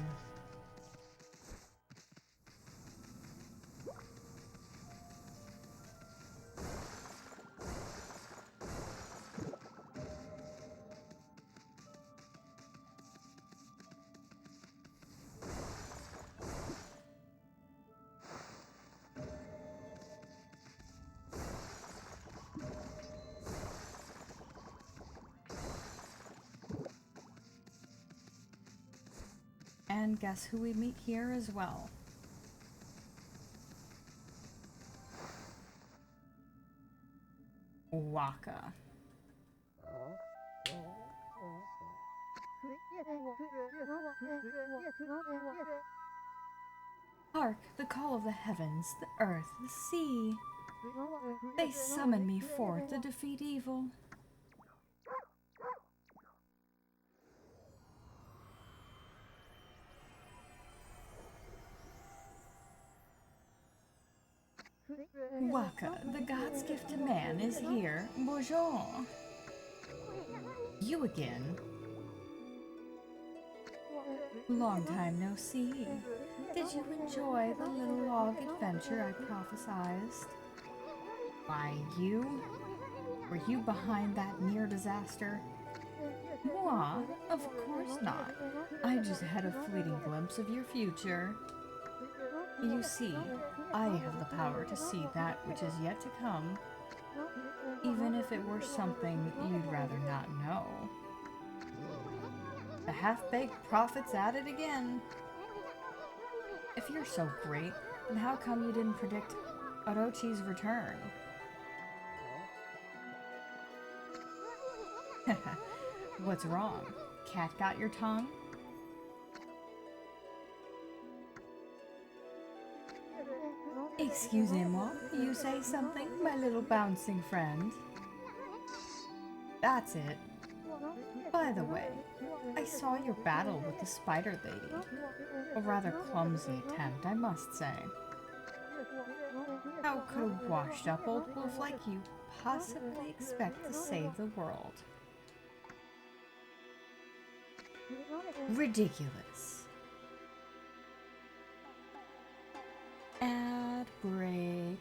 And guess who we meet here as well? Waka. Hark, the call of the heavens, the earth, the sea. They summon me forth to defeat evil. Waka, the god's gift to man, is here. Bonjour. You again? Long time no see. Did you enjoy the little log adventure I prophesized? Why, you? Were you behind that near disaster? Moi? Of course not. I just had a fleeting glimpse of your future. You see, I have the power to see that which is yet to come, even if it were something you'd rather not know. The half-baked prophet's at it again. If you're so great, then how come you didn't predict Orochi's return? What's wrong? Cat got your tongue? Excusez-moi, you say something, my little bouncing friend? That's it. By the way, I saw your battle with the spider lady. A rather clumsy attempt, I must say. How could a washed-up old wolf like you possibly expect to save the world? Ridiculous. Ad break.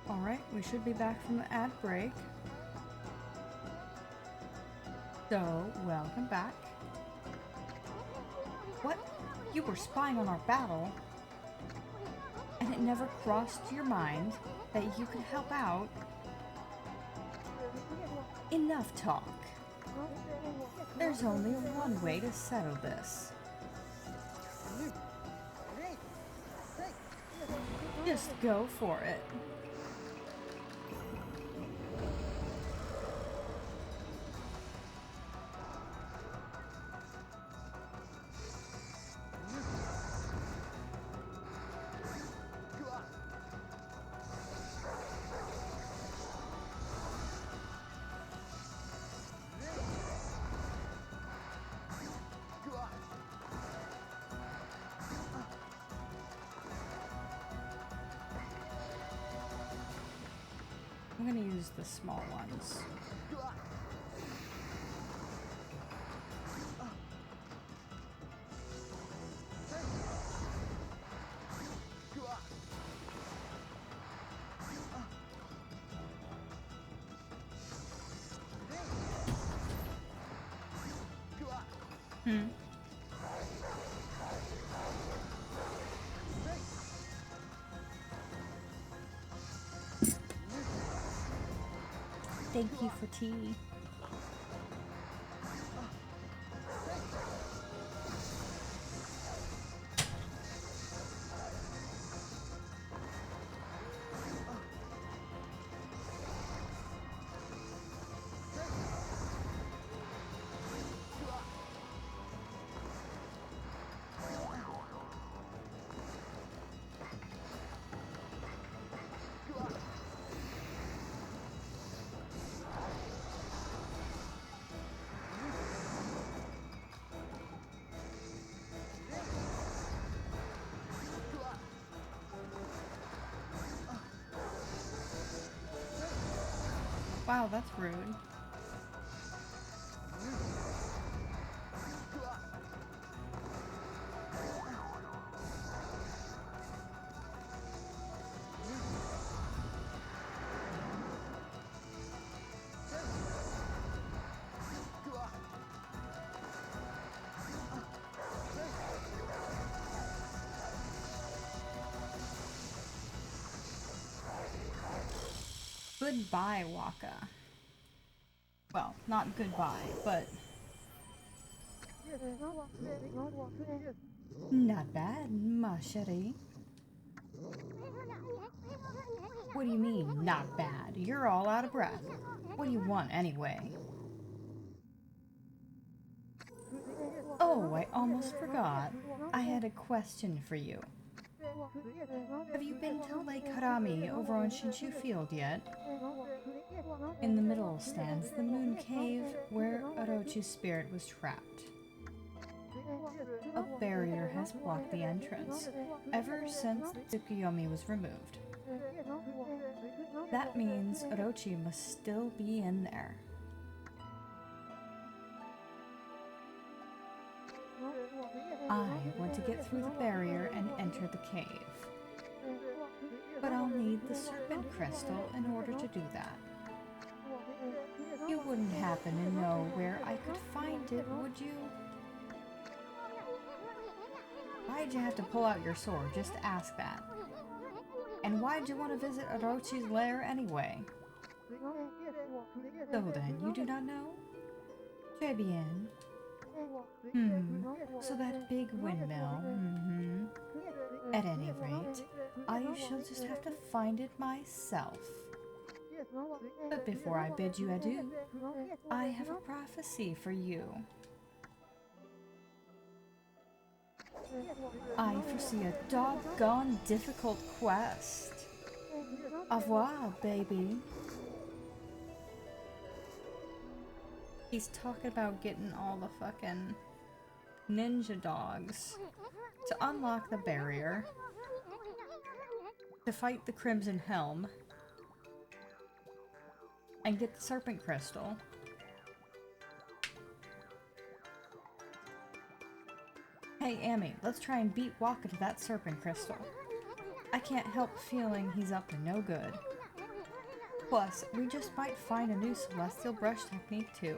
Alright, we should be back from the ad break. So, welcome back. What? You were spying on our battle? And it never crossed your mind that you could help out? Enough talk. There's only one way to settle this. Just go for it. I'm gonna use the small ones. Hmm. Thank you for tea. Wow, that's rude. Goodbye, Waka. Well, not goodbye, but... Not bad, ma chérie. What do you mean, not bad? You're all out of breath. What do you want, anyway? Oh, I almost forgot. I had a question for you. Have you been to Lake Harami over on Shinshu Field yet? In the middle stands the moon cave where Orochi's spirit was trapped. A barrier has blocked the entrance ever since Tsukuyomi was removed. That means Orochi must still be in there. I want to get through the barrier and enter the cave. But I'll need the serpent crystal in order to do that. You wouldn't happen to know where I could find it, would you? Why'd you have to pull out your sword just to ask that? And why'd you want to visit Orochi's lair anyway? So then, you do not know? Très bien. So that big windmill, At any rate, I shall just have to find it myself. But before I bid you adieu, I have a prophecy for you. I foresee a doggone difficult quest. Au revoir, baby. He's talking about getting all the fucking ninja dogs to unlock the barrier, to fight the Crimson Helm, and get the Serpent Crystal. Hey, Amy, let's try and beat Waka to that Serpent Crystal. I can't help feeling he's up to no good. Plus, we just might find a new Celestial Brush technique, too.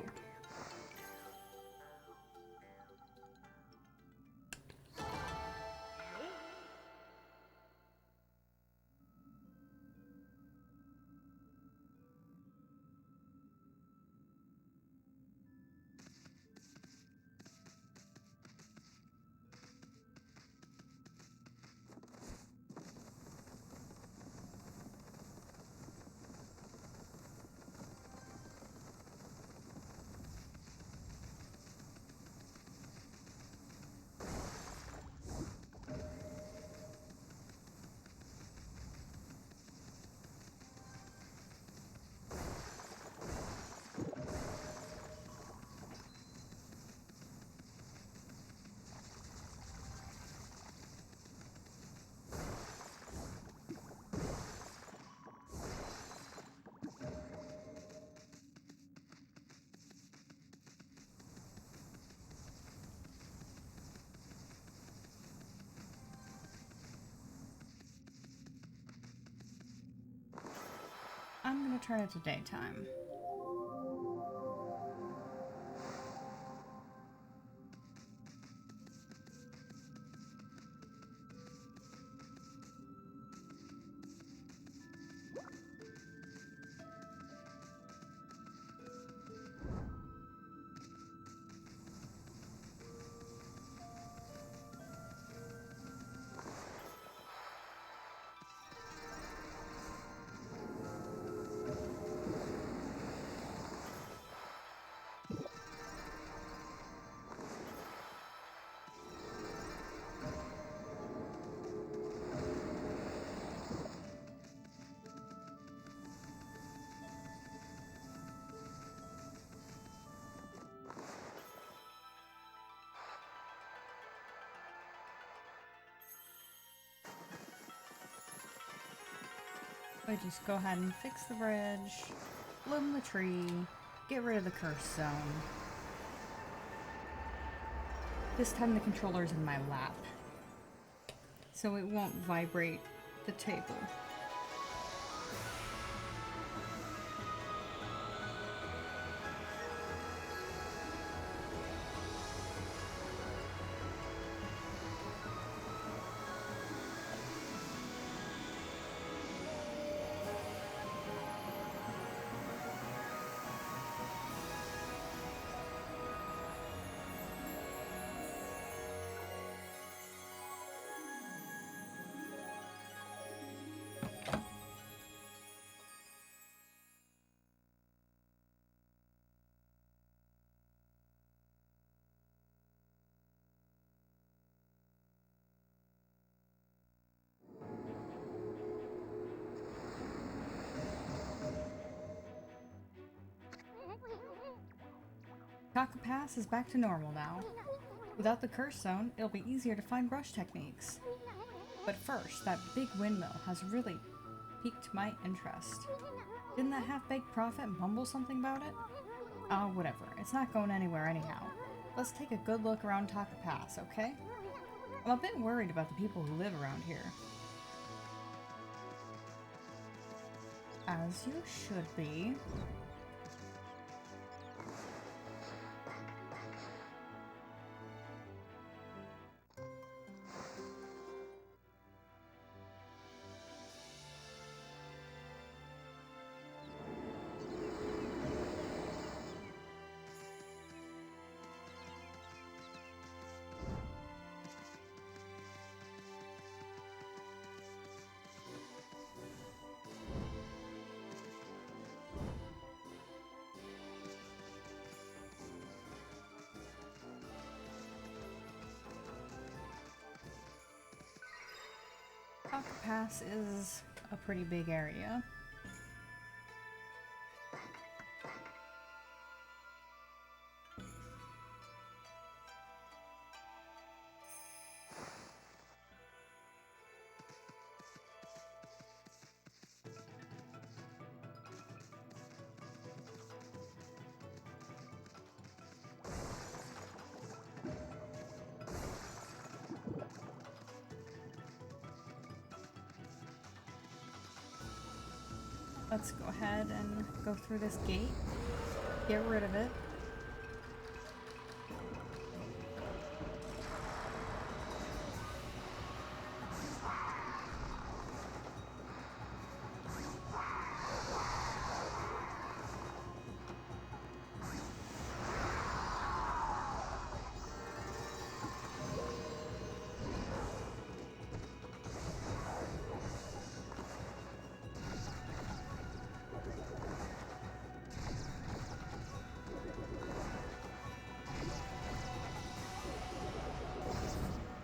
I'm gonna turn it to daytime. We just go ahead and fix the bridge, bloom the tree, get rid of the curse zone. This time the controller's in my lap, so it won't vibrate the table. Taka Pass is back to normal now. Without the curse zone, it'll be easier to find brush techniques. But first, that big windmill has really piqued my interest. Didn't that half-baked prophet mumble something about it? Ah, whatever. It's not going anywhere anyhow. Let's take a good look around Taka Pass, okay? I'm a bit worried about the people who live around here. As you should be. Taka Pass is a pretty big area. Let's go ahead and go through this gate, get rid of it.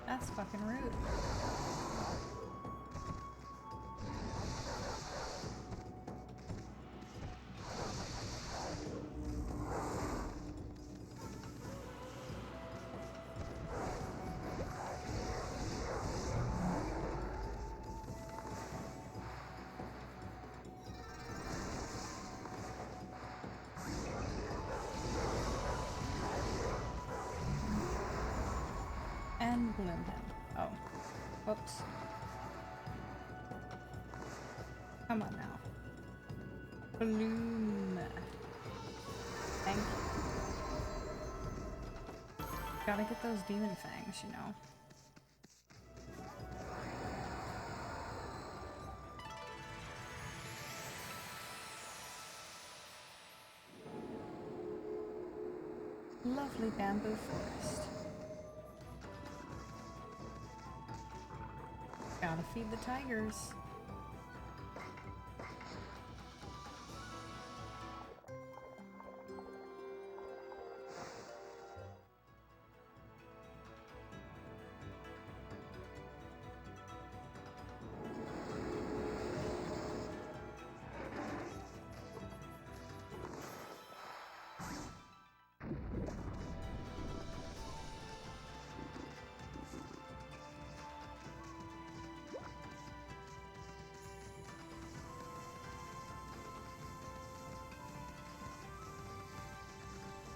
That's fucking rude. And bloom him. Oh. Whoops. Come on now. Bloom. Thank you. Gotta get those demon fangs, you know. Lovely bamboo forest. Gotta feed the tigers.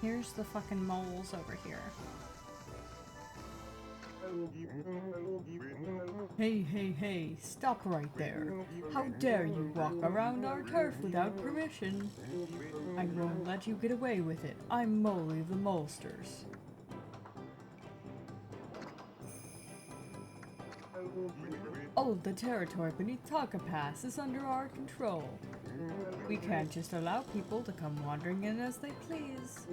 Here's the fucking moles over here. Hey, hey, hey, stop right there. How dare you walk around our turf without permission? I won't let you get away with it. I'm Molly the Molesters. All of the territory beneath Taka Pass is under our control. We can't just allow people to come wandering in as they please.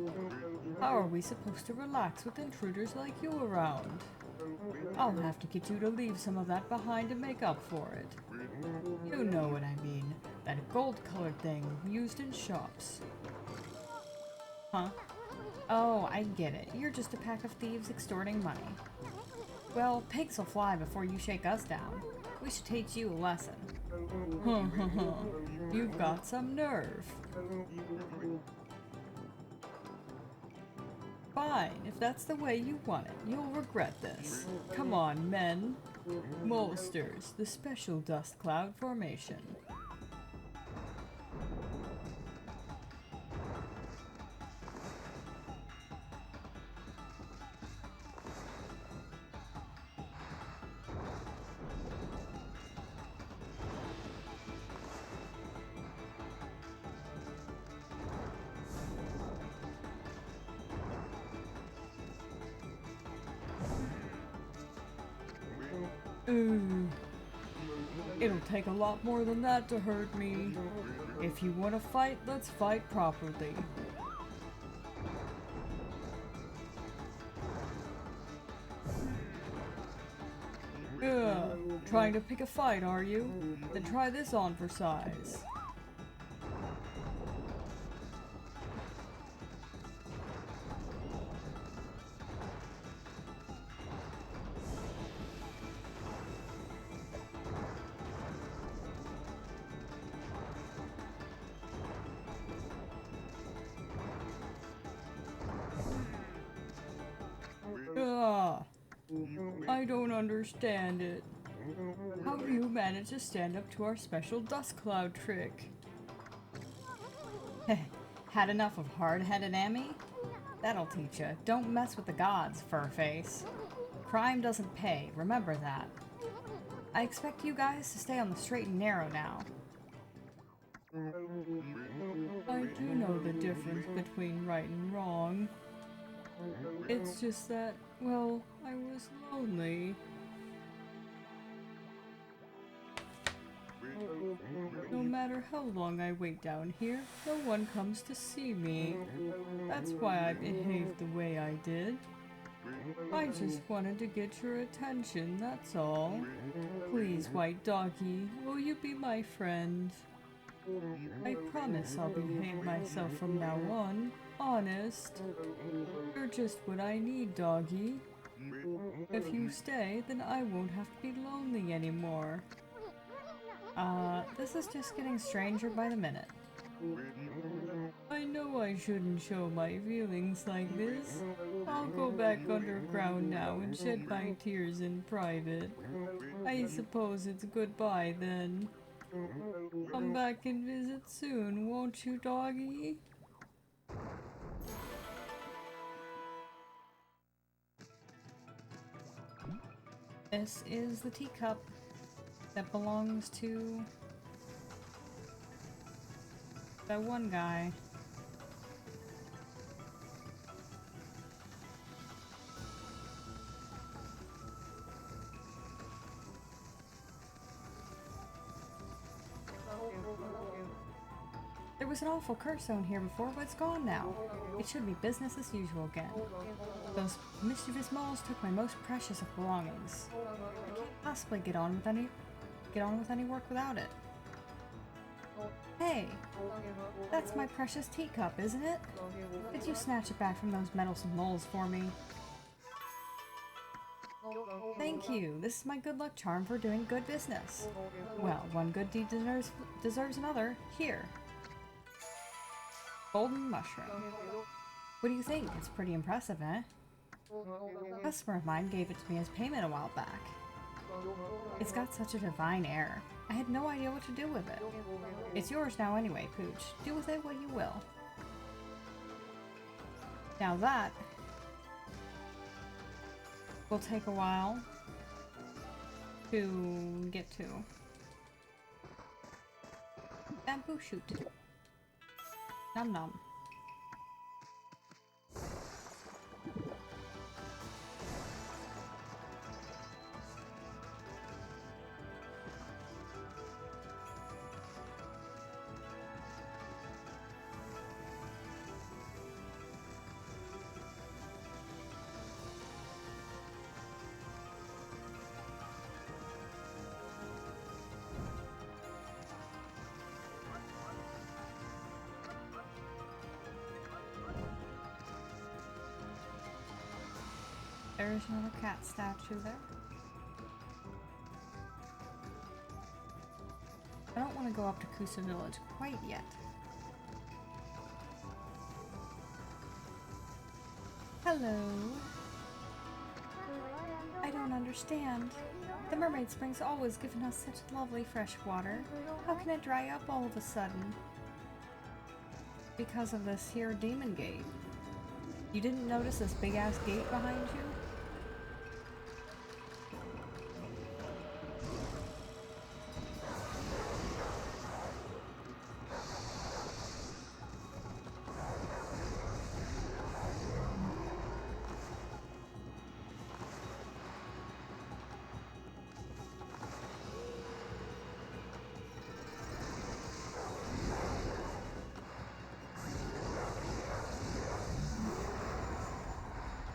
How are we supposed to relax with intruders like you around? I'll have to get you to leave some of that behind to make up for it. You know what I mean. That gold-colored thing used in shops. Huh? Oh, I get it. You're just a pack of thieves extorting money. Well, pigs will fly before you shake us down. We should teach you a lesson. You've got some nerve. Fine, if that's the way you want it, you'll regret this. Come on, men. Molesters, the special dust cloud formation. It'll take a lot more than that to hurt me. If you want to fight, let's fight properly. Trying to pick a fight, are you? Then try this on for size. I don't understand it. How do you manage to stand up to our special dust cloud trick? Had enough of hard-headed Amy? That'll teach ya. Don't mess with the gods, furface. Crime doesn't pay, remember that. I expect you guys to stay on the straight and narrow now. I do know the difference between right and wrong. It's just that, well, I was lonely. No matter how long I wait down here, no one comes to see me. That's why I behaved the way I did. I just wanted to get your attention, that's all. Please, white doggy, will you be my friend? I promise I'll behave myself from now on. Honest. You're just what I need, doggy. If you stay, then I won't have to be lonely anymore. This is just getting stranger by the minute. I know I shouldn't show my feelings like this. I'll go back underground now and shed my tears in private. I suppose it's goodbye then. Come back and visit soon, won't you, doggy? This is the teacup that belongs to that one guy. There was an awful curse zone here before, but it's gone now. It should be business as usual again. Those mischievous moles took my most precious of belongings. I can't possibly get on with any work without it. Hey, that's my precious teacup, isn't it? Could you snatch it back from those meddlesome moles for me? Thank you. This is my good luck charm for doing good business. Well, one good deed deserves another. Here. Golden mushroom. What do you think? It's pretty impressive, eh? A customer of mine gave it to me as payment a while back. It's got such a divine air. I had no idea what to do with it. It's yours now anyway, Pooch. Do with it what you will. Now that will take a while to get to. Bamboo shoot. Num num. There's another cat statue there. I don't want to go up to Kusa Village quite yet. Hello. I don't understand. The mermaid spring's always given us such lovely fresh water. How can it dry up all of a sudden? Because of this here demon gate. You didn't notice this big ass gate behind you?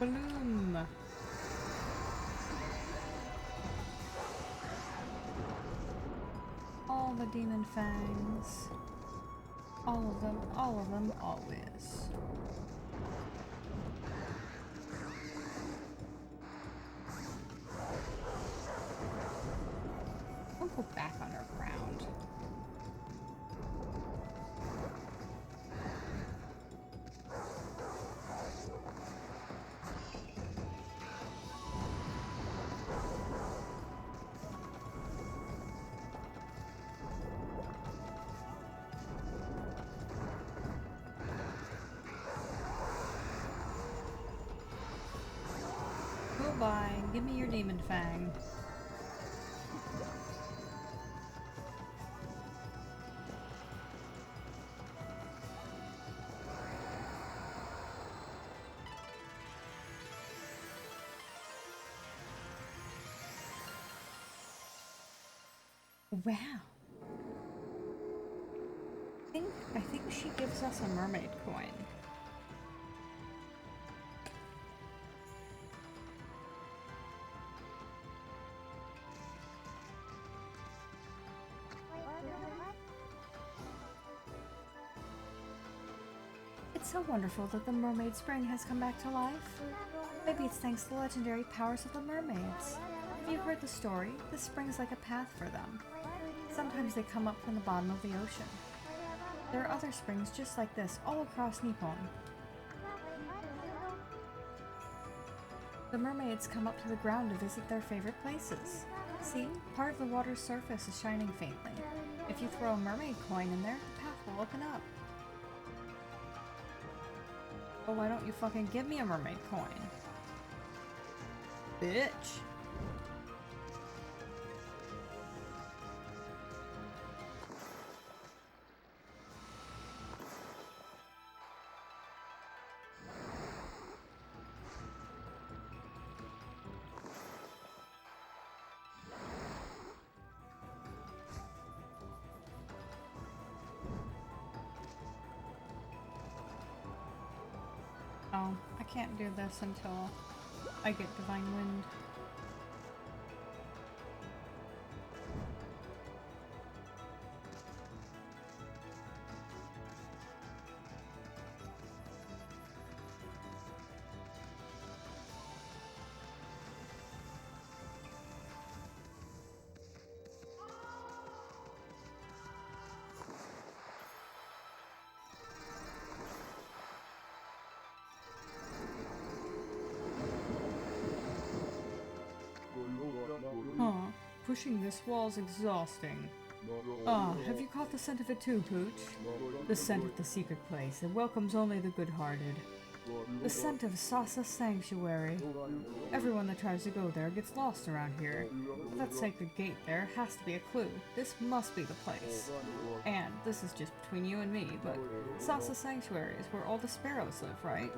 Bloom. All the demon fangs. All of them, always. Don't go back underground. Goodbye. Give me your demon fang. Wow. I think she gives us a mermaid coin. It's so wonderful that the mermaid spring has come back to life. Maybe it's thanks to the legendary powers of the mermaids. Have you heard the story? This spring's like a path for them. Sometimes they come up from the bottom of the ocean. There are other springs just like this all across Nippon. The mermaids come up to the ground to visit their favorite places. See, part of the water's surface is shining faintly. If you throw a mermaid coin in there, the path will open up. Oh, why don't you fucking give me a mermaid coin? Bitch. Oh, I can't do this until I get Divine Wind. Huh, pushing this wall's exhausting. Ah, have you caught the scent of it too, Pooch? The scent of the secret place. It welcomes only the good-hearted. The scent of Sasa Sanctuary. Everyone that tries to go there gets lost around here. That sacred gate there has to be a clue. This must be the place. And this is just between you and me, but Sasa Sanctuary is where all the sparrows live, right?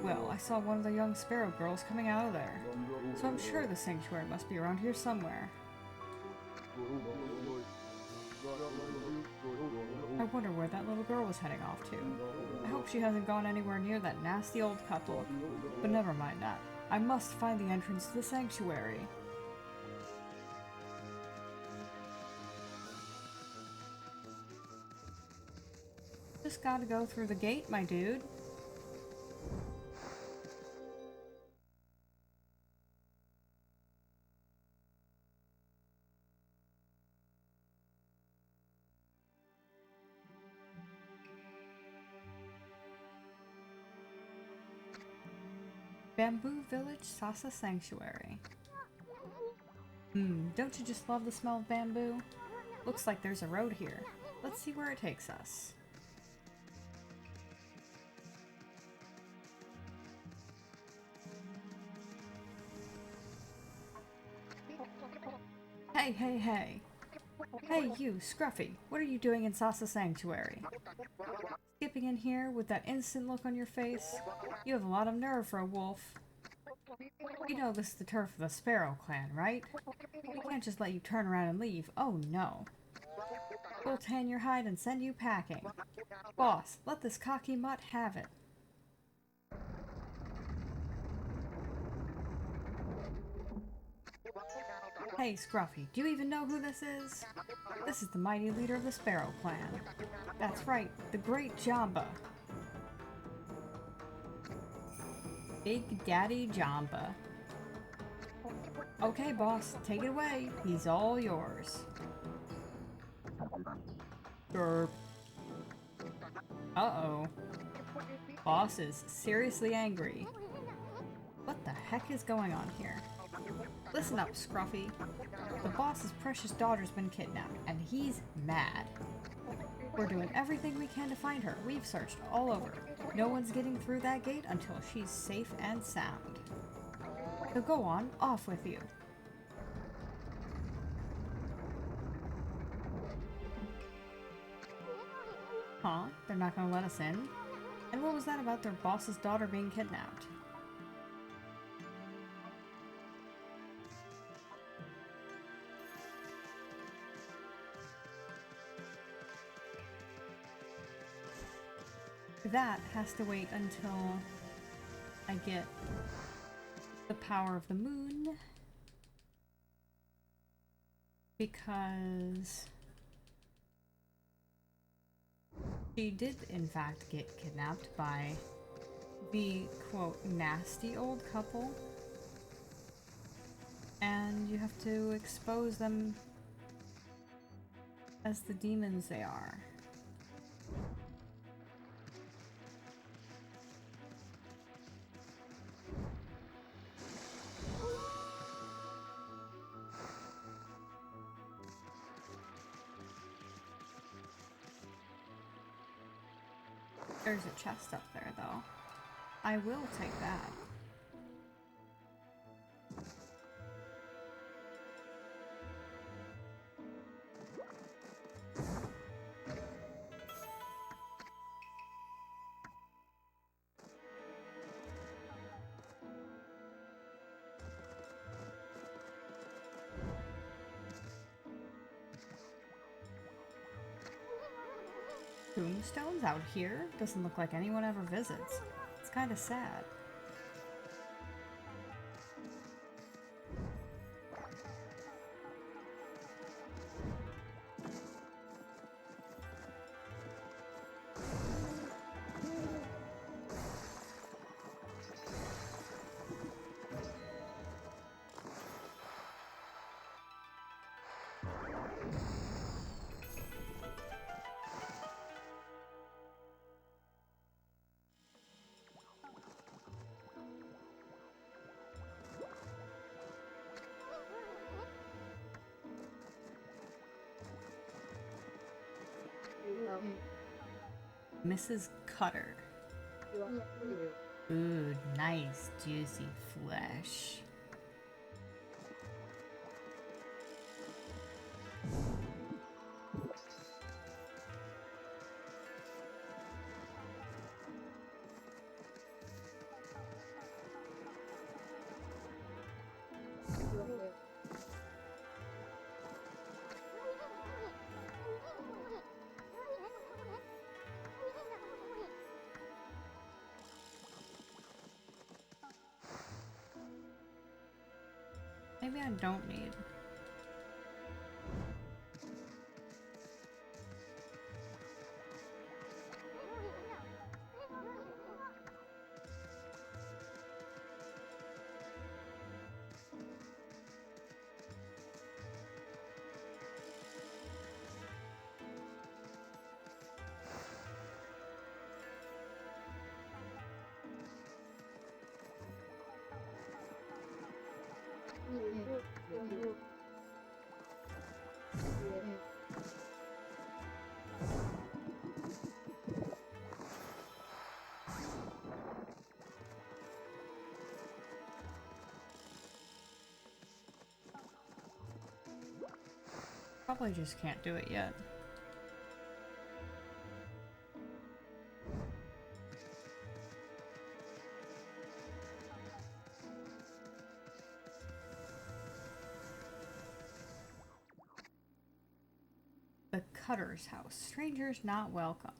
Well, I saw one of the young sparrow girls coming out of there. So I'm sure the sanctuary must be around here somewhere. I wonder where that little girl was heading off to. I hope she hasn't gone anywhere near that nasty old couple. But never mind that. I must find the entrance to the sanctuary. Just gotta go through the gate, my dude. Bamboo Village, Sasa Sanctuary. Don't you just love the smell of bamboo? Looks like there's a road here. Let's see where it takes us. Hey, hey, hey. Hey, you, Scruffy. What are you doing in Sasa Sanctuary? Skipping in here with that instant look on your face? You have a lot of nerve for a wolf. You know this is the turf of the Sparrow clan, right? We can't just let you turn around and leave. Oh no. We'll tan your hide and send you packing. Boss, let this cocky mutt have it. Hey, Scruffy, do you even know who this is? This is the mighty leader of the Sparrow clan. That's right, the Great Jamba. Big Daddy Jamba. Okay, boss, take it away. He's all yours. Derp. Uh-oh. Boss is seriously angry. What the heck is going on here? Listen up, Scruffy. The boss's precious daughter's been kidnapped, and he's mad. We're doing everything we can to find her. We've searched all over. No one's getting through that gate until she's safe and sound. So go on, off with you. Huh? They're not gonna let us in? And what was that about their boss's daughter being kidnapped? That has to wait until I get the power of the moon, because she did in fact get kidnapped by the quote nasty old couple, and you have to expose them as the demons they are. There's a chest up there, though. I will take that. Tombstones out here? Doesn't look like anyone ever visits. It's kind of sad. Mrs. Cutter. Ooh, nice juicy flesh. Maybe I don't need. Probably just can't do it yet. The Cutter's house. Strangers not welcome.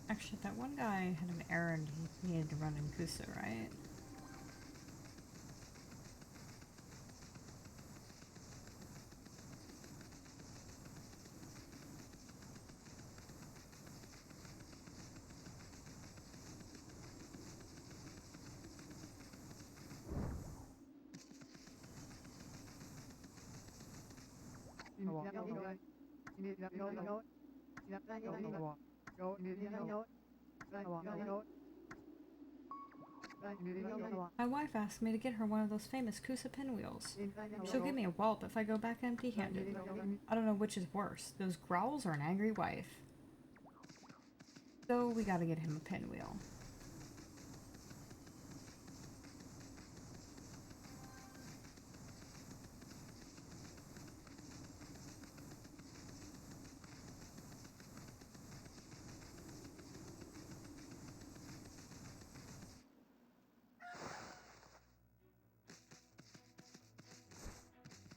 Actually, that one guy had an errand he needed to run in Kusa, right? My wife asked me to get her one of those famous Kusa pinwheels. She'll give me a wallop if I go back empty-handed. I don't know which is worse, those growls or an angry wife. So we gotta get him a pinwheel.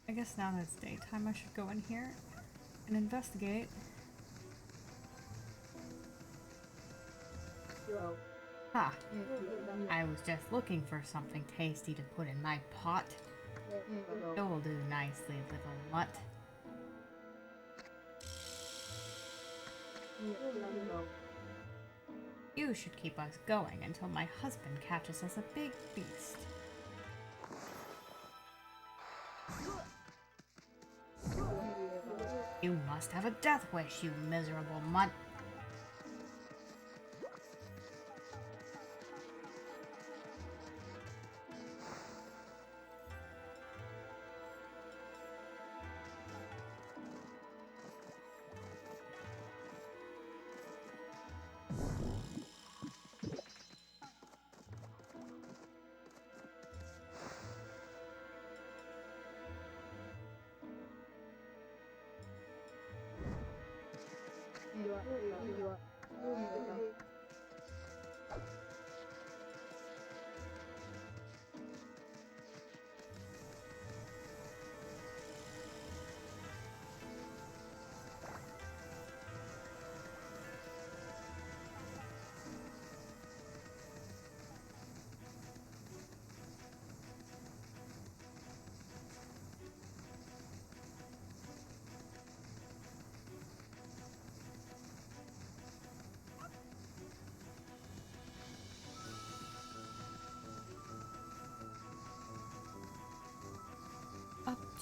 I guess now that it's daytime, I should go in here and investigate. Ha! I was just looking for something tasty to put in my pot. You'll do nicely, little mutt. You should keep us going until my husband catches us a big beast. You must have a death wish, you miserable mutt.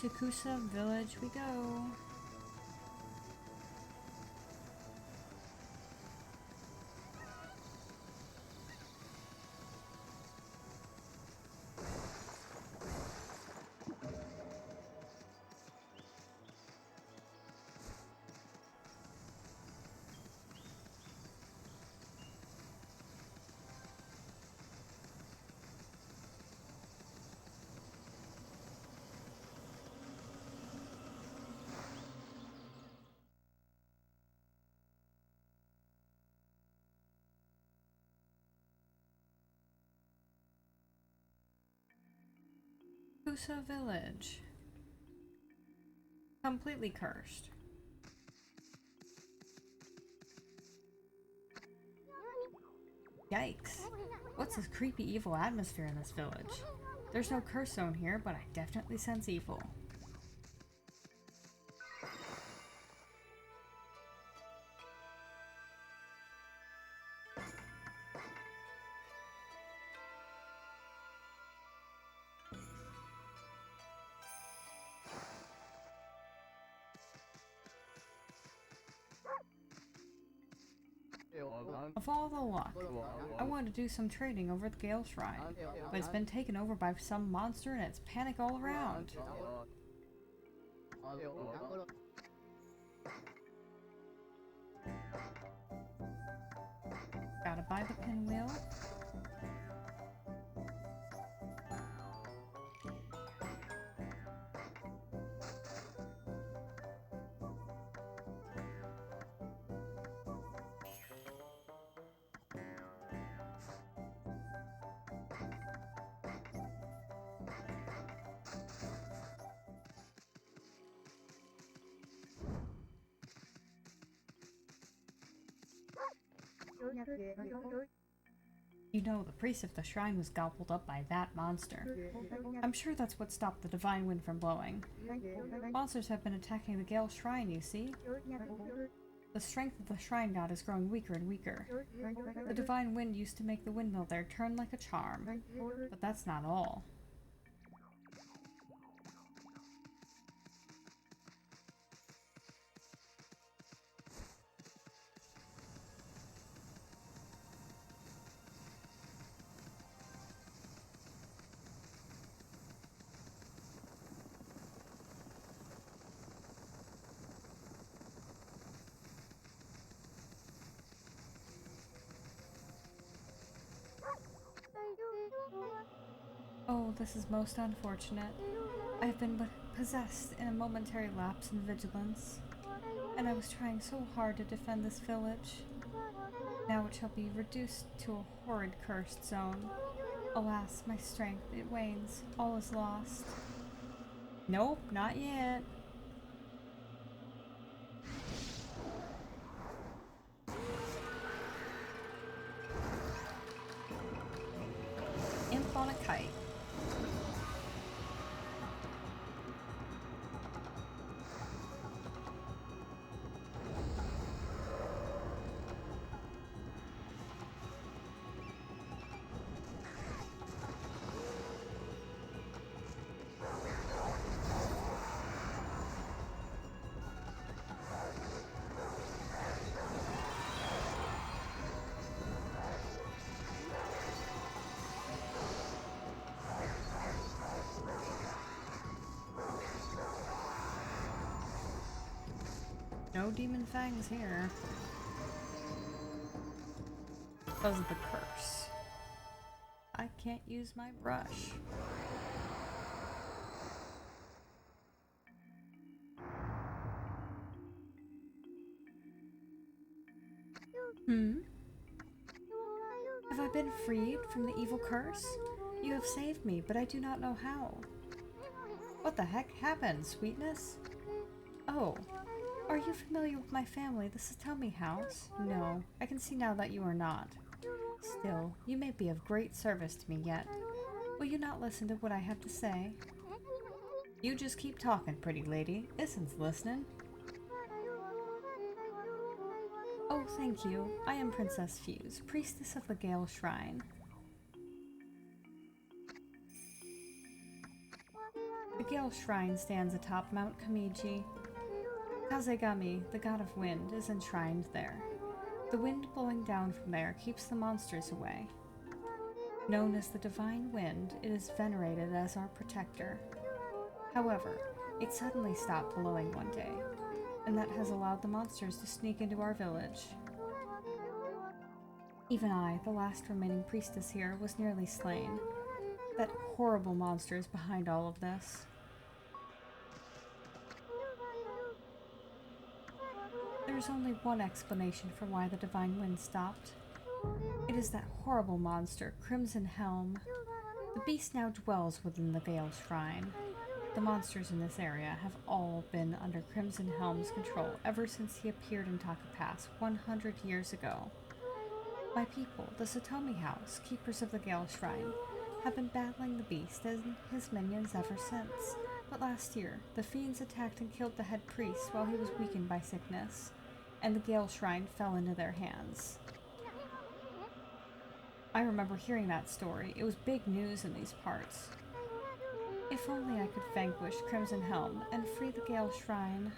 To Kusa Village we go. Kusa Village. Completely cursed. Yikes. What's this creepy evil atmosphere in this village? There's no curse zone here, but I definitely sense evil. Of all the luck, I wanted to do some trading over at the Gale Shrine, but it's been taken over by some monster and it's panic all around. Gotta buy the pinwheel. You know, the priest of the shrine was gobbled up by that monster. I'm sure that's what stopped the divine wind from blowing. Monsters have been attacking the Gale Shrine, you see? The strength of the shrine god is growing weaker and weaker. The divine wind used to make the windmill there turn like a charm. But that's not all. Oh, this is most unfortunate. I have been possessed in a momentary lapse in vigilance, and I was trying so hard to defend this village. Now it shall be reduced to a horrid cursed zone. Alas, my strength, it wanes. All is lost. Nope, not yet. Imp on a kite. No demon fangs here. Because of the curse. I can't use my brush. Have I been freed from the evil curse? You have saved me, but I do not know how. What the heck happened, sweetness? Oh, are you familiar with my family, the Satomi house? No, I can see now that you are not. Still, you may be of great service to me yet. Will you not listen to what I have to say? You just keep talking, pretty lady. Isn's listening. Oh, thank you. I am Princess Fuse, priestess of the Gale Shrine. The Gale Shrine stands atop Mount Kamiji. Kazegami, the god of wind, is enshrined there. The wind blowing down from there keeps the monsters away. Known as the Divine Wind, it is venerated as our protector. However, it suddenly stopped blowing one day, and that has allowed the monsters to sneak into our village. Even I, the last remaining priestess here, was nearly slain. That horrible monster is behind all of this. There's only one explanation for why the Divine Wind stopped. It is that horrible monster, Crimson Helm. The beast now dwells within the Gale Shrine. The monsters in this area have all been under Crimson Helm's control ever since he appeared in Taka Pass 100 years ago. My people, the Satomi House, keepers of the Gale Shrine, have been battling the beast and his minions ever since. But last year, the fiends attacked and killed the head priest while he was weakened by sickness, and the Gale Shrine fell into their hands. I remember hearing that story. It was big news in these parts. If only I could vanquish Crimson Helm and free the Gale Shrine.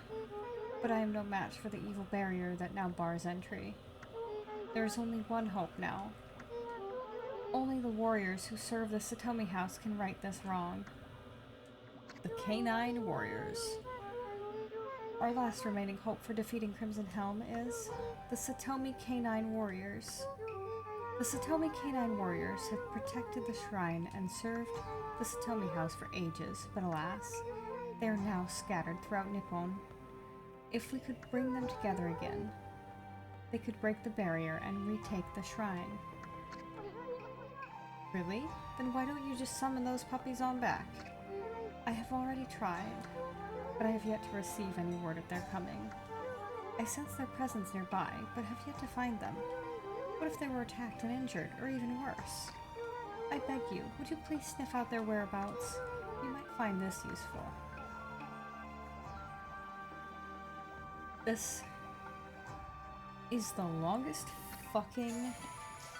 But I am no match for the evil barrier that now bars entry. There is only one hope now. Only the warriors who serve the Satomi House can right this wrong. The Canine Warriors. Our last remaining hope for defeating Crimson Helm is the Satomi Canine Warriors. The Satomi Canine Warriors have protected the shrine and served the Satomi House for ages, but alas, they are now scattered throughout Nippon. If we could bring them together again, they could break the barrier and retake the shrine. Really? Then why don't you just summon those puppies on back? I have already tried, but I have yet to receive any word of their coming. I sense their presence nearby, but have yet to find them. What if they were attacked and injured, or even worse? I beg you, would you please sniff out their whereabouts? You might find this useful. This is the longest fucking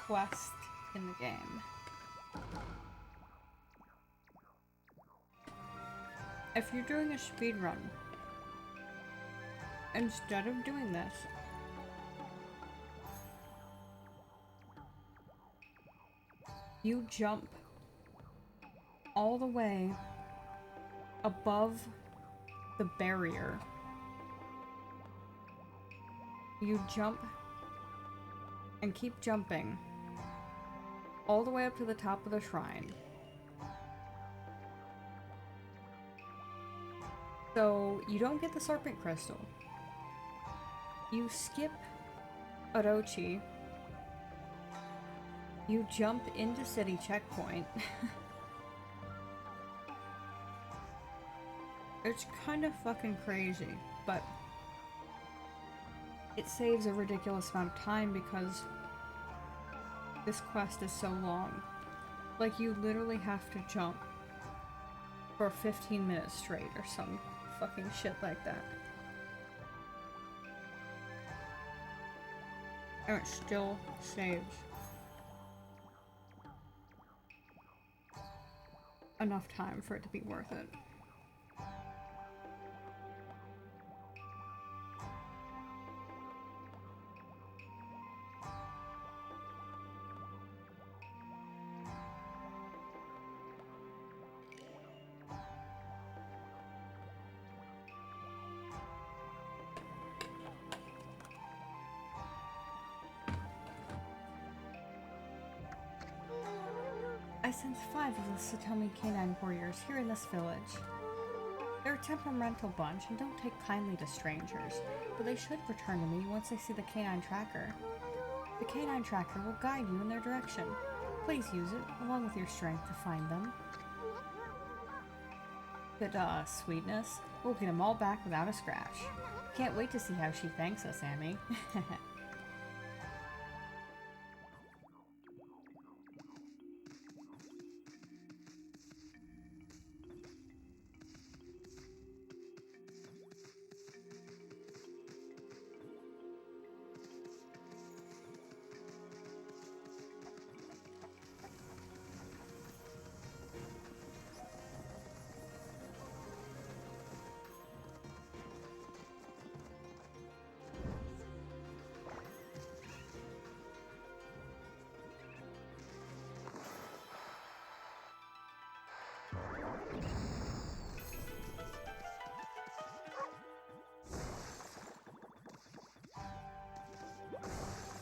quest in the game. If you're doing a speed run, instead of doing this, you jump all the way above the barrier. You jump and keep jumping all the way up to the top of the shrine. So you don't get the serpent crystal. You skip Orochi. You jump into city checkpoint. It's kind of fucking crazy, but it saves a ridiculous amount of time because this quest is so long. Like, you literally have to jump for 15 minutes straight or some fucking shit like that. And it still saves enough time for it to be worth it. I sense 5 of the Satomi Canine Warriors here in this village. They're a temperamental bunch and don't take kindly to strangers, but they should return to me once they see the canine tracker. The canine tracker will guide you in their direction. Please use it, along with your strength, to find them. But, sweetness, we'll get them all back without a scratch. Can't wait to see how she thanks us, Amy.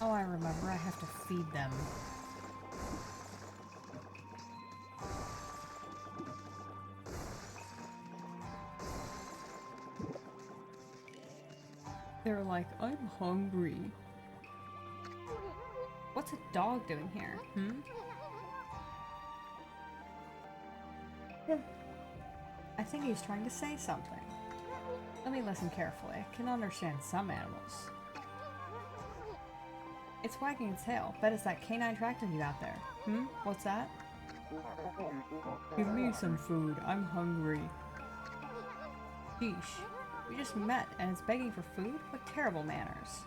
Oh, I remember. I have to feed them. They're like, I'm hungry. What's a dog doing here? I think he's trying to say something. Let me listen carefully. I can understand some animals. It's wagging its tail. Bet it's that canine tractor you got there. What's that? Give me some food. I'm hungry. Sheesh. We just met and it's begging for food? What terrible manners.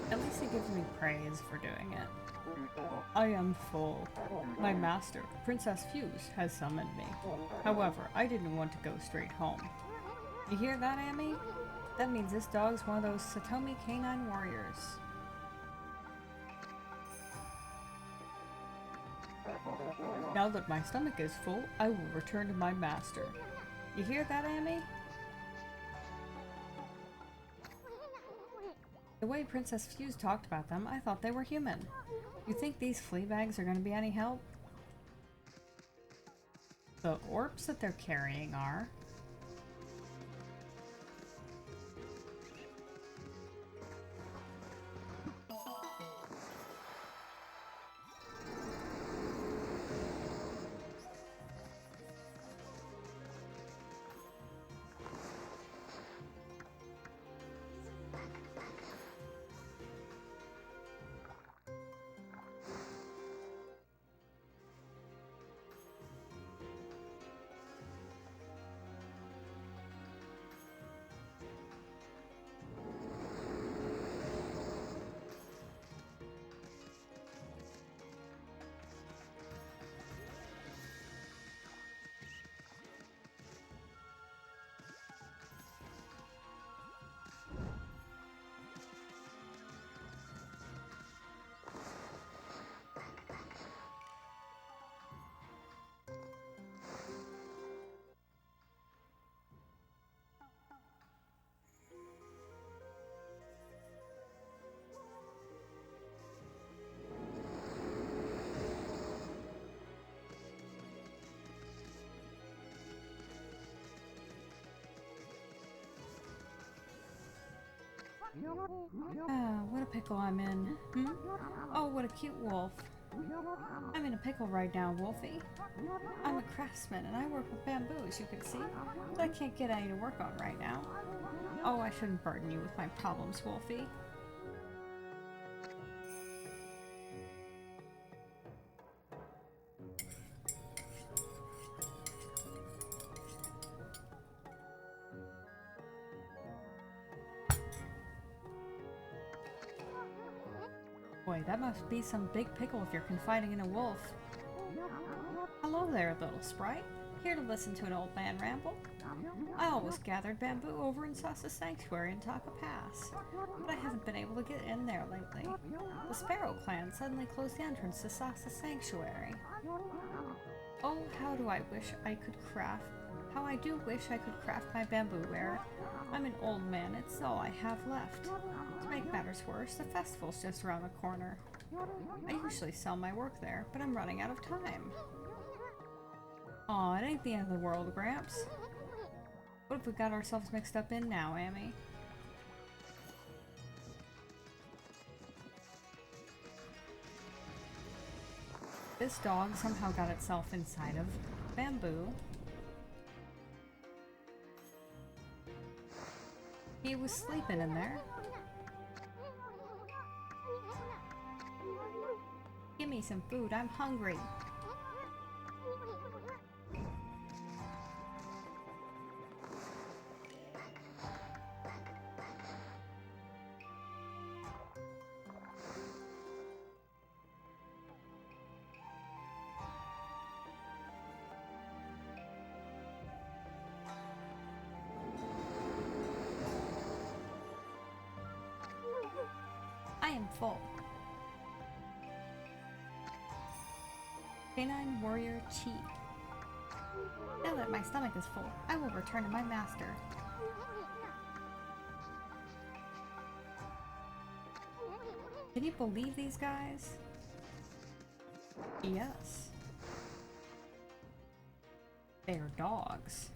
At least he gives me praise for doing it. I am full. My master, Princess Fuse, has summoned me. However, I didn't want to go straight home. You hear that, Amy? That means this dog's one of those Satomi canine warriors. Now that my stomach is full, I will return to my master. You hear that, Amy? The way Princess Fuse talked about them, I thought they were human. You think these flea bags are going to be any help? The orbs that they're carrying are. Ah, what a pickle I'm in. Oh, what a cute wolf. I'm in a pickle right now, Wolfie. I'm a craftsman and I work with bamboo, as you can see, but I can't get any to work on right now. Oh, I shouldn't burden you with my problems, Wolfie. Boy, that must be some big pickle if you're confiding in a wolf. Hello there, little sprite. Here to listen to an old man ramble? I always gathered bamboo over in Sasa Sanctuary in Taka Pass, but I haven't been able to get in there lately. The Sparrow clan suddenly closed the entrance to Sasa Sanctuary. Oh, how do I wish I could craft... How I do wish I could craft my bamboo ware. I'm an old man, it's all I have left. To make matters worse, the festival's just around the corner. I usually sell my work there, but I'm running out of time. Aw, it ain't the end of the world, Gramps. What have we got ourselves mixed up in now, Amy? This dog somehow got itself inside of bamboo. He was sleeping in there. me some food. I'm hungry. I am full. Canine Warrior Chi. Now that my stomach is full, I will return to my master. Can you believe these guys? Yes. They are dogs.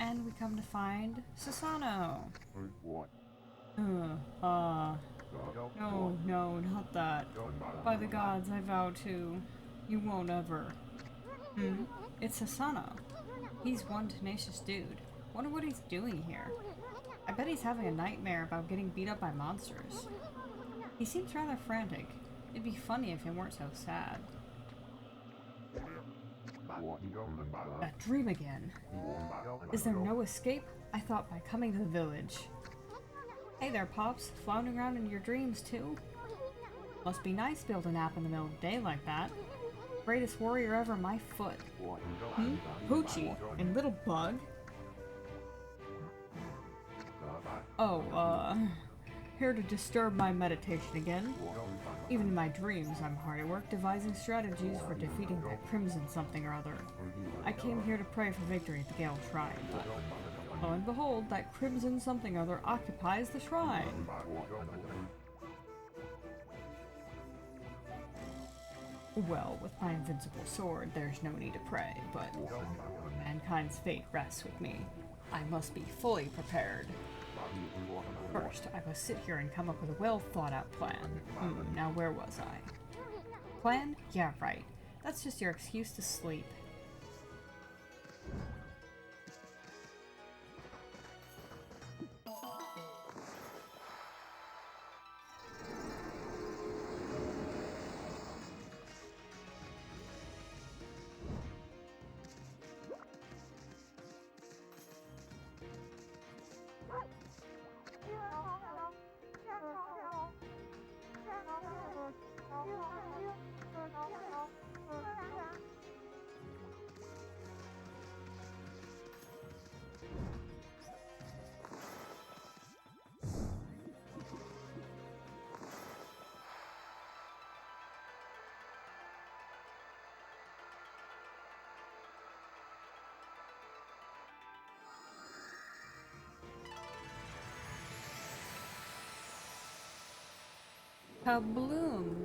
And we come to find Susano. No, no, not that. By the gods, I vow to. You won't ever. It's Susano. He's one tenacious dude. Wonder what he's doing here. I bet he's having a nightmare about getting beat up by monsters. He seems rather frantic. It'd be funny if he weren't so sad. That dream again. Is there no escape? I thought by coming to the village. Hey there, Pops. Floundering around in your dreams, too? Must be nice to be able to nap in the middle of the day like that. Greatest warrior ever, my foot. Poochie? And little bug? Oh, here to disturb my meditation again. Even in my dreams, I'm hard at work devising strategies for defeating that crimson something or other. I came here to pray for victory at the Gale Shrine, but lo and behold, that crimson something or other occupies the shrine. Well, with my invincible sword, there's no need to pray, but mankind's fate rests with me. I must be fully prepared. First, I must sit here and come up with a well-thought-out plan. Now where was I? Plan? Yeah, right. That's just your excuse to sleep. Kabloom!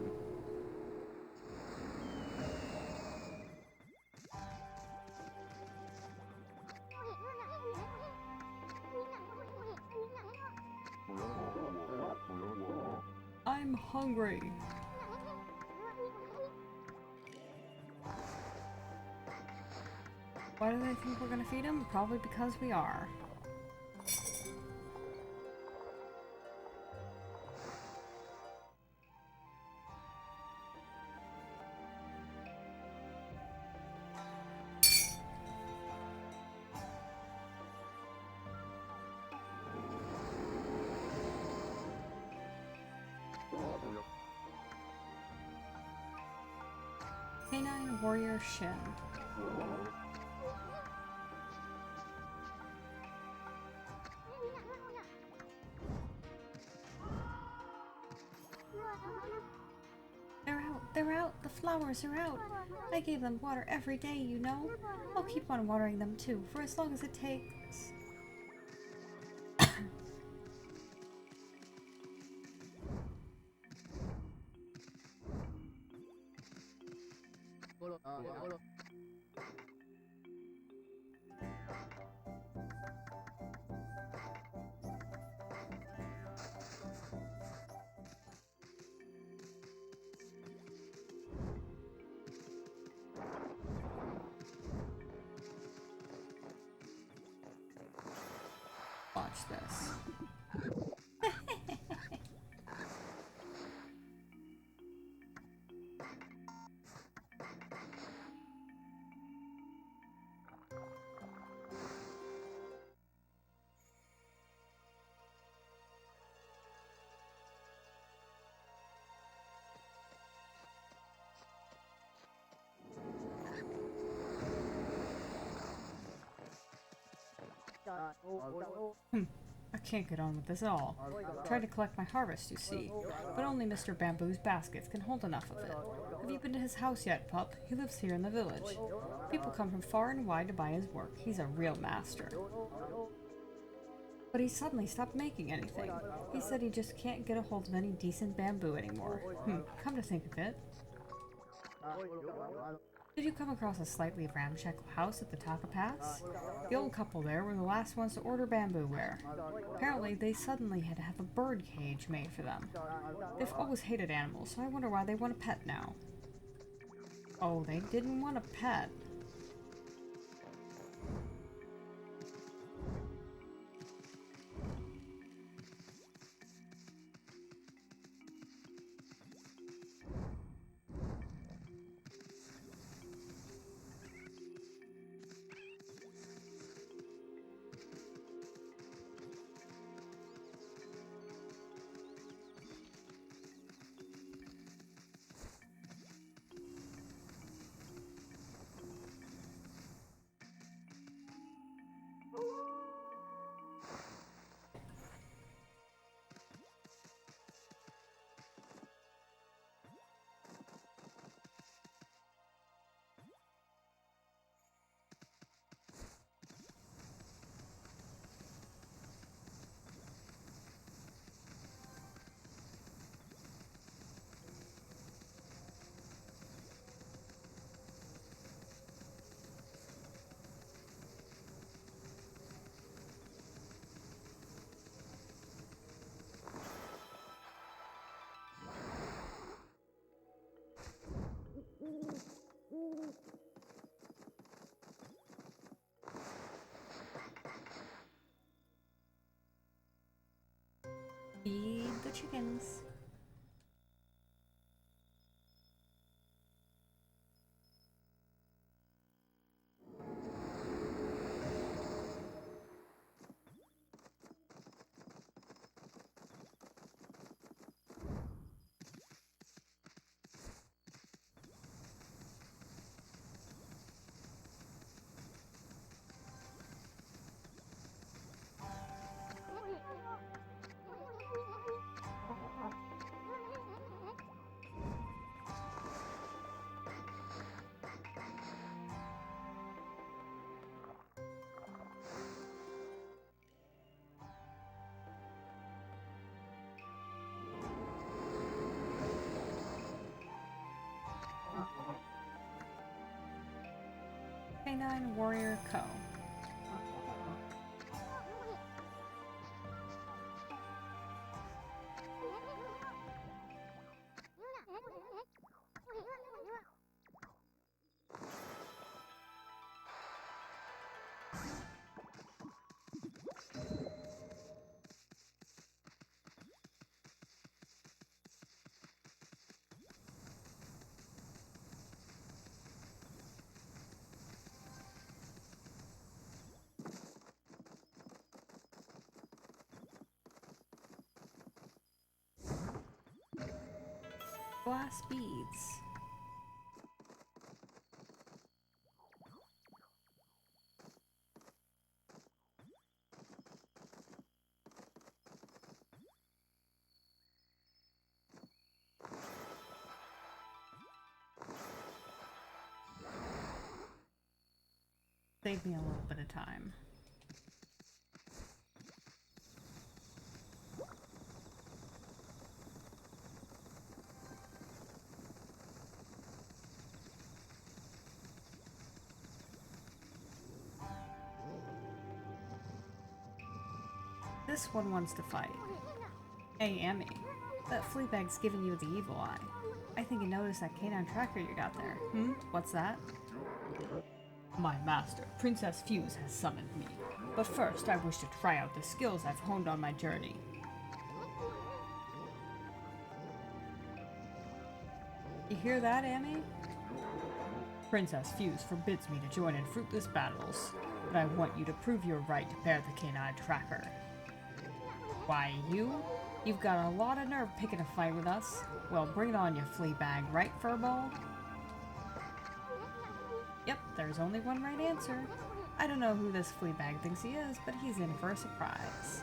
I'm hungry. Why do they think we're gonna feed him? Probably because we are. Canine Warrior Shin. They're out! They're out! The flowers are out! I gave them water every day, you know. I'll keep on watering them too, for as long as it takes. Watch this. I can't get on with this at all. Tried to collect my harvest, you see, but only Mr. Bamboo's baskets can hold enough of it. Have you been to his house yet, pup? He lives here in the village. People come from far and wide to buy his work. He's a real master. But he suddenly stopped making anything. He said he just can't get a hold of any decent bamboo anymore. Come to think of it. Did you come across a slightly ramshackle house at the Taka Pass? The old couple there were the last ones to order bamboo ware. Apparently, they suddenly had to have a bird cage made for them. They've always hated animals, so I wonder why they want a pet now. Oh, they didn't want a pet. Feed the chickens. Canine Warrior Co. Glass beads. Save me a little bit of time. This one wants to fight. Hey, Emmy. That Fleabag's giving you the evil eye. I think you noticed that canine tracker you got there. What's that? My master, Princess Fuse, has summoned me. But first, I wish to try out the skills I've honed on my journey. You hear that, Emmy? Princess Fuse forbids me to join in fruitless battles, but I want you to prove your right to bear the canine tracker. Why, you? You've got a lot of nerve picking a fight with us. Well, bring it on, you Fleabag, right, Furball? Yep, there's only one right answer. I don't know who this Fleabag thinks he is, but he's in for a surprise.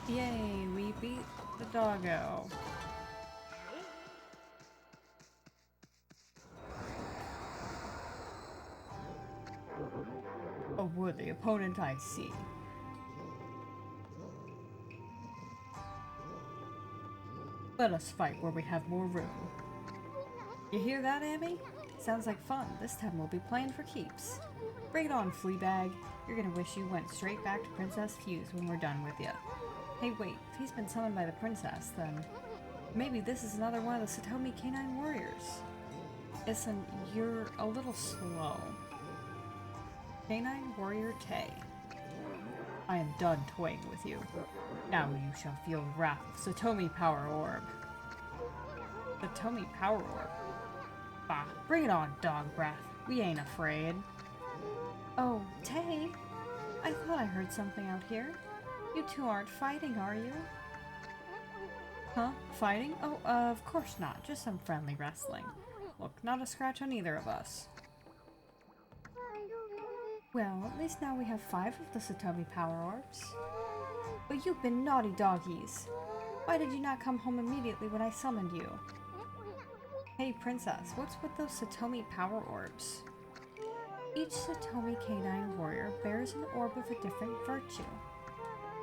Yay, we beat the doggo. A worthy opponent, I see. Let us fight where we have more room. You hear that, Abby? Sounds like fun. This time we'll be playing for keeps. Bring it on, Fleabag. You're gonna wish you went straight back to Princess Fuse when we're done with you. Hey, wait, if he's been summoned by the princess, then maybe this is another one of the Satomi Canine Warriors. Listen, you're a little slow. Canine Warrior Tay. I am done toying with you. Now you shall feel the wrath of Satomi Power Orb. Satomi Power Orb? Bah, bring it on, dog breath. We ain't afraid. Oh, Tay? I thought I heard something out here. You two aren't fighting, are you? Huh? Fighting? Oh, of course not. Just some friendly wrestling. Look, not a scratch on either of us. Well, at least now we have 5 of the Satomi Power Orbs. But you've been naughty doggies. Why did you not come home immediately when I summoned you? Hey, Princess, what's with those Satomi Power Orbs? Each Satomi Canine Warrior bears an orb of a different virtue.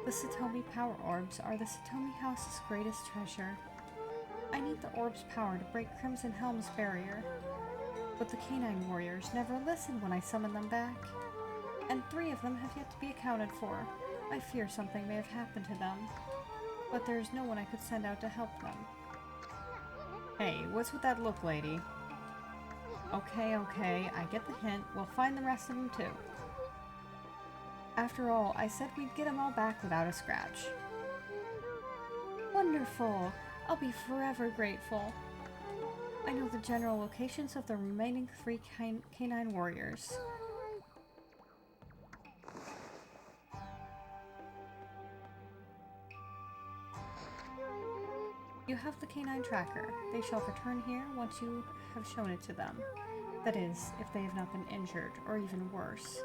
The Satomi Power Orbs are the Satomi House's greatest treasure. I need the orb's power to break Crimson Helm's barrier. But the Canine Warriors never listen when I summon them back. And 3 of them have yet to be accounted for. I fear something may have happened to them. But there's no one I could send out to help them. Hey, what's with that look, lady? Okay, I get the hint. We'll find the rest of them too. After all, I said we'd get them all back without a scratch. Wonderful! I'll be forever grateful. I know the general locations of the remaining 3 canine warriors. You have the canine tracker. They shall return here once you have shown it to them. That is, if they have not been injured, or even worse.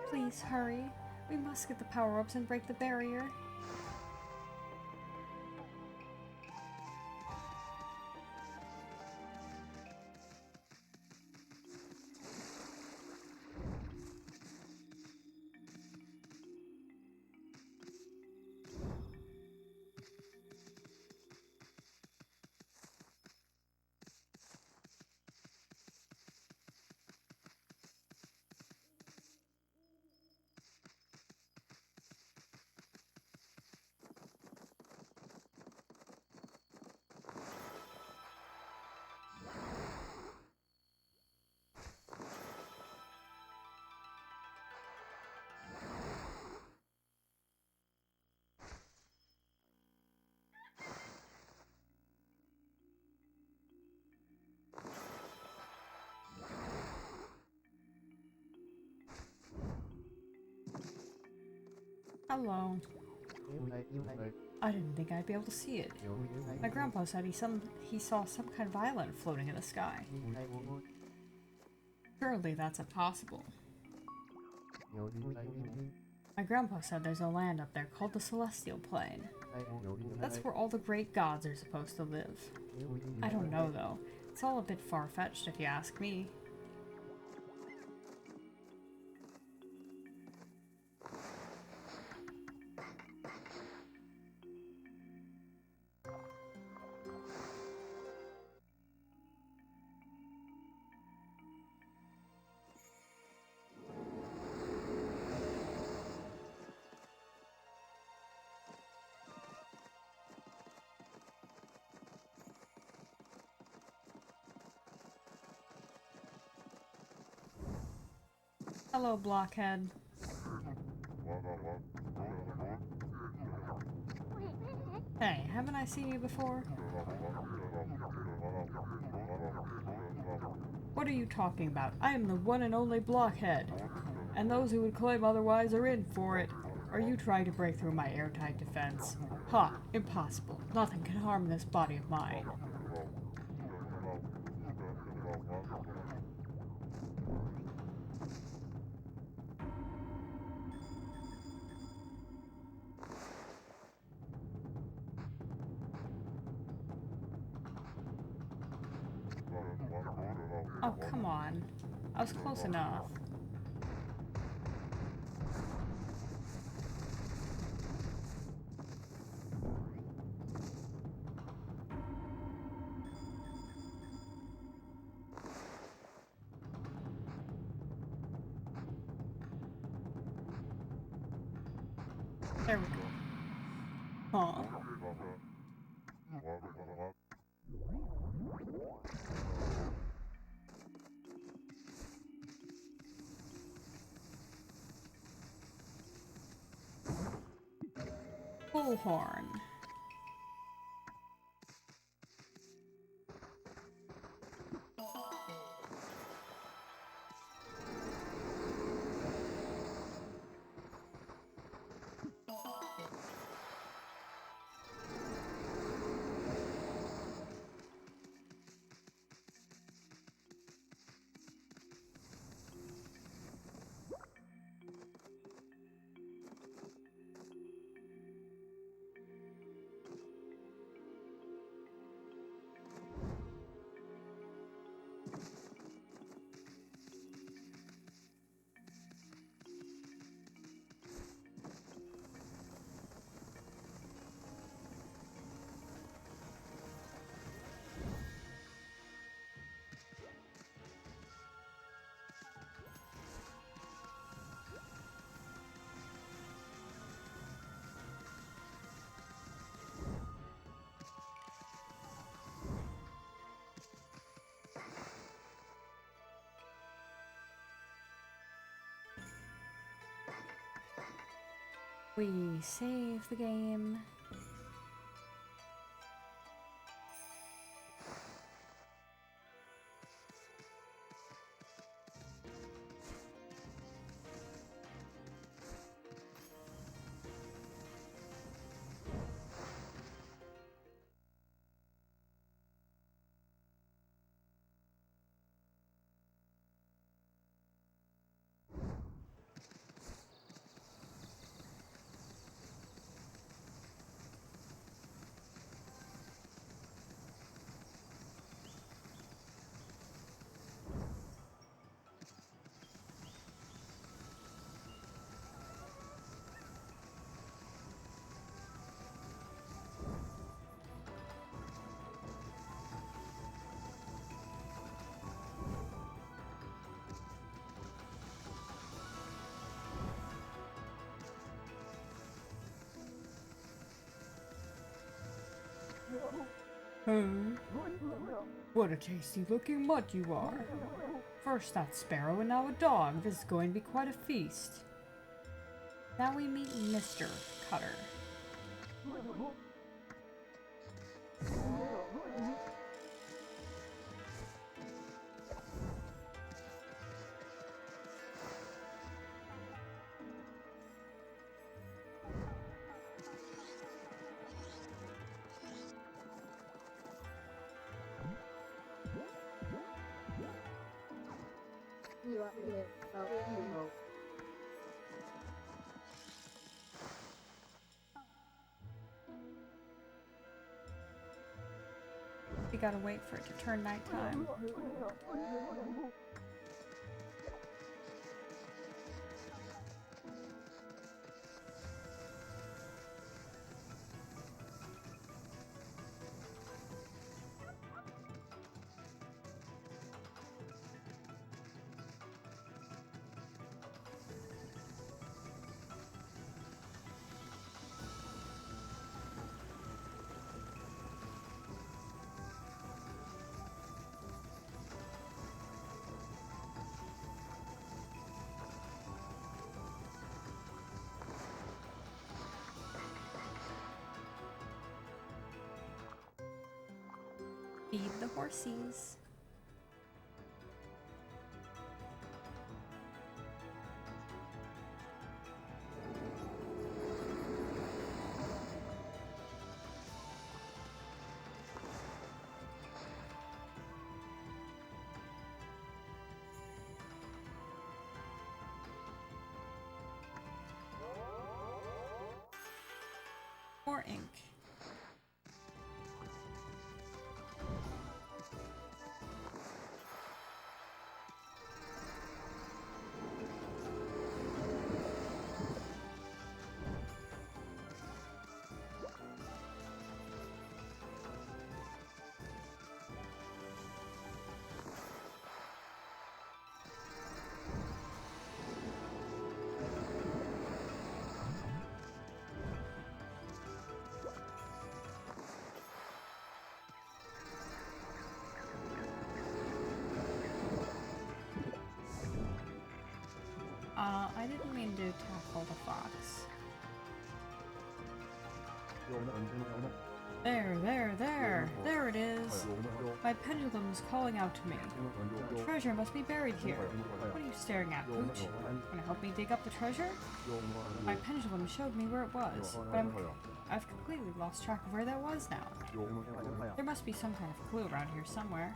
Please, hurry. We must get the power-ups and break the barrier. Hello. I didn't think I'd be able to see it. My grandpa said he saw some kind of island floating in the sky. Surely that's impossible. My grandpa said there's a land up there called the Celestial Plane. That's where all the great gods are supposed to live. I don't know though. It's all a bit far-fetched if you ask me. Hello, blockhead. Hey, haven't I seen you before? What are you talking about? I am the one and only blockhead. And those who would claim otherwise are in for it. Are you trying to break through my airtight defense? Ha! Impossible. Nothing can harm this body of mine. Oh, come on. I was close enough. There we go. Huh. Bullhorn. We save the game. Hmm. What a tasty looking mutt you are. First that sparrow and now a dog. This is going to be quite a feast. Now we meet Mr. Cutter. We gotta wait for it to turn nighttime. Feed the horsies. More ink. I didn't mean to tackle the fox. There it is. My pendulum is calling out to me. The treasure must be buried here. What are you staring at, Pooch? Wanna help me dig up the treasure? My pendulum showed me where it was, but I've completely lost track of where that was now. There must be some kind of clue around here somewhere.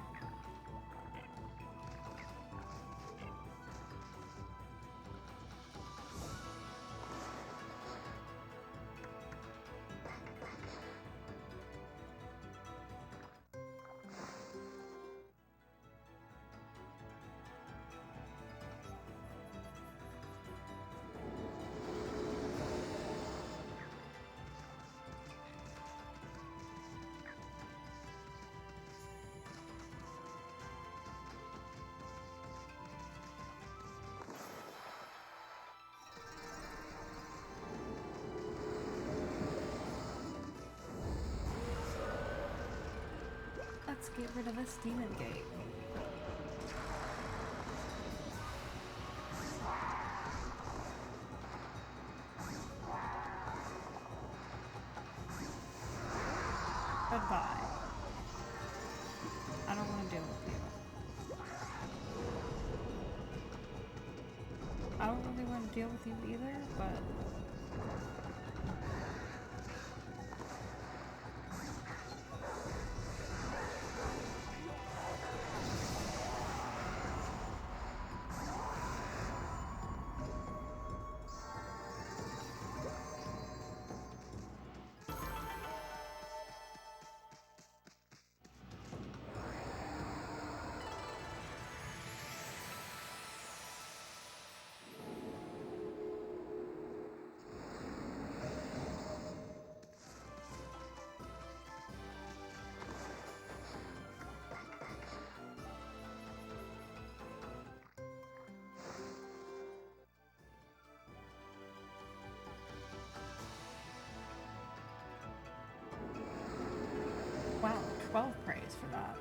Let's get rid of this demon gate. Goodbye. I don't want to deal with you. I don't really want to deal with you either, but... 12 praise for that.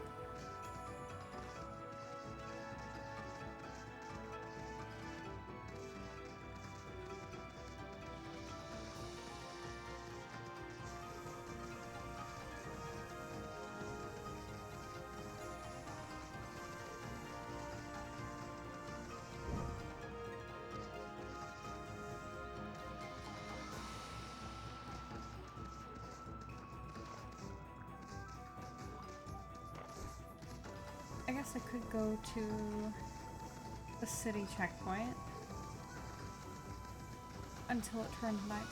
I guess I could go to the city checkpoint until it turns nighttime.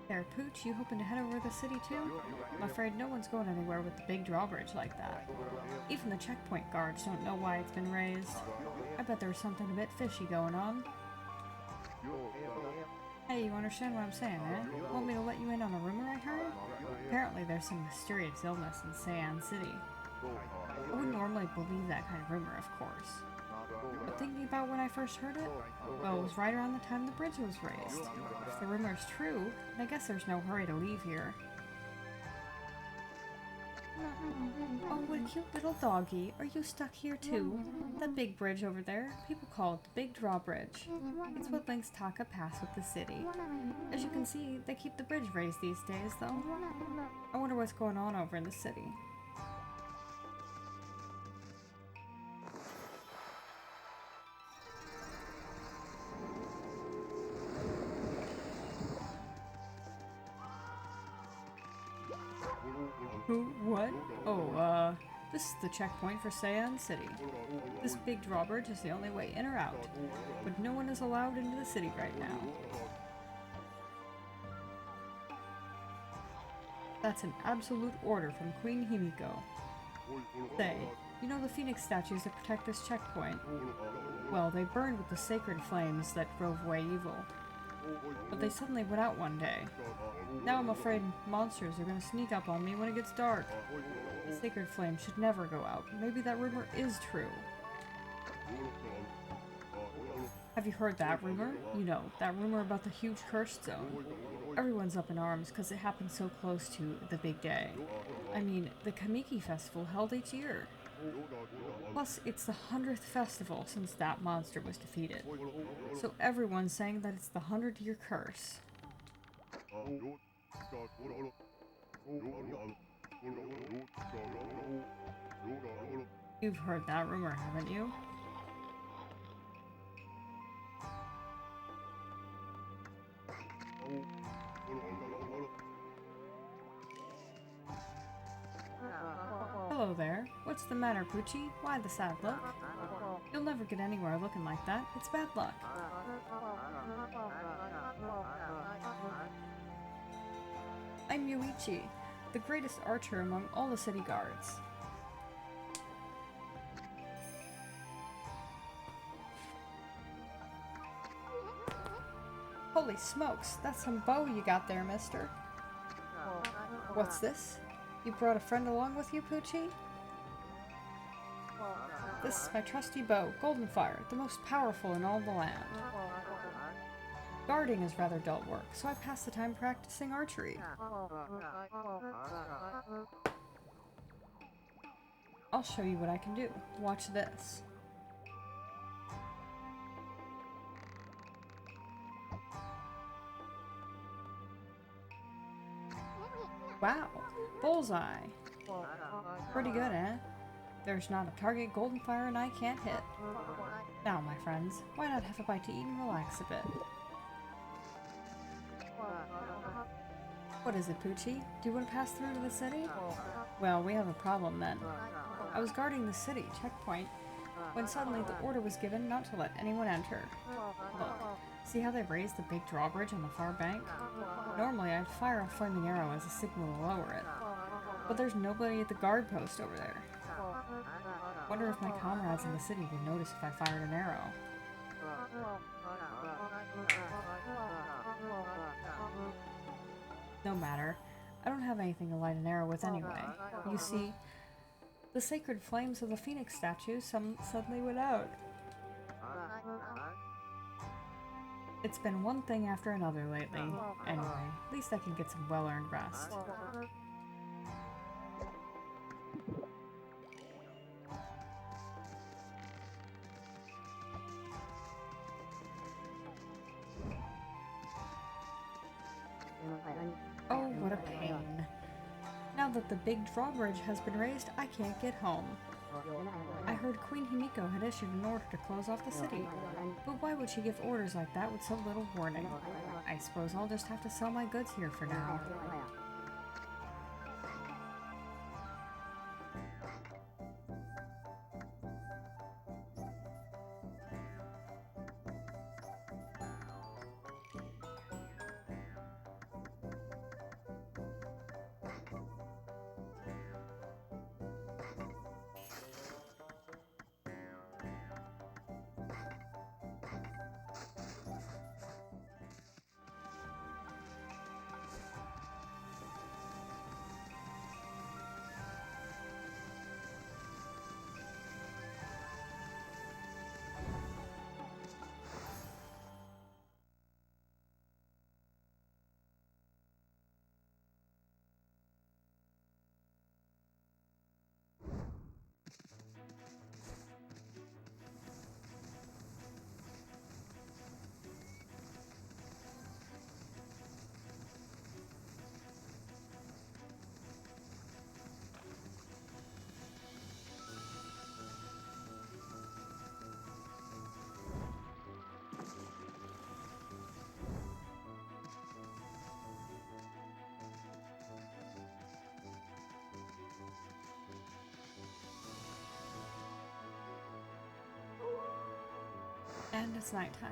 There, Pooch, you hoping to head over the city too? I'm afraid no one's going anywhere with the big drawbridge like that. Even the checkpoint guards don't know why it's been raised. I bet there's something a bit fishy going on. Hey, you understand what I'm saying, eh? Want me to let you in on a rumor I heard? Apparently there's some mysterious illness in Saiyan City. I wouldn't normally believe that kind of rumor, of course. But thinking about when I first heard it, well, it was right around the time the bridge was raised. If the rumor's true, then I guess there's no hurry to leave here. Oh, what a cute little doggy. Are you stuck here too? That big bridge over there, people call it the Big Drawbridge. It's what links Taka Pass with the city. As you can see, they keep the bridge raised these days, though. I wonder what's going on over in the city. Who? What? Oh, this is the checkpoint for Saiyan City. This big drawbridge is the only way in or out, but no one is allowed into the city right now. That's an absolute order from Queen Himiko. Say, you know the phoenix statues that protect this checkpoint? Well, they burned with the sacred flames that drove away evil. But they suddenly went out one day. Now I'm afraid monsters are going to sneak up on me when it gets dark. The sacred flame should never go out. Maybe that rumor is true. Have you heard that rumor? You know, that rumor about the huge cursed zone. Everyone's up in arms because it happened so close to the big day. I mean, the Kamiki festival held each year. Plus, it's the 100th festival since that monster was defeated. So everyone's saying that it's the 100-year curse. You've heard that rumor, haven't you? Hello there. What's the matter, Poochie? Why the sad look? You'll never get anywhere looking like that. It's bad luck. I'm Yuichi, the greatest archer among all the city guards. Holy smokes, that's some bow you got there, mister. What's this? You brought a friend along with you, Poochie? This is my trusty bow, Goldenfire, the most powerful in all the land. Guarding is rather dull work, so I pass the time practicing archery. I'll show you what I can do. Watch this. Wow, bullseye. Pretty good, eh? There's not a target Goldenfire and I can't hit. Now, my friends, why not have a bite to eat and relax a bit? What is it, Poochie? Do you want to pass through to the city? Well, we have a problem then. I was guarding the city checkpoint when suddenly the order was given not to let anyone enter. Look, see how they've raised the big drawbridge on the far bank? Normally I'd fire a flaming arrow as a signal to lower it, but there's nobody at the guard post over there. Wonder if my comrades in the city would notice if I fired an arrow. No matter. I don't have anything to light an arrow with anyway. You see, the sacred flames of the phoenix statue suddenly went out. It's been one thing after another lately. Anyway, at least I can get some well-earned rest. Oh, what a pain. Now that the big drawbridge has been raised, I can't get home. I heard Queen Himiko had issued an order to close off the city, but why would she give orders like that with so little warning? I suppose I'll just have to sell my goods here for now. And it's nighttime.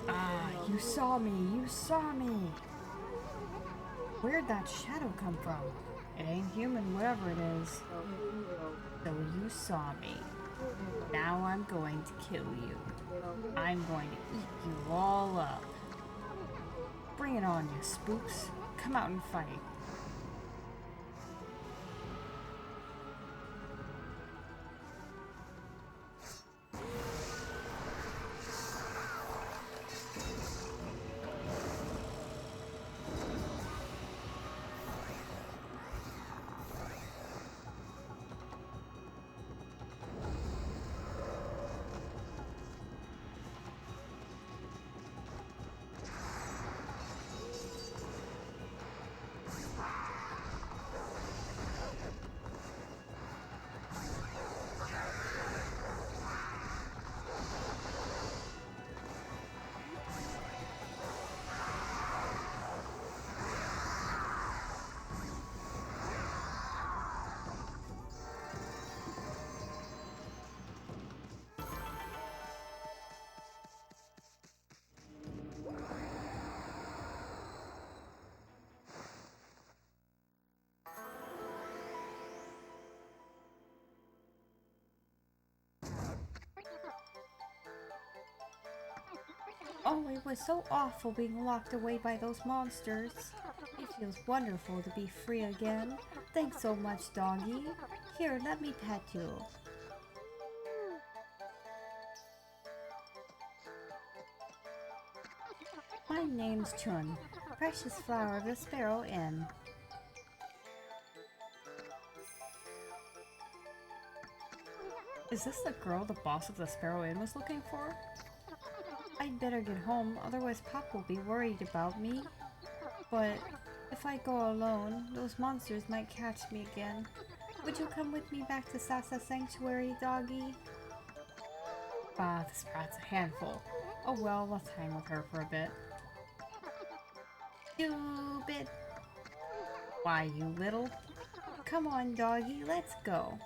Ah, you saw me! You saw me! Where'd that shadow come from? It ain't human, whatever it is. So you saw me. Now I'm going to kill you. I'm going to eat you all up. Bring it on, you spooks. Come out and fight. Oh, it was so awful being locked away by those monsters. It feels wonderful to be free again. Thanks so much, doggy. Here, let me pet you. My name's Chun, precious flower of the Sparrow Inn. Is this the girl the boss of the Sparrow Inn was looking for? I'd better get home, otherwise Pop will be worried about me. But if I go alone, those monsters might catch me again. Would you come with me back to Sasa Sanctuary, doggy? Ah, this brat's a handful. Oh well, let's hang with her for a bit. Stupid! Why, you little... Come on, doggy, let's go.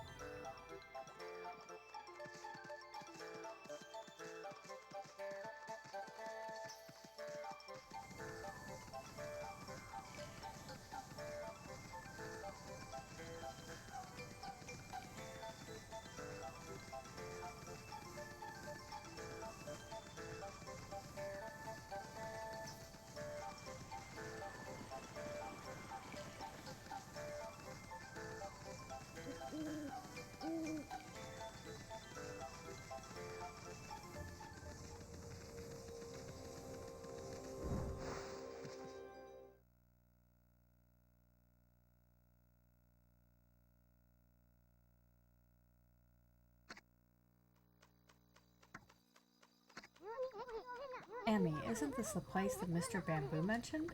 Amy, isn't this the place that Mr. Bamboo mentioned?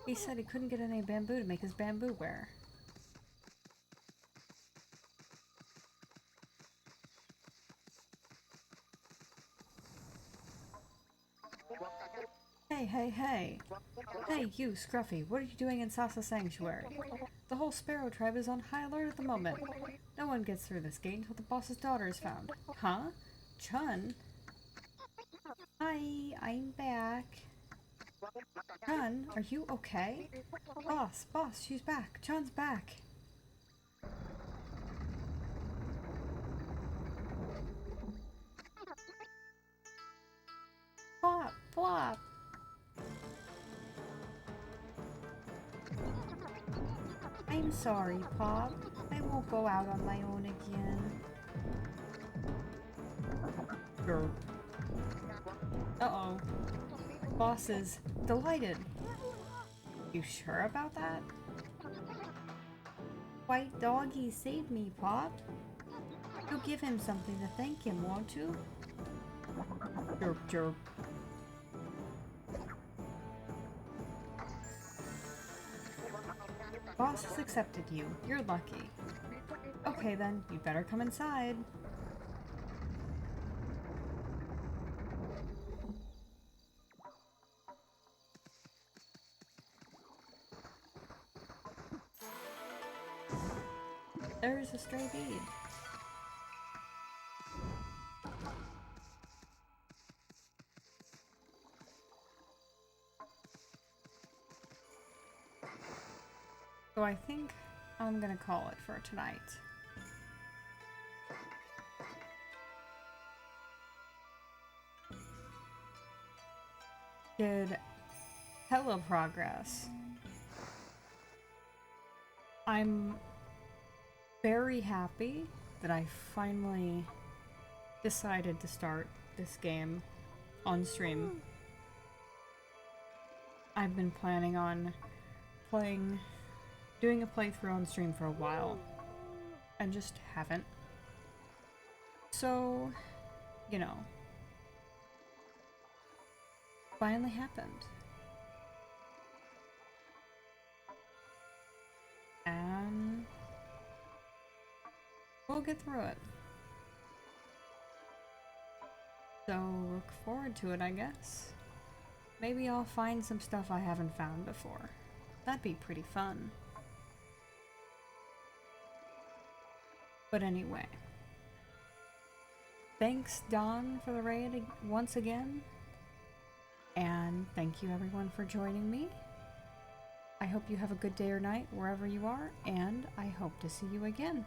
He said he couldn't get any bamboo to make his bamboo wear. Hey, hey, hey! Hey, you, Scruffy, what are you doing in Sasa Sanctuary? The whole Sparrow tribe is on high alert at the moment. No one gets through this gate until the boss's daughter is found. Huh? Chun? Hi, I'm back. Chun, are you okay? Boss, she's back. Chun's back. Flop, flop. I'm sorry, Pop. I won't go out on my own again. Sure. Uh-oh. Boss is delighted. You sure about that? White doggy saved me, Pop. You'll give him something to thank him, won't you? Chirp, chirp. Boss has accepted you. You're lucky. Okay then, you'd better come inside. There's a stray bead. So I think I'm gonna call it for tonight. Did hella progress. I'm very happy that I finally decided to start this game on stream. I've been planning on doing a playthrough on stream for a while and just haven't. So, you know, finally happened. And we'll get through it. So look forward to it, I guess. Maybe I'll find some stuff I haven't found before. That'd be pretty fun. But anyway. Thanks, Don, for the raid once again. And thank you everyone for joining me. I hope you have a good day or night wherever you are, and I hope to see you again.